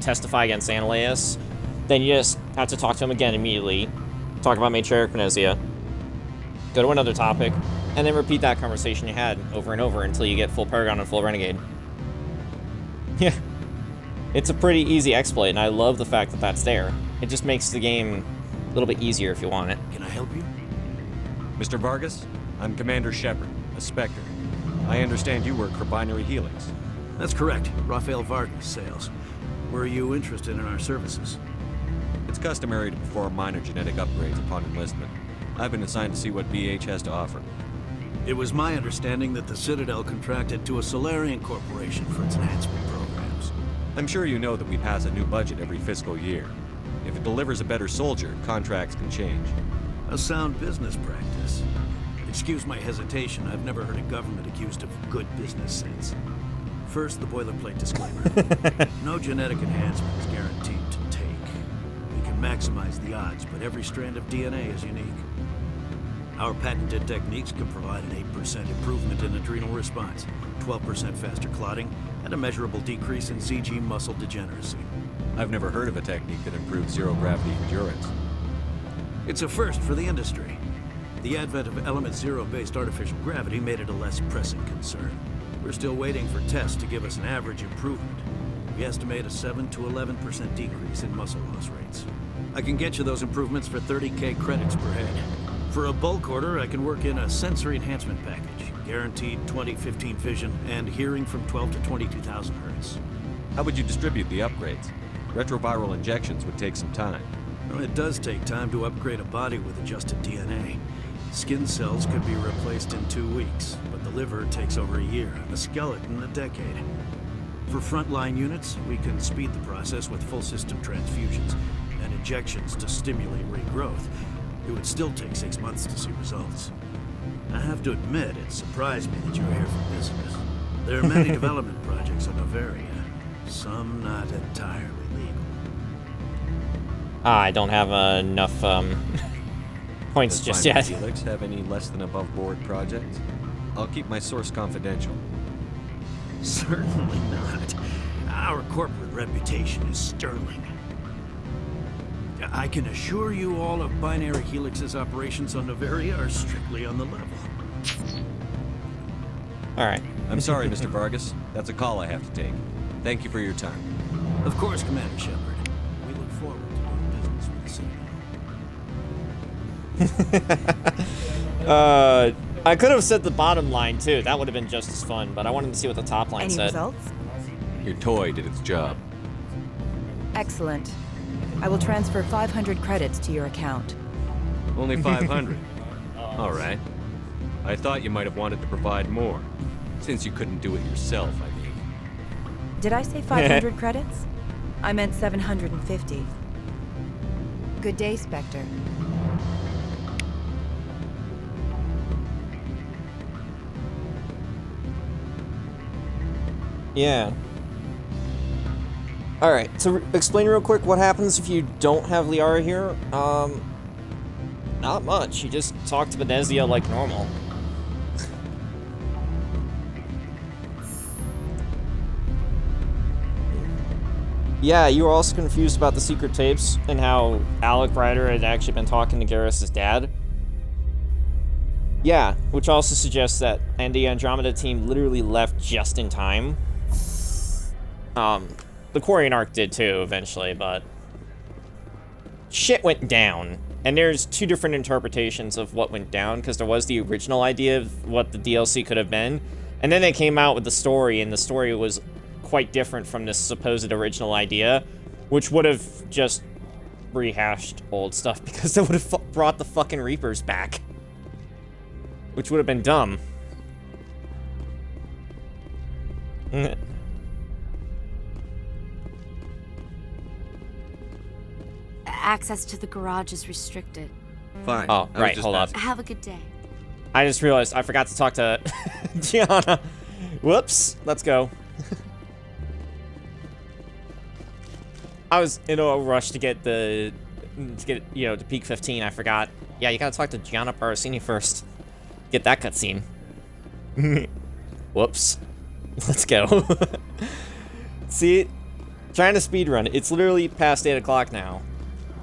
testify against Analeus, then you just have to talk to him again immediately, talk about Matriarch Panacea, go to another topic, and then repeat that conversation you had over and over until you get full Paragon and full Renegade. Yeah. It's a pretty easy exploit, and I love the fact that that's there. It just makes the game a little bit easier if you want it. Can I help you? Mr. Vargas, I'm Commander Shepard, a Spectre. I understand you work for Binary Helix. That's correct. Rafael Vargas, sales. Were you interested in our services? It's customary to perform minor genetic upgrades upon enlistment. I've been assigned to see what BH has to offer. It was my understanding that the Citadel contracted to a Solarian corporation for its enhancement programs. I'm sure you know that we pass a new budget every fiscal year. If it delivers a better soldier, contracts can change. A sound business practice. Excuse my hesitation, I've never heard a government accused of good business sense. First, the boilerplate disclaimer. No genetic enhancement is guaranteed to take. We can maximize the odds, but every strand of DNA is unique. Our patented techniques can provide an 8% improvement in adrenal response, 12% faster clotting, and a measurable decrease in CG muscle degeneracy. I've never heard of a technique that improves zero-gravity endurance. It's a first for the industry. The advent of element zero-based artificial gravity made it a less pressing concern. We're still waiting for tests to give us an average improvement. We estimate a 7 to 11% decrease in muscle loss rates. I can get you those improvements for 30K credits per head. For a bulk order, I can work in a sensory enhancement package, guaranteed 20/15 vision, and hearing from 12 to 22,000 hertz. How would you distribute the upgrades? Retroviral injections would take some time. Well, it does take time to upgrade a body with adjusted DNA. Skin cells could be replaced in 2 weeks, but the liver takes over a year, and the skeleton a decade. For frontline units, we can speed the process with full system transfusions and injections to stimulate regrowth. It would still take 6 months to see results. I have to admit, it surprised me that you were here for business. There are many development projects on Noveria, some not entirely legal. I don't have enough points Does just Binary yet. Helix have any less than above board projects? I'll keep my source confidential. Certainly not. Our corporate reputation is sterling. I can assure you all of Binary Helix's operations on Noveria are strictly on the level. Alright. I'm sorry, Mr. Vargas. That's a call I have to take. Thank you for your time. Of course, Commander Shepard. We look forward to doing business with the Citadel. I could have said the bottom line too. That would have been just as fun, but I wanted to see what the top line Any said. results? Your toy did its job. Excellent. I will transfer 500 credits to your account. Only 500. All right. I thought you might have wanted to provide more, since you couldn't do it yourself, I mean. Did I say 500 credits? I meant 750. Good day, Spectre. Yeah. Alright, so explain real quick what happens if you don't have Liara here. Not much. You just talk to Venezia like normal. Yeah, you were also confused about the secret tapes and how Alec Ryder had actually been talking to Garrus's dad. Yeah, which also suggests that the Andromeda team literally left just in time. The Quarian arc did too, eventually, but shit went down. And there's two different interpretations of what went down, because there was the original idea of what the DLC could have been, and then they came out with the story, and the story was quite different from this supposed original idea, which would have just rehashed old stuff, because they would have brought the fucking Reapers back. Which would have been dumb. Access to the garage is restricted. Fine. Oh, right, hold up. Have a good day. I just realized I forgot to talk to Gianna. Whoops. Let's go. I was in a rush to get to peak 15. I forgot. Yeah, you gotta talk to Gianna Parasini first. Get that cutscene. Whoops. Let's go. See, trying to speedrun. It's literally past 8 o'clock now.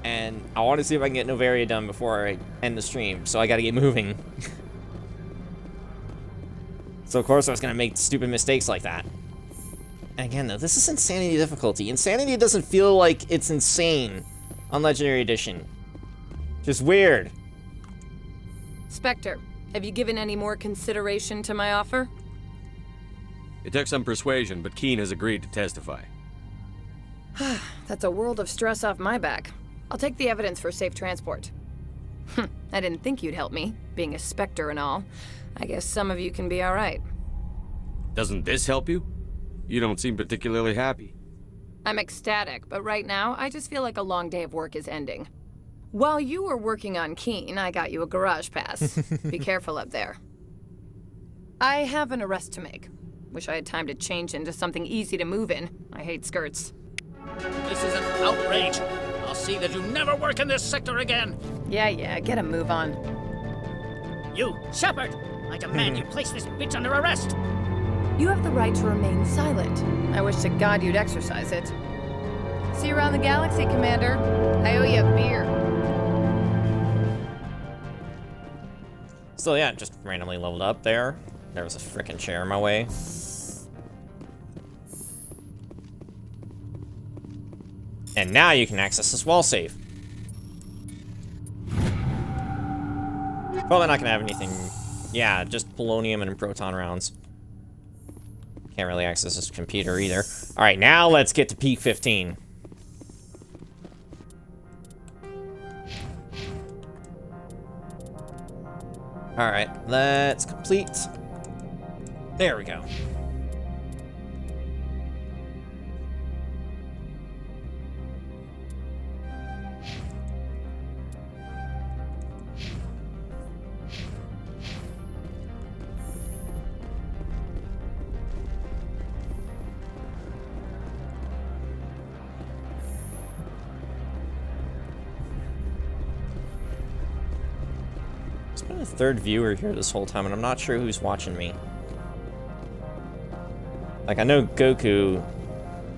And I want to see if I can get Noveria done before I end the stream, so I gotta get moving. So of course I was gonna make stupid mistakes like that. And again though, this is Insanity difficulty. Insanity doesn't feel like it's insane on Legendary Edition. Just weird. Spectre, have you given any more consideration to my offer? It took some persuasion, but Keen has agreed to testify. That's a world of stress off my back. I'll take the evidence for safe transport. I didn't think you'd help me, being a Spectre and all. I guess some of you can be alright. Doesn't this help you? You don't seem particularly happy. I'm ecstatic, but right now, I just feel like a long day of work is ending. While you were working on Keen, I got you a garage pass. Be careful up there. I have an arrest to make. Wish I had time to change into something easy to move in. I hate skirts. This is an outrage. I'll see that you never work in this sector again. Yeah, get a move on. You, Shepard! I demand you place this bitch under arrest! You have the right to remain silent. I wish to God you'd exercise it. See you around the galaxy, Commander. I owe you a beer. So yeah, just randomly leveled up there. There was a frickin' chair in my way. And now you can access this wall save. Probably not gonna have anything. Yeah, just polonium and proton rounds. Can't really access this computer either. Alright, now let's get to peak 15. Alright, let's complete. There we go. There's been a third viewer here this whole time, and I'm not sure who's watching me. Like, I know Goku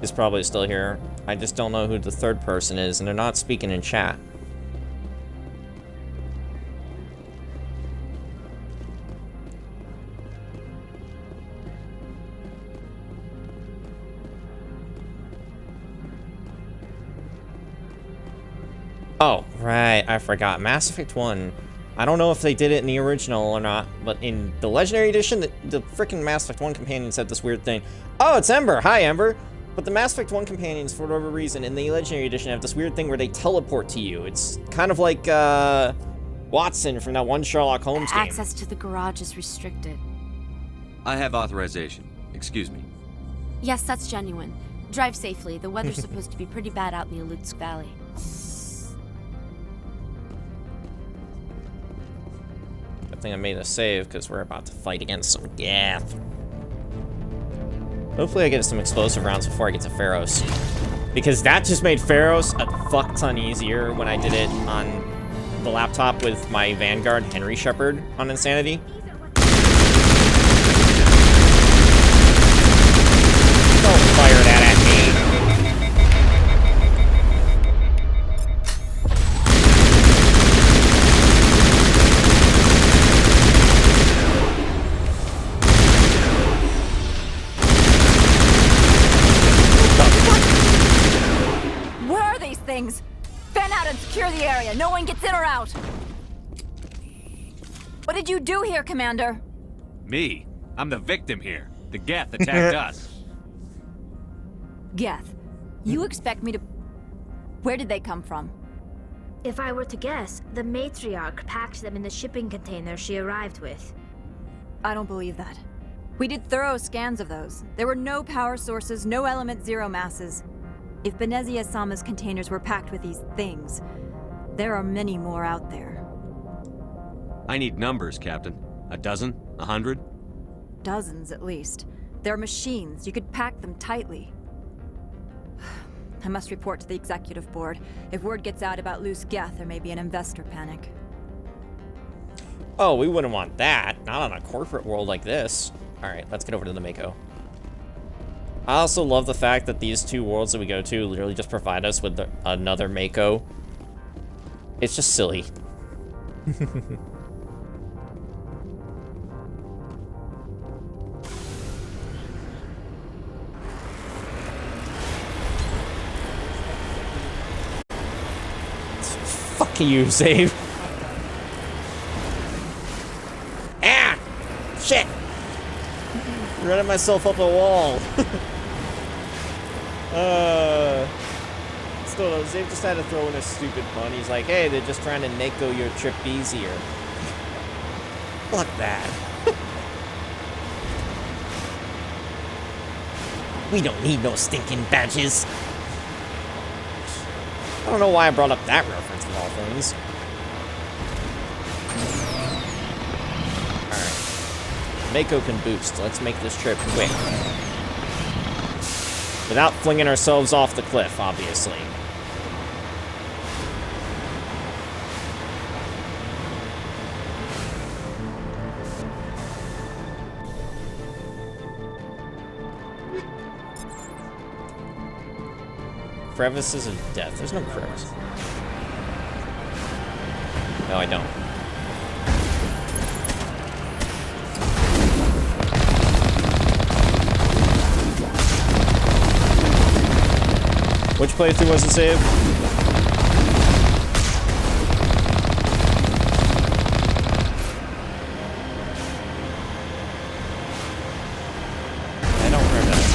is probably still here. I just don't know who the third person is, and they're not speaking in chat. Oh, right, I forgot. Mass Effect 1. I don't know if they did it in the original or not, but in the Legendary Edition, the frickin' Mass Effect 1 companion said this weird thing. Oh, it's Ember! Hi, Ember! But the Mass Effect 1 companions, for whatever reason, in the Legendary Edition have this weird thing where they teleport to you. It's kind of like, Watson from that one Sherlock Holmes game. Access to the garage is restricted. I have authorization. Excuse me. Yes, that's genuine. Drive safely. The weather's supposed to be pretty bad out in the Alutsk Valley. Good thing I made a save, because we're about to fight against some Gath. Hopefully I get some explosive rounds before I get to Pharos. Because that just made Pharos a fuck ton easier when I did it on the laptop with my Vanguard Henry Shepard on Insanity. Don't fire that at me. Where are these things? Fan out and secure the area. No one gets in or out. What did you do here, Commander? Me? I'm the victim here. The Geth attacked us. Geth, you expect me to... Where did they come from? If I were to guess, the matriarch packed them in the shipping container she arrived with. I don't believe that. We did thorough scans of those. There were no power sources, no element zero masses. If Benezia Sama's containers were packed with these things, there are many more out there. I need numbers, Captain. A dozen? 100? Dozens, at least. They're machines. You could pack them tightly. I must report to the executive board. If word gets out about loose Geth, there may be an investor panic. Oh, we wouldn't want that. Not on a corporate world like this. Alright, let's get over to the Mako. I also love the fact that these two worlds that we go to literally just provide us with another Mako. It's just silly. Fuck you, save. Ah! Shit! Running myself up a wall. Still, Zave just had to throw in a stupid pun. He's like, hey, they're just trying to Neko your trip easier. Fuck that. We don't need no stinking badges. I don't know why I brought up that reference of all things. Alright. Mako can boost. Let's make this trip quick. Without flinging ourselves off the cliff, obviously. Crevices of death. There's no crevice. No, I don't. Which playthrough was it saved? I don't remember that.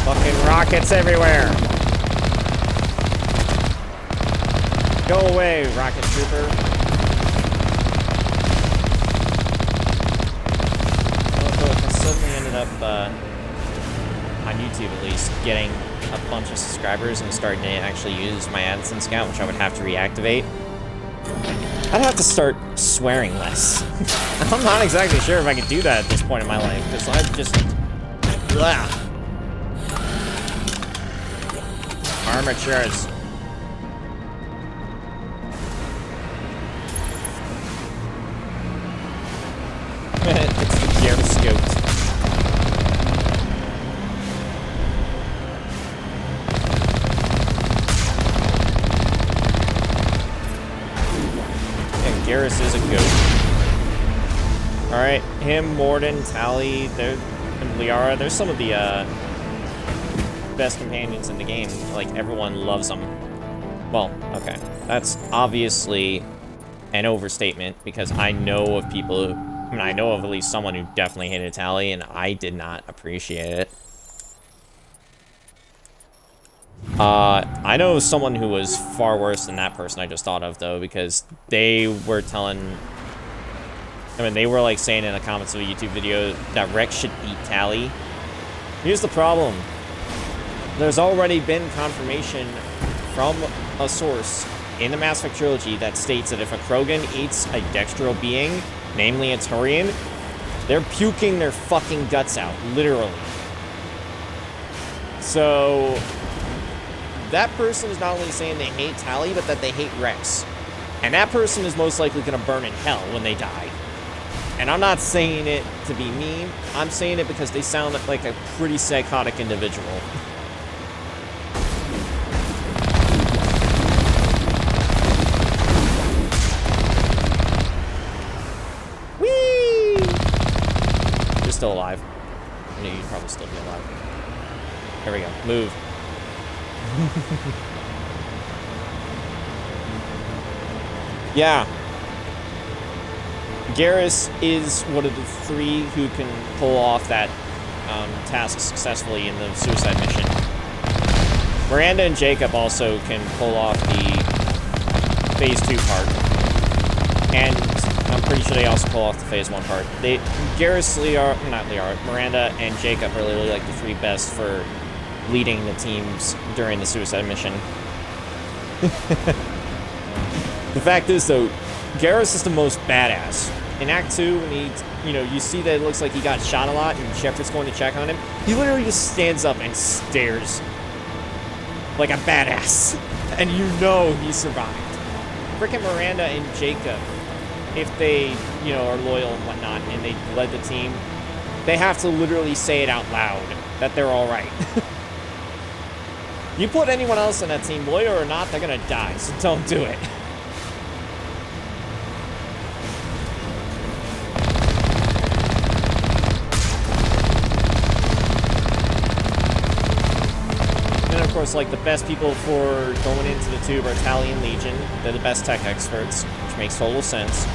Fucking rockets everywhere! Go away, rocket trooper. I suddenly ended up, on YouTube at least, getting a bunch of subscribers and starting to actually use my AdSense account, which I would have to reactivate. I'd have to start swearing less. I'm not exactly sure if I could do that at this point in my life, because I'm just... Blah. Armatures. It's the gyroscope. And Garrus is a goat. Alright, him, Morden, Tally, and Liara, there's some of the best companions in the game. Like, everyone loves them. Well, okay. That's obviously an overstatement, because I know of people who... I mean, I know of at least someone who definitely hated Tally, and I did not appreciate it. I know someone who was far worse than that person I just thought of, though, because they were telling... I mean, they were, like, saying in the comments of a YouTube video that Rex should beat Tally. Here's the problem. There's already been confirmation from a source in the Mass Effect trilogy that states that if a Krogan eats a Dextro being, namely a Turian, they're puking their fucking guts out, literally. So, that person is not only saying they hate Tali, but that they hate Rex. And that person is most likely going to burn in hell when they die. And I'm not saying it to be mean, I'm saying it because they sound like a pretty psychotic individual. Whee! You're still alive. I knew you'd probably still be alive. There we go. Move. Yeah. Garrus is one of the 3 who can pull off that task successfully in the suicide mission. Miranda and Jacob also can pull off the Phase 2 part. And I'm pretty sure they also pull off the Phase 1 part. Garrus, Miranda, and Jacob are literally like the 3 best for leading the teams during the suicide mission. The fact is, though, Garrus is the most badass. In Act 2, when you see that it looks like he got shot a lot and Shepard's going to check on him, he literally just stands up and stares like a badass. And you know he survived. Frickin' Miranda and Jacob, if they, are loyal and whatnot, and they led the team, they have to literally say it out loud that they're all right. You put anyone else on that team, loyal or not, they're gonna die, so don't do it. And of course, like, the best people for going into the tube are Tali and Legion. They're the best tech experts, which makes total sense.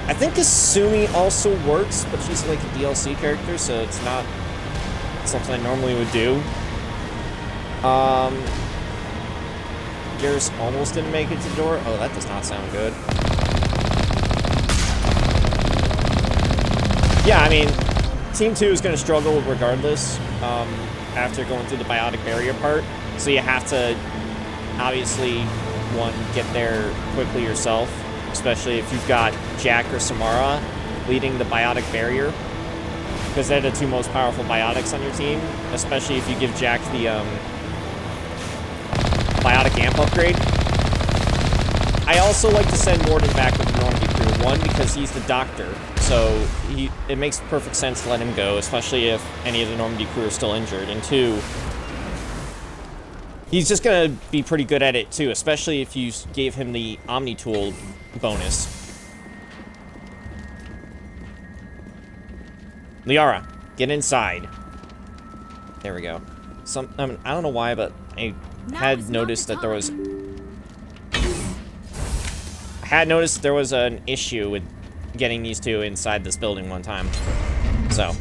I think Kasumi also works, but she's like a DLC character, so it's not something I normally would do. Garrus almost didn't make it to the door. Oh, that does not sound good. Yeah, I mean, Team 2 is going to struggle regardless after going through the biotic barrier part. So you have to, obviously, one, get there quickly yourself, especially if you've got Jack or Samara leading the biotic barrier, because they're the 2 most powerful biotics on your team, especially if you give Jack the biotic amp upgrade. I also like to send Morden back with the Normandy crew. 1, because he's the doctor, so it makes perfect sense to let him go, especially if any of the Normandy crew are still injured. And 2, he's just gonna be pretty good at it too, especially if you gave him the Omni Tool bonus. Liara, get inside. There we go. I don't know why, but I had noticed that there was... an issue with getting these 2 inside this building one time. So...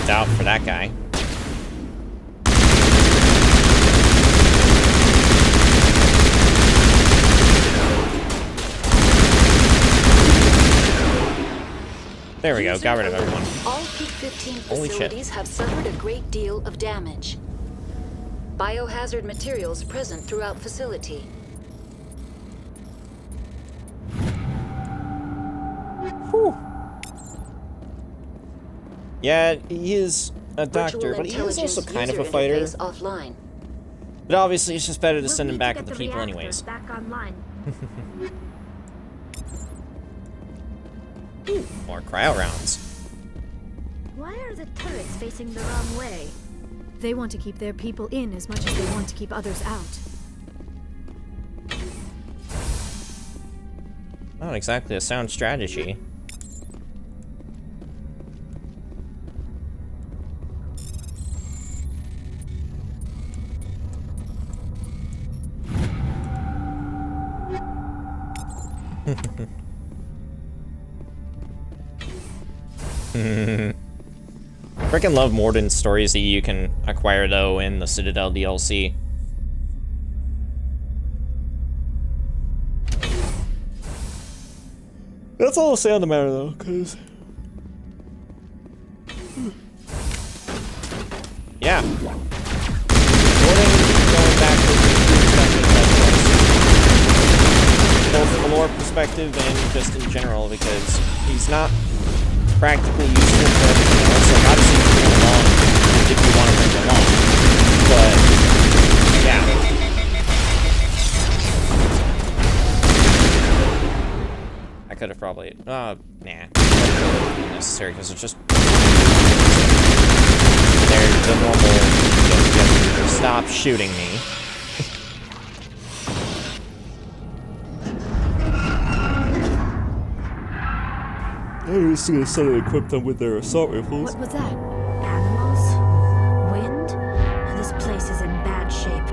out for that guy. There we go, got rid of everyone. All Peak 15 Holy facilities shit. have suffered a great deal of damage. Biohazard materials present throughout facility. Whew. Yeah, he is a doctor, but he is also kind of a fighter. Offline. But obviously, it's just better to send him back with the people anyways. Back online. Ooh, more cryo rounds. Why are the turrets facing the wrong way? They want to keep their people in as much as they want to keep others out. Not exactly a sound strategy. Freaking love Morden's stories that you can acquire though in the Citadel DLC. That's all I'll say on the matter though, cause yeah. Morden going back to both from a lore perspective and just in general, because he's not practically useful for everything else. Like, obviously you can bring him along if you want to bring him along. But yeah. I could have probably nah. Necessary because it's just they're the normal stop shooting me. I'm just gonna suddenly equip them with their assault rifles. What was that? Animals? Wind? This place is in bad shape.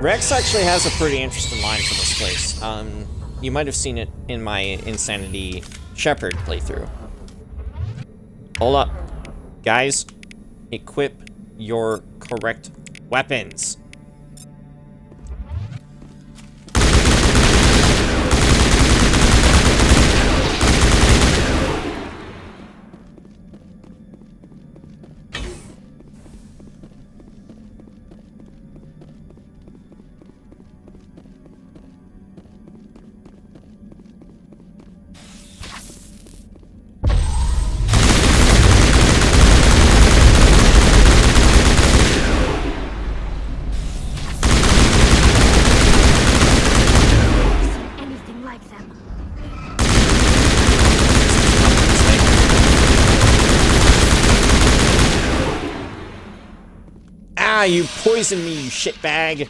Rex actually has a pretty interesting line for this place. You might have seen it in my Insanity Shepard playthrough. Hold up. Guys, equip your correct weapons. Ah, you poisoned me, you shitbag.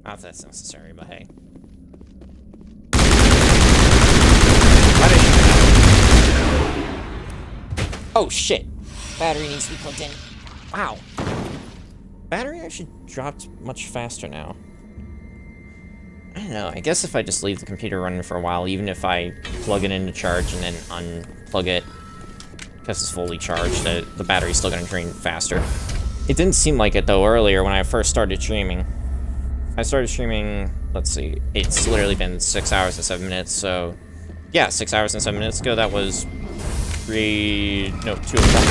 Not that that's necessary, but hey. Oh shit! Battery needs to be plugged in. Wow. Battery actually dropped much faster now. I don't know, I guess if I just leave the computer running for a while, even if I plug it into charge and then unplug it because it's fully charged, the battery's still gonna drain faster. It didn't seem like it though earlier when I first started streaming. I started streaming, let's see, it's literally been 6 hours and 7 minutes, so yeah, 6 hours and 7 minutes ago, that was 2 o'clock.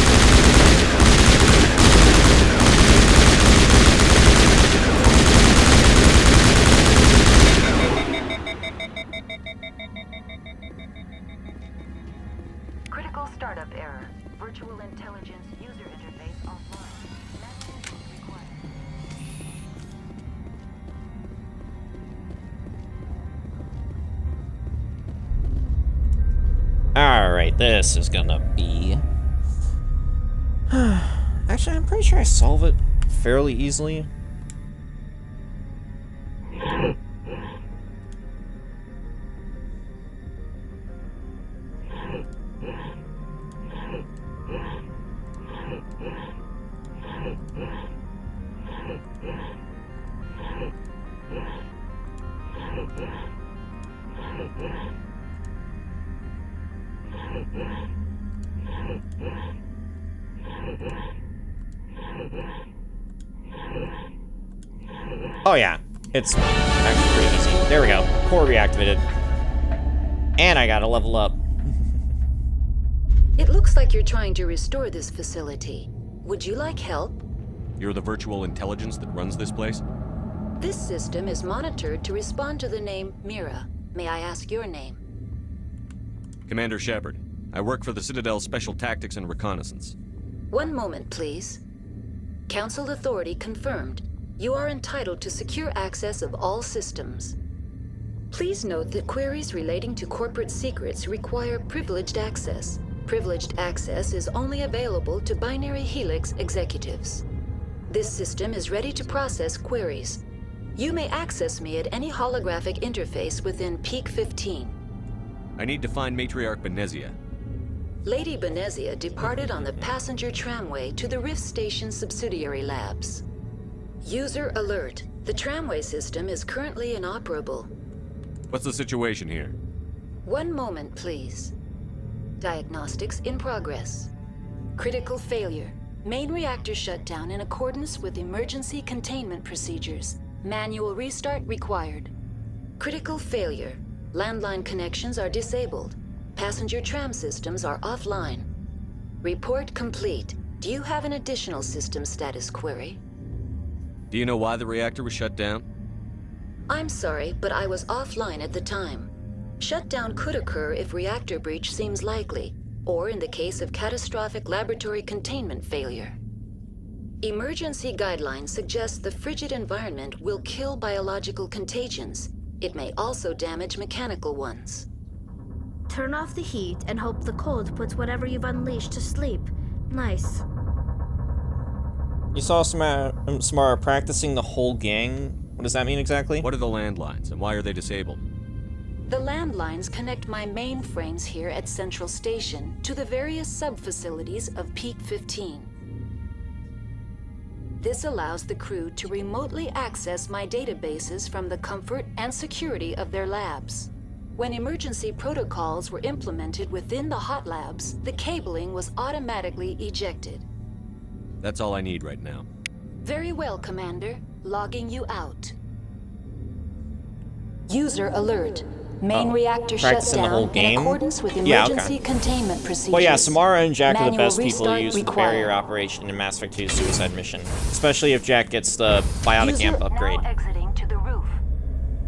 Critical startup error. Virtual intelligence user interface offline. Alright, this is gonna be... Actually, I'm pretty sure I solve it fairly easily. Oh yeah, it's actually pretty easy. There we go. Core reactivated. And I gotta level up. It looks like you're trying to restore this facility. Would you like help? You're the virtual intelligence that runs this place? This system is monitored to respond to the name Mira. May I ask your name? Commander Shepard. I work for the Citadel's Special Tactics and Reconnaissance. One moment, please. Council authority confirmed. You are entitled to secure access of all systems. Please note that queries relating to corporate secrets require privileged access. Privileged access is only available to Binary Helix executives. This system is ready to process queries. You may access me at any holographic interface within Peak 15. I need to find Matriarch Benezia. Lady Benezia departed on the passenger tramway to the Rift Station subsidiary labs. User alert. The tramway system is currently inoperable. What's the situation here? One moment, please. Diagnostics in progress. Critical failure. Main reactor shut down in accordance with emergency containment procedures. Manual restart required. Critical failure. Landline connections are disabled. Passenger tram systems are offline. Report complete. Do you have an additional system status query? Do you know why the reactor was shut down? I'm sorry, but I was offline at the time. Shutdown could occur if reactor breach seems likely, or in the case of catastrophic laboratory containment failure. Emergency guidelines suggest the frigid environment will kill biological contagions. It may also damage mechanical ones. Turn off the heat and hope the cold puts whatever you've unleashed to sleep. Nice. You saw Samara practicing the whole gang? What does that mean exactly? What are the landlines, and why are they disabled? The landlines connect my mainframes here at Central Station to the various sub-facilities of Peak 15. This allows the crew to remotely access my databases from the comfort and security of their labs. When emergency protocols were implemented within the hot labs, the cabling was automatically ejected. That's all I need right now. Very well, Commander. Logging you out. User alert. Main reactor shut down in accordance with emergency containment procedures. Well, yeah, Samara and Jack are the Manual best people to use the barrier operation in Mass Effect 2's Suicide Mission. Especially if Jack gets the biotic amp upgrade. Now exiting to the roof.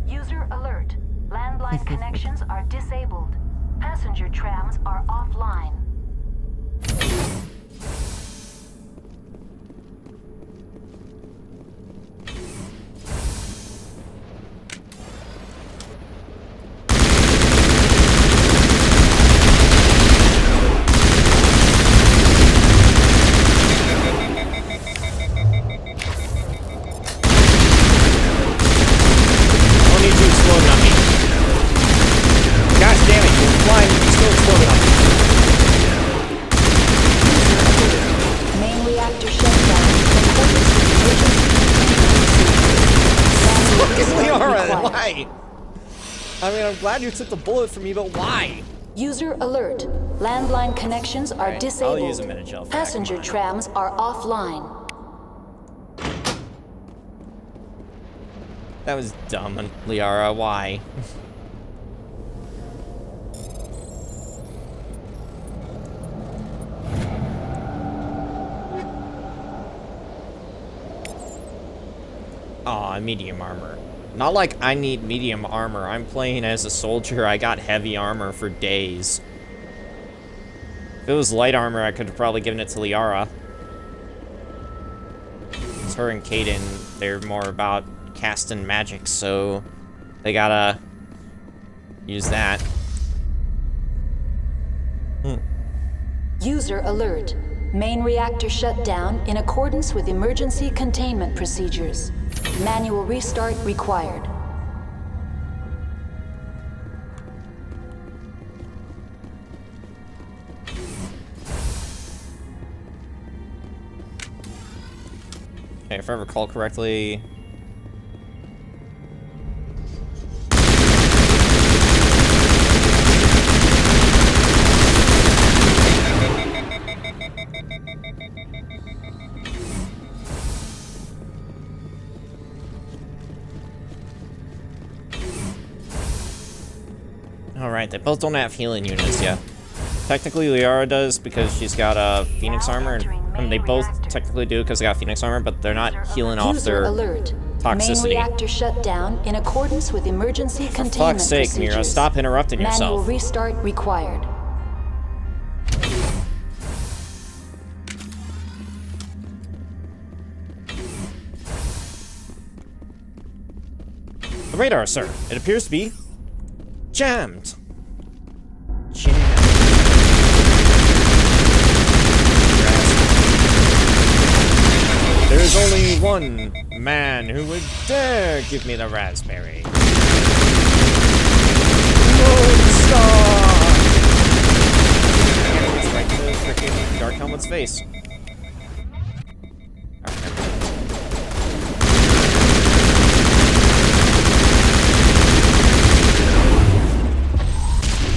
User alert. Landline connections are disabled. Passenger trams are offline. I mean, I'm glad you took the bullet from me, but why? User alert. Landline connections are disabled. I'll use a minute gel. Passenger trams are offline. That was dumb, Liara. Why? Aw, medium armor. Not like I need medium armor. I'm playing as a soldier. I got heavy armor for days. If it was light armor, I could have probably given it to Liara. It's her and Kaden, they're more about casting magic, so they gotta use that. User alert. Main reactor shut down in accordance with emergency containment procedures. Manual restart required. Okay, if I recall correctly... right, they both don't have healing units yet. Technically, Liara does because she's got Phoenix armor. I mean, they both technically do because they got Phoenix armor, but they're not healing off their toxicity. Main reactor shut down in accordance with emergency For containment fuck's sake, procedures. Mira, stop interrupting Manual yourself. restart required. The radar, sir. It appears to be jammed. There's only one man who would dare give me the raspberry. Lone Star! It's right to the frickin' Dark Helmet's face.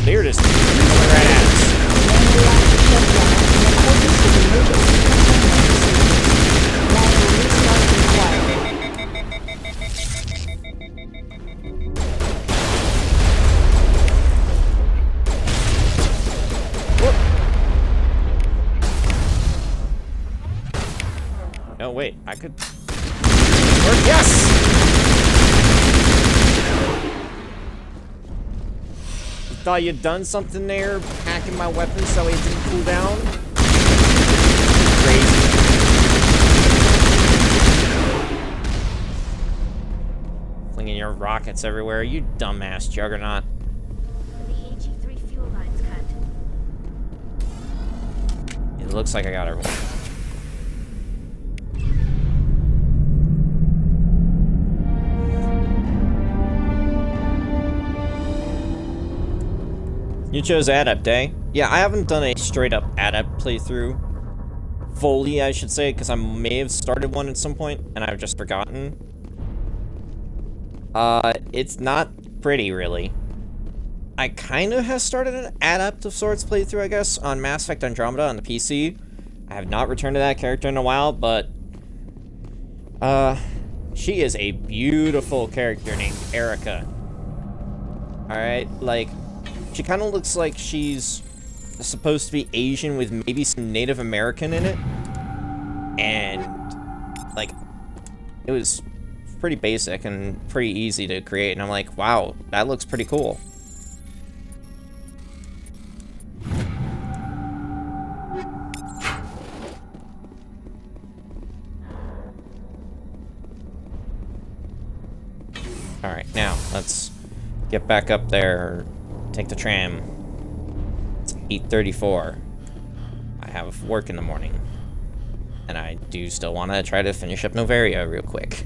There it is. No, wait, I could... Yes! Thought you'd done something there, hacking my weapon so it didn't cool down? Crazy. Flinging your rockets everywhere, you dumbass juggernaut. The AG3 fuel line's cut. It looks like I got everyone. You chose Adept, eh? Yeah, I haven't done a straight-up Adept playthrough. Fully, I should say, because I may have started one at some point, and I've just forgotten. It's not pretty, really. I kind of have started an Adept of sorts playthrough, I guess, on Mass Effect Andromeda on the PC. I have not returned to that character in a while, but... she is a beautiful character named Erica. Alright, like... She kind of looks like she's supposed to be Asian with maybe some Native American in it. And, like, it was pretty basic and pretty easy to create. And I'm like, wow, that looks pretty cool. Alright, now, let's get back up there. Take the tram. It's 8:34. I have work in the morning. And I do still want to try to finish up Noveria real quick.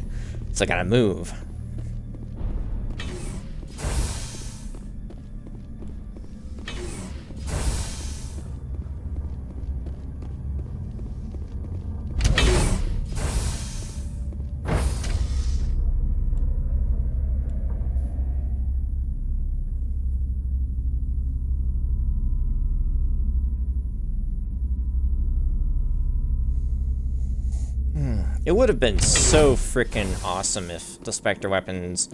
So I gotta move. It would have been so freaking awesome if the Spectre weapons,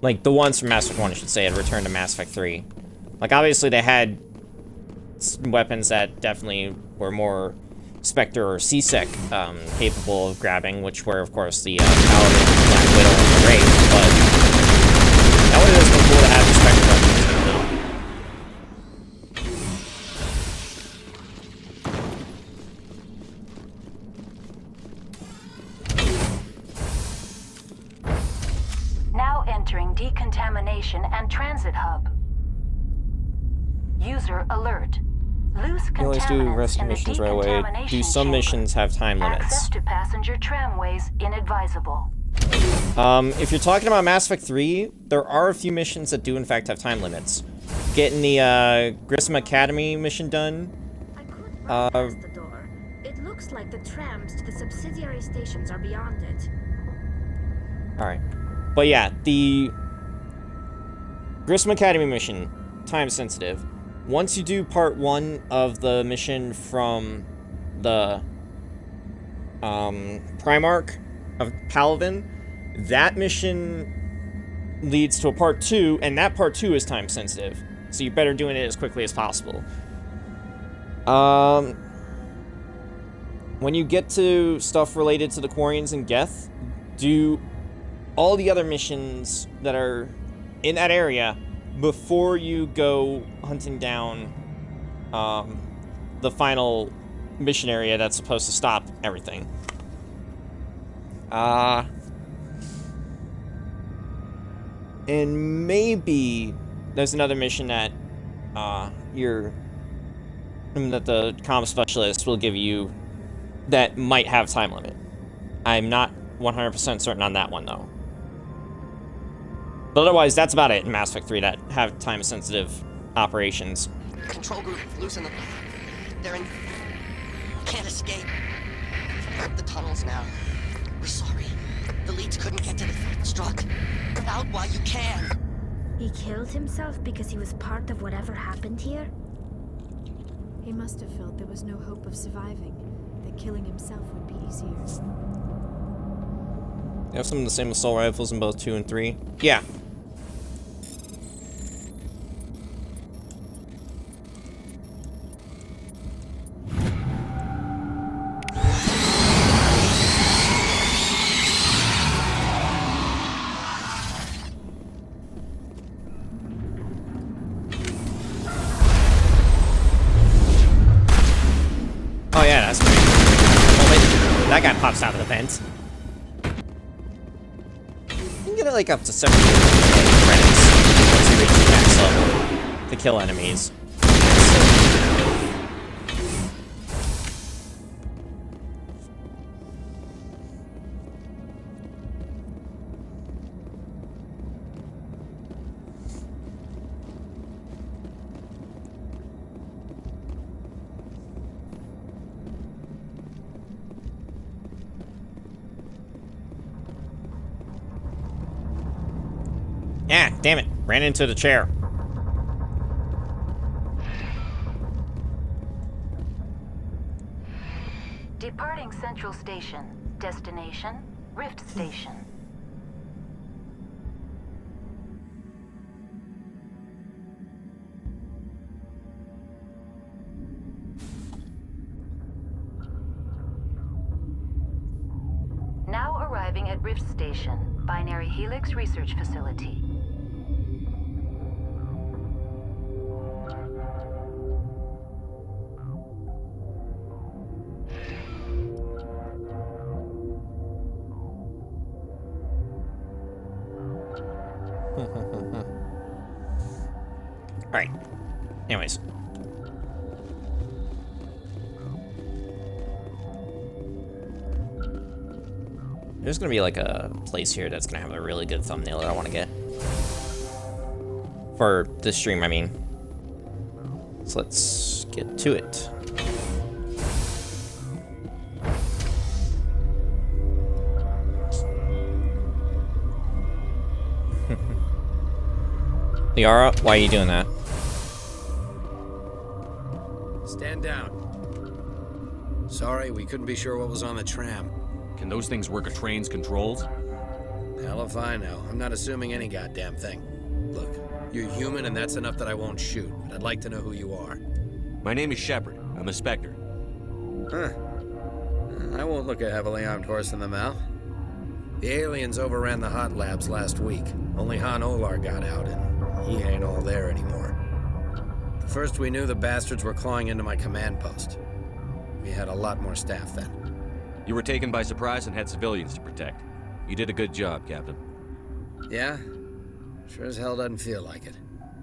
like the ones from Mass Effect 1, I should say, had returned to Mass Effect 3. Like, obviously they had weapons that definitely were more Spectre or C-Sec capable of grabbing, which were, of course, the Paladin, Black Widow, and the Wraith, but that would have just been cool to have the Spectre weapons. Entering decontamination and transit hub. User alert. Loose You always do rescue missions right away. Do some missions have time limits? Access to passenger tramways inadvisable. If you're talking about Mass Effect 3, there are a few missions that do in fact have time limits. Getting the Grissom Academy mission done. Past the door. It looks like the trams to the subsidiary stations are beyond it. Alright. But yeah, the Grissom Academy mission, time sensitive. Once you do part 1 of the mission from the Primarch of Paladin, that mission leads to a part 2, and that part 2 is time sensitive. So you better doing it as quickly as possible. When you get to stuff related to the Quarians and Geth, do all the other missions that are in that area before you go hunting down the final mission area that's supposed to stop everything. And maybe there's another mission that that the comm specialist will give you that might have time limit. I'm not 100% certain on that one though. But otherwise, that's about it in Mass Effect 3 that have time-sensitive operations. Control group, loosen them. They're in... Can't escape. The tunnels now. We're sorry. The leads couldn't get to the struck. Get out while you can. He killed himself because he was part of whatever happened here? He must have felt there was no hope of surviving, that killing himself would be easier. You have some of the same assault rifles in both 2 and 3? Yeah. Oh yeah, that's great. Oh, that guy pops out of the vent. You can get it like up to 70 credits once you reach the max level to kill enemies. Yeah, damn it. Ran into the chair. Departing Central Station. Destination, Rift Station. Now arriving at Rift Station, Binary Helix Research Facility. Alright. Anyways. There's gonna be like a place here that's gonna have a really good thumbnail that I want to get. For this stream, I mean. So let's get to it. Liara, why are you doing that? Stand down. Sorry, we couldn't be sure what was on the tram. Can those things work a train's controls? Hell if I know. I'm not assuming any goddamn thing. Look, you're human and that's enough that I won't shoot, but I'd like to know who you are. My name is Shepard. I'm a Spectre. Huh. I won't look a heavily armed horse in the mouth. The aliens overran the hot labs last week. Only Han Olar got out, and he ain't all there anymore. The first we knew, the bastards were clawing into my command post. We had a lot more staff then. You were taken by surprise and had civilians to protect. You did a good job, Captain. Yeah? Sure as hell doesn't feel like it.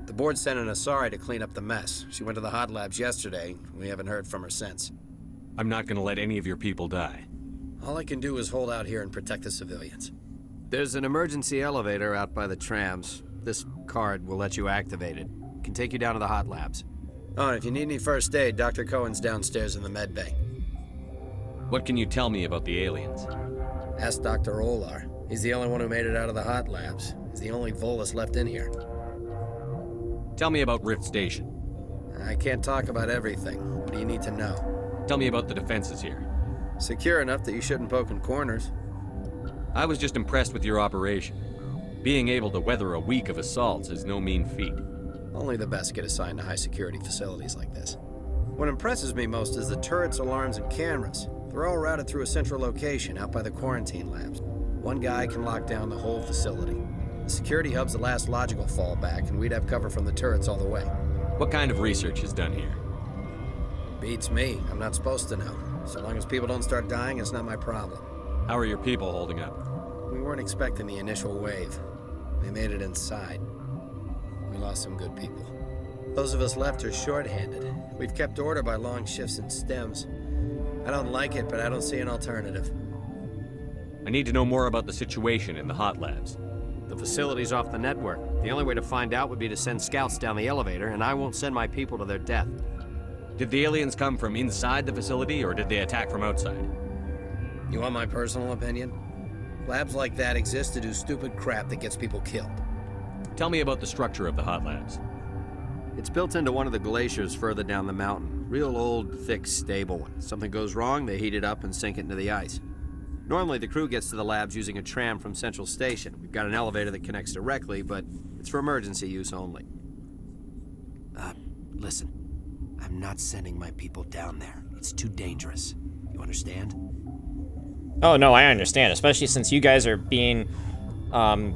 The board sent an Asari to clean up the mess. She went to the hot labs yesterday. We haven't heard from her since. I'm not gonna let any of your people die. All I can do is hold out here and protect the civilians. There's an emergency elevator out by the trams. This card will let you activate it. Can take you down to the hot labs. Oh, and if you need any first aid, Dr. Cohen's downstairs in the med bay. What can you tell me about the aliens? Ask Dr. Olar. He's the only one who made it out of the hot labs. He's the only Volus left in here. Tell me about Rift Station. I can't talk about everything. What do you need to know? Tell me about the defenses here. Secure enough that you shouldn't poke in corners. I was just impressed with your operation. Being able to weather a week of assaults is no mean feat. Only the best get assigned to high-security facilities like this. What impresses me most is the turrets, alarms, and cameras. They're all routed through a central location out by the quarantine labs. One guy can lock down the whole facility. The security hub's the last logical fallback, and we'd have cover from the turrets all the way. What kind of research is done here? Beats me. I'm not supposed to know. So long as people don't start dying, it's not my problem. How are your people holding up? We weren't expecting the initial wave. They made it inside. We lost some good people. Those of us left are short-handed. We've kept order by long shifts and stems. I don't like it, but I don't see an alternative. I need to know more about the situation in the hot labs. The facility's off the network. The only way to find out would be to send scouts down the elevator, and I won't send my people to their death. Did the aliens come from inside the facility, or did they attack from outside? You want my personal opinion? Labs like that exist to do stupid crap that gets people killed. Tell me about the structure of the hot labs. It's built into one of the glaciers further down the mountain. Real old, thick, stable one. Something goes wrong, they heat it up and sink it into the ice. Normally, the crew gets to the labs using a tram from Central Station. We've got an elevator that connects directly, but it's for emergency use only. Listen. I'm not sending my people down there. It's too dangerous. You understand? Oh, no, I understand. Especially since you guys are being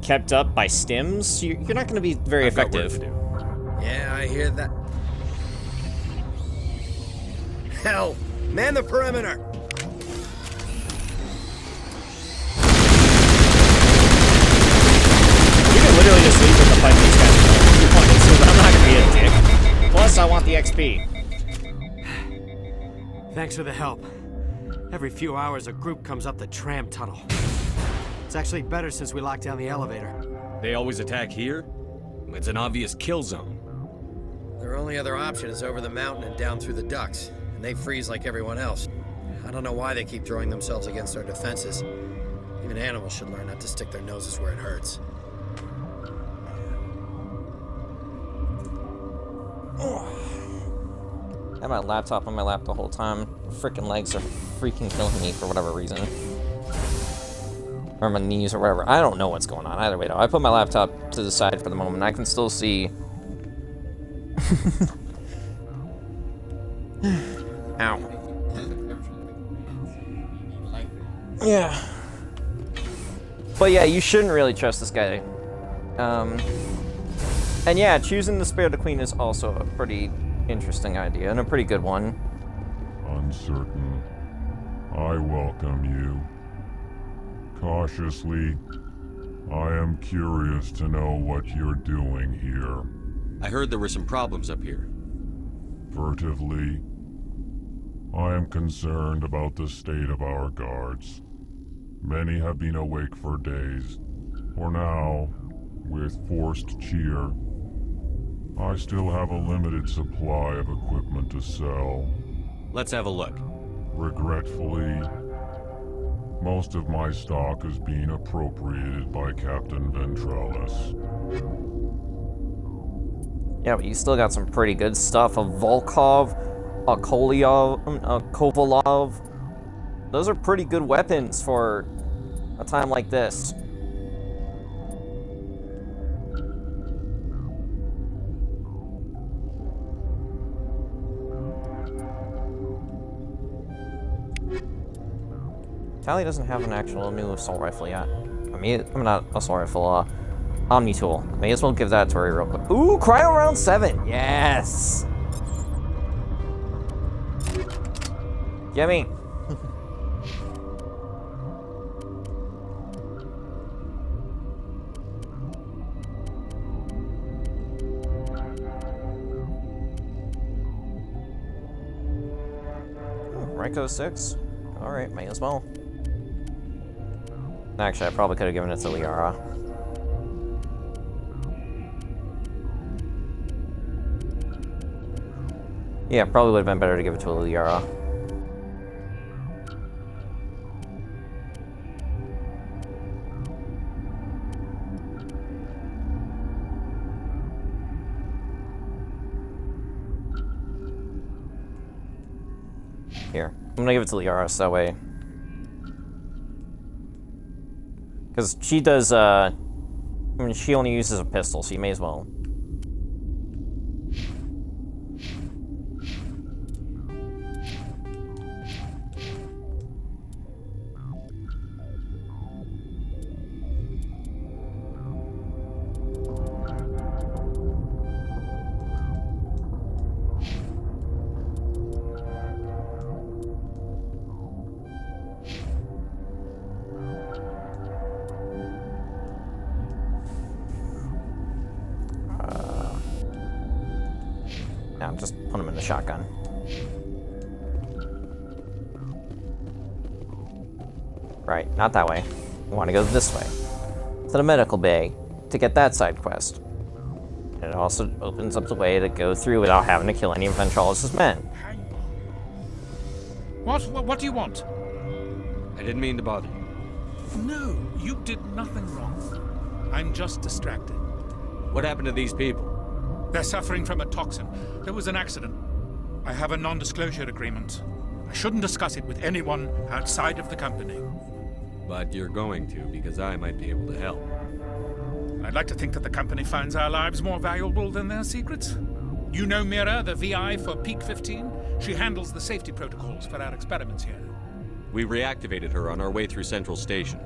kept up by stims. You're not going to be very effective. Yeah, I hear that. Hell! Man the perimeter! You can literally just leave with the fight these guys for you want me to, but I'm not gonna be a dick. Plus, I want the XP. Thanks for the help. Every few hours, a group comes up the tram tunnel. It's actually better since we locked down the elevator. They always attack here? It's an obvious kill zone. Their only other option is over the mountain and down through the ducts, and they freeze like everyone else. I don't know why they keep throwing themselves against our defenses. Even animals should learn not to stick their noses where it hurts. I had my laptop on my lap the whole time. Freaking legs are freaking killing me for whatever reason. Or my knees or whatever. I don't know what's going on. Either way, though. I put my laptop to the side for the moment. I can still see... Ow. Yeah. But yeah, you shouldn't really trust this guy. And yeah, choosing to spare the queen is also a pretty interesting idea, and a pretty good one. Uncertain. I welcome you. Cautiously, I am curious to know what you're doing here. I heard there were some problems up here. Furtively, I am concerned about the state of our guards. Many have been awake for days. For now, with forced cheer, I still have a limited supply of equipment to sell. Let's have a look. Regretfully, most of my stock is being appropriated by Captain Ventralis. Yeah, but you still got some pretty good stuff. A Volkov, a Kovalov. Those are pretty good weapons for a time like this. Tally doesn't have an actual new assault rifle yet. I'm not assault rifle, Omni tool. May as well give that to her real quick. Ooh, cryo round 7. Yes. Gimme. Ryko 6. Alright, may as well. Actually, I probably could have given it to Liara. Yeah, probably would have been better to give it to Liara. Here. I'm gonna give it to Liara so that way. Because she does, I mean, she only uses a pistol, so you may as well. Yeah, just put him in the shotgun. Right, not that way. We want to go this way. To the medical bay to get that side quest. And it also opens up the way to go through without having to kill any of Ventralis's men. What do you want? I didn't mean to bother you. No, you did nothing wrong. I'm just distracted. What happened to these people? They're suffering from a toxin. There was an accident. I have a non-disclosure agreement. I shouldn't discuss it with anyone outside of the company. But you're going to, because I might be able to help. I'd like to think that the company finds our lives more valuable than their secrets. You know Mira, the VI for Peak 15? She handles the safety protocols for our experiments here. We reactivated her on our way through Central Station.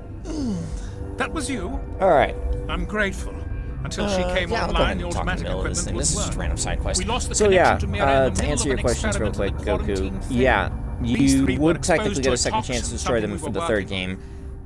That was you? Alright. I'm grateful. Until she came yeah, online, the automatic equipment this was is just random side quest. We lost the So yeah, connection to Mira in the to middle answer of your an questions real quick, experiment with Goku, quarantine yeah, These you three would were technically exposed get to a second toxin, chance to destroy them something for we the were third game.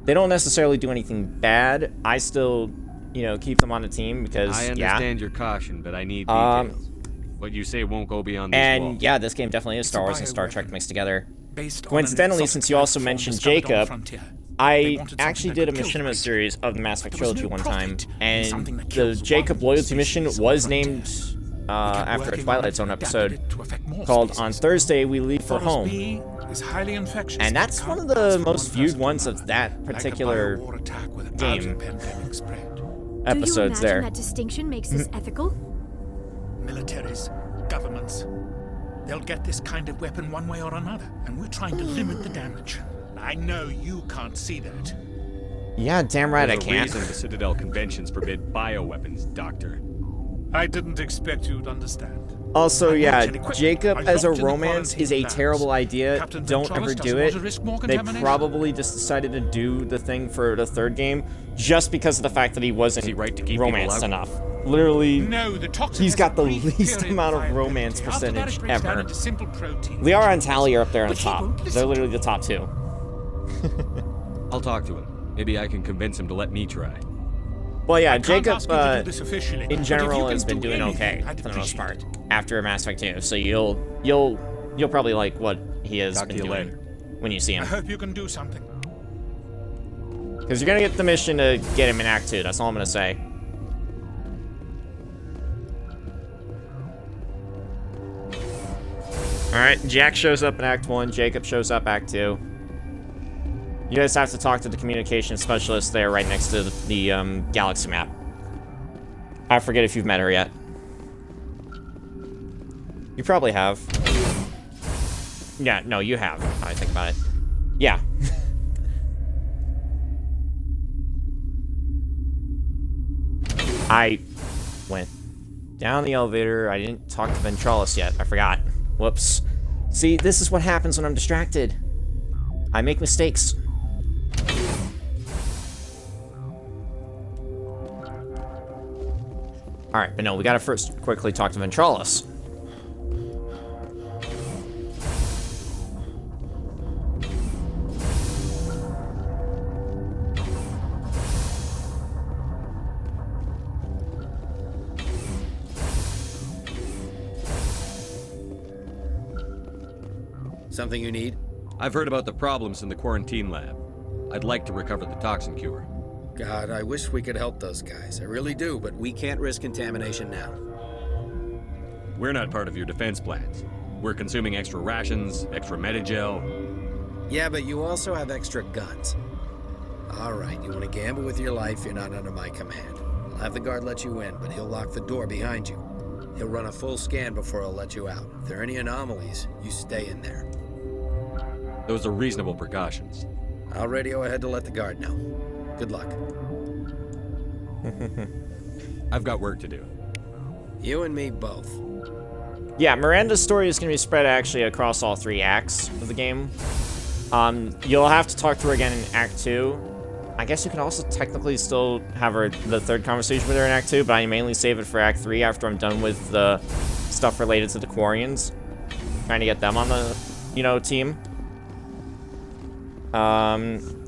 They don't necessarily do anything bad. I still, you know, keep them on the team because, I understand your caution, but I need details. What you say won't go beyond these walls. And yeah, this game definitely is Star Wars and Star Trek mixed together. Based on Coincidentally, an since you also exotic mentioned platform discovered on the Jacob, frontier. I actually did a machinima series of the Mass Effect trilogy one time, and the Jacob loyalty mission was named after a Twilight Zone episode called "On Thursday We Leave for Home," and that's one of the most viewed ones of that particular game episodes there. That distinction makes this ethical? Militaries, governments, they'll get this kind of weapon one way or another, and we're trying to limit the damage. I know you can't see that. Yeah, damn right There's I can't. reason the Citadel conventions forbid bioweapons, Doctor. I didn't expect you to understand. Also, yeah, Quick, Jacob I as a locked in the romance is a quarantine terrible idea. Captain Don't Ventralus ever do doesn't want it. to risk more They contamination. probably just decided to do the thing for the third game just because of the fact that he wasn't romanced enough. Literally, No, the toxin he's has got a the brief least period amount of viability. romance After that, percentage it breaks down ever. into simple protein. Liara and Tali are up there on But he top. won't listen They're to literally the top two. I'll talk to him. Maybe I can convince him to let me try. Well, yeah, I can't Jacob, ask you to do this officially, but in if general, you can has been do doing okay anything, I'd for the most appreciate part after Mass Effect 2. So you'll probably like what he has Talk been to you doing later. when you see I him. hope you can do something. Because you're gonna get the mission to get him in Act 2. That's all I'm gonna say. All right, Jack shows up in Act 1. Jacob shows up Act 2. You guys have to talk to the communication specialist there right next to the galaxy map. I forget if you've met her yet. You probably have. Yeah, no, you have. Now I think about it. Yeah. I went down the elevator. I didn't talk to Ventralus yet. I forgot. Whoops. See, this is what happens when I'm distracted. I make mistakes. Alright, but no, we gotta first quickly talk to Ventralus. Something you need? I've heard about the problems in the quarantine lab. I'd like to recover the toxin cure. God, I wish we could help those guys. I really do, but we can't risk contamination now. We're not part of your defense plans. We're consuming extra rations, extra Medigel. Yeah, but you also have extra guns. All right, you want to gamble with your life, you're not under my command. I'll have the guard let you in, but he'll lock the door behind you. He'll run a full scan before he'll let you out. If there are any anomalies, you stay in there. Those are reasonable precautions. I'll radio ahead to let the guard know. Good luck. I've got work to do. You and me both. Yeah, Miranda's story is going to be spread actually across all 3 acts of the game. You'll have to talk to her again in Act 2. I guess you can also technically still have the third conversation with her in Act 2, but I mainly save it for Act 3 after I'm done with the stuff related to the Quarians. Trying to get them on the, team.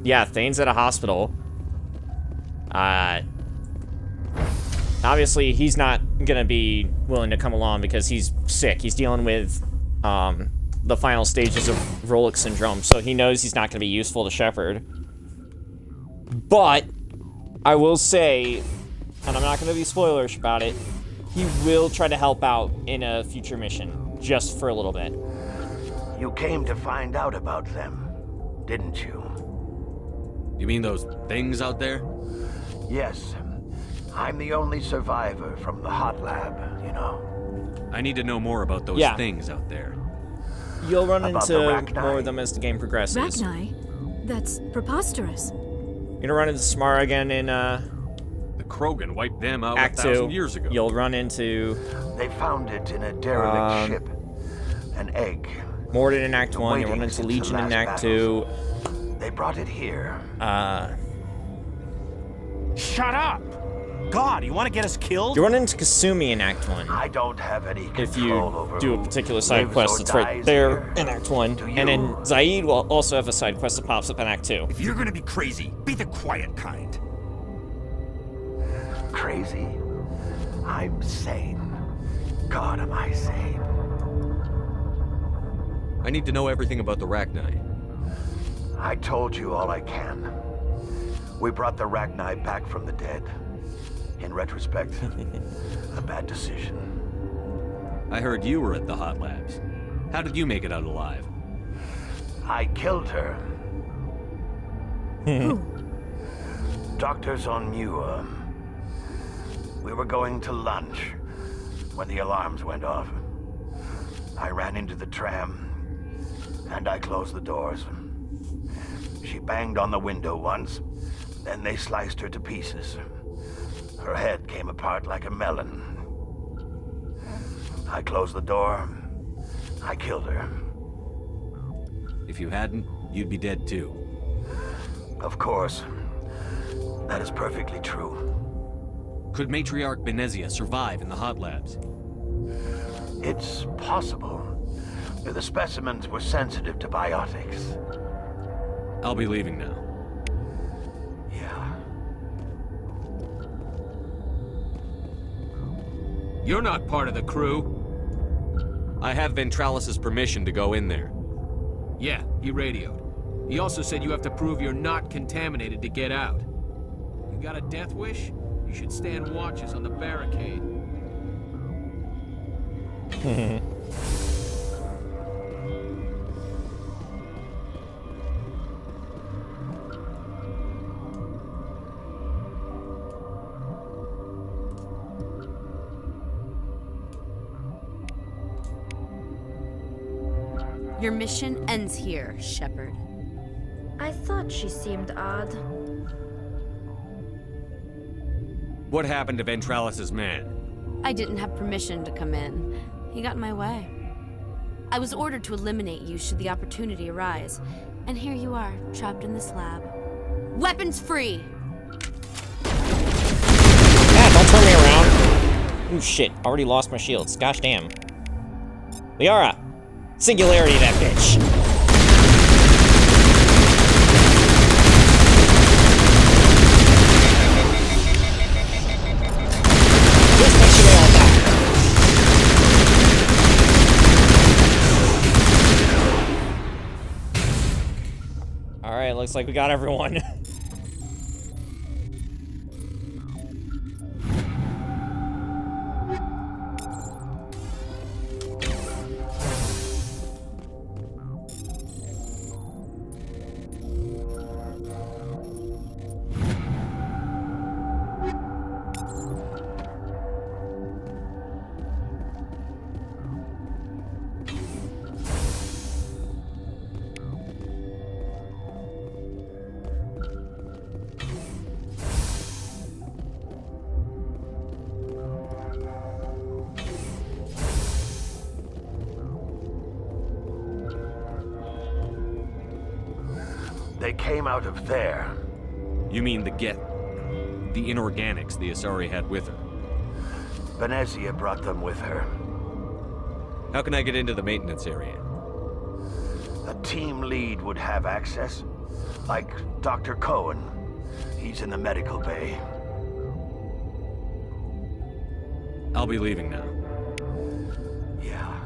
Yeah, Thane's at a hospital. Obviously, he's not gonna be willing to come along because he's sick. He's dealing with the final stages of Rolex syndrome, so he knows he's not gonna be useful to Shepard. But I will say, and I'm not gonna be spoilerish about it, he will try to help out in a future mission, just for a little bit. You came to find out about them, didn't you? You mean those things out there? Yes. I'm the only survivor from the hot lab, you know. I need to know more about those things out there. You'll run About into the Rachni? more of them as the game progresses. Rachni? That's preposterous. You're gonna run into Samara again in The Krogan wiped them out Act 1,000 2. years ago. You'll run into They found it in a derelict ship. An egg. Morden in Act 1. You'll waiting run into since the Legion in last Act battles. 2. They brought it here. Shut up! God, you want to get us killed? You run into Kasumi in Act 1. I don't have any control If you over do a who particular side lives quest, or it's right dies there here. in Act 1. Do And then you? Zaid will also have a side quest that pops up in Act 2. If you're gonna be crazy, be the quiet kind. Crazy? I'm sane. God, am I sane? I need to know everything about the Rachni. I told you all I can. We brought the Rachni back from the dead. In retrospect, a bad decision. I heard you were at the hot labs. How did you make it out alive? I killed her. Who? Doctors on Muir. We were going to lunch when the alarms went off. I ran into the tram, and I closed the doors. She banged on the window once, then they sliced her to pieces. Her head came apart like a melon. I closed the door. I killed her. If you hadn't, you'd be dead too. Of course. That is perfectly true. Could Matriarch Benezia survive in the hot labs? It's possible. The specimens were sensitive to biotics. I'll be leaving now. Yeah. You're not part of the crew. I have Ventralis's permission to go in there. Yeah, he radioed. He also said you have to prove you're not contaminated to get out. You got a death wish? You should stand watches on the barricade. Your mission ends here, Shepard. I thought she seemed odd. What happened to Ventralis's man? I didn't have permission to come in. He got in my way. I was ordered to eliminate you should the opportunity arise. And here you are, trapped in this lab. Weapons free! Yeah, don't turn me around. Ooh, shit. Already lost my shields. Gosh damn. Liara! Singularity, that bitch. Just make sure they all die. Alright, looks like we got everyone. They came out of there. You mean the Geth? The inorganics the Asari had with her? Benezia brought them with her. How can I get into the maintenance area? A team lead would have access. Like Dr. Cohen. He's in the medical bay. I'll be leaving now. Yeah.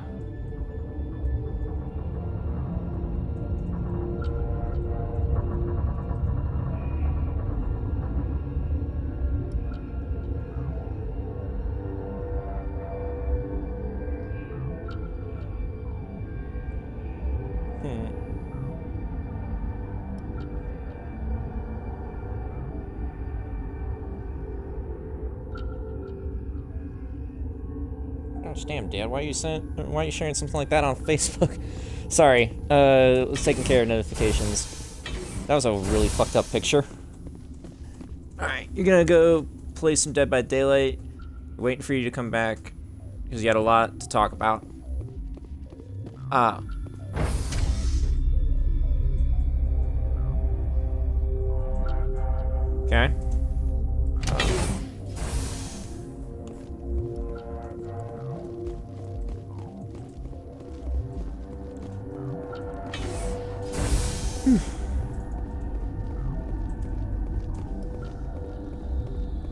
Gosh damn, Dad, why are you sharing something like that on Facebook? Sorry, was taking care of notifications. That was a really fucked up picture. Alright, you're gonna go play some Dead by Daylight. Waiting for you to come back, because you had a lot to talk about. Okay.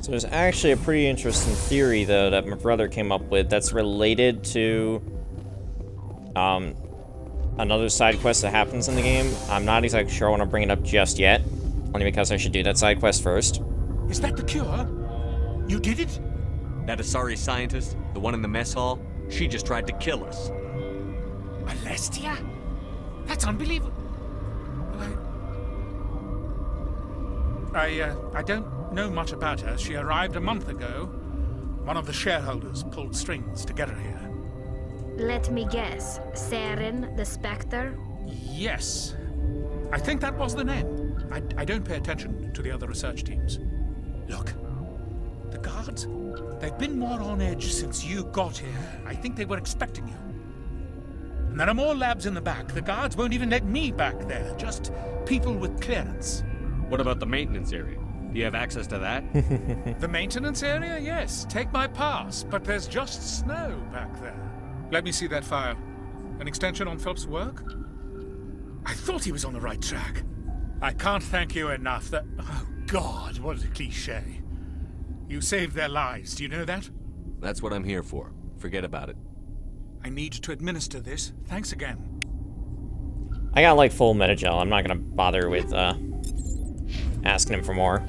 So there's actually a pretty interesting theory, though, that my brother came up with that's related to another side quest that happens in the game. I'm not exactly sure I want to bring it up just yet, only because I should do that side quest first. Is that the cure? You did it? That Asari scientist, the one in the mess hall, she just tried to kill us. Alestia? That's unbelievable. I don't know much about her. She arrived a month ago. One of the shareholders pulled strings to get her here. Let me guess. Saren, the Spectre? Yes. I think that was the name. I don't pay attention to the other research teams. Look, the guards, they've been more on edge since you got here. I think they were expecting you. And there are more labs in the back. The guards won't even let me back there. Just people with clearance. What about the maintenance area? Do you have access to that? The maintenance area? Yes. Take my pass. But there's just snow back there. Let me see that file. An extension on Phelps' work? I thought he was on the right track. I can't thank you enough. Oh, God, what a cliché. You saved their lives. Do you know that? That's what I'm here for. Forget about it. I need to administer this. Thanks again. I got, like, full metagel. I'm not gonna bother with, asking him for more.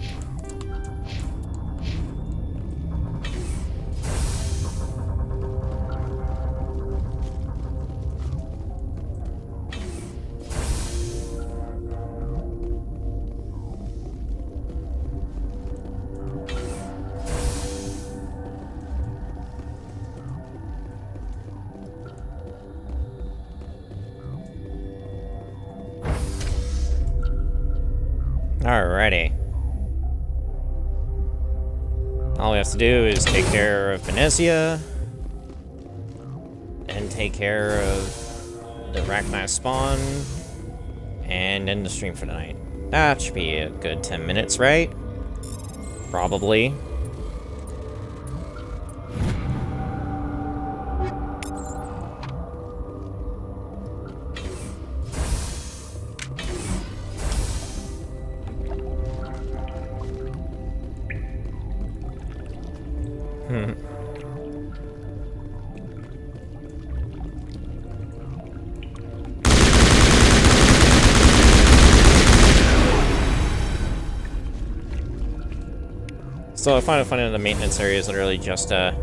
Alrighty. All we have to do is take care of Venezia, and take care of the Arachnite spawn, and end the stream for tonight. That should be a good 10 minutes, right? Probably. So I find it funny that the maintenance area is literally just a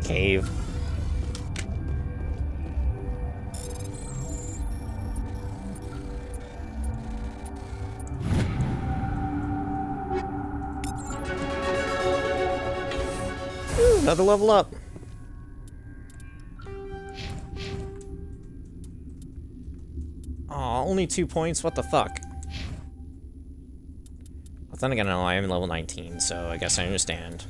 cave. Ooh, another level up. Aw, only 2 points? What the fuck? Then again, no, I am level 19, so I guess I understand.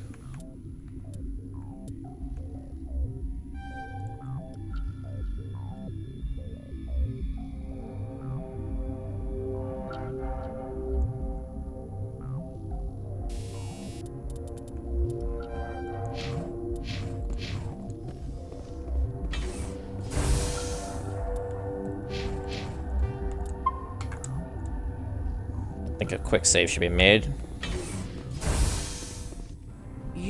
I think a quick save should be made.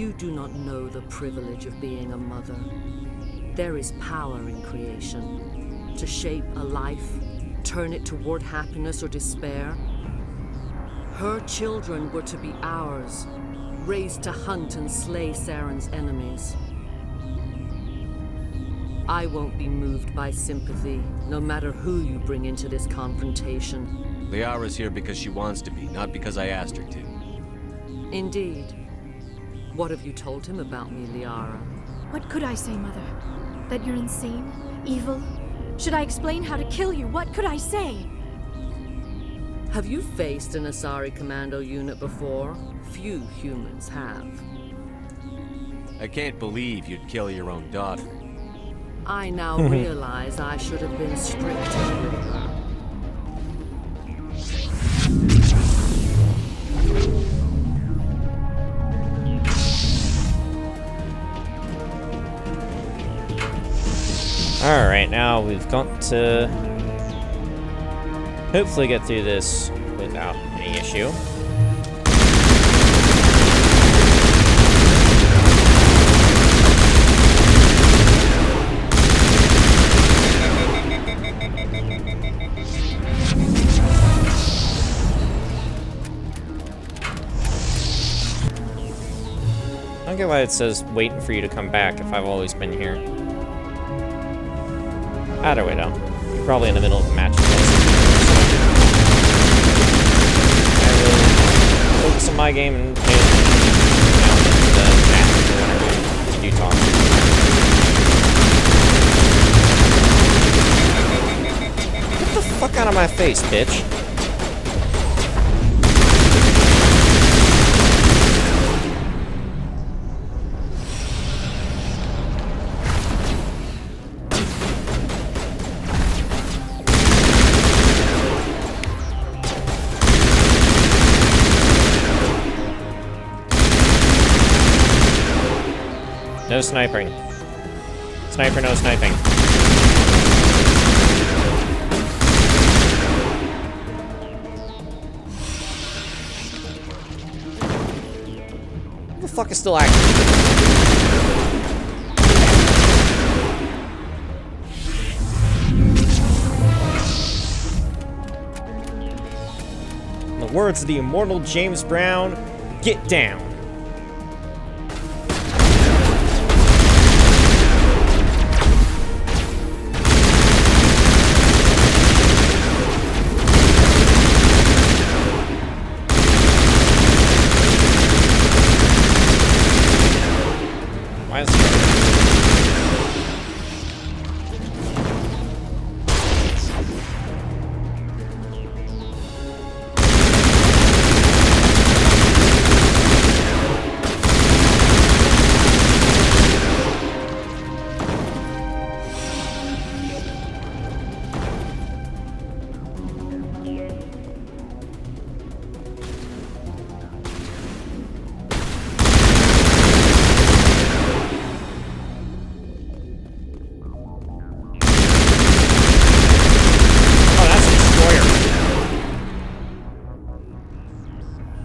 You do not know the privilege of being a mother. There is power in creation. To shape a life, turn it toward happiness or despair. Her children were to be ours, raised to hunt and slay Saren's enemies. I won't be moved by sympathy, no matter who you bring into this confrontation. Liara's here because she wants to be, not because I asked her to. Indeed. What have you told him about me, Liara? What could I say, Mother? That you're insane? Evil? Should I explain how to kill you? What could I say? Have you faced an Asari commando unit before? Few humans have. I can't believe you'd kill your own daughter. I now realize I should have been stricter with her. Alright, now we've got to hopefully get through this without any issue. I don't get why it says waiting for you to come back if I've always been here. Either way, though. You're probably in the middle of a match. I will focus on my game and pay attention to the match or whenever you talk. Get the fuck out of my face, bitch. No sniping. Sniper, no sniping. Who the fuck is still active? In the words of the immortal James Brown, get down.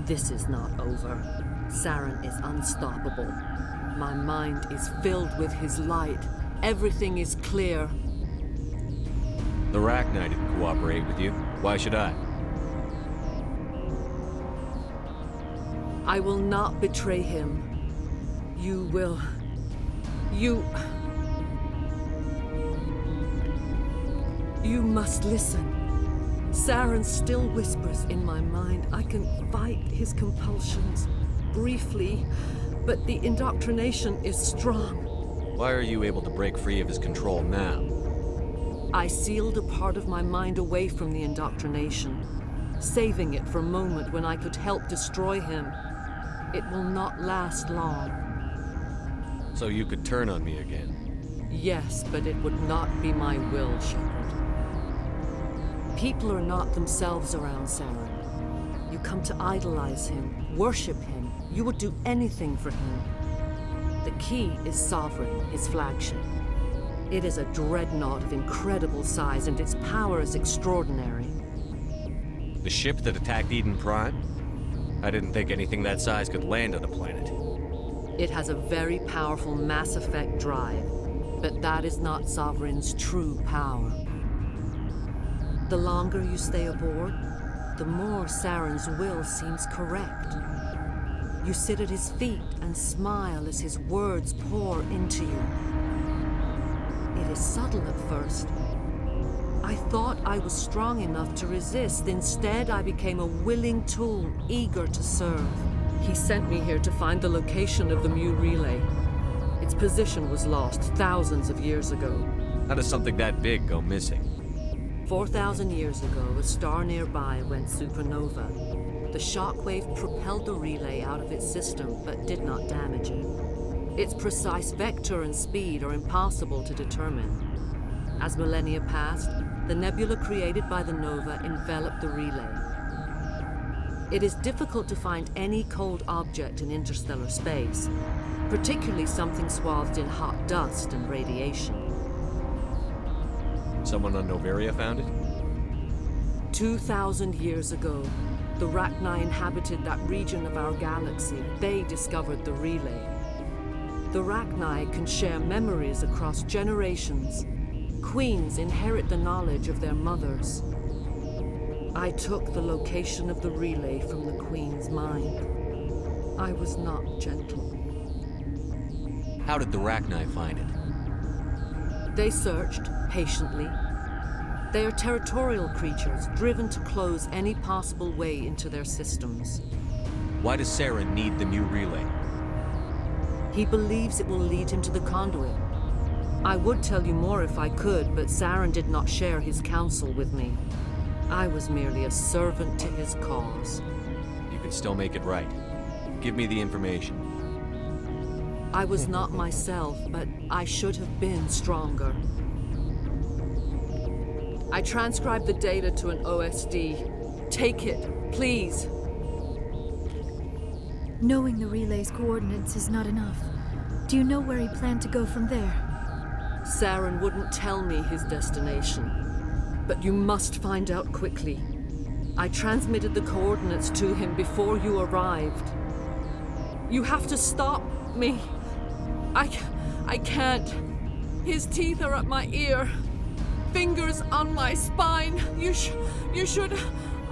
This is not over. Saren is unstoppable. My mind is filled with his light. Everything is clear. The Rachni didn't cooperate with you. Why should I? I will not betray him. You will. You must listen. Saren still whispers in my mind. I can fight his compulsions briefly, but the indoctrination is strong. Why are you able to break free of his control now? I sealed a part of my mind away from the indoctrination, saving it for a moment when I could help destroy him. It will not last long. So you could turn on me again? Yes, but it would not be my will, Shepard. People are not themselves around Saren. You come to idolize him, worship him. You would do anything for him. The key is Sovereign, his flagship. It is a dreadnought of incredible size, and its power is extraordinary. The ship that attacked Eden Prime? I didn't think anything that size could land on a planet. It has a very powerful Mass Effect drive, but that is not Sovereign's true power. The longer you stay aboard, the more Saren's will seems correct. You sit at his feet and smile as his words pour into you. It is subtle at first. I thought I was strong enough to resist. Instead, I became a willing tool, eager to serve. He sent me here to find the location of the Mu relay. Its position was lost thousands of years ago. How does something that big go missing? 4,000 years ago, a star nearby went supernova. The shockwave propelled the relay out of its system, but did not damage it. Its precise vector and speed are impossible to determine. As millennia passed, the nebula created by the nova enveloped the relay. It is difficult to find any cold object in interstellar space, particularly something swathed in hot dust and radiation. Someone on Noveria found it? 2,000 years ago, the Rachni inhabited that region of our galaxy. They discovered the relay. The Rachni can share memories across generations. Queens inherit the knowledge of their mothers. I took the location of the relay from the Queen's mind. I was not gentle. How did the Rachni find it? They searched, patiently. They are territorial creatures, driven to close any possible way into their systems. Why does Saren need the Mu relay? He believes it will lead him to the conduit. I would tell you more if I could, but Saren did not share his counsel with me. I was merely a servant to his cause. You can still make it right. Give me the information. I was not myself, but I should have been stronger. I transcribed the data to an OSD. Take it, please. Knowing the relay's coordinates is not enough. Do you know where he planned to go from there? Saren wouldn't tell me his destination, but you must find out quickly. I transmitted the coordinates to him before you arrived. You have to stop me. I can't. His teeth are at my ear. Fingers on my spine. You should.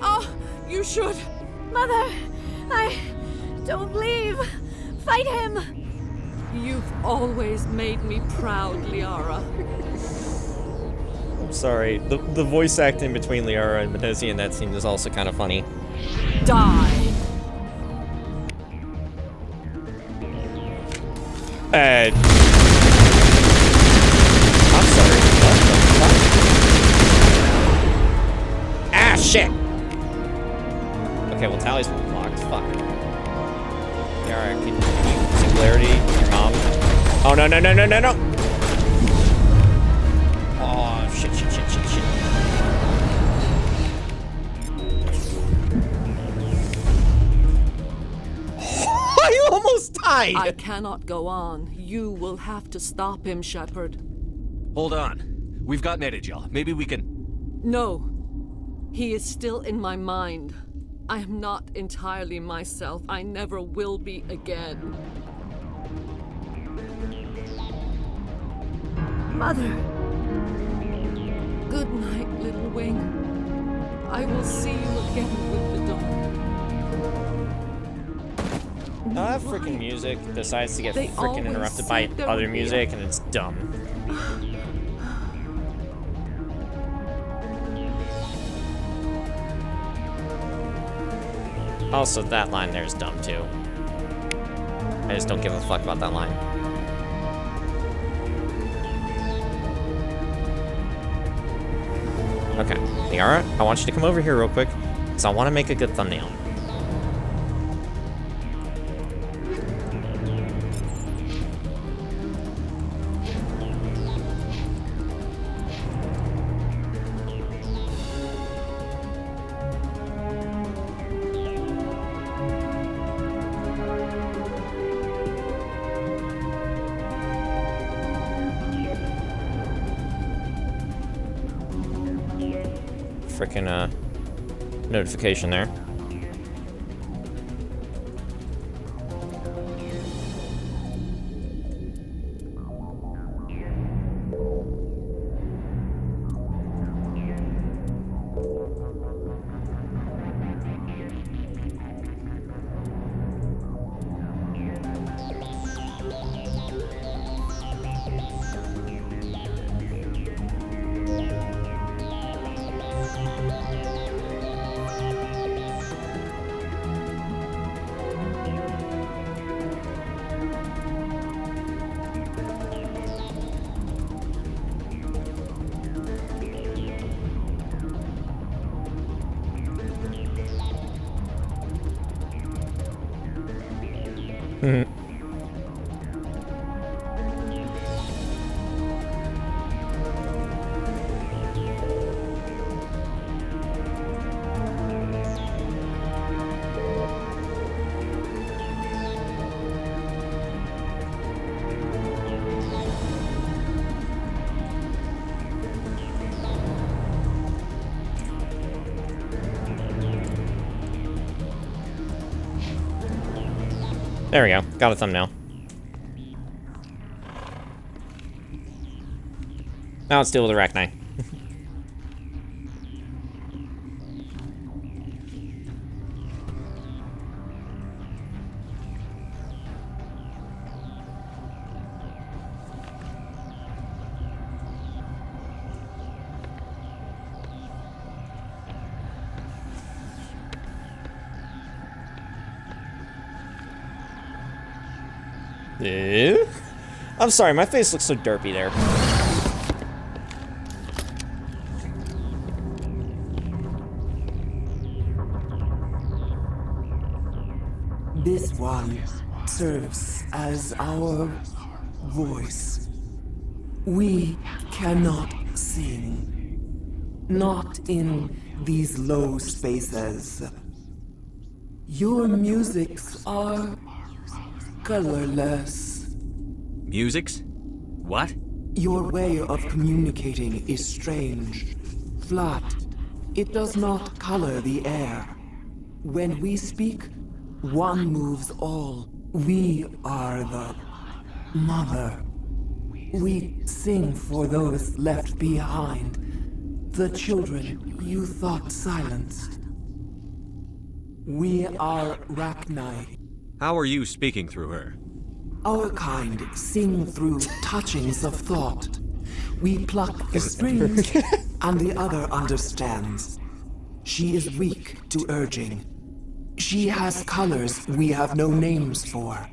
Oh, you should. Mother, don't leave. Fight him. You've always made me proud, Liara. I'm sorry. The voice acting between Liara and Benezia in that scene is also kind of funny. Die. I'm sorry. What the fuck? Ah, shit! Okay, well, Tally's blocked. Fuck. Alright, can you singularity? Your mom? Oh, no. Oh, shit. You almost died! I cannot go on. You will have to stop him, Shepard. Hold on. We've got Medigel. Maybe we can... No. He is still in my mind. I am not entirely myself. I never will be again. Mother. Good night, little wing. I will see you again with the dawn. Freaking music decides to get freaking interrupted by other music, and it's dumb. Also, that line there is dumb too. I just don't give a fuck about that line. Okay, Liara, I want you to come over here real quick, because I want to make a good thumbnail. Frickin' notification there. There we go. Got a thumbnail. Now let's deal with Arachni. I'm sorry, my face looks so derpy there. This one serves as our voice. We cannot sing. Not in these low spaces. Your musics are colorless. Musics? What? Your way of communicating is strange. Flat. It does not color the air. When we speak, one moves all. We are the mother. We sing for those left behind. The children you thought silenced. We are Rachni. How are you speaking through her? Our kind sing through touchings of thought. We pluck the strings, and the other understands. She is weak to urging. She has colors we have no names for.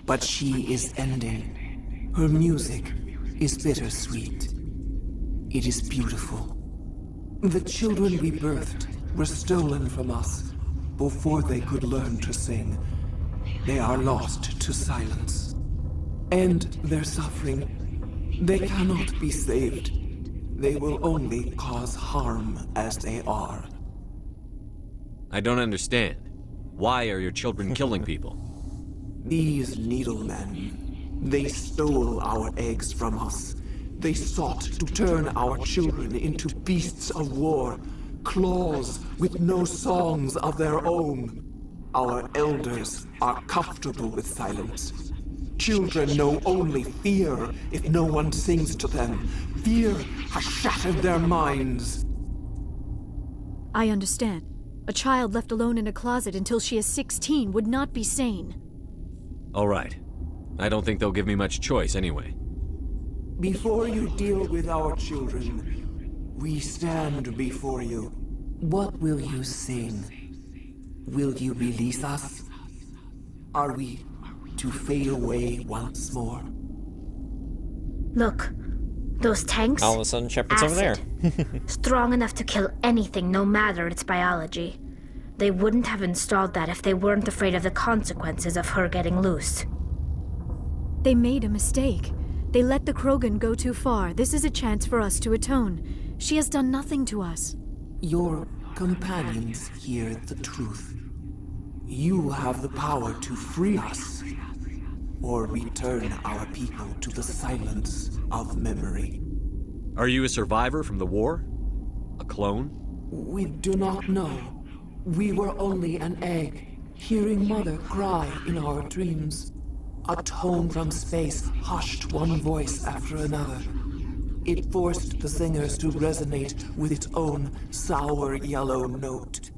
But she is ending. Her music is bittersweet. It is beautiful. The children we birthed were stolen from us before they could learn to sing. They are lost to silence. And their suffering, they cannot be saved. They will only cause harm as they are. I don't understand. Why are your children killing people? These needlemen, they stole our eggs from us. They sought to turn our children into beasts of war, claws with no songs of their own. Our elders are comfortable with silence. Children know only fear if no one sings to them. Fear has shattered their minds. I understand. A child left alone in a closet until she is 16 would not be sane. All right. I don't think they'll give me much choice anyway. Before you deal with our children, we stand before you. What will you sing? Will you release us? Are we to fade away once more? Look, those tanks. All of a sudden, Shepard's over there. Strong enough to kill anything, no matter its biology. They wouldn't have installed that if they weren't afraid of the consequences of her getting loose. They made a mistake. They let the Krogan go too far. This is a chance for us to atone. She has done nothing to us. Your companions hear the truth. You have the power to free us, or return our people to the silence of memory. Are you a survivor from the war? A clone? We do not know. We were only an egg, hearing Mother cry in our dreams. A tone from space hushed one voice after another. It forced the singers to resonate with its own sour yellow note.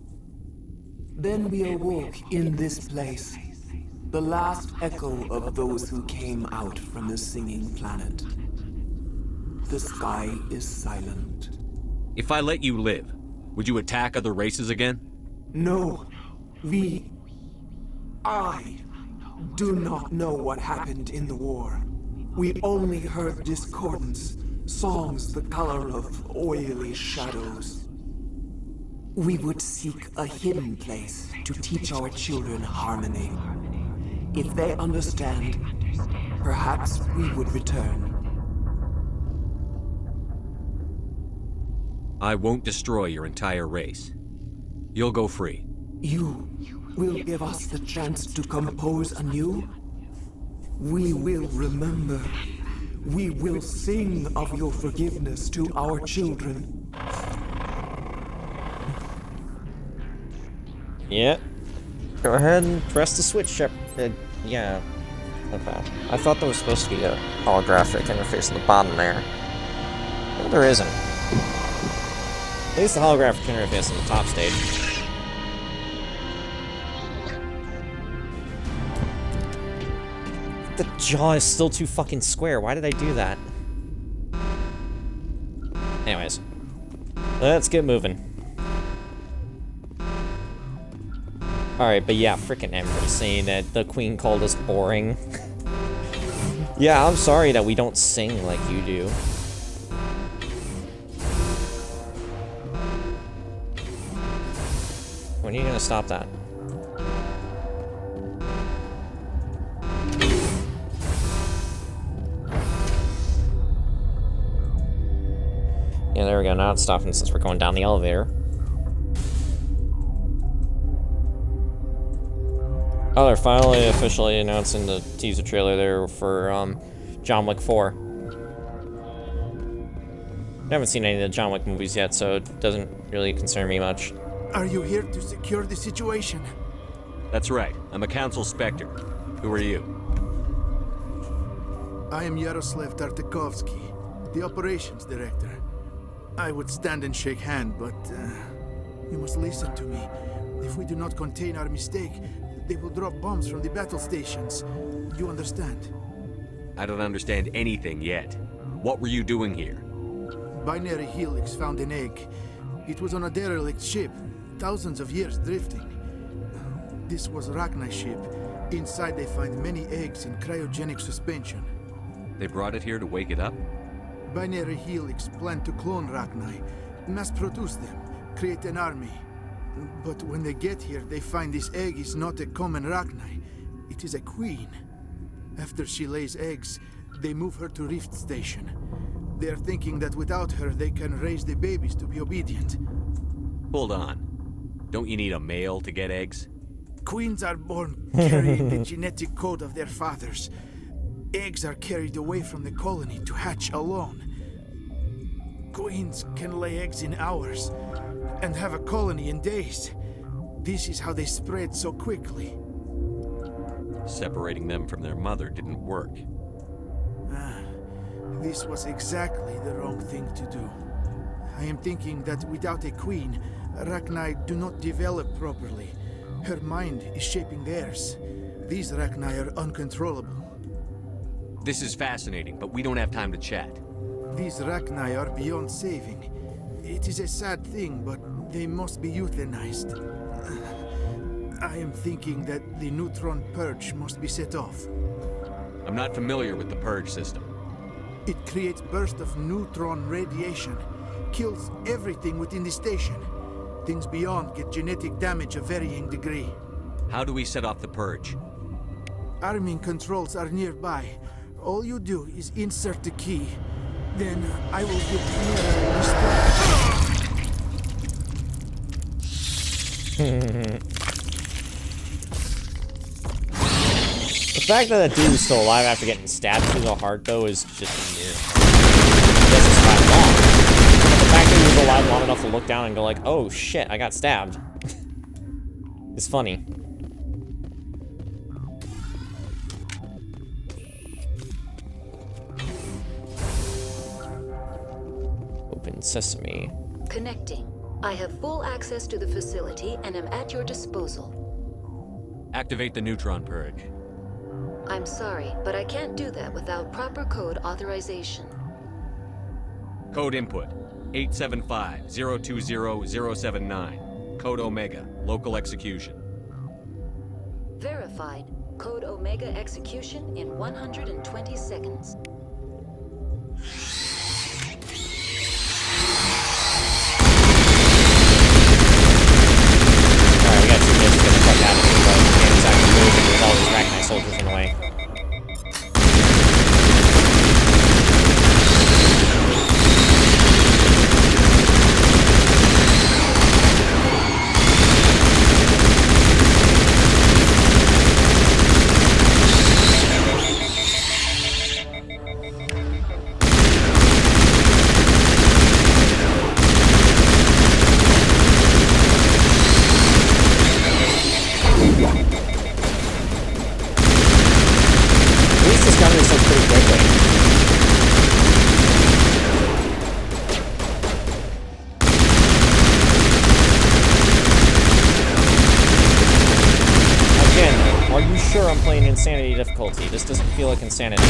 Then we awoke in this place, the last echo of those who came out from the singing planet. The sky is silent. If I let you live, would you attack other races again? No, I do not know what happened in the war. We only heard discordance, songs the color of oily shadows. We would seek a hidden place to teach our children harmony. If they understand, perhaps we would return. I won't destroy your entire race. You'll go free. You will give us the chance to compose anew? We will remember. We will sing of your forgiveness to our children. Yeah. Go ahead and press the switch, Shepard. Yeah. Okay. I thought there was supposed to be a holographic interface on the bottom there. But there isn't. At least the holographic interface on the top stage. The jaw is still too fucking square. Why did I do that? Anyways. Let's get moving. Alright, but yeah, frickin' Ember saying that the Queen called us boring. Yeah, I'm sorry that we don't sing like you do. When are you gonna stop that? Yeah, there we go. Now it's stopping since we're going down the elevator. Oh, they're finally officially announcing the teaser trailer there for John Wick 4. I haven't seen any of the John Wick movies yet, so it doesn't really concern me much. Are you here to secure the situation? That's right. I'm a Council Spectre. Who are you? I am Yaroslav Tartakovsky, the Operations Director. I would stand and shake hand, but you must listen to me. If we do not contain our mistake, they will drop bombs from the battle stations. You understand? I don't understand anything yet. What were you doing here? Binary Helix found an egg. It was on a derelict ship, thousands of years drifting. This was Rachni's ship. Inside they find many eggs in cryogenic suspension. They brought it here to wake it up? Binary Helix planned to clone Rachni, mass-produce them, create an army. But when they get here, they find this egg is not a common Rachni. It is a queen. After she lays eggs, they move her to Rift Station. They are thinking that without her, they can raise the babies to be obedient. Hold on. Don't you need a male to get eggs? Queens are born carrying the genetic code of their fathers. Eggs are carried away from the colony to hatch alone. Queens can lay eggs in hours and have a colony in days. This is how they spread so quickly. Separating them from their mother didn't work. This was exactly the wrong thing to do. I am thinking that without a queen, Rachni do not develop properly. Her mind is shaping theirs. These Rachni are uncontrollable. This is fascinating, but we don't have time to chat. These Rachni are beyond saving. It is a sad thing, but they must be euthanized. I am thinking that the neutron purge must be set off. I'm not familiar with the purge system. It creates bursts of neutron radiation, kills everything within the station. Things beyond get genetic damage of varying degree. How do we set off the purge? Arming controls are nearby. All you do is insert the key. Then I will get nearer The fact that that dude is still alive after getting stabbed through the heart, though, is just weird. He doesn't survive long. But the fact that he was alive long enough to look down and go like, oh shit, I got stabbed, is funny. Open sesame. Connecting. I have full access to the facility and am at your disposal. Activate the neutron purge. I'm sorry, but I can't do that without proper code authorization. Code input 875-020-079. Code Omega. Local execution. Verified. Code Omega execution in 120 seconds. Alright, we got 2 minutes to get the fuck out of here, but we can't exactly move with all these Rachni soldiers Are you sure I'm playing Insanity difficulty? This doesn't feel like Insanity.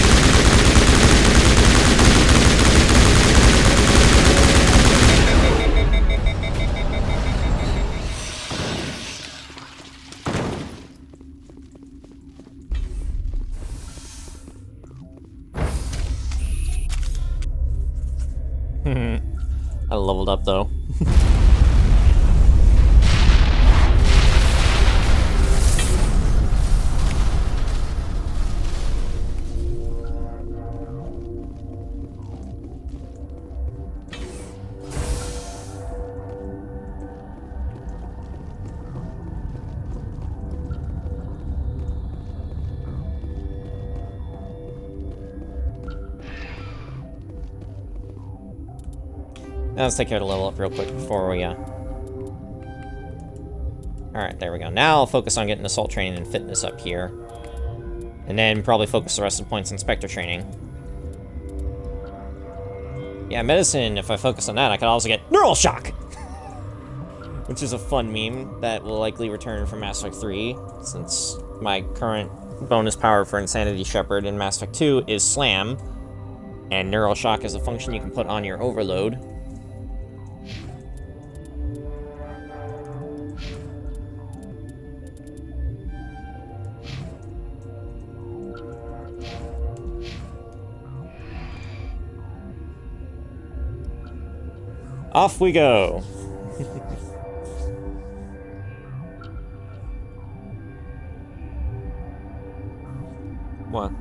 I leveled up though. Now let's take care of the level up real quick before we, Alright, there we go. Now I'll focus on getting assault training and fitness up here. And then probably focus the rest of the points on Spectre training. Yeah, medicine, if I focus on that, I could also get Neural Shock! Which is a fun meme that will likely return from Mass Effect 3, since my current bonus power for Insanity Shepard in Mass Effect 2 is Slam, and Neural Shock is a function you can put on your overload. Off we go! What?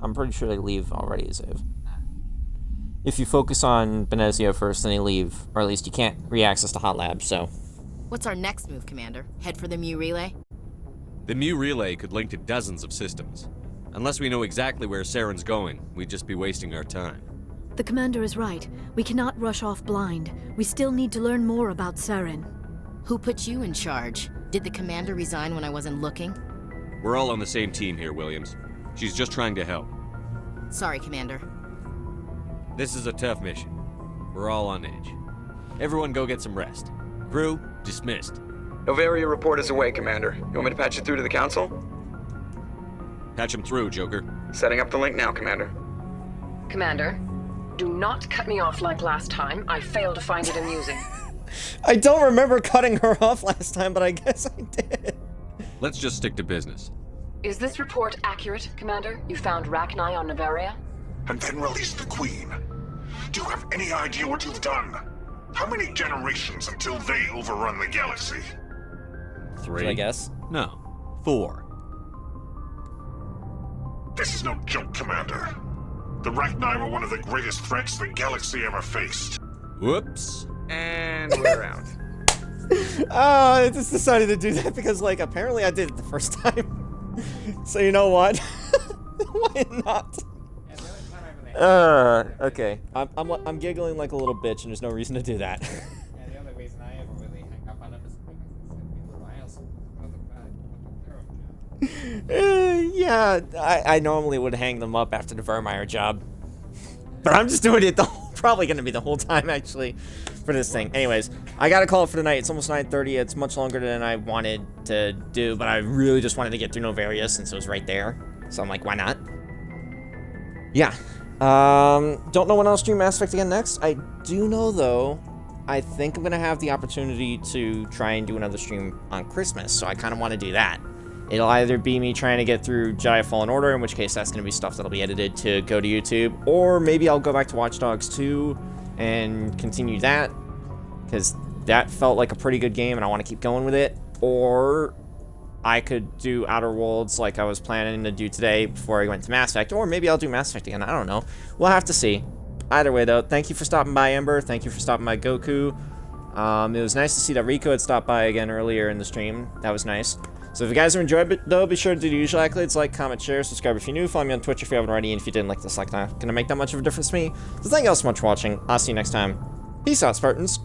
I'm pretty sure they leave already, Zave. If you focus on Benezio first, then they leave. Or at least you can't re-access the hot lab, so... What's our next move, Commander? Head for the Mu Relay? The Mu Relay could link to dozens of systems. Unless we know exactly where Saren's going, we'd just be wasting our time. The commander is right. We cannot rush off blind. We still need to learn more about Saren. Who put you in charge? Did the commander resign when I wasn't looking? We're all on the same team here, Williams. She's just trying to help. Sorry, Commander. This is a tough mission. We're all on edge. Everyone go get some rest. Crew, dismissed. Noveria report is away, Commander. You want me to patch it through to the Council? Patch him through, Joker. Setting up the link now, Commander. Commander, do not cut me off like last time. I failed to find it amusing. I don't remember cutting her off last time, but I guess I did. Let's just stick to business. Is this report accurate, Commander? You found Rachni on Noveria? And then released the Queen. Do you have any idea what you've done? How many generations until they overrun the galaxy? 3, I guess. No, 4. This is no joke, Commander. The Rachni were one of the greatest threats the galaxy ever faced. Whoops. And we're out. Oh, I just decided to do that because, like, apparently I did it the first time. So you know what? Why not? Okay. I'm giggling like a little bitch, and there's no reason to do that. The only reason I ever really hang up on him is Yeah, I normally would hang them up after the Vermeer job. But I'm just doing it probably going to be the whole time, actually, for this thing. Anyways, I got to call it for the night. It's almost 9:30. It's much longer than I wanted to do, but I really just wanted to get through Noveria since it was right there. So I'm like, why not? Yeah. Don't know when I'll stream Mass Effect again next. I do know, though, I think I'm going to have the opportunity to try and do another stream on Christmas, so I kind of want to do that. It'll either be me trying to get through Jedi Fallen Order, in which case that's going to be stuff that'll be edited to go to YouTube, or maybe I'll go back to Watch Dogs 2 and continue that, because that felt like a pretty good game and I want to keep going with it, or I could do Outer Worlds like I was planning to do today before I went to Mass Effect, or maybe I'll do Mass Effect again, I don't know. We'll have to see. Either way, though, thank you for stopping by, Ember. Thank you for stopping by, Goku. It was nice to see that Rico had stopped by again earlier in the stream. That was nice. So if you guys enjoyed it, though, be sure to do the usual accolades, like, comment, share, subscribe if you're new, follow me on Twitch if you haven't already, and if you didn't like this, like, not gonna make that much of a difference to me. So thank you all so much for watching. I'll see you next time. Peace out, Spartans.